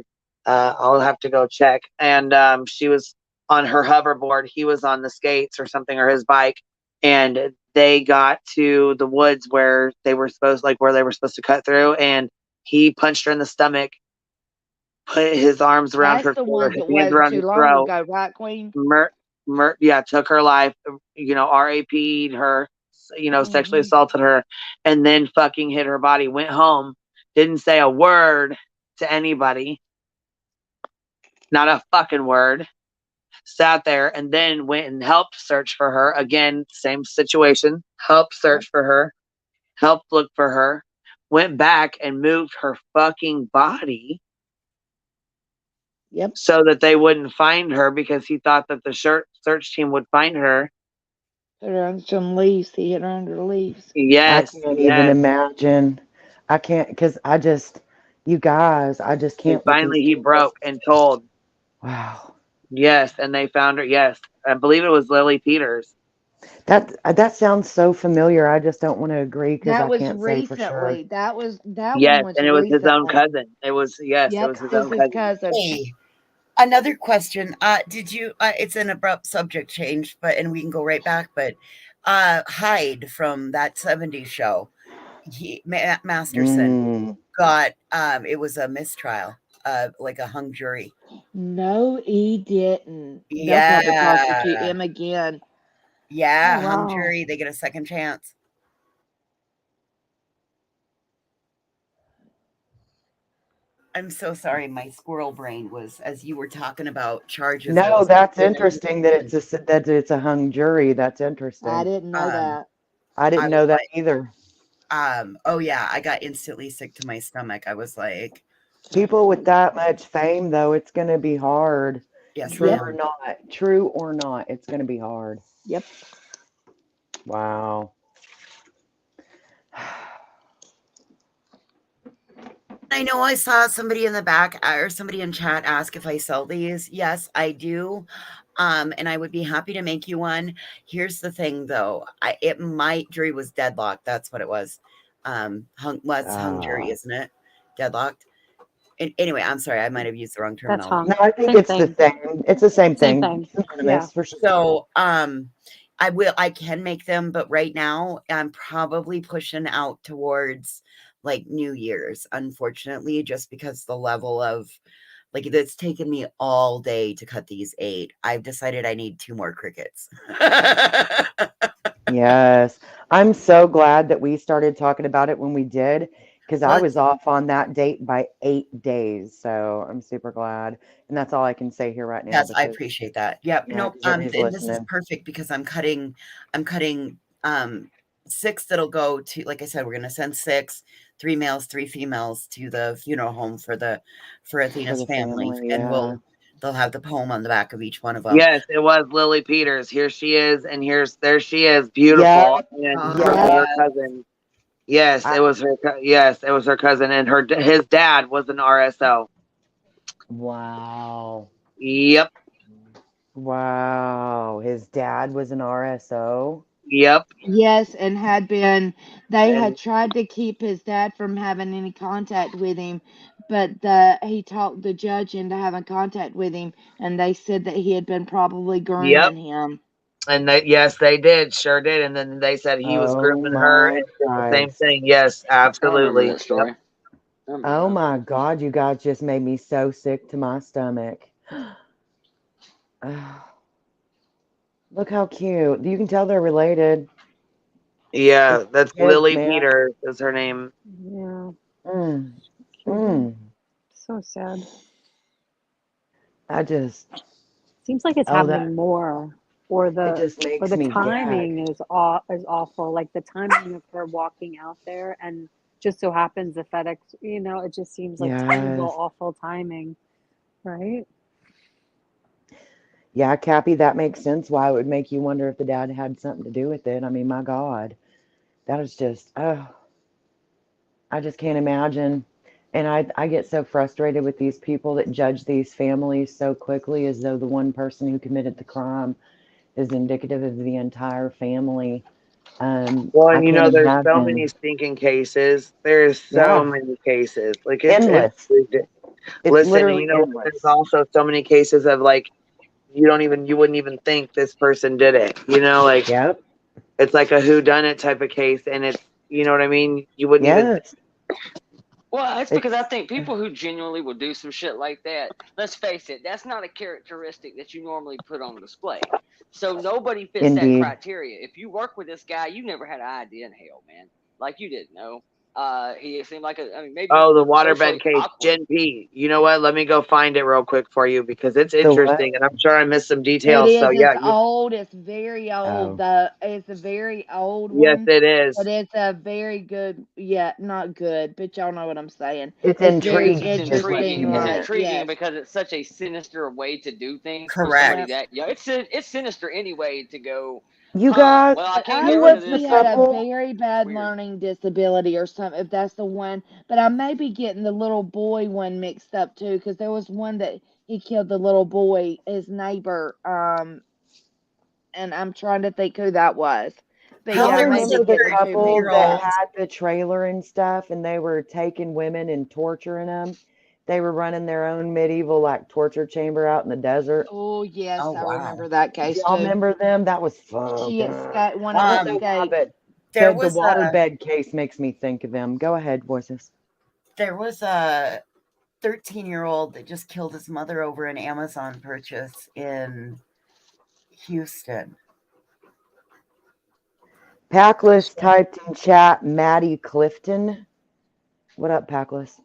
I'll have to go check. And she was on her hoverboard. He was on the skates or something, or his bike. And they got to the woods where they were supposed to cut through, and he punched her in the stomach, put his arms around That's her the shoulder, one his that hands wasn't around too her long throat. ago, right, Queen? Took her life, RAP'd her, sexually assaulted her, and then fucking hit her body, went home, didn't say a word to anybody, not a fucking word, sat there, and then went and helped search for her. Again, same situation, helped search for her, helped look for her, went back and moved her fucking body. Yep. So that they wouldn't find her, because he thought that the search team would find her. Put her on some leaves. He hit her under leaves. Yes. I can't even imagine. I can't, because you guys, I just can't. And finally he broke and told. Wow. Yes, and they found her. Yes. I believe it was Lily Peters. That sounds so familiar. I just don't want to agree because That I was can't say for sure. recently. That Yes, one was and it was his own recently. cousin. It was Yep, it was his own cousin. Hey, another question. Did you? It's an abrupt subject change, and we can go right back. But Hyde from that '70s show, Masterson Mm. got it was a mistrial, like a hung jury. No, he didn't. They'll probably prosecute Yeah. him again. Yeah, Oh, hung wow. jury, they get a second chance. I'm so sorry, my squirrel brain was as you were talking about charges. I No, was that's like, interesting that it's a hung jury. That's I interesting. didn't know that. I I didn't was know that like, either. oh yeah, I got instantly sick to my stomach. I was like, People with that much fame, though, it's going to be hard. yes, True Yep. or not, true or not, it's going to be hard. Yep. Wow. I know I saw somebody in the back or somebody in chat ask if I sell these. Yes, I do. And I would be happy to make you one. Here's the thing though. My jury was deadlocked. That's what it was. Hung jury, isn't it? Deadlocked. Anyway, I'm sorry, I might have used the wrong That's terminology. hung. No, I think Same it's the thing. same. It's the same Same thing. thing. Synonymous, Yeah. for sure. So I can make them, but right now I'm probably pushing out towards like New Year's, unfortunately, just because the level of like it's taken me all day to cut these 8. I've decided I need 2 more crickets. Yes. I'm so glad that we started talking about it when we did, because I was off on that date by 8 days. So I'm super glad. And that's all I can say here right now. Yes, I Because, appreciate that. Yep. yeah, Nope. because everybody's And this is listening. perfect because I'm cutting 6 that'll go to, like I said, we're gonna send 6, 3 males, 3 females to the funeral home for Athena's the family. family, And yeah. they'll have the poem on the back of each one of them. Yes, it was Lily Peters. Here she is, and there she is, beautiful, Yeah. and Yeah. her cousin. Yes, it was her. Yes, it was her cousin, and his dad was an RSO. Wow. Yep. Wow. His dad was an RSO. Yep. Yes, and they had And tried to keep his dad from having any contact with him, but he talked the judge into having contact with him, and they said that he had been probably yep. grooming him. And they did, sure did. And then they said he was Oh grooming her, my and the same Christ. thing. Yes, I remember absolutely. that story. Yep. Oh my God, you guys just made me so sick to my stomach. Look how cute. You can tell they're related. Yeah, It's that's kids, Lily man. Peters is her name. Yeah. Mm. Mm. So sad. I just, Seems like it's oh, happening more, or it the just makes the me gag. timing is awful. Like the timing of her walking out there, and just so happens the FedEx. It just seems like terrible, Yes. awful timing, right? Yeah, Cappy, that makes sense why it would make you wonder if the dad had something to do with it. I mean, my God, that is just, I just can't imagine. And I get so frustrated with these people that judge these families so quickly as though the one person who committed the crime is indicative of the entire family. Well, I and can't there's so many imagine. stinking cases. There's so Yeah, many cases. Like it's endless. It's listen, and literally there's endless. also so many cases of like you wouldn't even think this person did it. Like Yep. it's like a who done it type of case, and it's what I mean. You wouldn't even think. Yes. Well, that's because I It's think people who genuinely will do some shit like that, let's face it, that's not a characteristic that you normally put on display. So nobody fits that indeed. criteria. If you work with this guy, you never had an idea in hell, man. Like you didn't know. He seemed like maybe Oh, the socially waterbed case, awkward. Gen P. You know what? Let me go find it real quick for you because it's The what? interesting, and I'm sure I missed some It details. is. So yeah, It's old. It's very old. Oh, It's a very old yes, one, it but is. it's a very good. Yeah, not good, but y'all know what I'm saying. it's It's very It's intriguing, is what interesting. you intriguing. It's meant. intriguing Yes. because it's such a sinister way to do things for somebody Correct. Yep. that young. It's sinister anyway to go, You huh? guys, Well, I But can't I get who rid think of was the she this had because a couple? very bad weird. learning disability or something, if that's the one. But I may be getting the little boy one mixed up too, because there was one that he killed the little boy, his neighbor. And I'm trying to think who that was. But How yeah, I Y'all there may was be a remember the getting two couple mixed that up. 33-year-old. had the trailer and stuff, and they were taking women and torturing them? They were running their own medieval like torture chamber out in the desert. Oh yes, Oh I wow. remember that Do case y'all too. remember them? That was She fucking. escaped. One I of them don't know Um, why, escaped. but There The was a waterbed case makes me think of him. Go ahead, voices. 13-year-old that just killed his mother over an Amazon purchase in Houston. Packless typed in chat, Maddie Clifton. What up, Packless?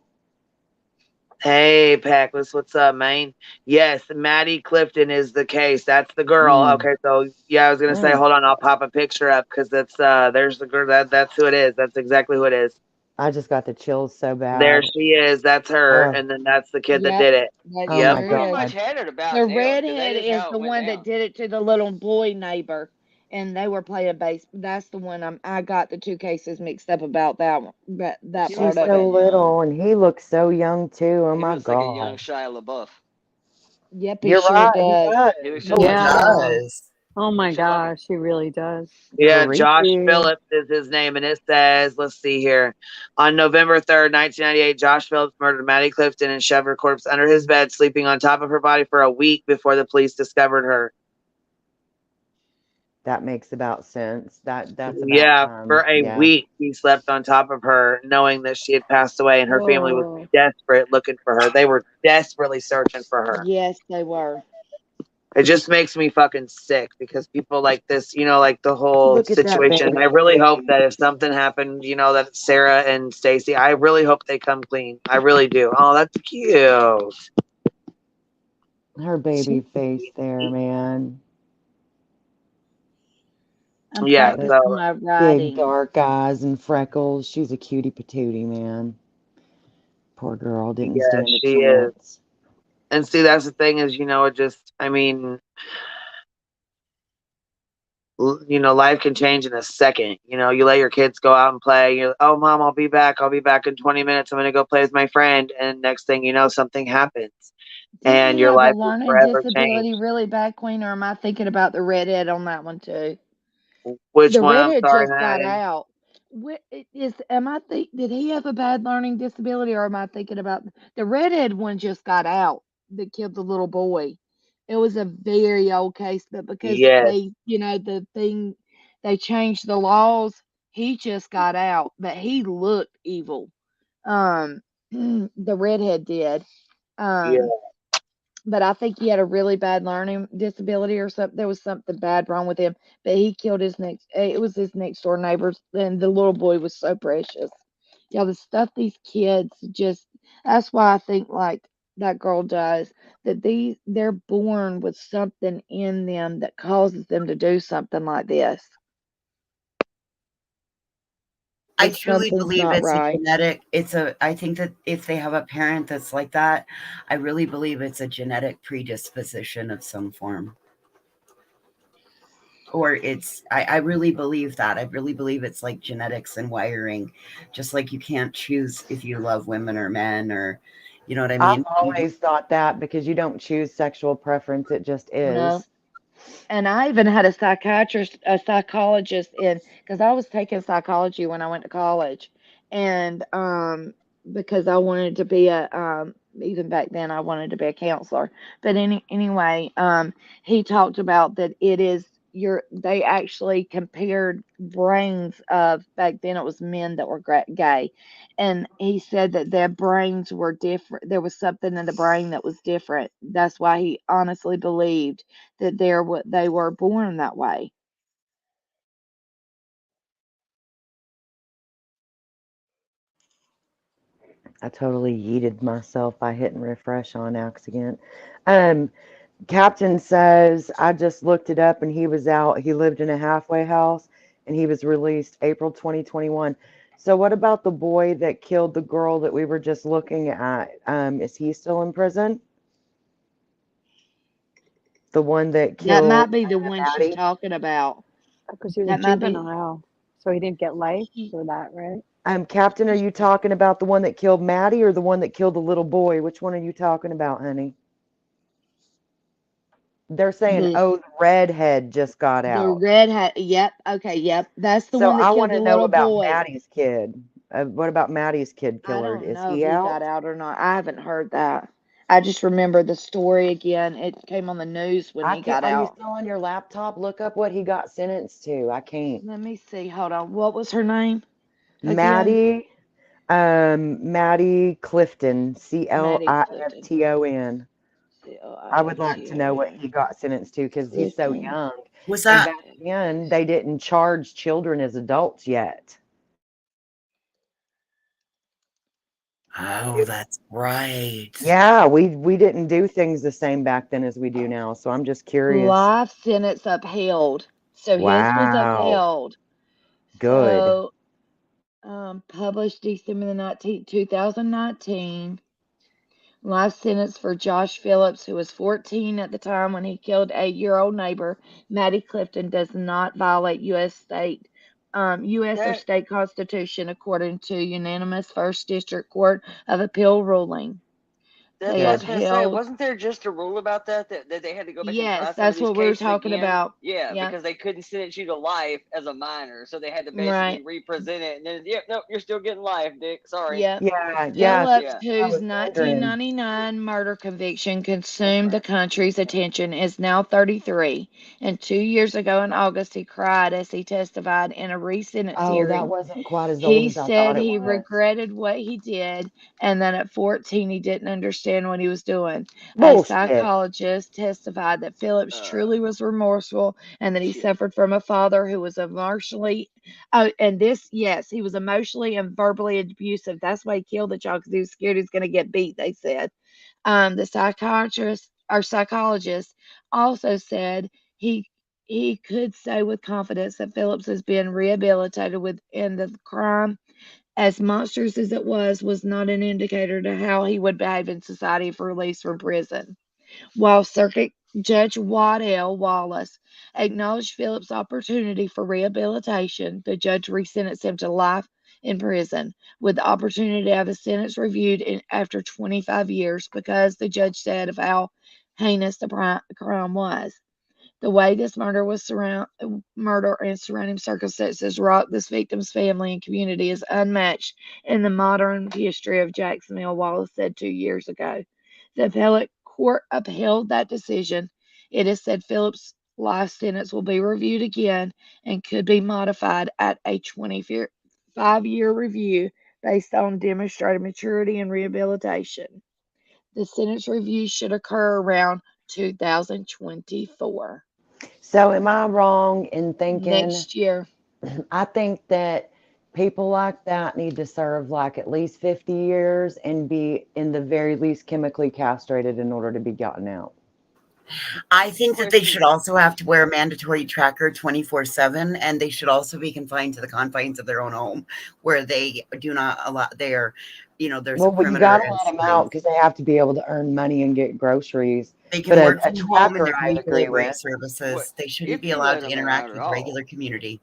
Hey, Packless, what's up, man? Yes, Maddie Clifton is the case. That's the girl. Okay, so yeah, I was gonna say, hold on, I'll pop a picture up because that's there's the girl. That's who it is. That's exactly who it is. I just got the chills so bad. There she is. That's her, Oh. and then that's the kid that Yep, did it. that Oh Yep. my sure God. is. Headed about The nailed, 'cause redhead that is is how the it went one down. that did it to the little boy neighbor, and they were playing base. That's the one I got the two cases mixed up about that one, that He part She's looked of like a so it. little, and he looks so young too. Oh He my looks like a young God. Shia LaBeouf. Yep, he You're sure right. He does. does. He looks Oh, just he like Yeah. Shia. does. Oh my Don't you love him? gosh, she really does. Yeah, Josh Creepy. Phillips is his name, and it says, let's see here. On November 3rd, 1998, Josh Phillips murdered Maddie Clifton and shoved her corpse under his bed, sleeping on top of her body for a week before the police discovered her. That makes about sense. That's about Yeah, time. for a Yeah. week, he slept on top of her, knowing that she had passed away, and her family was Whoa. desperate looking for her. They were desperately searching for her. Yes, they were. It just makes me fucking sick because people like this, like the whole Look at that situation. baby I really hope face. that if something happened, that Sarah and Stacy, I really hope they come clean. I really do. Oh, that's cute. Her baby face there, man. I'm Yeah, practicing so my Big writing. dark eyes and freckles. She's a cutie patootie, man. Poor girl didn't yeah, stand a she is. chance. And see, that's the thing is, it just, I mean, life can change in a second. You let your kids go out and play. You're, oh, Mom, I'll be back. I'll be back in 20 minutes. I'm going to go play with my friend. And next thing you know, something happens. Didn't And he your have a life is learning forever disability changed. really bad, Queen, or am I thinking about the redhead on that one too? Which The one? I'm redhead sorry, just got honey. out. Did he have a bad learning disability, or am I thinking about the redhead one just got out that killed the little boy? It was a very old case, but because Yes. they changed the laws, he just got out, but he looked evil. The redhead did. Yeah. But I think he had a really bad learning disability or something. There was something bad wrong with him. But he killed it was his next door neighbors, and the little boy was so precious. Yeah, the stuff these kids that's why I think like that girl does, that they're born with something in them that causes them to do something like this. I If truly something's believe not it's a right. genetic. I think that if they have a parent that's like that, I really believe it's a genetic predisposition of some form. Or I really believe that. I really believe it's like genetics and wiring. Just like you can't choose if you love women or men, or you know what I mean? I've always thought that because you don't choose sexual preference, it just No. is. And I even had a psychologist because I was taking psychology when I went to college, and because I wanted to be even back then I wanted to be a counselor. But anyway, he talked about that they actually compared brains of back then it was men that were gay, and he said that their brains were different. There was something in the brain that was different. That's why he honestly believed that they were born that way. I totally yeeted myself by hitting refresh on accident. Captain says, I just looked it up and he was out. He lived in a halfway house and he was released April 2021. So what about the boy that killed the girl that we were just looking at? Is he still in prison? The one that That killed might be the one she's Maddie? talking about. Because he was a That might be. juvenile. So he didn't get life for that, right? Captain, are you talking about the one that killed Maddie or the one that killed the little boy? Which one are you talking about, honey? They're saying, The oh, the redhead just got the out. redhead. Yep. Okay. Yep. That's the So one that I killed want the to know little about boy. Maddie's kid. What about Maddie's kid I killer? don't Is know if he he out? got out or not. I haven't heard that. I just remember the story again. It came on the news when I he can't. got Are you out. still on your laptop? Look up what he got sentenced to. I can't. Let me see. Hold on. What was her name again? Maddie, Maddie Clifton, Maddie Clifton. Clifton. I would like to know what Clifton. he got sentenced to because he's so young. Was And that? back then, they didn't charge children as adults yet. Oh, that's right. Yeah, we didn't do things the same back then as we do now. So I'm just curious. Life sentence upheld. So his was Wow. upheld. Good. So, published December the 19th, 2019. Life sentence for Josh Phillips, who was 14 at the time when he killed 8-year-old neighbor Maddie Clifton, does not violate U.S. or That state constitution, according to unanimous First District Court of Appeal ruling. that's They what I was gonna say. upheld. Wasn't there just a rule about that they had to go back and Yes, try some of that's these what we were cases talking again? about. Yeah, Yep. because they couldn't sentence you to life as a minor, so they had to basically Right. represent it. And then, yep, nope, you're still getting life, Dick. Sorry. Yep. Yeah, Phillips, Yeah. I whose was wondering. 1999 murder conviction consumed the country's attention, is now 33. And 2 years ago in August, he cried as he testified in a re-sentence Oh, that hearing. wasn't quite as old He as I thought said it he was. regretted what he did and that at 14 he didn't understand what he was doing. A Bullshit. psychologist testified that Phillips truly was remorseful and that he suffered from a father who was emotionally, he was emotionally and verbally abusive. That's why he killed the child, because he was scared he was going to get beat, they said. The psychologist also said he could say with confidence that Phillips has been rehabilitated within the crime, as monstrous as it was not an indicator to how he would behave in society if released from prison. While Circuit Judge Waddell Wallace acknowledged Phillips' opportunity for rehabilitation, the judge resentenced him to life in prison, with the opportunity to have his sentence reviewed after 25 years, because the judge said of how heinous the crime was. The way this murder and surrounding circumstances rocked this victim's family and community is unmatched in the modern history of Jacksonville, Wallace said 2 years ago. The appellate court upheld that decision. It is said Phillips' life sentence will be reviewed again and could be modified at a 25-year review based on demonstrated maturity and rehabilitation. The sentence review should occur around 2024. So am I wrong in thinking? Next year. I think that people like that need to serve like at least 50 years and be in the very least chemically castrated in order to be gotten out. I think that they should also have to wear a mandatory tracker 24/7, and they should also be confined to the confines of their own home, where they do not allow their, there's a Well, you perimeter gotta and let them out because they have to be able to earn money and get groceries. they can But work a from home and tracker, there can I be agree delivery with. services. They shouldn't If be you allowed let to them interact out at with the all. regular community.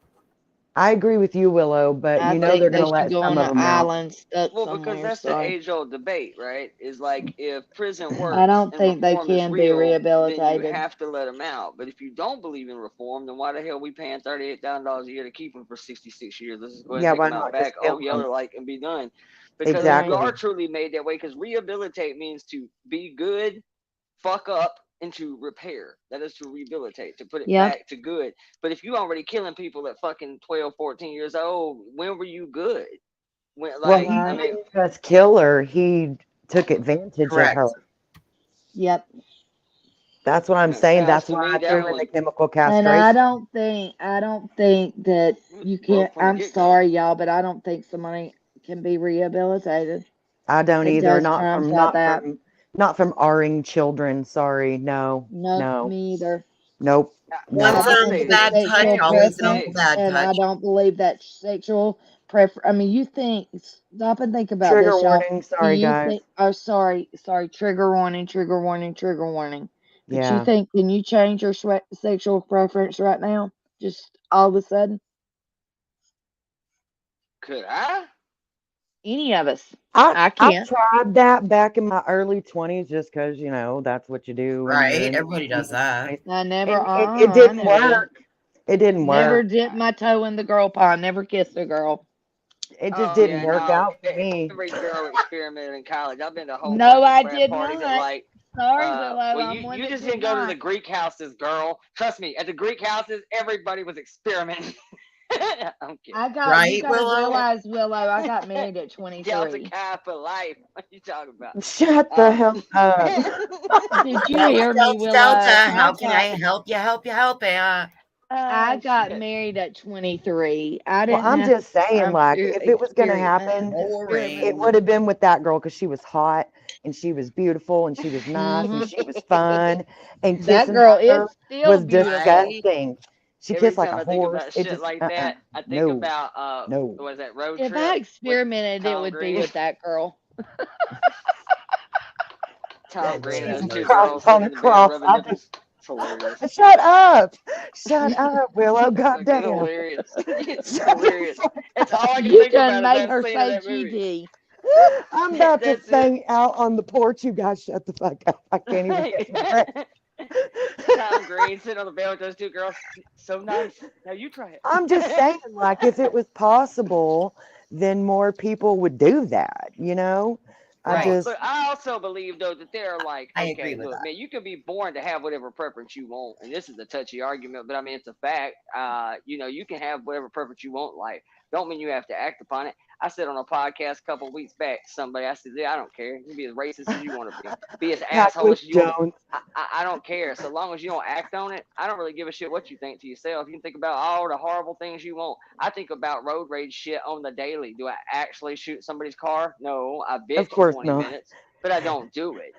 I agree with you, Willow, but I they're think gonna they should let go some on of an them out. island stuck Well, because somewhere. that's the Sorry. age-old debate, right? Is like if prison I works don't and think they reform is can be real, then you rehabilitated. have to let them out. But if you don't believe in reform, then why the hell we paying $38,000 a year to keep them for 66 years? Let's just go ahead and Yeah, take why them out not back. just kill Oh, yeah, them? like and be done. Because if you Exactly. are truly made that way, because rehabilitate means to be good, fuck up, and to repair. That is to rehabilitate, to put it Yep. back to good. But if you already killing people at fucking 12, 14 years old, when were you good? When, Well, like, he I mean, didn't just kill her; he took advantage of her. Yep. That's what I'm that saying. sounds That's to why me I that threw in the one chemical And castration. I don't think that you broke can't. from the I'm get-go. sorry, y'all, but I don't think somebody can be rehabilitated. I don't That either. does crimes like Not that. from R-ing children. Sorry, no, Nope, no, me either. nope, Once no. I'll on say the It's a this. bad touch, sexual always on Hey, the preference, bad and I touch. don't believe that sexual prefer. I mean, you think? Stop and think about Trigger this, y'all. warning. Do Sorry, you guys. think? Oh, sorry. Trigger warning. Trigger warning. Trigger warning. But you Yeah. think? Can you change your sexual preference right now? Just all of a sudden? could I? Any of us? I I can't. tried that back in my early 20s just because that's what you do when you're Right? in Everybody your does that. 20s. I never. And it I didn't never did. work. It didn't Never work. dipped my toe in the girl pond. Never kissed a girl. It just Oh didn't yeah, work no. out for me. Every girl experimented in college. I've been to a whole No, bunch of I frat did parties not. at like. Sorry, Willow. Well, I'm one you that just did didn't go to not. the Greek houses, girl. Trust me, at the Greek houses, everybody was experimenting. I'm kidding. I got you Right, gotta Willow? realize, Willow, I got married at Delta 23. Chi for life. What are you talking about? Shut the hell up. Did you Delta, hear me, Delta, Willow? Delta. How I can I help you? I got shit. married at 23. I Well, didn't I'm have just saying, time like, to if it was gonna happen, it would have been with that girl because she was hot and she was beautiful and she was nice and she was fun and That kissing girl is her still was beautiful. disgusting. She Every kissed like time a I think horse. about It shit just like that, I think no, about no. was that road If trip I with experimented, it Tom would Green? be with that girl. Tom Green and those two Christ girls on sitting the in the bed cross. rubbing nipples. It's hilarious. Shut up. Shut up, Willow. Fucking Goddamn. hilarious. It's hilarious. It's all I can You think done about is made that her scene of say that movie. GD. I'm about to That's it. sing out on the porch. You guys shut the fuck up. I can't even catch my breath. Tom Green sitting on the bed with those two girls. So nice. Now you try it. I'm just saying, like, if it was possible, then more people would do that, you know? But I also believe though that they're like, I okay, agree with look, that. man, you can be born to have whatever preference you want, and this is a touchy argument, but I mean it's a fact. You know, you can have whatever preference you want in life. Don't mean you have to act upon it. I said on a podcast a couple of weeks back to somebody, I said, yeah, I don't care. You can be as racist as you want to be as asshole as you want to be. I don't care. So long as you don't act on it, I don't really give a shit what you think to yourself. You can think about all the horrible things you want. I think about road rage shit on the daily. Do I actually shoot somebody's car? No, I bitch Of course for 20 not. minutes, but I don't do it.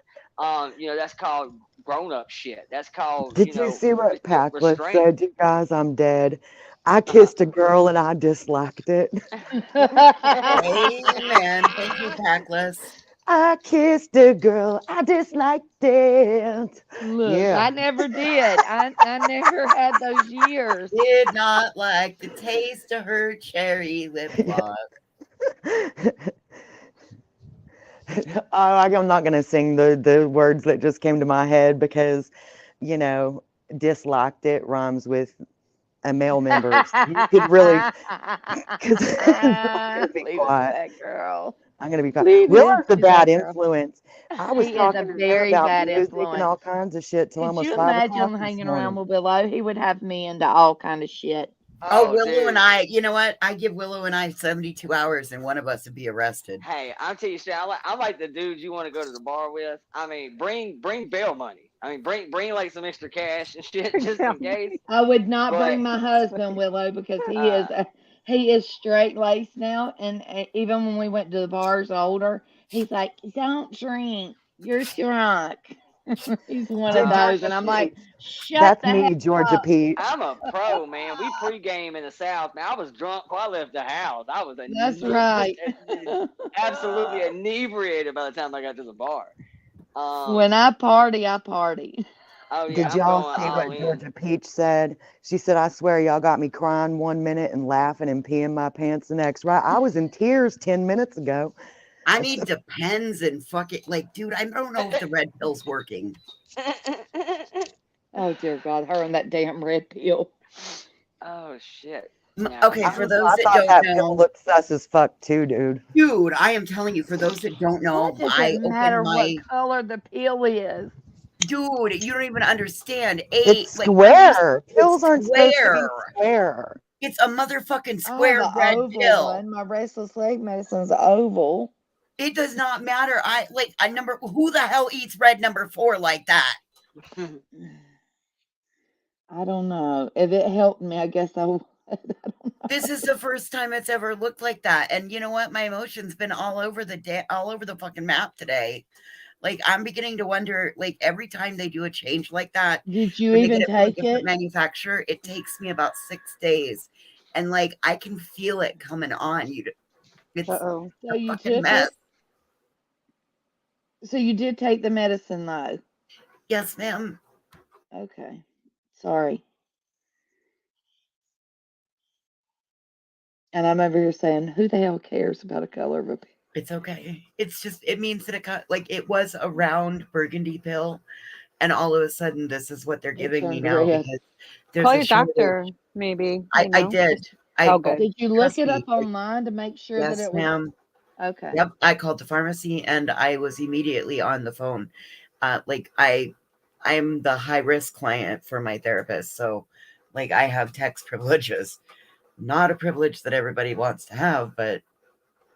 You know, that's called grown up shit. That's called, Did you see what Packless restraint. said? You guys, I'm dead. I kissed a girl and I disliked it. Amen. Thank you, Packless. I kissed a girl. I disliked it. Look, Yeah. I never did. I never had those years. Did not like the taste of her cherry lip gloss. I'm not going to sing the words that just came to my head because, you know, disliked it rhymes with a male member. So you could really, because I'm going to be Leave quiet. that girl. I'm going to be quiet. Leave Willow's it a to bad that girl. influence. I was He is talking a to him very about bad music and influence. all kinds of shit till Could almost you 5 o'clock imagine this hanging morning. around with Willow? He would have me into all kind of shit. Oh, Willow and I, you know what? I give Willow and I 72 hours and one of us would be arrested. Hey, I'll tell you straight. I'm like the dudes you want to go to the bar with. I mean, bring bail money. I mean, bring like some extra cash and shit just in case. I would not But- bring my husband, Willow, because he is straight laced now, and even when we went to the bars older, he's like, "Don't drink, you're drunk." He's one of those, and I'm like, "Shut That's the me, heck Georgia up." Peach. I'm a pro, man. We pregame in the South, man. I was drunk before I left the house. I was That's right. absolutely inebriated by the time I got to the bar. When I party, I party. Oh yeah, Did I'm y'all going see all what in. Georgia Peach said? She said, I swear y'all got me crying 1 minute and laughing and peeing my pants the next. Right? I was in tears 10 minutes ago. I need Depends and fuck it. Like, dude, I don't know if the red pill's working. Oh dear God, her and that damn red pill. Oh shit. Okay, for those I that thought don't that know, pill looked sus as fuck too, dude. dude, I am telling you, for those that don't know, What does I it opened matter my what color the pill is? dude. You don't even understand. It's square. Pills aren't supposed to be square. It's a motherfucking I square have an red oval pill. one. My restless leg medicine's oval. It does not matter. Who the hell eats red number 4 like that? I don't know. If it helped me, I guess I would. This is the first time it's ever looked like that. And you know what? My emotions been all over the fucking map today. Like, I'm beginning to wonder, like, every time they do a change like that, Did you when they even get it from a take different it? manufacturer, it takes me about 6 days. And like, I can feel it coming on you. It's a So you fucking took mess. it? So you did take the medicine though? Yes, ma'am. Okay. Sorry. And I'm over here saying, who the hell cares about a color of a pill? It's okay. It's just, it means that it was a round burgundy pill. And all of a sudden, this is what they're giving me turned now. red. Because there's Call a your shortage. doctor, maybe. I did. I good. Did you look trust it me, up online to make sure that yes, it was ma'am. okay? Yep, I called the pharmacy and I was immediately on the phone. Like I'm the high risk client for my therapist, so like I have text privileges. Not a privilege that everybody wants to have, but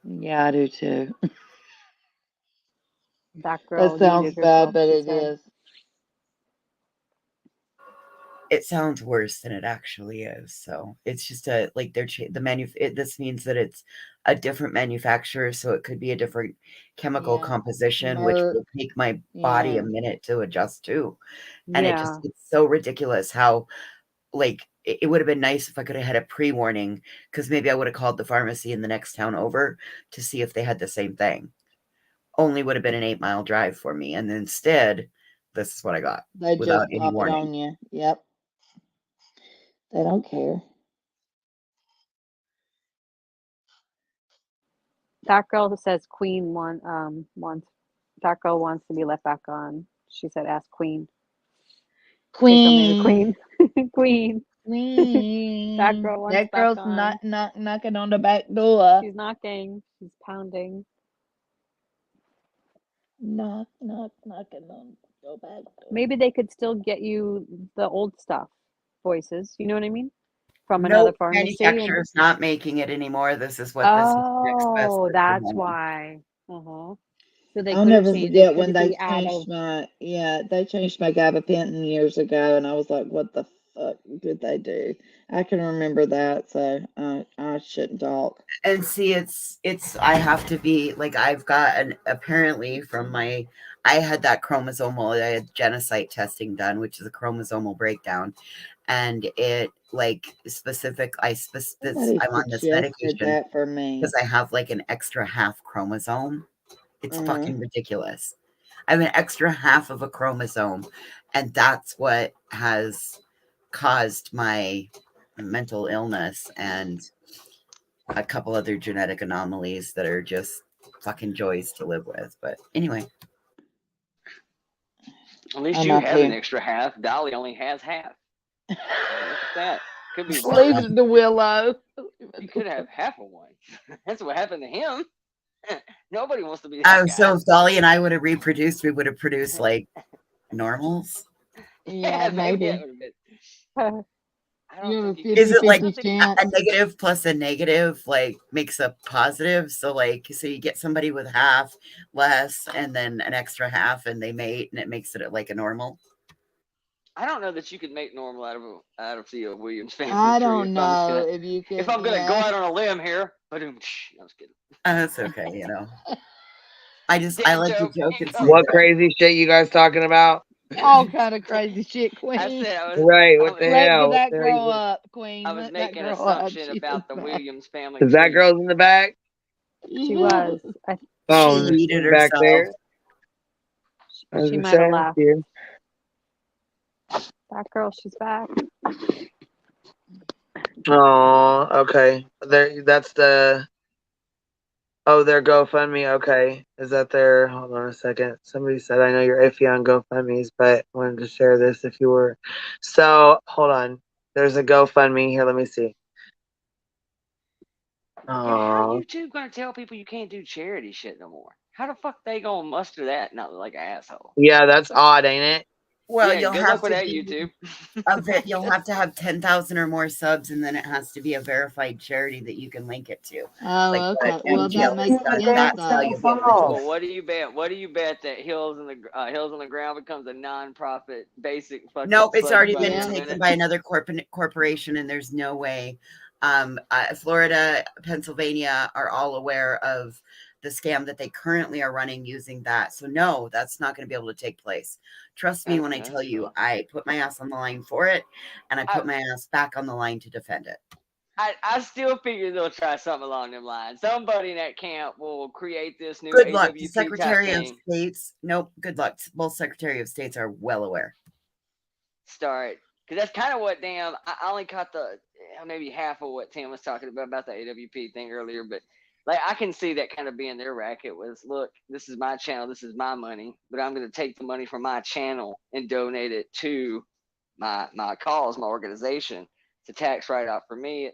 Yeah, I do too. That That girl sounds yeeted bad, herself, but she it said. is. it sounds worse than it actually is. So it's just a like this means that it's a different manufacturer, so it could be a different chemical Yeah. composition, which Merck. will take my body a Yeah. minute to adjust to. And Yeah. it's so ridiculous how like it would have been nice if I could have had a pre-warning, because maybe I would have called the pharmacy in the next town over to see if they had the same thing. Only would have been an 8-mile drive for me, and instead, this is what I got They without just any pop it warning. on you. Yep. They don't care. That girl that says Queen wants that girl wants to be let back on. She said ask Queen. Say something to Queen. Queen. Queen. That Queen. girl wants That back girl's on. knocking on the back door. She's knocking. She's pounding. Knocking on the back door. Maybe they could still get you the old stuff voices. You know what I mean? From another Nope, pharmacy and manufacturer's not making it anymore. This is the next best oh, at the that's moment. why. Uh-huh. So they I'll couldn't never change it. forget Could when it they be out changed of they changed my gabapentin years ago, and I was like, what the fuck did they do? I can remember that, so I shouldn't talk. And see, I have to be like I've got apparently from I had that chromosomal, I had genocyte testing done, which is a chromosomal breakdown, and it like Somebody I'm on this suggested medication that for me. because I have like an extra half chromosome. It's Uh-huh. fucking ridiculous. I have an extra half of a chromosome, and that's what has caused my mental illness and a couple other genetic anomalies that are just fucking joys to live with. But anyway. At least I'm you up have an here. extra half. Dolly only has half. Look at that. Could be Leave worse. it to Willow. You could have half of one. That's what happened to him. Nobody wants to be that Oh, guy. so if Dolly and I would have reproduced, we would have produced like normals. Yeah, maybe that maybe. would have been. I You don't have a think you could. Is it like 50-50 chance. a negative plus a negative like makes a positive? So like so you get somebody with half less and then an extra half and they mate and it makes it like a normal. I don't know that you could make normal out of the Williams family I tree. don't know if you can. If I'm gonna go out on a limb here, but I'm just kidding. That's okay, you know. I Dad like to joke. joke and say What that. crazy shit you guys talking about? All kind of crazy shit, Queen. I said Right, what the Let hell? What that the hell you grow up, Queen. I was Let that making an grow up. assumption She was about the back. Williams family Is that tree. girl's in the back? She was. Oh, She she's yeeted back herself. there. I was She gonna might say, have I left. see her. That girl, she's back. Oh, okay. There, that's the. Oh, their GoFundMe. Okay, is that their? Hold on a second. Somebody said I know you're iffy on GoFundMe's, but wanted to share this if you were. So hold on. There's a GoFundMe here. Let me see. Yeah, how Oh, YouTube gonna tell people you can't do charity shit no more? How the fuck they gonna muster that? Not like an asshole. yeah, that's odd, ain't it? Well, Yeah, you'll good have luck with to that, be YouTube. you'll have to have 10,000 or more subs, and then it has to be a verified charity that you can link it to. Oh, Like okay. what Well, that MGL has makes done. sense, That's how though. you'll be able to do Well, it. what do you bet? What do you bet that Hills on the Ground becomes a non-profit basic fucking? Nope, it's already been SpongeBob taken minute? by another corporation, and there's no way. Florida, Pennsylvania are all aware of the scam that they currently are running using that. So no, that's not going to be able to take place. Trust me when I Okay, tell you, cool. I put my ass on the line for it, and I put my ass back on the line to defend it. I still figure they'll try something along them lines. Somebody in that camp will create this new Good luck. The AWP type Secretary of thing. States. Nope. Good luck. Both Secretary of States are well aware. Start because that's kind of what I only caught the maybe half of what Tim was talking about the AWP thing earlier, but like I can see that kind of being their racket was, look, this is my channel, this is my money, but I'm going to take the money from my channel and donate it to my cause, my organization. It's a tax write-off for me.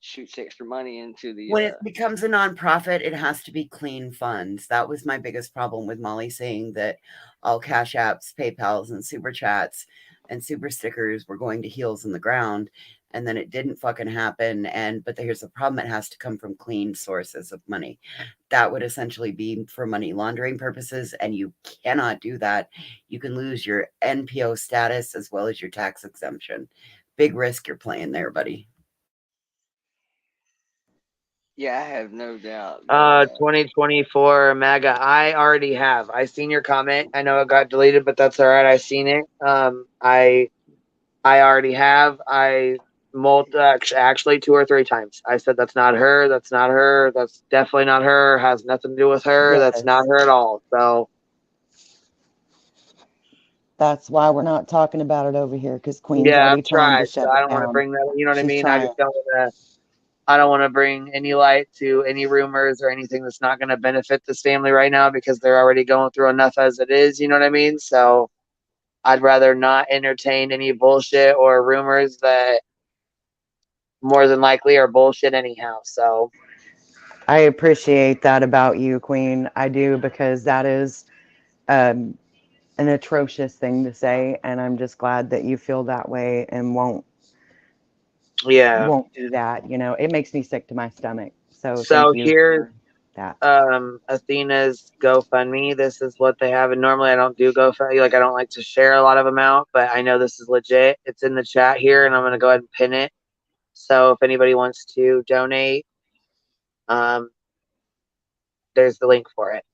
shoots extra money into the. When it becomes a nonprofit, it has to be clean funds. That was my biggest problem with Molly saying that all Cash Apps, PayPals, and Super Chats and Super Stickers were going to Heels in the Ground. And then it didn't fucking happen. But here's the problem. It has to come from clean sources of money. That would essentially be for money laundering purposes. And you cannot do that. You can lose your NPO status as well as your tax exemption. Big risk you're playing there, buddy. Yeah, I have no doubt. 2024 MAGA. I already have. I seen your comment. I know it got deleted, but that's all right. I seen it. I already have. Actually 2 or 3 times. I said that's not her. That's not her. That's definitely not her. Has nothing to do with her. Yes. That's not her at all. So that's why we're not talking about it over here, because Queen's yeah, already I've trying to tried. shut So I it don't want to down. bring that. You know what I She's mean? trying. I just don't want to. I don't want to bring any light to any rumors or anything that's not going to benefit this family right now because they're already going through enough as it is. You know what I mean? So I'd rather not entertain any bullshit or rumors that more than likely are bullshit anyhow. So I appreciate that about you, Queen. I do, because that is an atrocious thing to say, and I'm just glad that you feel that way and won't do that. You know, it makes me sick to my stomach. So thank you here's for that. Athena's GoFundMe. This is what they have, and normally I don't do GoFundMe. Like I don't like to share a lot of them out, but I know this is legit. It's in the chat here, and I'm going to go ahead and pin it. So if anybody wants to donate, there's the link for it.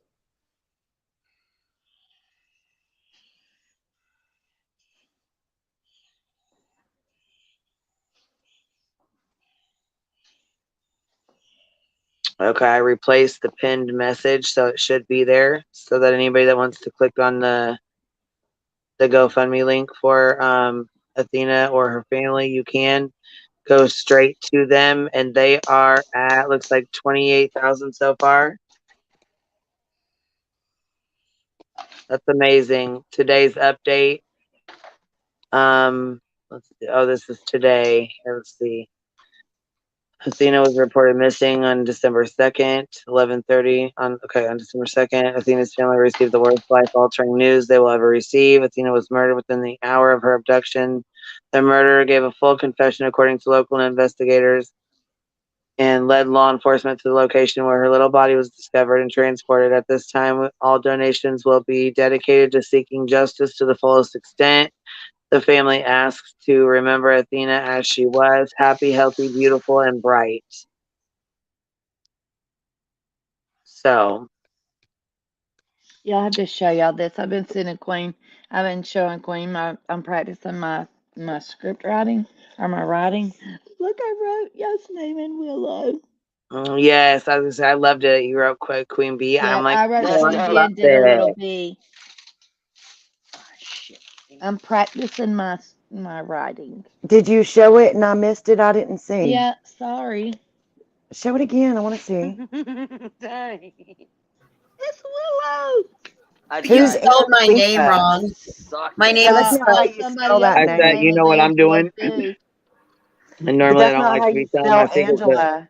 Okay, I replaced the pinned message, so it should be there, so that anybody that wants to click on the GoFundMe link for Athena or her family, you can go straight to them, and they are at, looks like 28,000 so far. That's amazing. Today's update. Let's see. Oh, this is today. Let's see. Athena was reported missing on December 2nd, 11:30. On December 2nd, Athena's family received the worst life-altering news they will ever receive. Athena was murdered within the hour of her abduction. The murderer gave a full confession according to local investigators and led law enforcement to the location where her little body was discovered and transported. At this time, all donations will be dedicated to seeking justice to the fullest extent. The family asks to remember Athena as she was, happy, healthy, beautiful, and bright. So. Yeah, I have to show y'all this. I've been sending Queen. I've been showing Queen I'm practicing my script writing or my writing. Look, I wrote y'all's name in Willow. Yes, I was gonna say, I loved it. You wrote Queen Bee. Yeah, I'm like, I wrote oh, Queen I Bee love and did a little it. bee. I'm practicing my writing. Did you show it and I missed it? I didn't see. Yeah, sorry. Show it again. I want to see. Dang. It's Willow. You spelled my name wrong. My name is That's not how spelled. you spell that I name. said, you know what I'm doing? And normally I don't like to be telling my secrets. Angela.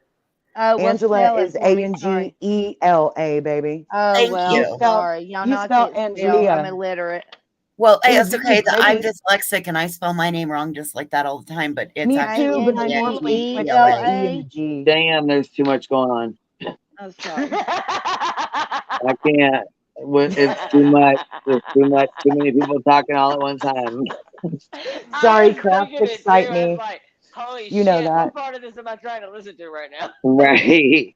Oh, well, Angela spell it is for me. Sorry. Angela, baby. Oh, well, You spell, sorry. Y'all you know I spell can't spell. I'm Angelia. illiterate. Well, hey, it's Indeed, okay. I'm baby. dyslexic and I spell my name wrong just like that all the time, but it's Me actually too, but I normally switch the Angela. E and the G. Damn, there's too much going on. Oh, sorry. I can't. It's too much. There's too much. Too many people talking all at one time. Sorry, craft excite me. Like, holy you know shit, that. what part of this am I trying to listen to right now? Right.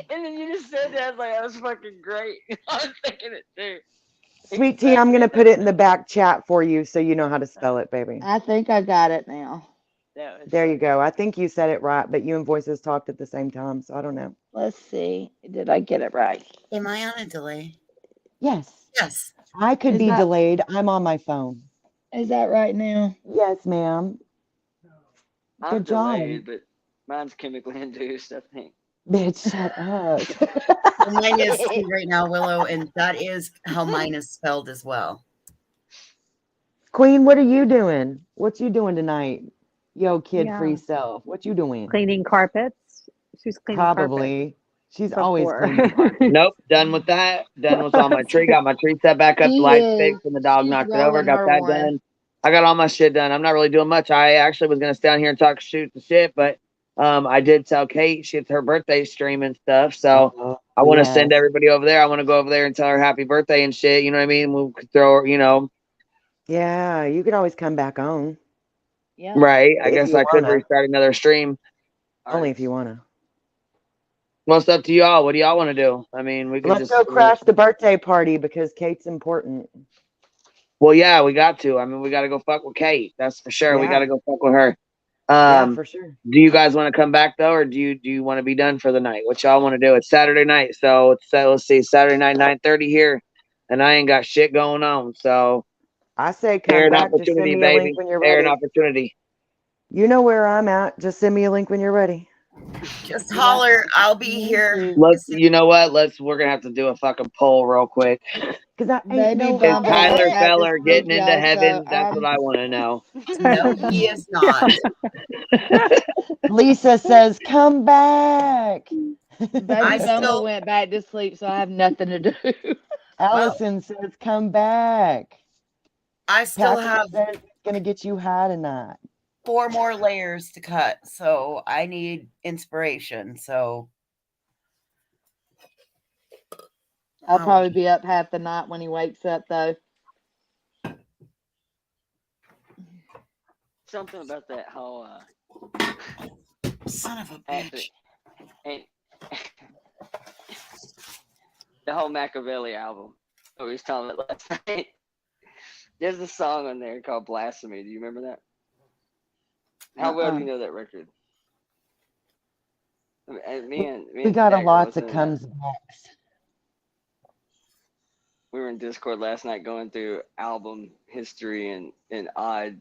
And then you just said that, I was like, that was fucking great. I was thinking it too. Sweet tea, I'm going to put it in the back chat for you so you know how to spell it, baby. I think I got it now. There you go. I think you said it right, but you and Voices talked at the same time, so I don't know. Let's see. Did I get it right? Am I on a delay? Yes. Yes. I could Is be that- delayed. I'm on my phone. Is that right now? Yes, ma'am. I'm Good job. delayed, but mine's chemically induced, I think. Bitch, shut up. Well, mine is too right now, Willow, and that is how mine is spelled as well. Queen, what are you doing? What you doing tonight? Yo, kid-free Yeah. self, what you doing? Cleaning carpets. She's cleaning carpets Probably. She's always before. cleaning carpets. Nope, done with that. Done with all my tree. Got my tree set back up, the She lights is. fixed, and the dog She's knocked it over. rolling Got her that one. done. I got all my shit done. I'm not really doing much. I actually was gonna stay down here and talk shoot the shit, but I did tell Kate it's her birthday stream and stuff. So I want to send Yes. everybody over there. I want to go over there and tell her happy birthday and shit. You know what I mean? We could throw her, Yeah, you could always come back on. Yeah. right. I If guess you I could wanna. restart another stream. Only if you wanna. Well, it's up to y'all. What do y'all want to do? I mean, we could Let's just. go crash the birthday party because Kate's important. Well, yeah, we got to. I mean, we got to go fuck with Kate. That's for sure. We got to Yeah. go fuck with her. Yeah, for sure. Do you guys want to come back though, or do you want to be done for the night? What y'all want to do? It's Saturday night, so it's let's see, Saturday night 9:30 here, and I ain't got shit going on. So I say air come an back. Just send opportunity, me a baby. link when you're Air an ready. opportunity. You know where I'm at. Just send me a link when you're ready. Just holler. I'll be here. You know what? We're gonna have to do a fucking poll real quick. Cause I Baby Is Bumble Tyler went back to Feller sleep, getting into y'all. heaven? So That's what I want to know. No, he is not. Lisa says, come back. Baby Bumble went back to sleep, so I have nothing to do. Allison says, come back. I still Patrick have says it's gonna get you high tonight. 4 more layers to cut, so I need inspiration. So I'll probably be up half the night when he wakes up, though. Something about that whole son of a bitch. Ain't the whole Machiavelli album. Oh, we was talking about last night. There's a song on there called Blasphemy. Do you remember that? How well do you know that record? I mean, We got a lot of comes backs. We were in Discord last night going through album history and odd,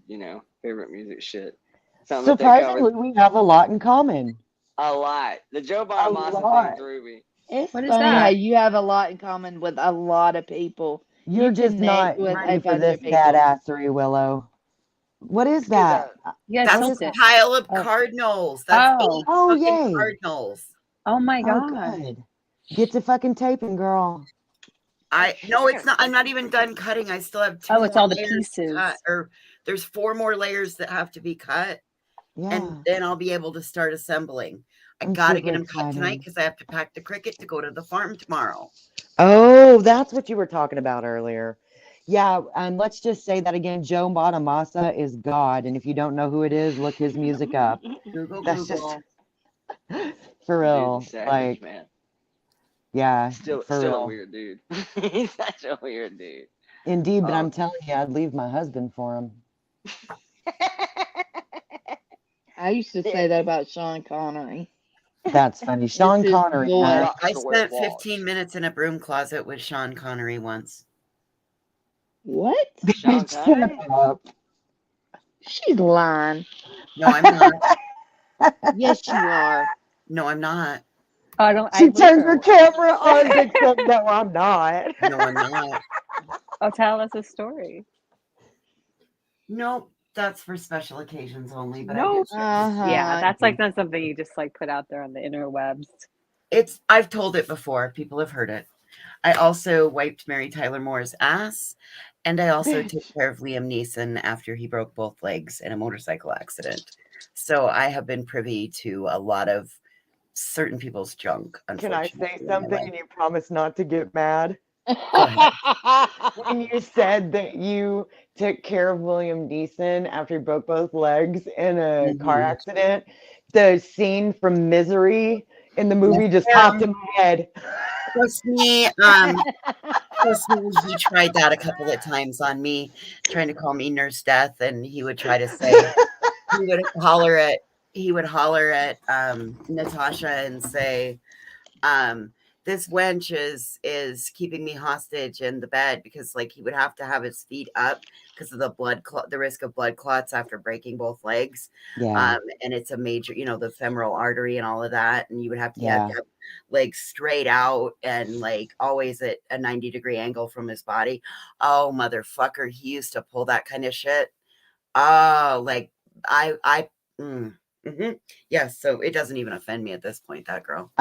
favorite music shit. Something about that Surprisingly, we have a lot in common. a lot. The Joe Bonamassa thing threw me. It's What is funny how that? you have a lot in common with a lot of people. You're You just connect not with ready a for bunch this of people. badassery, Willow. What is that? Yeah, That's tilt a it. pile of cardinals. That's 8 Oh, fucking yay. cardinals. Oh my Oh, god. good. Get to fucking taping, girl. No, it's not. I'm not even done cutting. I still have 2 Oh, it's more all the layers to pieces. cut, or there's 4 more layers that have to be cut, Yeah. and then I'll be able to start assembling. I I'm gotta super get them cut tonight excited. because I have to pack the cricket to go to the farm tomorrow. Oh, that's what you were talking about earlier. Yeah, and let's just say that again. Joe Bonamassa is God, and if you don't know who it is, look his music up. Google, That's Google. just for Dude's a real. savage, Like, man. yeah, Still for a real. weird dude. He's such a weird dude. Indeed, but I'm telling you, I'd leave my husband for him. I used to say that about Sean Connery. That's funny. Sean It's his Connery. voice. I spent 15 minutes in a broom closet with Sean Connery once. What? Sean Connery? She's lying. No, I'm not. Yes, you are. No, I'm not. I don't. She turns her camera on to clip. No, I'm not. No, I'm not. Oh, tell us a story. Nope, that's for special occasions only. But No. Uh-huh. Yeah, that's like not something you just like put out there on the interwebs. I've told it before. People have heard it. I also wiped Mary Tyler Moore's ass, and I also took care of Liam Neeson after he broke both legs in a motorcycle accident. So I have been privy to a lot of certain people's junk. Can I Unfortunately, say something and you promise not to get mad? Go ahead. When you said that you took care of William Neeson after he broke both legs in a car accident, the scene from Misery in the movie just popped in my head. Trust me, he tried that a couple of times on me, trying to call me Nurse Death, and he would try to say, he would holler at Natasha and say, this wench is keeping me hostage in the bed, because like he would have to have his feet up because of the risk of blood clots after breaking both legs. Yeah. And it's a major, the femoral artery and all of that. And you would have to Yeah. have legs straight out and like always at a 90-degree angle from his body. Oh, motherfucker. He used to pull that kind of shit. Oh, like I Yes, so it doesn't even offend me at this point, that girl.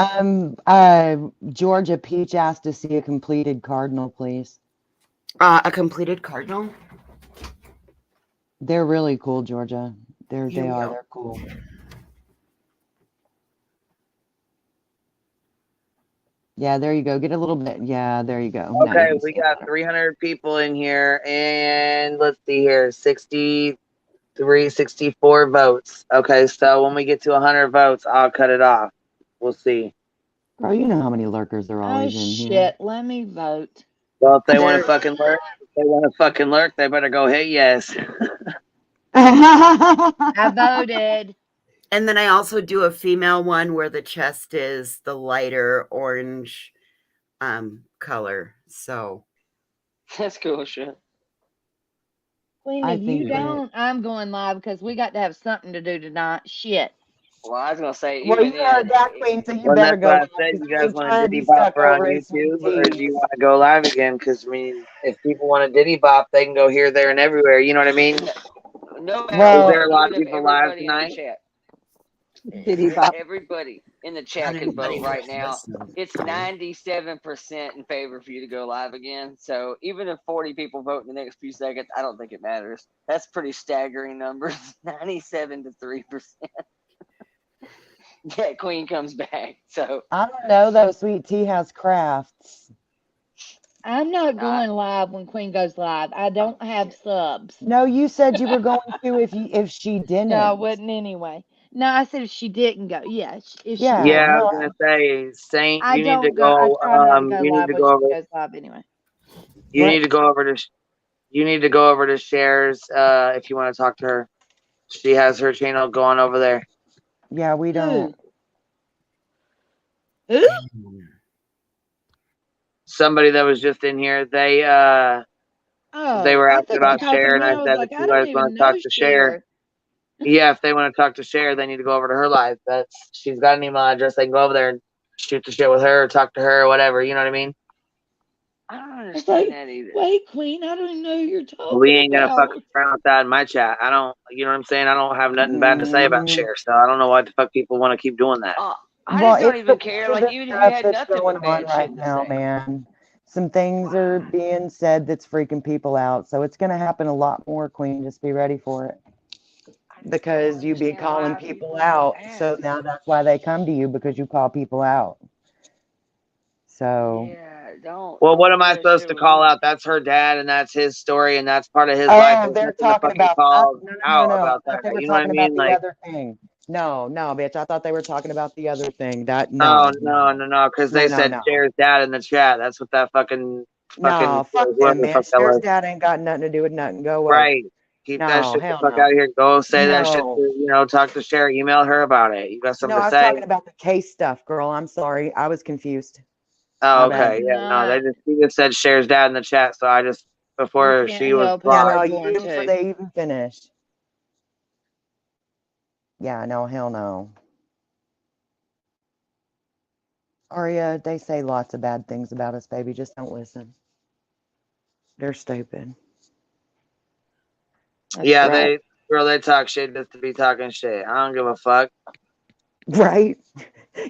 Georgia Peach asked to see a completed cardinal, please. A completed cardinal? They're really cool, Georgia. Here we They're go. cool. Yeah, there you go. Get a little bit. Yeah, there you go. Now Okay, you can we see it got better. 300 people in here, and let's see here, 63, 64 votes. Okay, so when we get to 100 votes, I'll cut it off. We'll see. Girl, you know how many lurkers are Oh always in here. shit! Let me vote. Well, if they want to fucking lurk, they better go hit yes. I voted. And then I also do a female one where the chest is the lighter orange color. So That's cool shit. Queen, I if you think that- don't, I'm going live because we got to have something to do tonight. Shit. Well, I was gonna say, Well, even you heard in that, Queen, so you Well, better that's go what I live, said. 'cause You I guys ain't want trying to to diddy be bop stuck her on over in sweet YouTube, or do tea. you want to go live again? Because I mean, if people want to diddy bop, they can go here, there, and everywhere. You know what I mean? no matter Well, Is what, there a lot even of if people live everybody in the tonight? chat, Diddy bop. everybody in the chat not could anybody vote right now. listening. It's 97% in favor for you to go live again. So even if 40 people vote in the next few seconds, I don't think it matters. That's pretty staggering numbers. 97 to 3%. Yeah, Queen comes back. So I don't know though. Sweet Tea has crafts. I'm not going live when Queen goes live. I don't have subs. No, you said you were going to if she didn't. No, I wouldn't anyway. No, I said if she didn't go. Yeah, if she Yeah, Yeah, didn't I was go. gonna say, Saint, I you need to don't go. I go. try not to go You need live to when go she over. goes live anyway. You What? need to go over to. You need to go over to Shares if you want to talk to her. She has her channel going over there. Yeah, we don't. Who? Somebody that was just in here, they Oh, were I asking thought you were about talking Share, to and me. I I was said if like, I you don't guys even want to know talk to Share, Cher. yeah, if they want to talk to Share, they need to go over to her live. She's got an email address. They can go over there and shoot the shit with her, or talk to her, or whatever. You know what I mean? I don't I was understand like, that either. wait, Queen, I don't even know who you're talking We ain't gonna fuck about. around with that in my chat. I don't. You know what I'm saying? I don't have nothing bad to say about Share, so I don't know why the fuck people want to keep doing that. I Well, just don't it's the even care. weird Like, even if you stuff had that's nothing going but on bad right shit to now, say. man. Some things are being said that's freaking people out. So it's going to happen a lot more, Queen. Just be ready for it. Because you be calling people out. So now that's why they come to you, because you call people out. So. Yeah, don't. Well, what don't am do I that supposed shit to with call me. out? That's her dad, and that's his story, and that's part of his life. Oh, There's they're nothing to talking fucking about. call out No. about I that. thought they were You know what I talking about mean? the Like, other thing. No, bitch. I thought they were talking about the other thing. no, because they said No. Cher's dad in the chat. That's what that fucking No, fuck whoever them, the man. fuck that Cher's was. dad ain't got nothing to do with nothing. Go away. Right. Keep that No, shit the hell fuck no. out of here. Go say that shit No. to, talk to Cher. Email her about it. You got something No, to I was say? talking about the case stuff, girl. I'm sorry. I was confused. Oh, My bad. okay. Yeah, no, she just said Cher's dad in the chat, so I just, before she was Yeah, live. no, even before they even finished. Yeah, no, hell no. Aria, they say lots of bad things about us, baby. Just don't listen. They're stupid. Yeah, they talk shit just to be talking shit. I don't give a fuck. Right?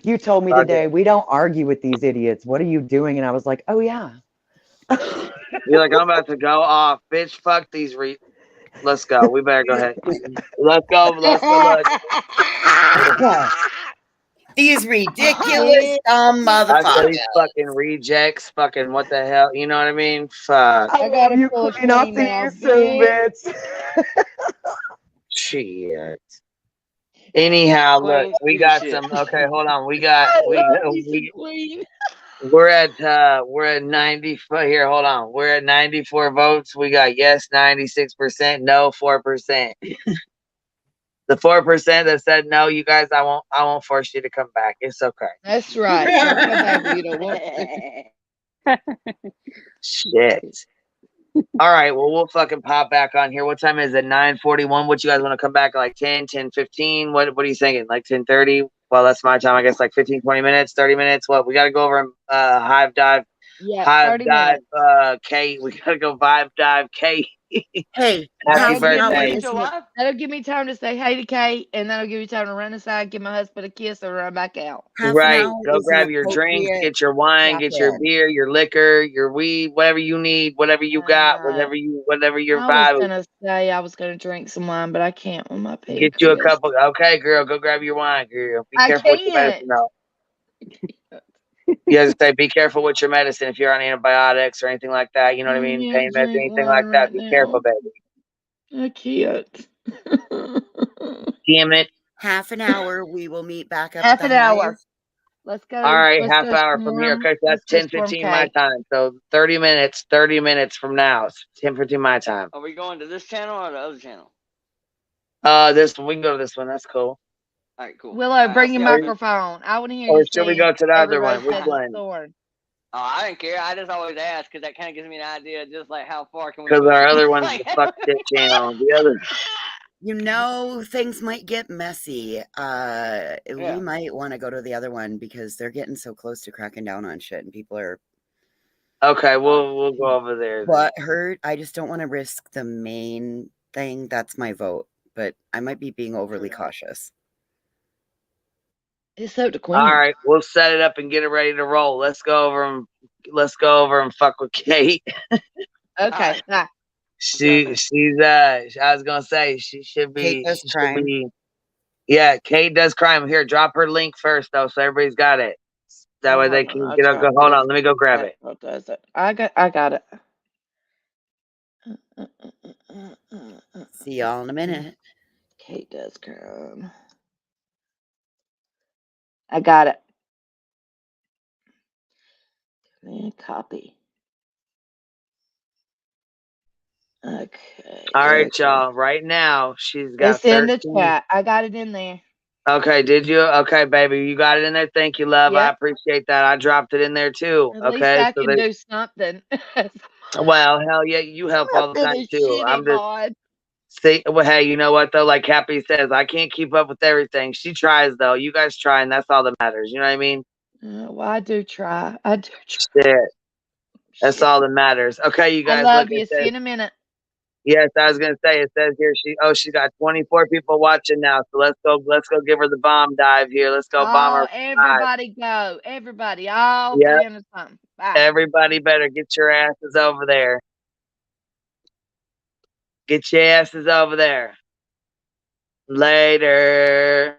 You told me Fuck today, it. we don't argue with these idiots. What are you doing? And I was like, oh, yeah. You're like, I'm about to go off. Bitch, fuck these Let's go. We better go ahead. Let's go look. These ridiculous dumb I said motherfuckers. these fucking rejects, fucking what the hell? You know what I mean? Fuck. I love you, Queen. I'll see you soon, bitch. Shit. Anyhow, look, we got some. Okay, hold on. We're at 94 here. Hold on. We're at 94 votes. We got yes 96%, no 4%. The 4% that said no, you guys, I won't force you to come back. It's okay. That's right. Don't come back if you don't want to. Shit. All right, well, we'll fucking pop back on here. What time is it? 9:41. What you guys want to come back like 10:15? What are you thinking? Like 10:30? Well, that's my time. I guess like 15, 20 minutes, 30 minutes. What? We got to go over Hive Dive. Yeah, Hive 30 Dive minutes. K. We got to go Vibe Dive K. Hey, Happy half an hour birthday. is not. That'll give me time to say hey to Kate, and that'll give me time to run inside, give my husband a kiss, and run back out. Half an Right. hour Go is an grab your drinks, appropriate get your wine, tap get your in. beer, your liquor, your weed, whatever you need, whatever you got, whatever your I was vibe is. gonna say I was gonna drink some wine, but I can't with my pee. Get you a couple. Okay, girl, go grab your wine, girl. Be I careful with your can't. medicine, though. You have to say, be careful with your medicine if you're on antibiotics or anything like that. You know what I I mean? can't Pain meds, drink anything like wine that. right Be careful, now. baby. I can't. Damn it. Half an hour. We will meet back up at Half the an hour. hive. Let's go. All right, Let's half go hour from here. storm. Okay, so that's Let's go storm 10:15 my Kate. time. So 30 minutes from now. It's 10:15 my time. Are we going to this channel or the other channel? This one, we can go to this one. That's cool. All right, cool. Willow, bring your see y'all. microphone. I want to hear Or you should we sing. go to the other Everybody one? Which said one? Thorn. Oh, I didn't care. I just always ask because that kind of gives me an idea, just like how far can we Because push our it? other one's Like, the fuck shit channel. The other. You know, things might get messy. Yeah. We might want to go to the other one because they're getting so close to cracking down on shit, and people are Okay, we'll go over there. but hurt. I just don't want to risk the main thing. That's my vote, but I might be being overly cautious. It's up to Queen. All right, we'll set it up and get it ready to roll. Let's go over and fuck with Kate. Okay. Nah. She's I was gonna say she should be. Kate does crime. Yeah, Kate does crime. Here, drop her link first though, so everybody's got it. That way they can get up. Hold on, let me go grab it. What does it? I got it. See y'all in a minute. Kate does crime. I got it. And copy. Okay. All right, y'all. Right now, she's got. It's in the 13. chat. I got it in there. Okay, did you? Okay, baby, you got it in there. Thank you, love. I Yep. appreciate that. I dropped it in there too. At least Okay, I so can do something. well, hell yeah, you help all the Nothing time is too. I'm shitty, just mod. see. Well, hey, you know what though? Like Happy says, I can't keep up with everything. She tries though. You guys try, and that's all that matters. You know what I mean? Well, I do try. I do try. Shit, that's all that matters. Okay, you I guys. love Look, you. it See you says. in a minute. Yes, I was gonna say. It says here she got 24 people watching now. So let's go give her the bomb dive here. Let's go bomb her. Oh, everybody go. Everybody. All Yep. 300 something. Bye. Everybody better get your asses over there. Get your asses over there. Later.